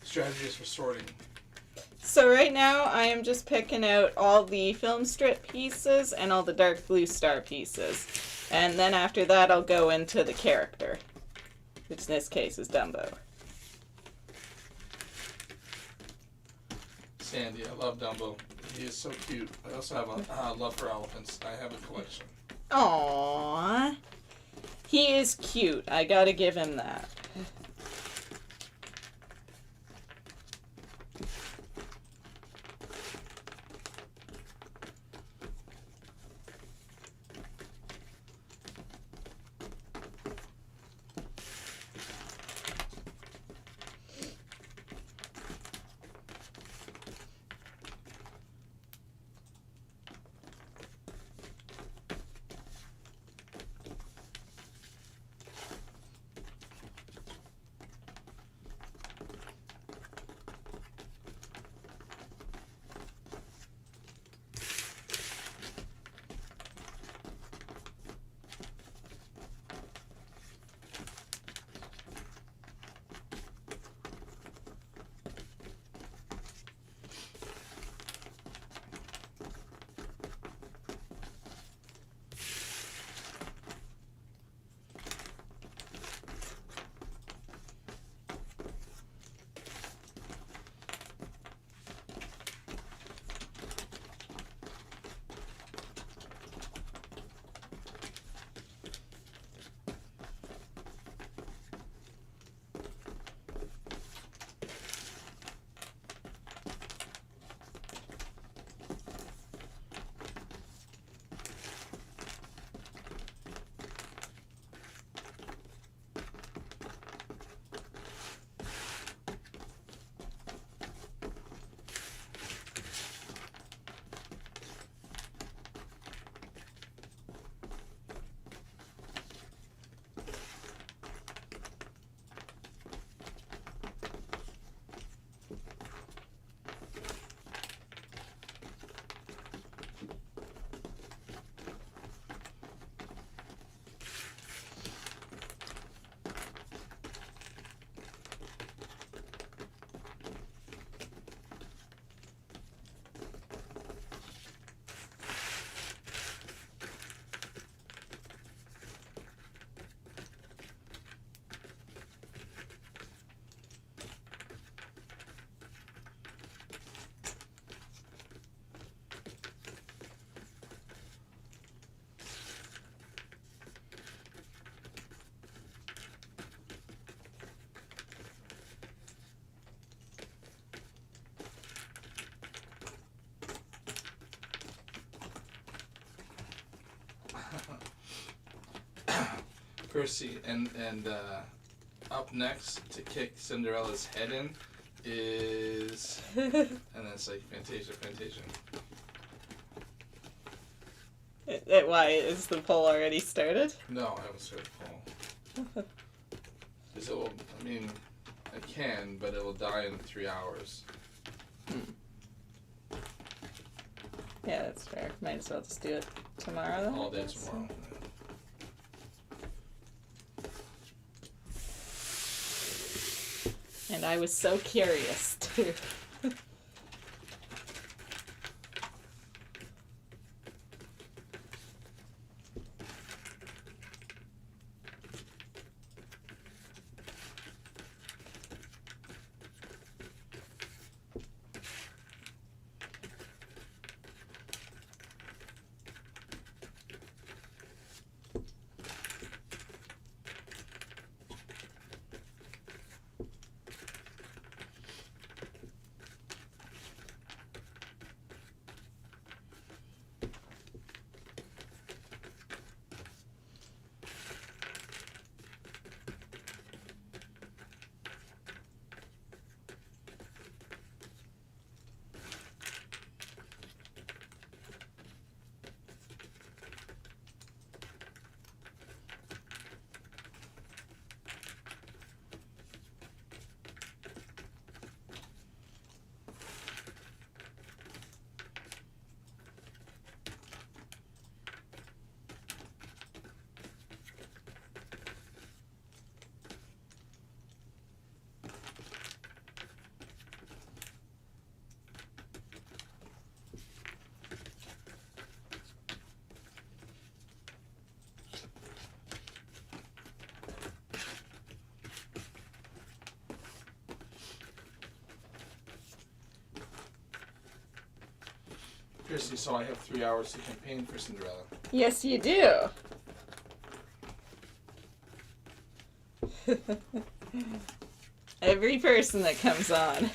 strategy is for sorting. So right now I am just picking out all the film strip pieces and all the dark blue star pieces. And then after that I'll go into the character, which in this case is Dumbo. Sandy, I love Dumbo. He is so cute. I also have a love for elephants. I have a collection. Aww. He is cute. I gotta give him that. Percy, and up next to kick Cinderella's head in is, and then it's like Fantasia. Why, is the poll already started? No, I haven't started the poll. Because it will, I mean, I can, but it will die in 3 hours. Yeah, that's fair. Might as well just do it tomorrow then. All day I guess. tomorrow. And I was so curious too. Kirsty, so I have 3 hours to campaign for Cinderella. Yes, you do. Every person that comes on.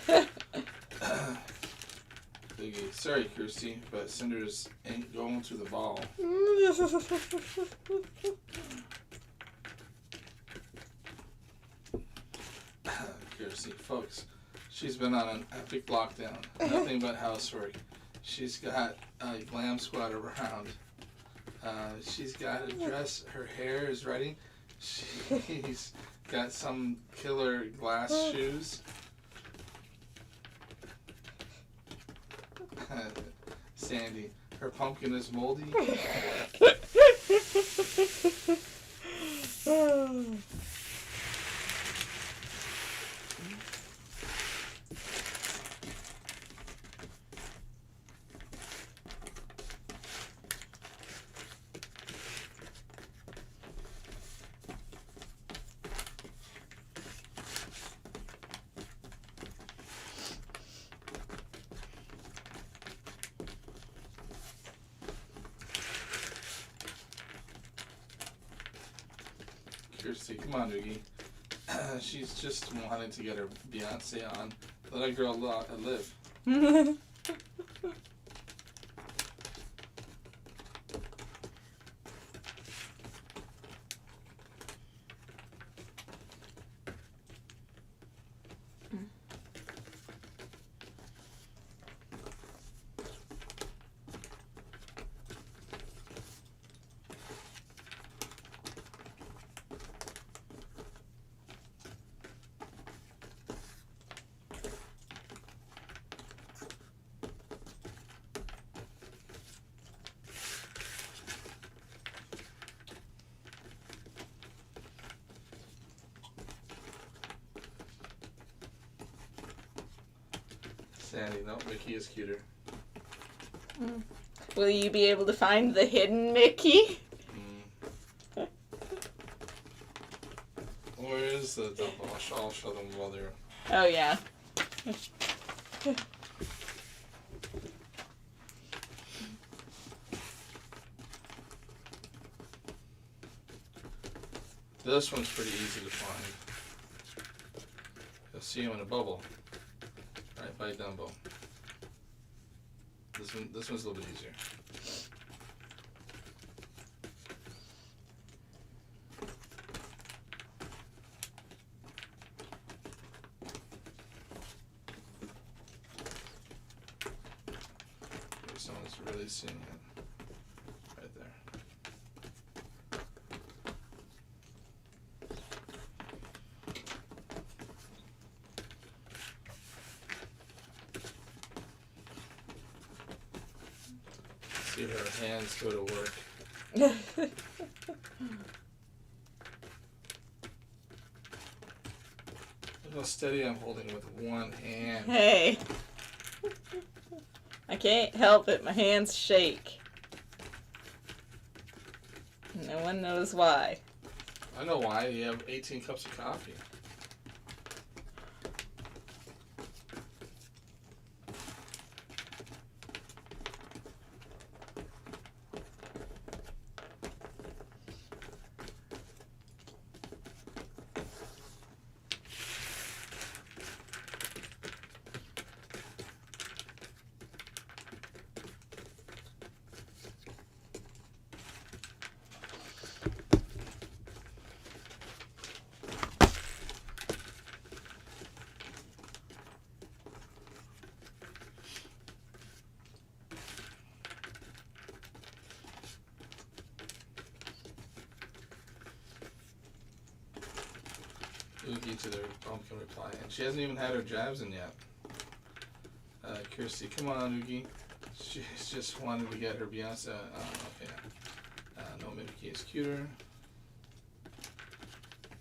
Biggie. Sorry, Kirsty, but Cinders ain't going to the ball. Kirsty, folks, she's been on an epic lockdown. Nothing but housework. She's got a glam squad around. She's got a dress. Her hair is ready. She's got some killer glass shoes. Sandy, her pumpkin is moldy. Kirsty, come on, Oogie. She's just wanted to get her Beyonce on. Let a girl live. Sandy, no, Mickey is cuter. Will you be able to find the hidden Mickey? Where is the Dumbo? I'll show them while they're... Oh, yeah. This one's pretty easy to find. You'll see him in a bubble. Right by Dumbo. This one's a little bit easier. This one's really seeing it. Right there. See her hands go to work. Look how steady I'm holding with one hand. Hey. I can't help it. My hands shake. No one knows why. I know why. You have 18 cups of coffee. Oogie to the pumpkin reply, and she hasn't even had her jabs in yet. Kirsty, come on, Oogie. She's just wanted to get her Beyonce. Okay. No, Mickey is cuter.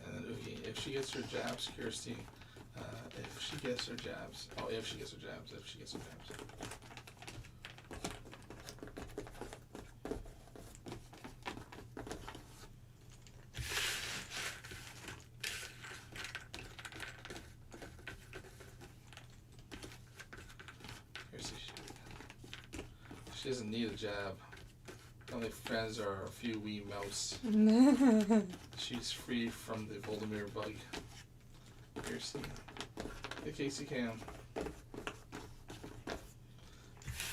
And then Oogie, if she gets her jabs, Kirsty. If she gets her jabs. Oh, if she gets her jabs. If she gets her jabs. She doesn't need a jab. Only friends are a few wee mouse. She's free from the Voldemort bug. Piercing. Hey, Casey Cam.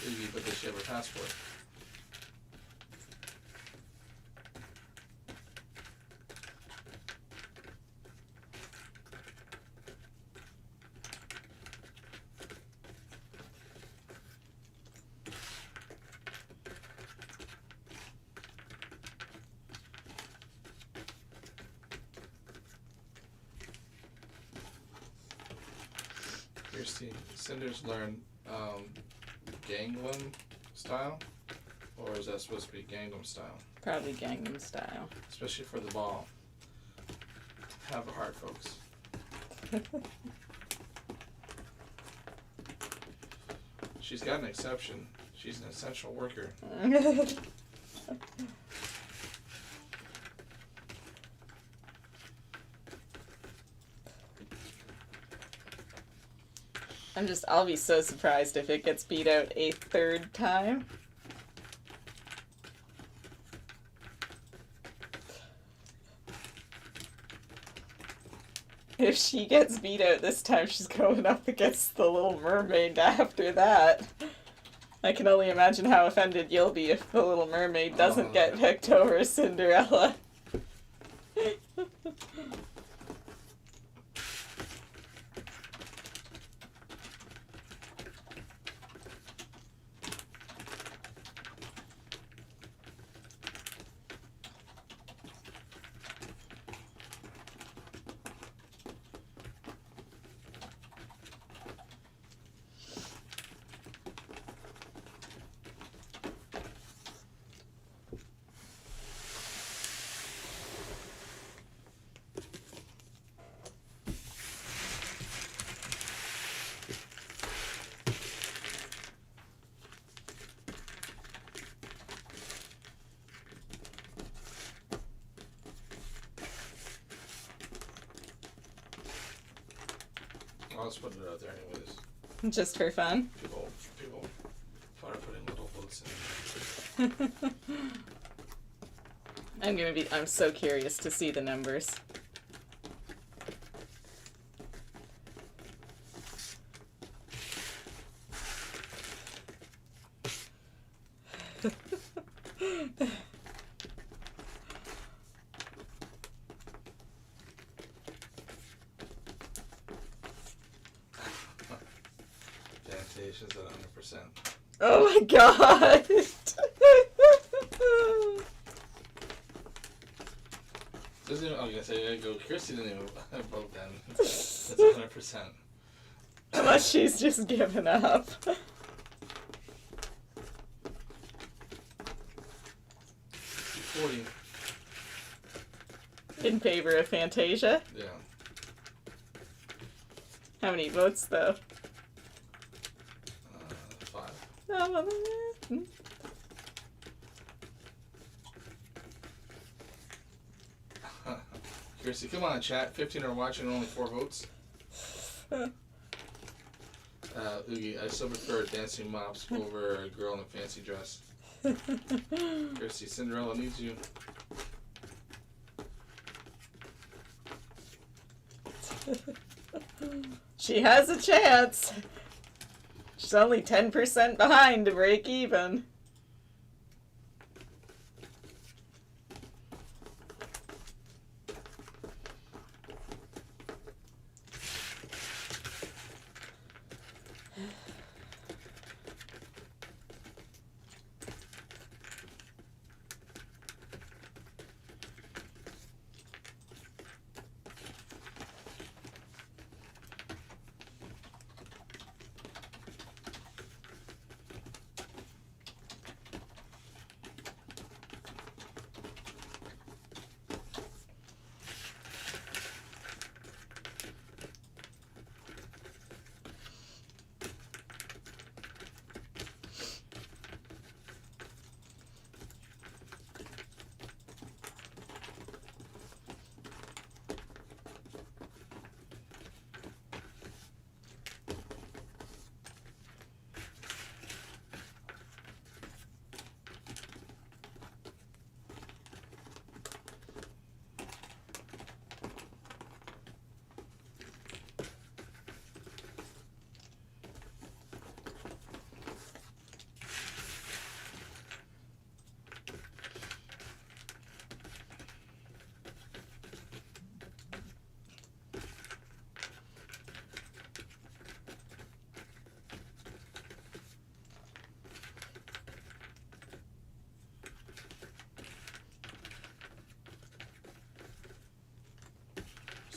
Maybe, but does she have a passport? Cinders learn Gangnam style, or is that supposed to be Gangnam style? Probably Gangnam style. Especially for the ball. Have a heart, folks. She's got an exception. She's an essential worker. I'll be so surprised if it gets beat out a third time. If she gets beat out this time, she's going up against the Little Mermaid after that. I can only imagine how offended you'll be if the Little Mermaid doesn't get picked over Cinderella. I'll just put it out there anyways. Just for fun. People are putting little votes in. I'm so curious to see the numbers. Fantasia's at 100%. Oh my god! Doesn't even, I was gonna say, go. Kirsty didn't even vote then. That's 100%. Unless she's just given up. 40. In favor of Fantasia? Yeah. How many votes, though? 5. Oh, well, Kirsty, come on, chat. 15 are watching, only 4 votes. Oogie, I still prefer dancing mops over a girl in a fancy dress. Kirsty, Cinderella needs you. She has a chance. She's only 10% behind to break even.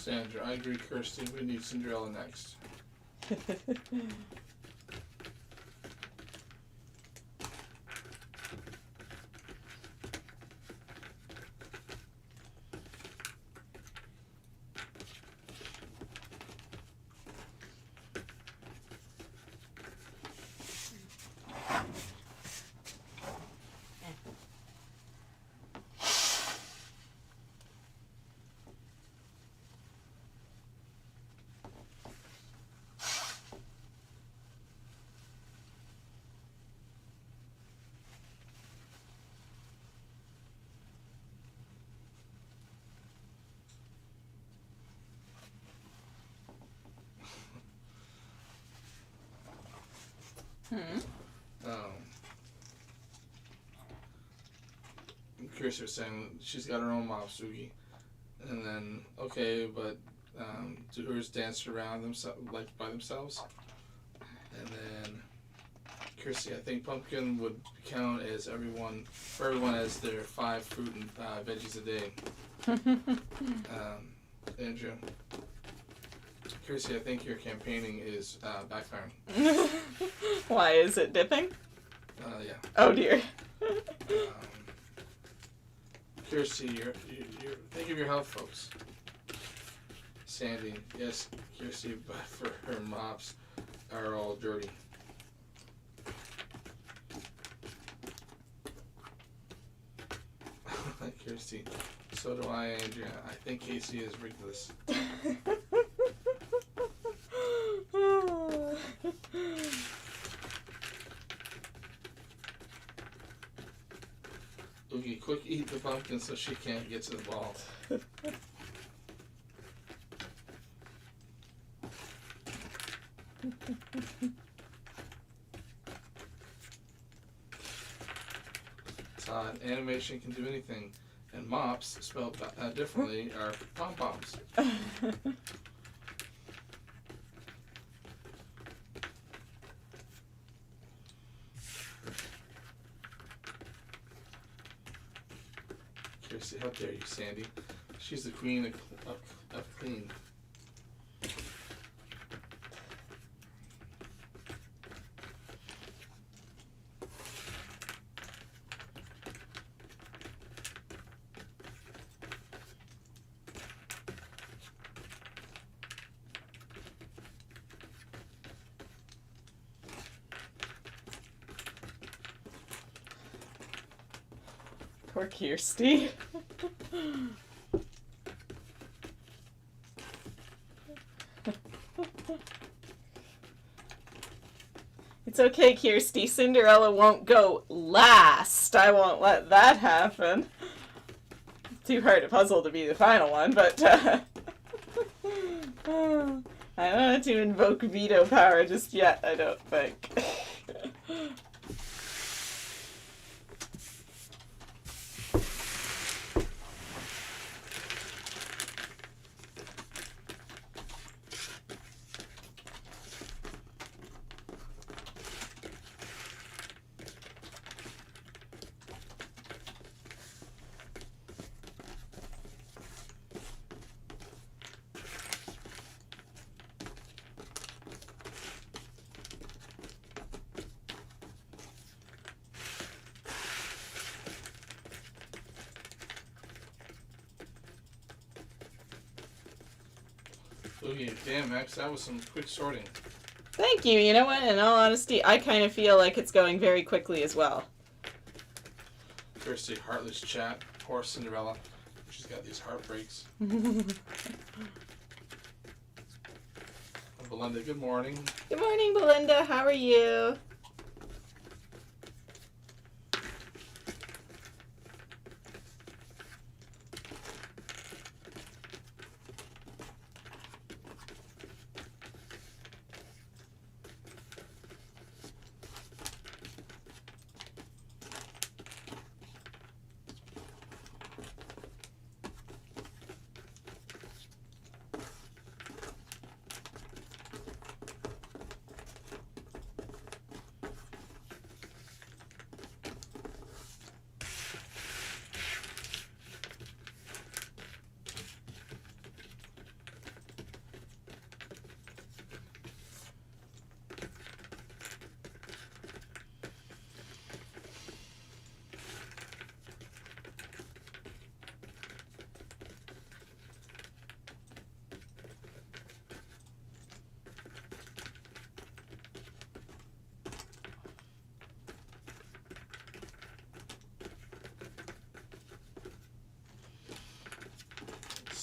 Sandra, I agree, Kirsty. We need Cinderella next. Kirsty was saying she's got her own mop, Sugi. And then, okay, but do hers dance around themselves, like by themselves? And then, Kirsty, I think pumpkin would count as everyone as their 5 fruit and veggies a day. Andrew, Kirsty, I think your campaigning is backfiring. Why is it dipping? Yeah. Oh dear. Kirsty, you're think of your health, folks. Sandy, yes, Kirsty, but for her mops are all dirty. Kirsty, so do I, Andrea. I think Casey is ridiculous. Oogie, quick eat the pumpkin so she can't get to the ball. Todd, animation can do anything, and mops, spelled differently, are pom-poms. Kirsty, how dare you, Sandy? She's the queen of clean. Poor Kirsty. It's okay, Kirsty. Cinderella won't go last. I won't let that happen. Too hard a puzzle to be the final one, but I don't want to invoke veto power just yet, I don't think. Oogie, damn, Max, that was some quick sorting. Thank you. You know what? In all honesty, I kind of feel like it's going very quickly as well. Kirsty, heartless chat. Poor Cinderella. She's got these heartbreaks. Belinda, good morning. Good morning, Belinda. How are you?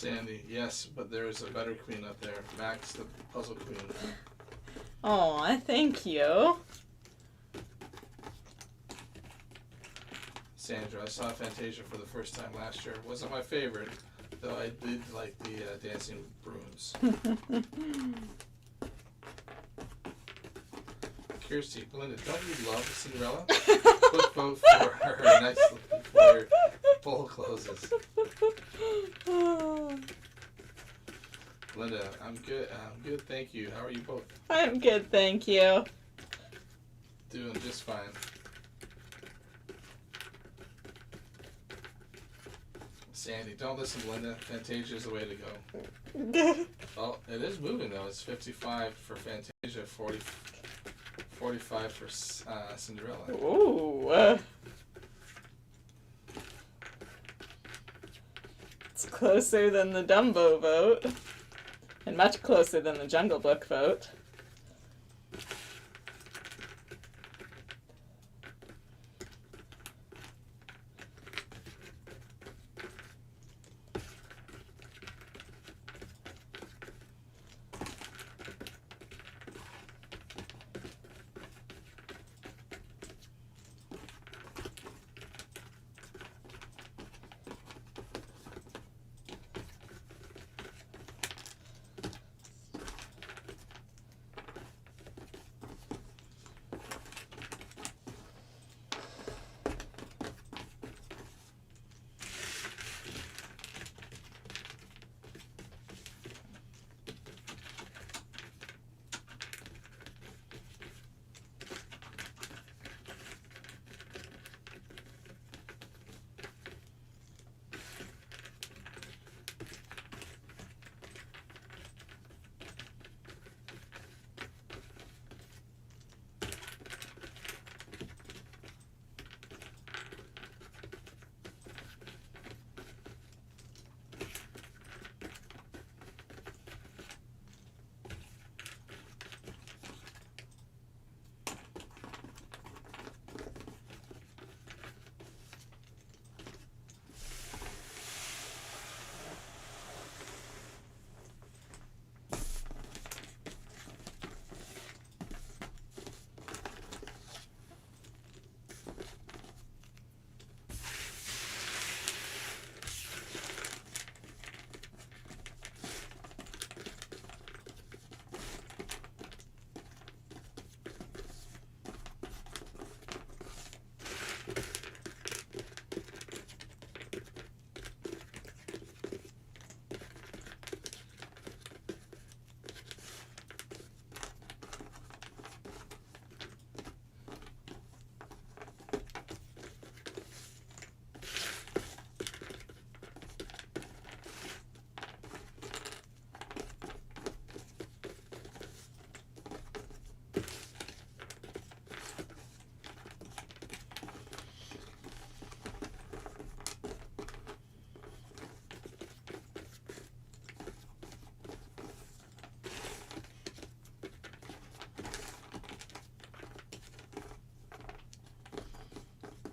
Sandy, yes, but there is a better queen up there. Max, the puzzle queen. Aw, thank you. Sandra, I saw Fantasia for the first time last year. Wasn't my favorite, though I did like the dancing brooms. Kirsty, Belinda, don't you love Cinderella? Quick vote for her next before poll closes. Linda, I'm good. I'm good, thank you. How are you both? I'm good, thank you. Doing just fine. Sandy, don't listen, Linda. Fantasia is the way to go. Oh, it is moving though. It's 55 for Fantasia, 45 for Cinderella. Ooh. It's closer than the Dumbo vote. And much closer than the Jungle Book vote.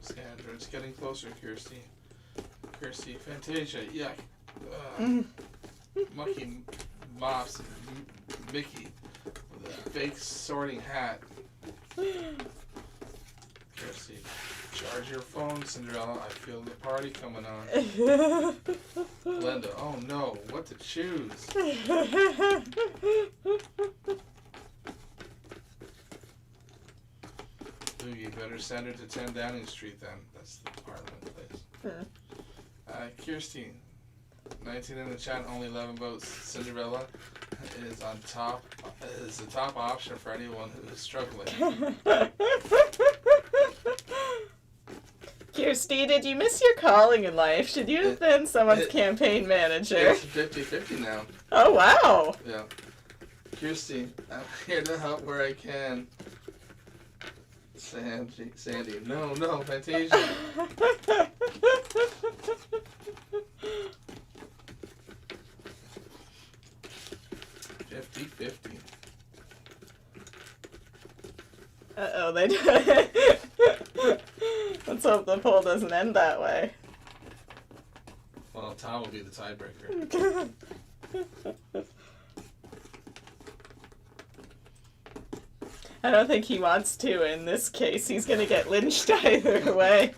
Sandra, it's getting closer, Kirsty. Kirsty, Fantasia, yuck. Monkey Mops, Mickey, with a fake sorting hat. Kirsty, charge your phone, Cinderella. I feel the party coming on. Linda, oh no, what to choose? You better send her to 10 Downing Street then. That's the Parliament place. Kirsty, 19 in the chat, only 11 votes. Cinderella is on top. Is the top option for anyone who is struggling. Kirsty, did you miss your calling in life? Should you have been someone's campaign manager? It's 50-50 now. Oh, wow. Yeah. Kirsty, I'm here to help where I can. Sandy, no, Fantasia. 50-50. Uh-oh, they do. Let's hope the poll doesn't end that way. Well, Tom will be the tiebreaker. I don't think he wants to in this case. He's gonna get lynched either way.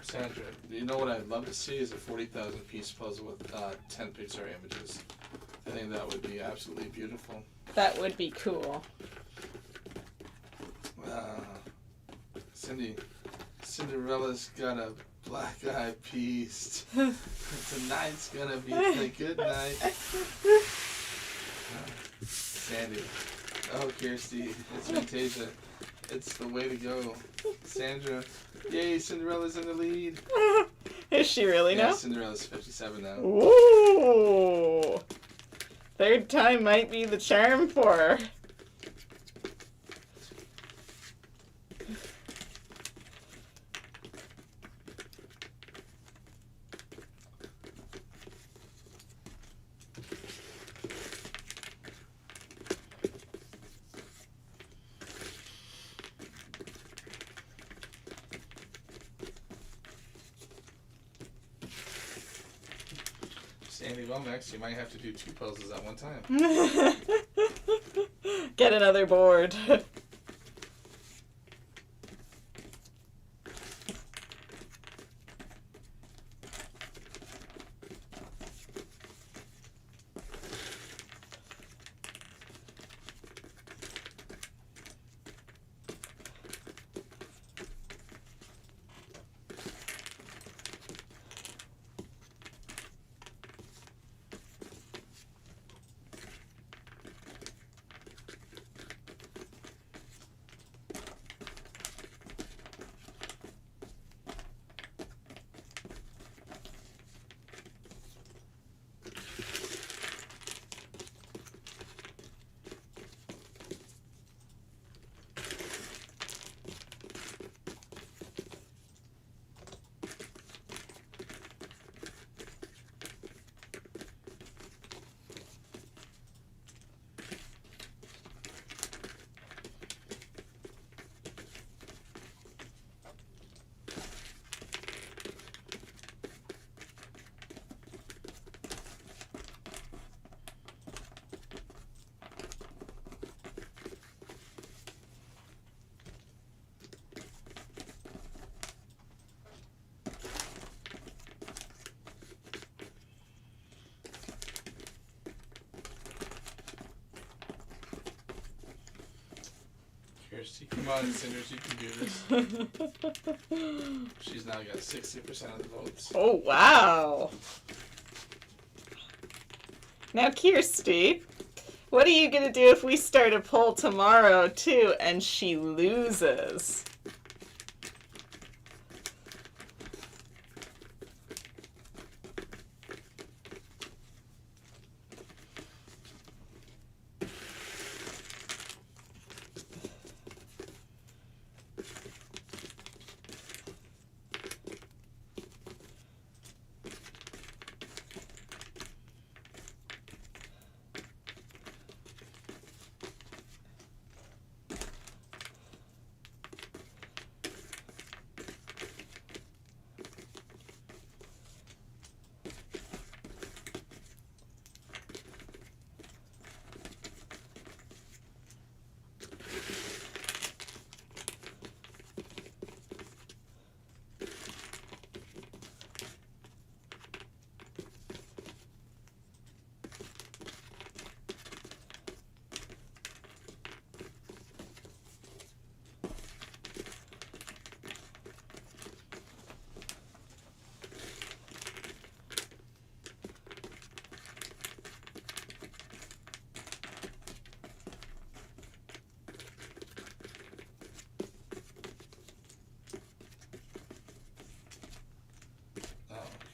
Sandra, you know what I'd love to see is a 40,000 piece puzzle with 10 Pixar images. I think that would be absolutely beautiful. That would be cool. Cinderella's got a black eye piece. Tonight's gonna be a good night. Sandy. Oh, Kirsty. It's Fantasia. It's the way to go. Sandra. Yay, Cinderella's in the lead. Is she really Yeah, now? Cinderella's 57 now. Ooh. Third time might be the charm for her. Sandy Womack, you might have to do 2 puzzles at one time. Get another board. Kirsty, come on, Cinders, you can do this. She's now got 60% of the votes. Oh, wow. Now, Kirsty, what are you going to do if we start a poll tomorrow, too, and she loses?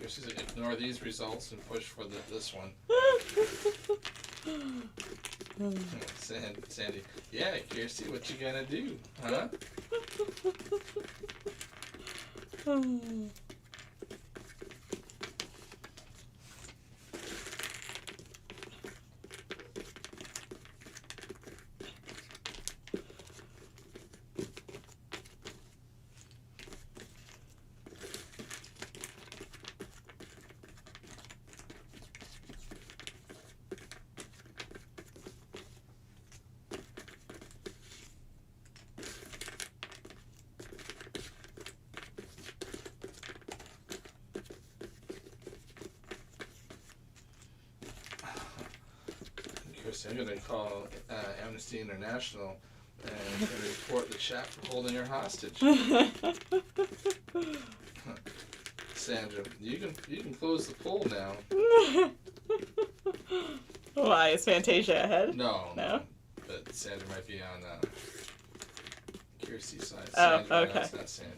Chrissy's like, ignore these results and push for this one. Sandy, yeah, Kirsty, what you gonna do, huh? Kirsty, I'm gonna call Amnesty International and report the chat for holding her hostage. Sandra, you can close the poll now. Why, is Fantasia ahead? No. But Sandra might be on Kirsty's side. Oh, Sandra, okay. That's not Sandy.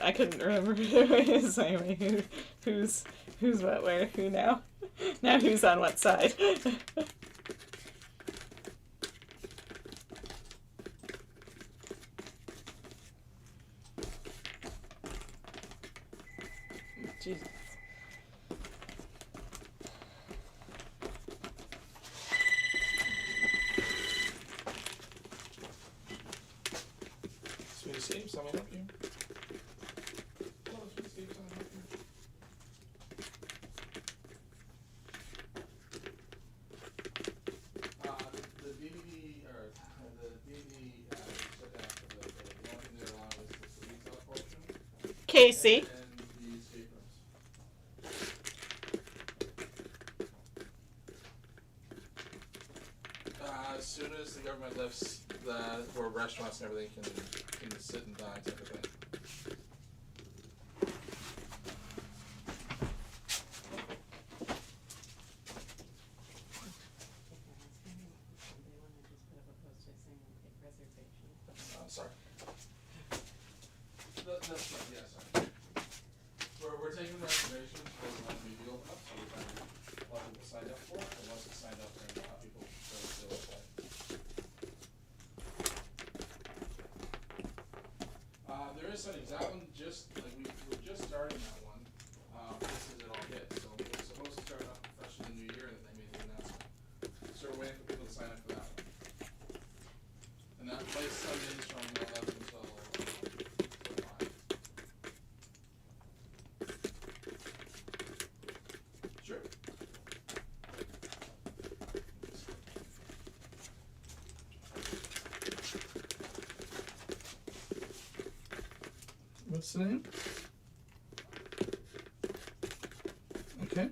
I couldn't remember who is who's what, where, who now. Now who's on what side? Jesus. Sweetie Steve, somebody help you? Hello, Sweetie Steve, somebody help you? The DVD, or the DVD, set down for the one thing they're allowing is the retail portion. Casey. And the escape rooms. As soon as the government lifts where restaurants and everything can sit and dine type of thing. I'm sorry. That's right, yeah, sorry. We're taking reservations for when we do open up, so we're trying to get a lot of people signed up for it, and once it's signed up, then a lot of people go to the website. There is something, that one just, like, we're just starting that one, just as it all hit, so we're supposed to start up fresh in the new year, and then they made the announcement. So we're waiting for people to sign up for that one. And that plays Sundays from 11 until 5. Sure. What's the name? Okay.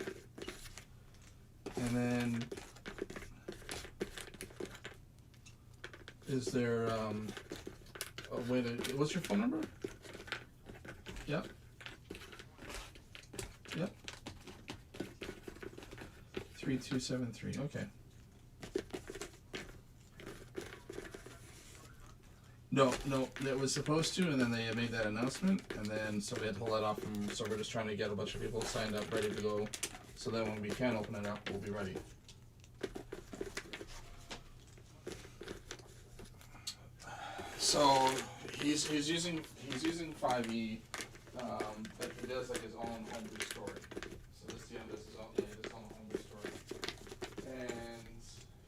And then is there a way to, what's your phone number? Yep. Yep. 3273, okay. No, it was supposed to, and then they made that announcement, and then so we had to hold that off from, so we're just trying to get a bunch of people signed up, ready to go, so that when we can open it up, we'll be ready. So he's using 5e, but he does like his own homebrew story. So this DM does his own homebrew story, and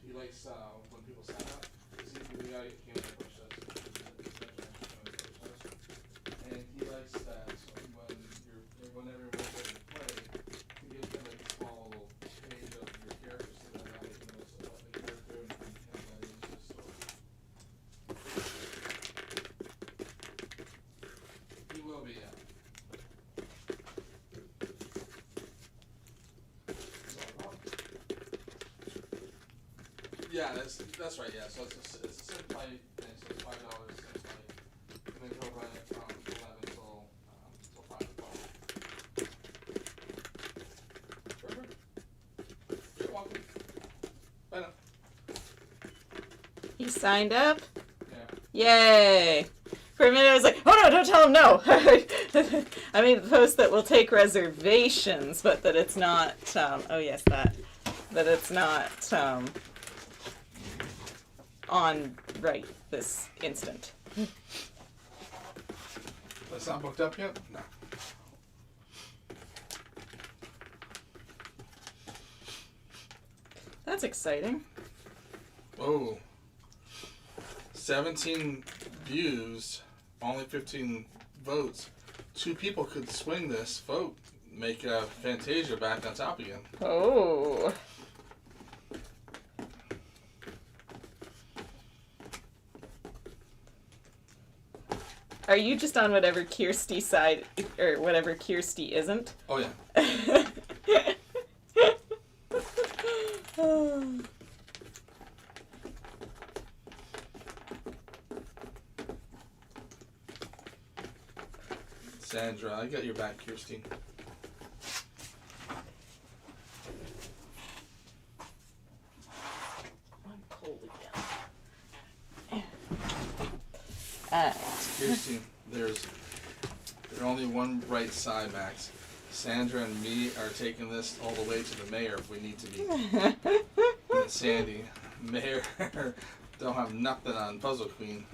he likes when people sign up. He's the guy who came to push us, and he likes that whenever you're ready to play, to give them like a small little page of your character so that they can know what the character and use the story. He will be, yeah. Yeah, that's right, yeah. So it's a sit play thing, so it's $5, sit play. And then go run it from 11 till 5 o'clock. Perfect. You're welcome. Bye now. He signed up? Yeah. Yay! For a minute I was like, oh no, don't tell him no! I made the post that we'll take reservations, but that it's not, oh yes, that it's not, on right this instant. That's not booked up yet? No. That's exciting. Oh. 17 views, only 15 votes. 2 people could swing this vote, make Fantasia back on top again. Oh. Are you just on whatever Kirsty side, or whatever Kirsty isn't? Oh yeah. Sandra, I got your back, Kirsty. I'm cold again. Alright. Kirsty, there's only one right side, Max. Sandra and me are taking this all the way to the mayor if we need to be. And Sandy, mayor, don't have nothing on Puzzle Queen.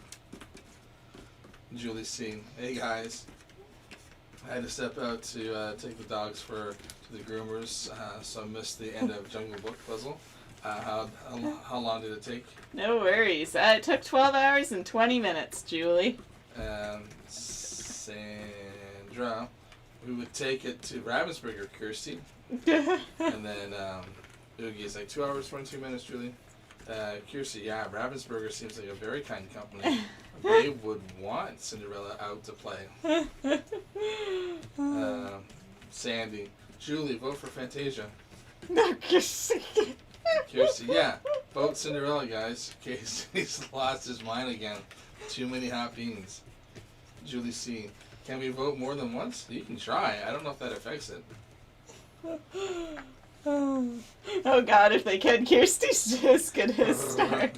Julie C. Hey guys. I had to step out to take the dogs to the groomers, so I missed the end of Jungle Book Puzzle. How long did it take? No worries. It took 12 hours and 20 minutes, Julie. Sandra, we would take it to Ravensburger, Kirsty. And then Oogie's like 2 hours, 22 minutes, Julie. Kirsty, yeah, Ravensburger seems like a very kind company. They would want Cinderella out to play. Sandy, Julie, vote for Fantasia. No, Kirsty. Kirsty, yeah, vote Cinderella, guys. Casey's lost his mind again. Too many hot beans. Julie C, can we vote more than once? You can try. I don't know if that affects it. Oh God, if they can, Kirsty's just gonna start.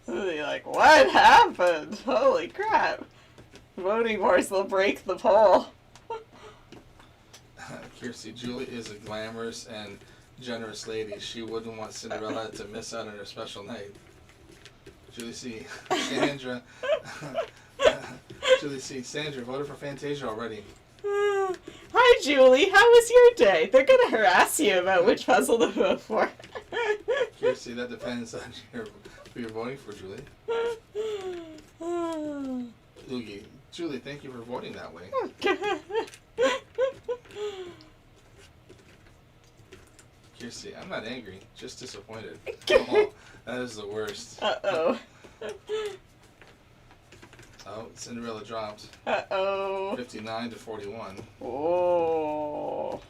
They'll be like, what happened? Holy crap. Voting wars will break the poll. Kirsty, Julie is a glamorous and generous lady. She wouldn't want Cinderella to miss out on her special night. Julie C. Sandra. Julie C. Sandra voted for Fantasia already. Hi, Julie. How was your day? They're gonna harass you about which puzzle to vote for. Kirsty, that depends on who you're voting for, Julie. Oogie. Julie, thank you for voting that way. Kirsty, I'm not angry, just disappointed. Oh, that is the worst. Uh-oh. Oh, Cinderella dropped. Uh-oh. 59 to 41. Oh.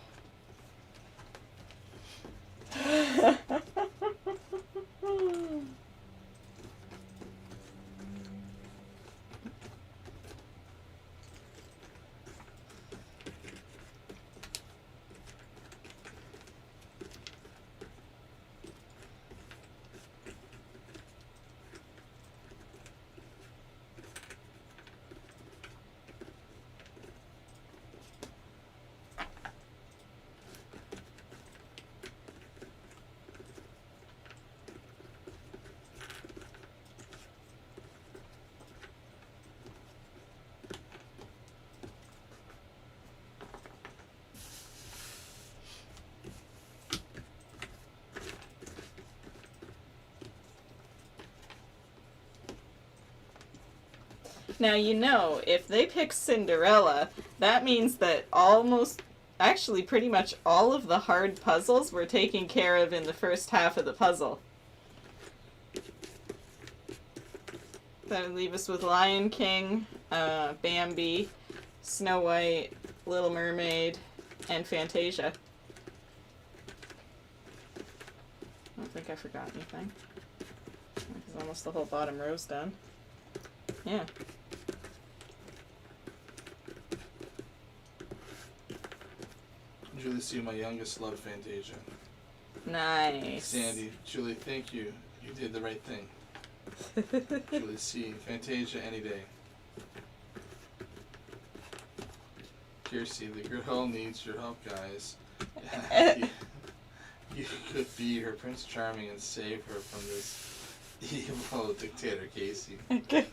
Now, you know, if they pick Cinderella, that means that actually pretty much all of the hard puzzles were taken care of in the first half of the puzzle. That would leave us with Lion King, Bambi, Snow White, Little Mermaid, and Fantasia. I don't think I forgot anything. Because almost the whole bottom row's done. Yeah. Julie C., my youngest, loved Fantasia. Nice. Sandy, Julie, thank you. You did the right thing. Julie C., Fantasia any day. Kirsty, the girl needs your help, guys. You could be her Prince Charming and save her from this evil dictator, Casey. Okay.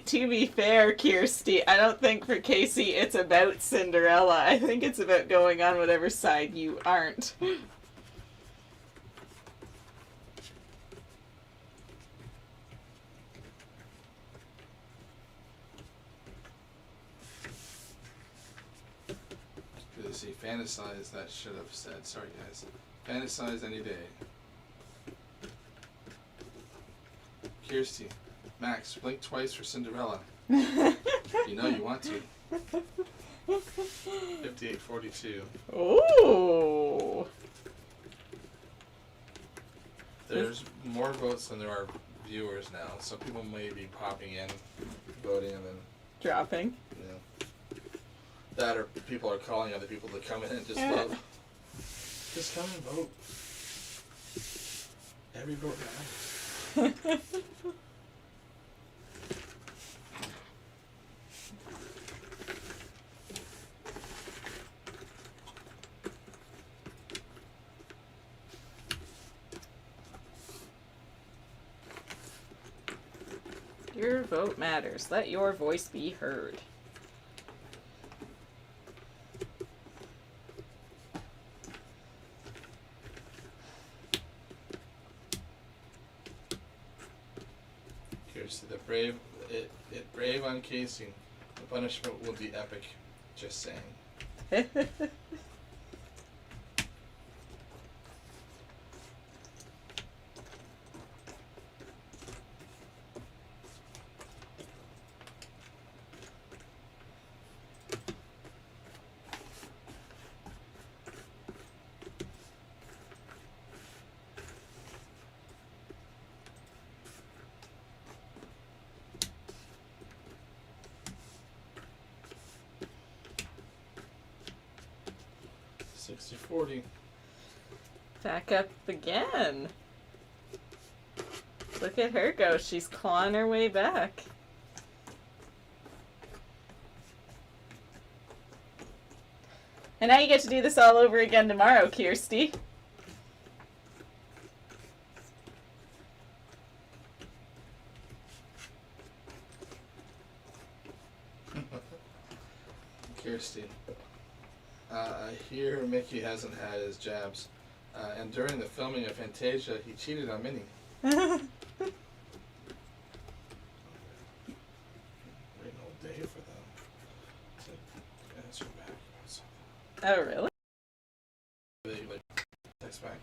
To be fair, Kirsty, I don't think for Casey it's about Cinderella. I think it's about going on whatever side you aren't. See, fantasize, that should have said. Sorry, guys. Fantasize any day. Kirsty, Max, blink twice for Cinderella. You know you want to. 5842. Ooh. There's more votes than there are viewers now, so people may be popping in, voting, and then, Dropping. you know. That or people are calling other people to come in and just vote. Just come and vote. Every vote matters. Your vote matters. Let your voice be heard. Kirsty, it brave on Casey. The punishment will be epic. Just saying. 60-40. Back up again. Look at her go. She's clawing her way back. And now you get to do this all over again tomorrow, Kirsty. Kirsty. I hear Mickey hasn't had his jabs. And during the filming of Fantasia, he cheated on Minnie. Waiting all day for them to answer back about something. Oh, really? They like text back.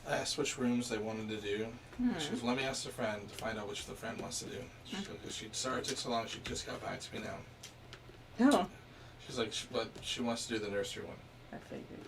I asked which rooms they wanted to do. Hmm. She goes, let me ask the friend to find out which the friend wants to do. She sorry it took so long. She just got back to me now. Oh, She's like, but she wants to do the nursery one. I figured.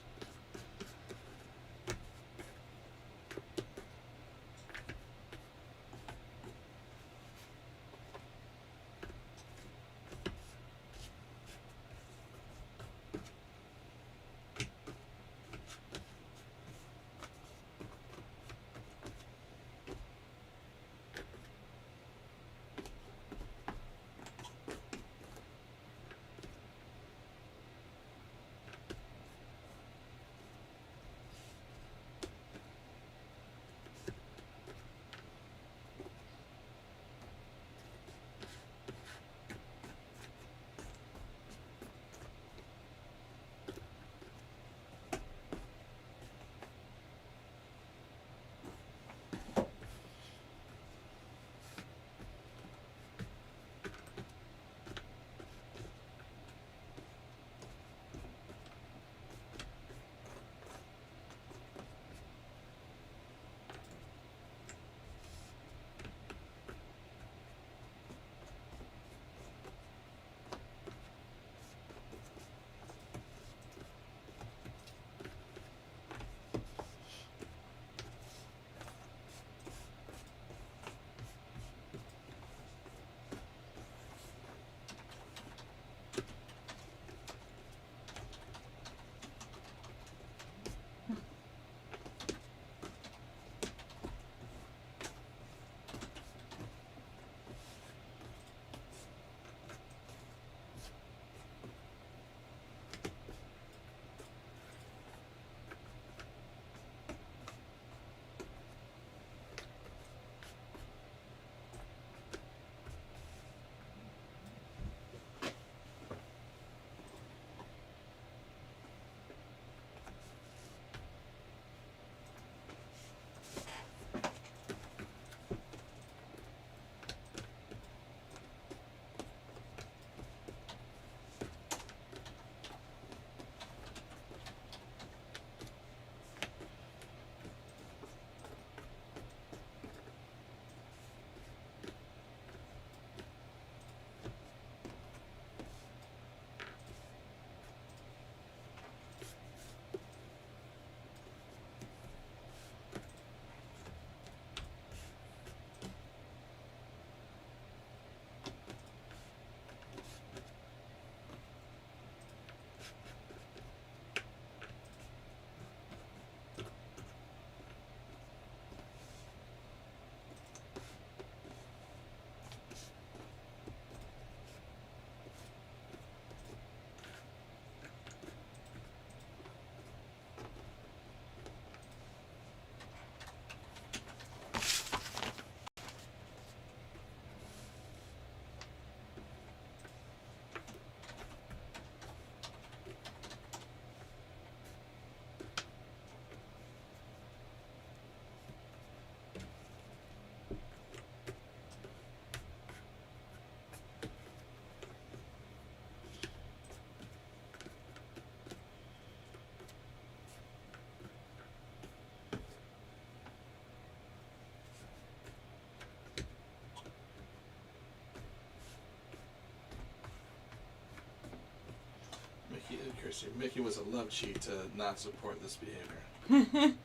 Mickey was a love cheat to not support this behavior.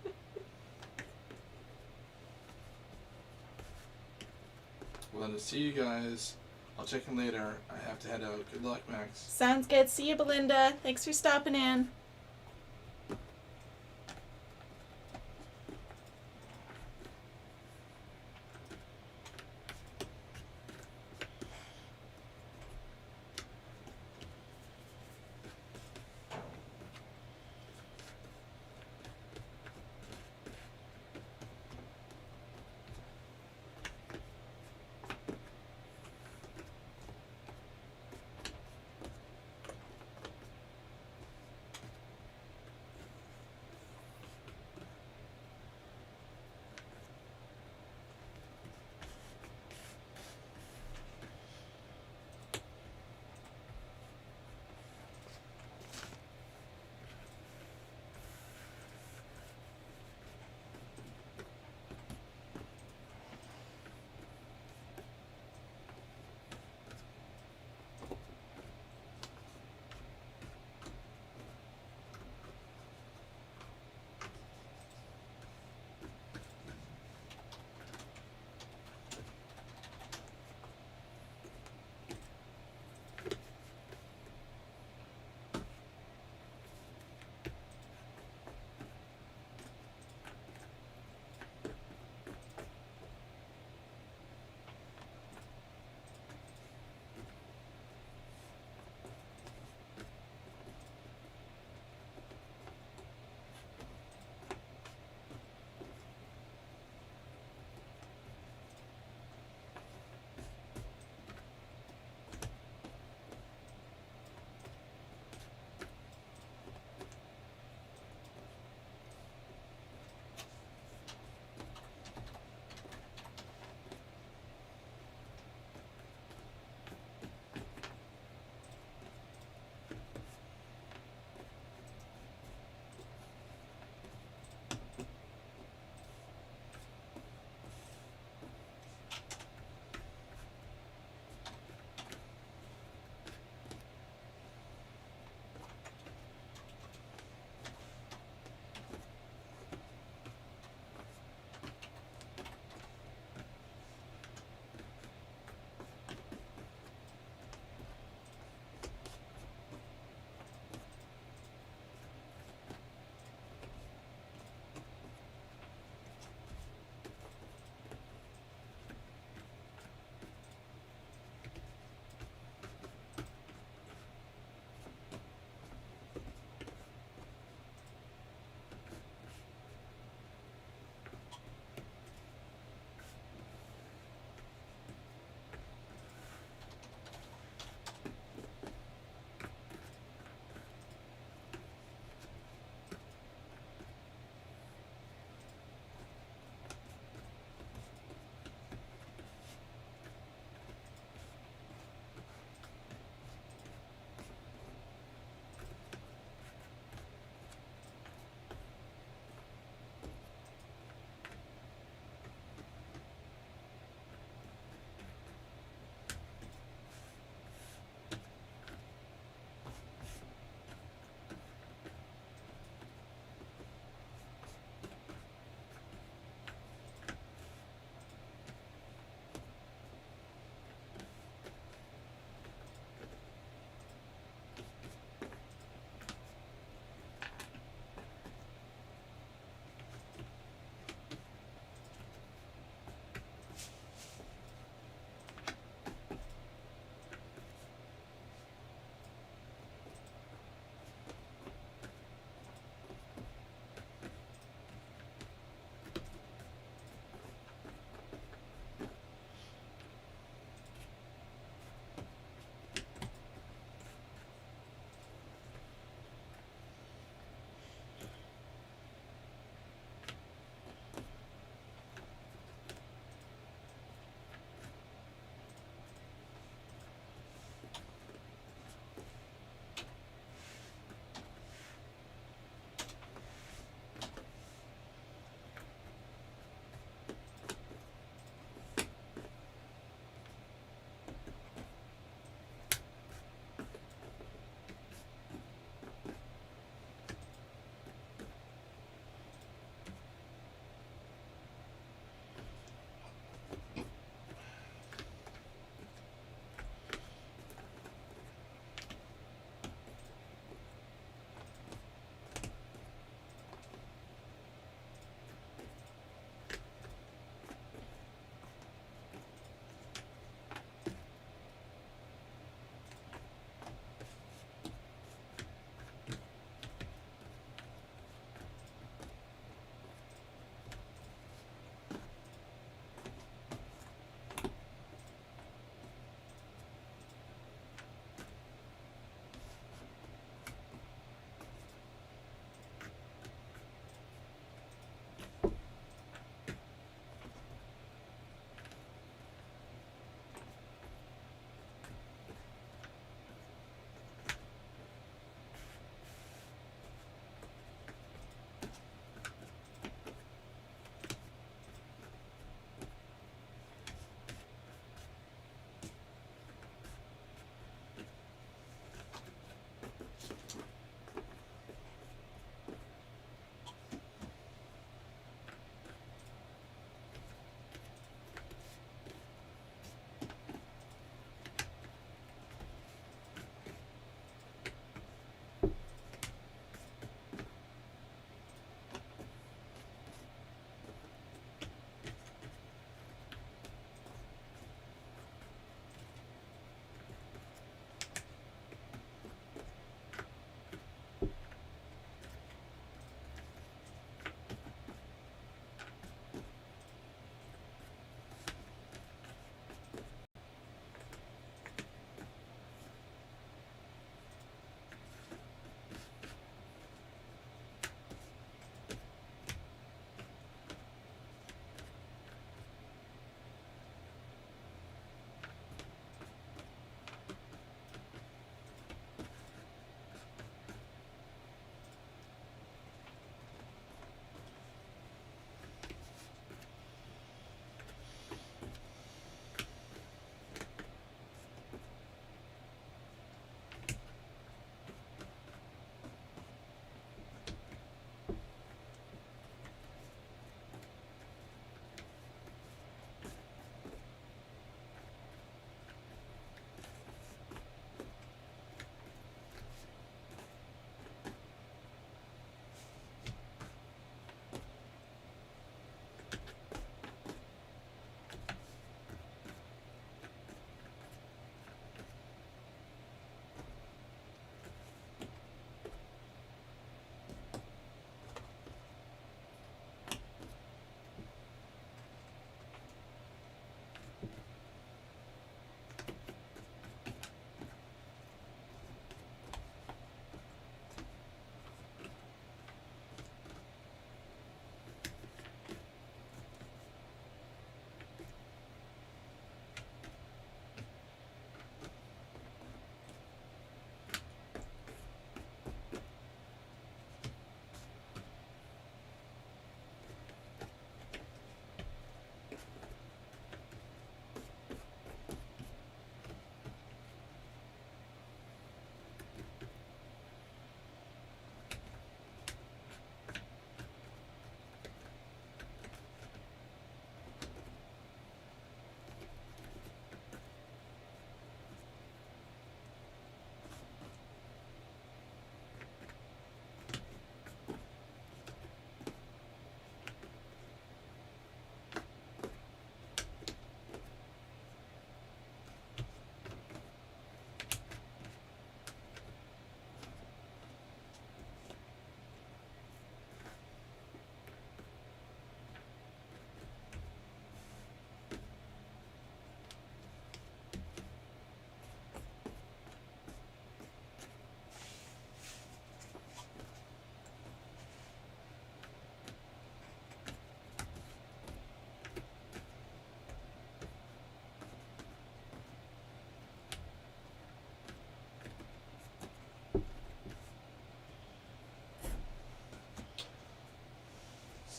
Well, to see you guys. I'll check in later. I have to head out. Good luck, Max. Sounds good. See you, Belinda. Thanks for stopping in.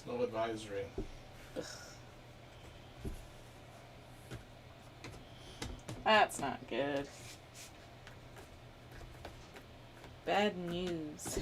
Snow advisory. That's not good. Bad news.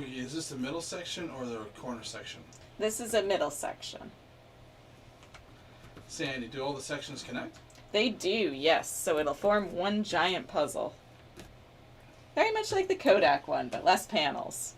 Is this the middle section or the corner section? This is a middle section. Sandy, do all the sections connect? They do, yes. So it'll form one giant puzzle. Very much like the Kodak one, but less panels.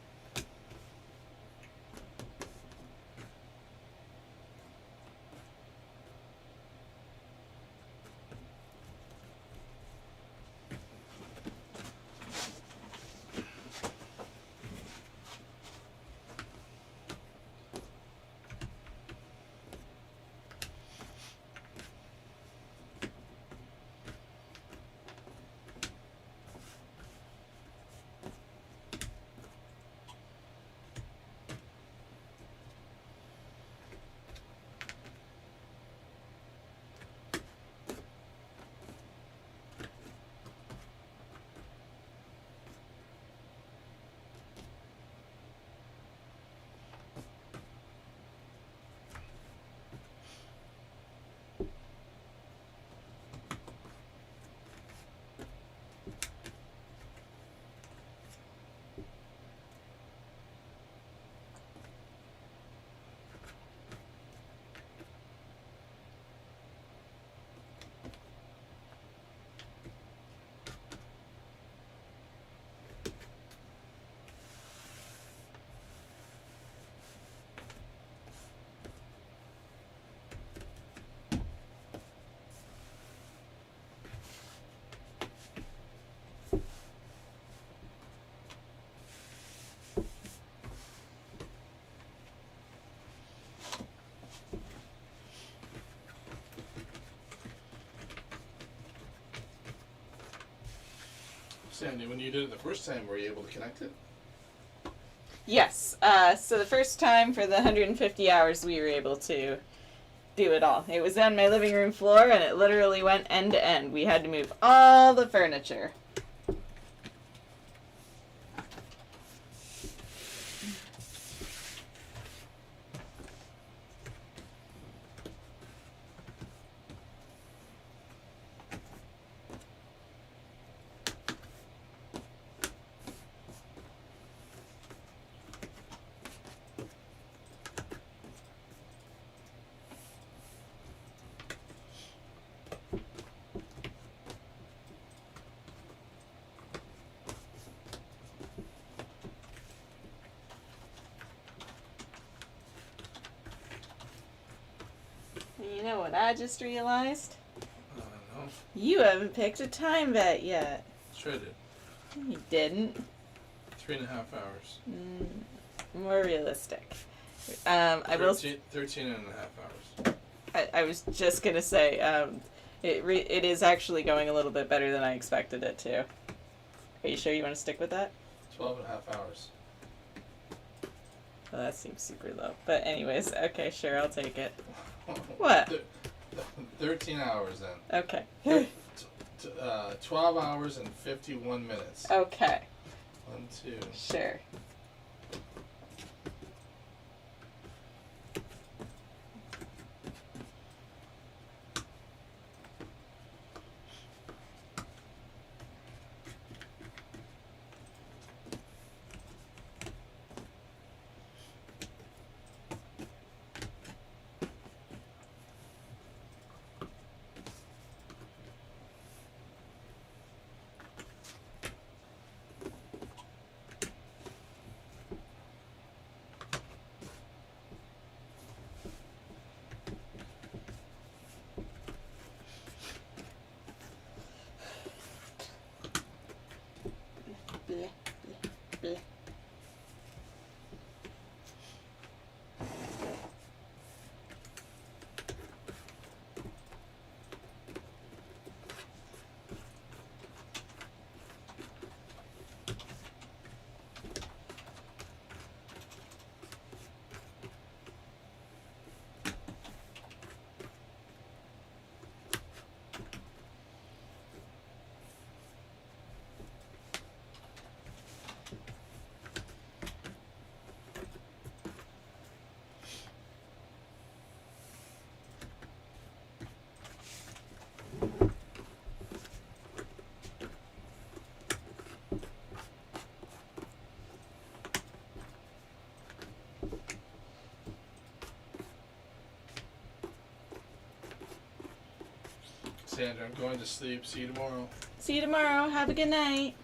Sandy, when you did it the first time, were you able to connect it? Yes. So the first time for the 150 hours we were able to do it all. It was on my living room floor and it literally went end to end. We had to move all the furniture. You know what I just realized? I don't know. You haven't picked a time bet yet. Sure did. You didn't. 3.5 hours. More realistic. I will. 13 and a half hours. I was just gonna say, it is actually going a little bit better than I expected it to. Are you sure you want to stick with that? 12 and a half hours. Well, that seems super low. But anyways, okay, sure, I'll take it. What? 13 hours then. Okay. 12 hours and 51 minutes. Okay. 1, 2. Sure. Sandra, I'm going to sleep. See you tomorrow. See you tomorrow. Have a good night.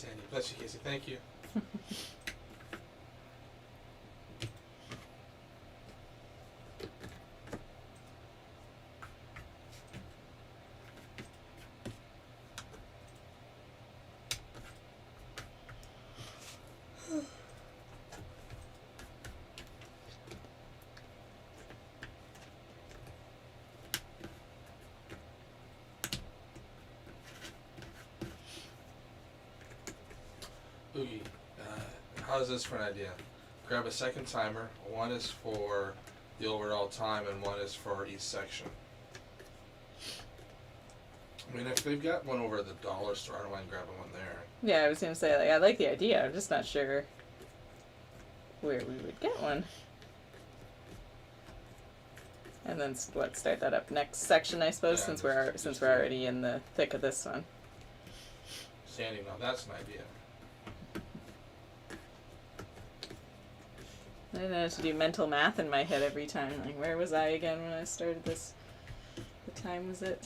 Sandy, bless you, Casey. Thank you. Oogie, how's this for an idea? Grab a second timer. One is for the overall time and one is for each section. I mean, if they've got one over at the dollar store, I don't mind grabbing one there. Yeah, I was gonna say, like, I like the idea. I'm just not sure where we would get one. And then what? Start that up next section, I suppose, Yeah, since we're already in the thick of this one. Sandy, now that's an idea. I didn't know to do mental math in my head every time. Like, where was I again when I started this? What time was it?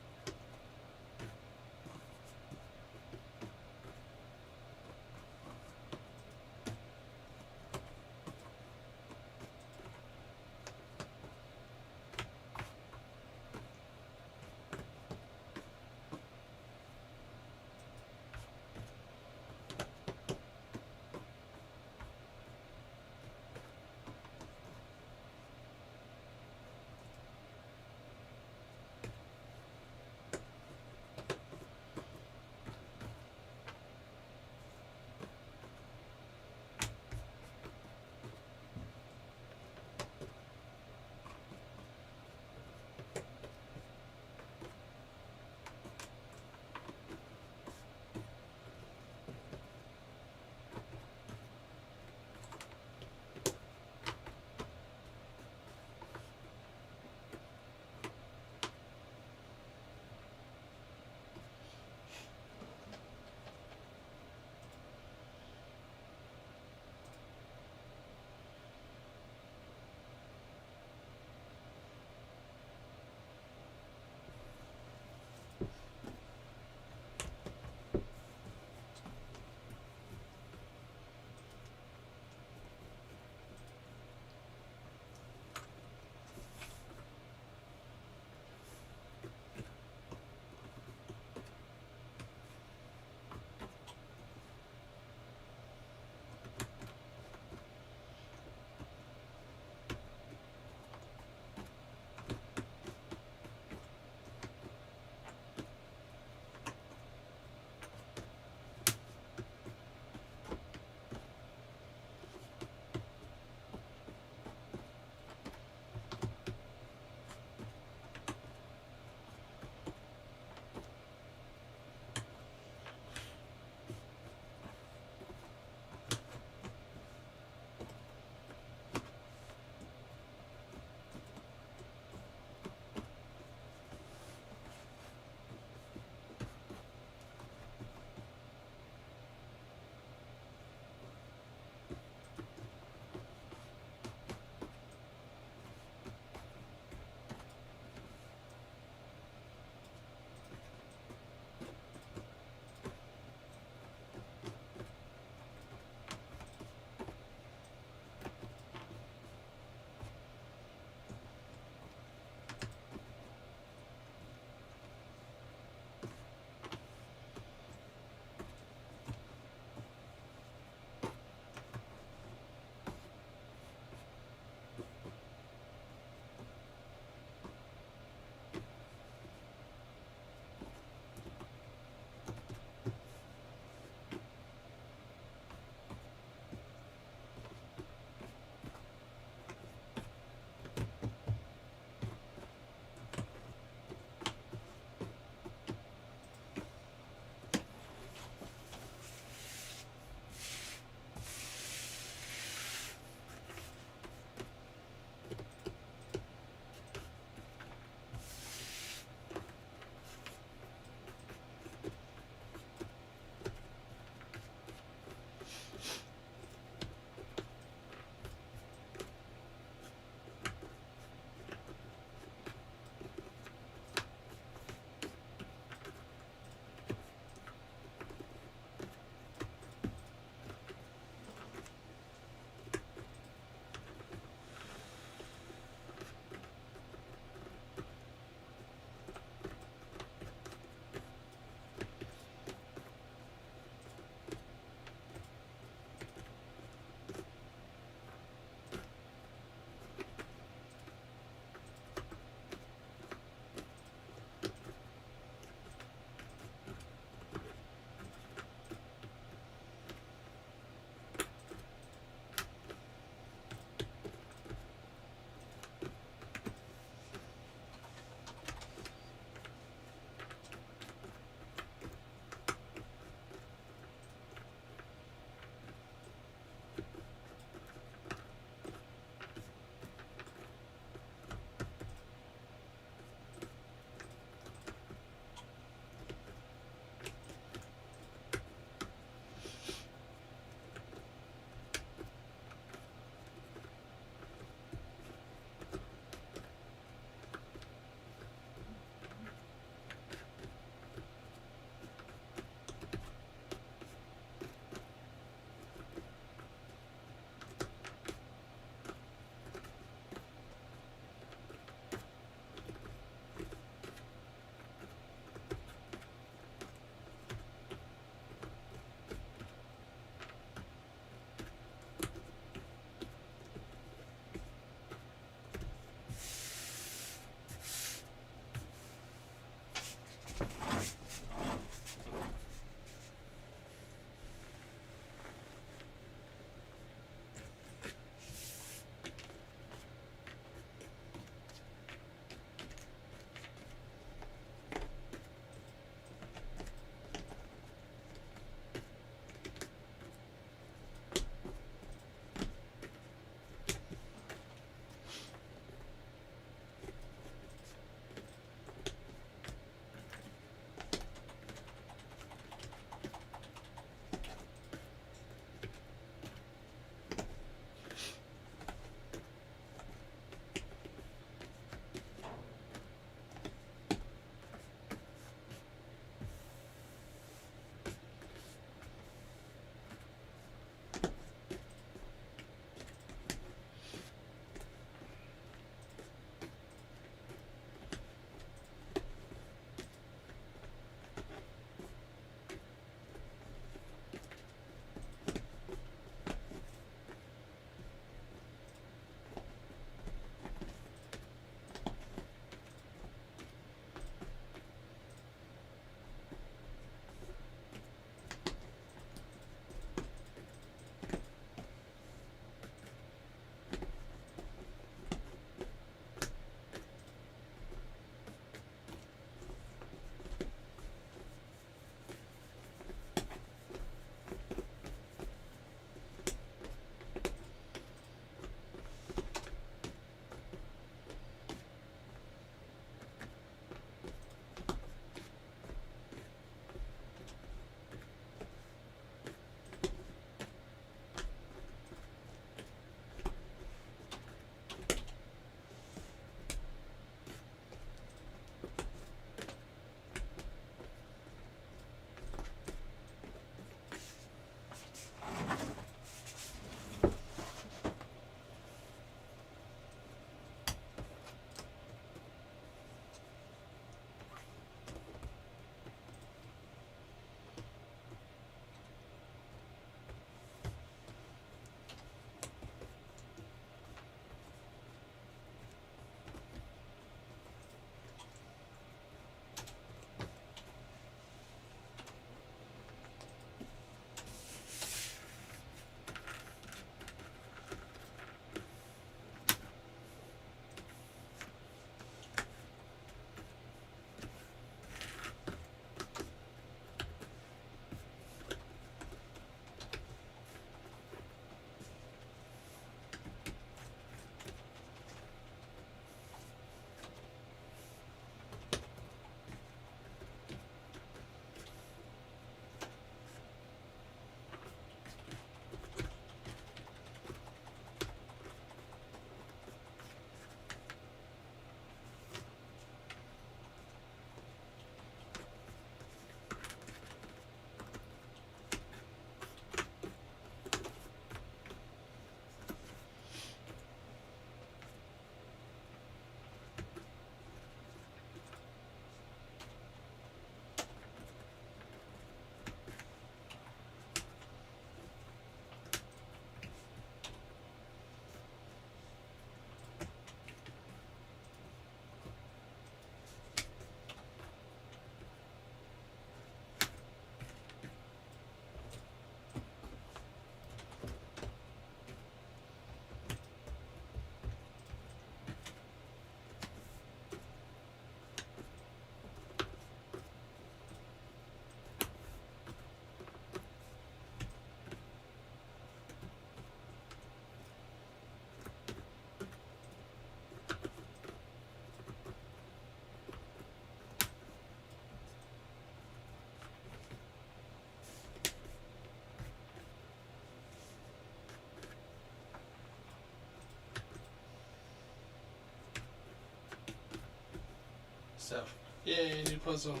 Steph. Yay, new puzzle.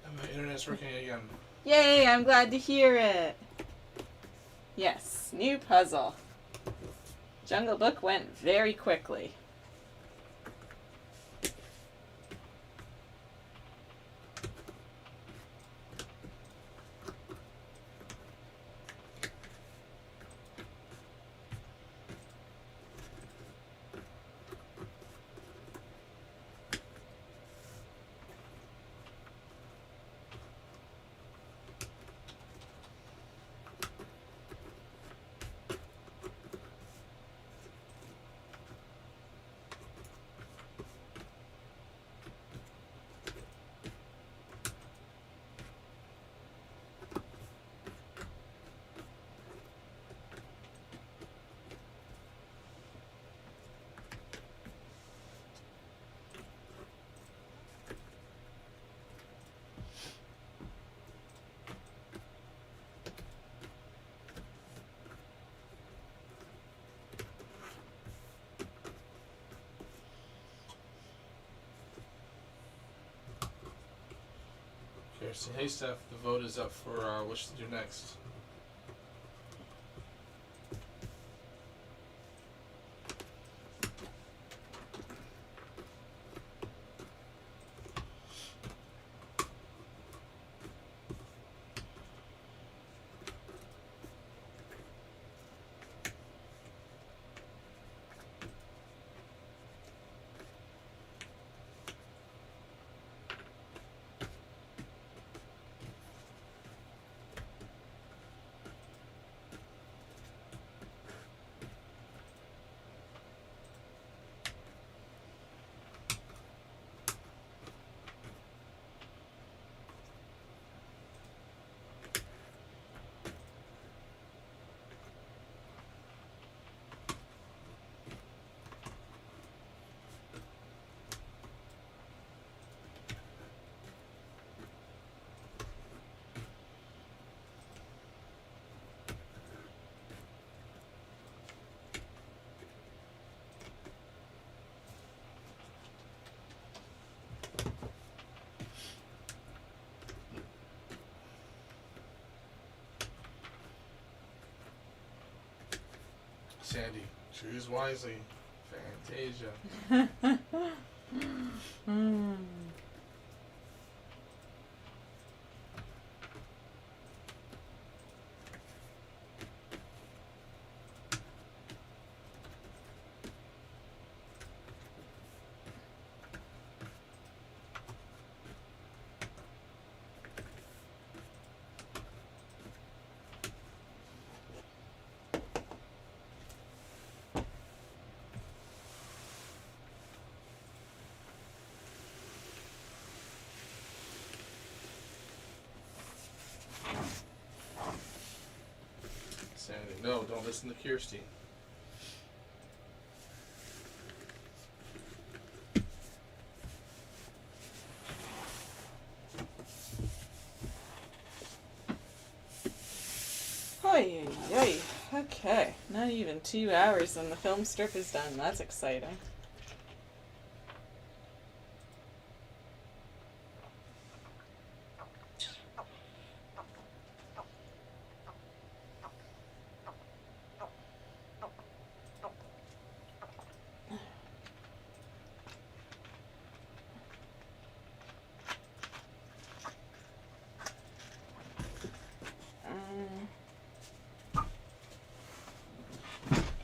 And my internet's working again. Yay, I'm glad to hear it. Yes, new puzzle. Jungle Book went very quickly. Kirsten. Hey, Steph. The vote is up for what to do next. Sandy, choose wisely. Fantasia. Sandy, no, don't listen to Kirsty. Oy, oy, oy. Okay, not even 2 hours and the film strip is done. That's exciting. Um,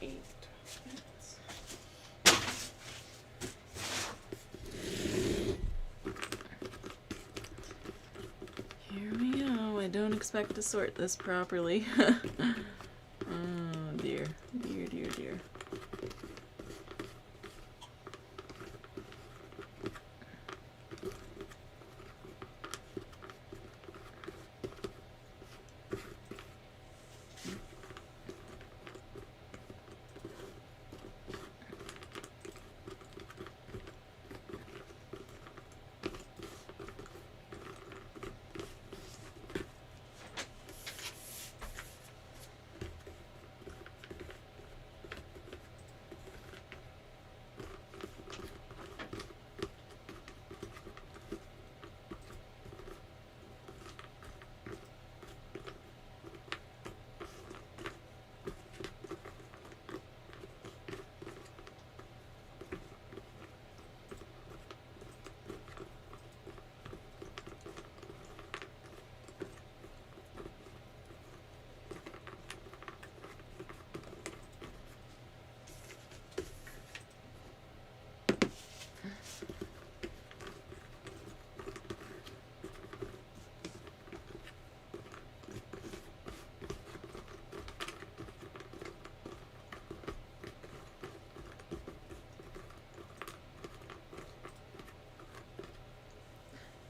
8 minutes. Here we go. I don't expect to sort this properly. Oh dear, dear, dear, dear.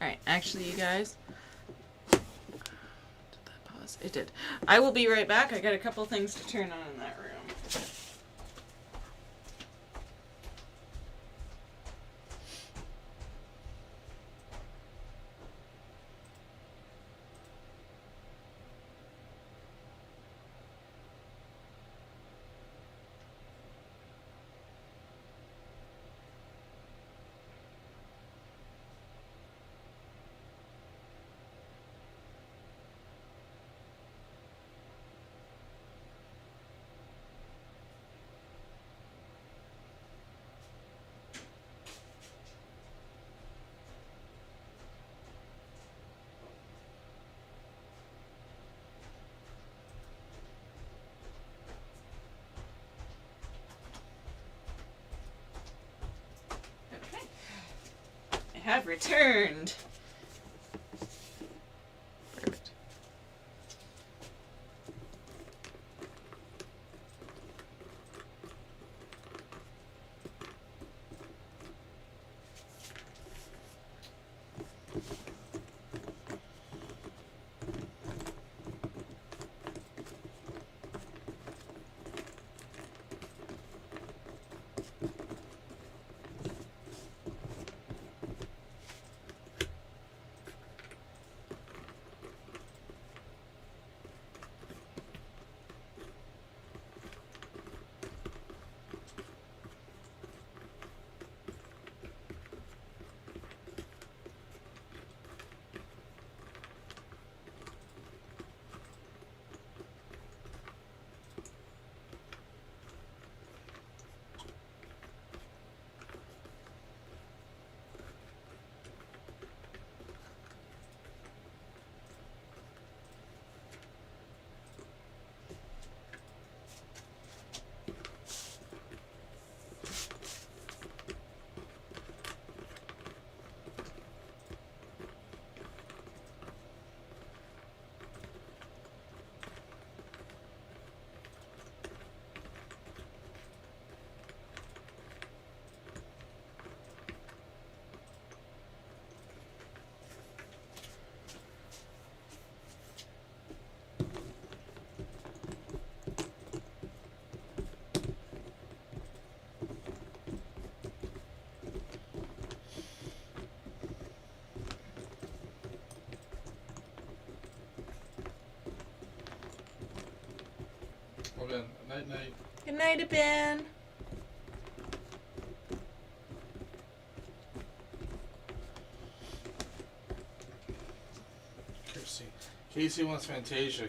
Alright, actually, you guys. Did that pause? It did. I will be right back. I got a couple things to turn on in that room. Okay. I have returned. Perfect. Well then, night night. Good night, Ben. Casey. Casey wants Fantasia.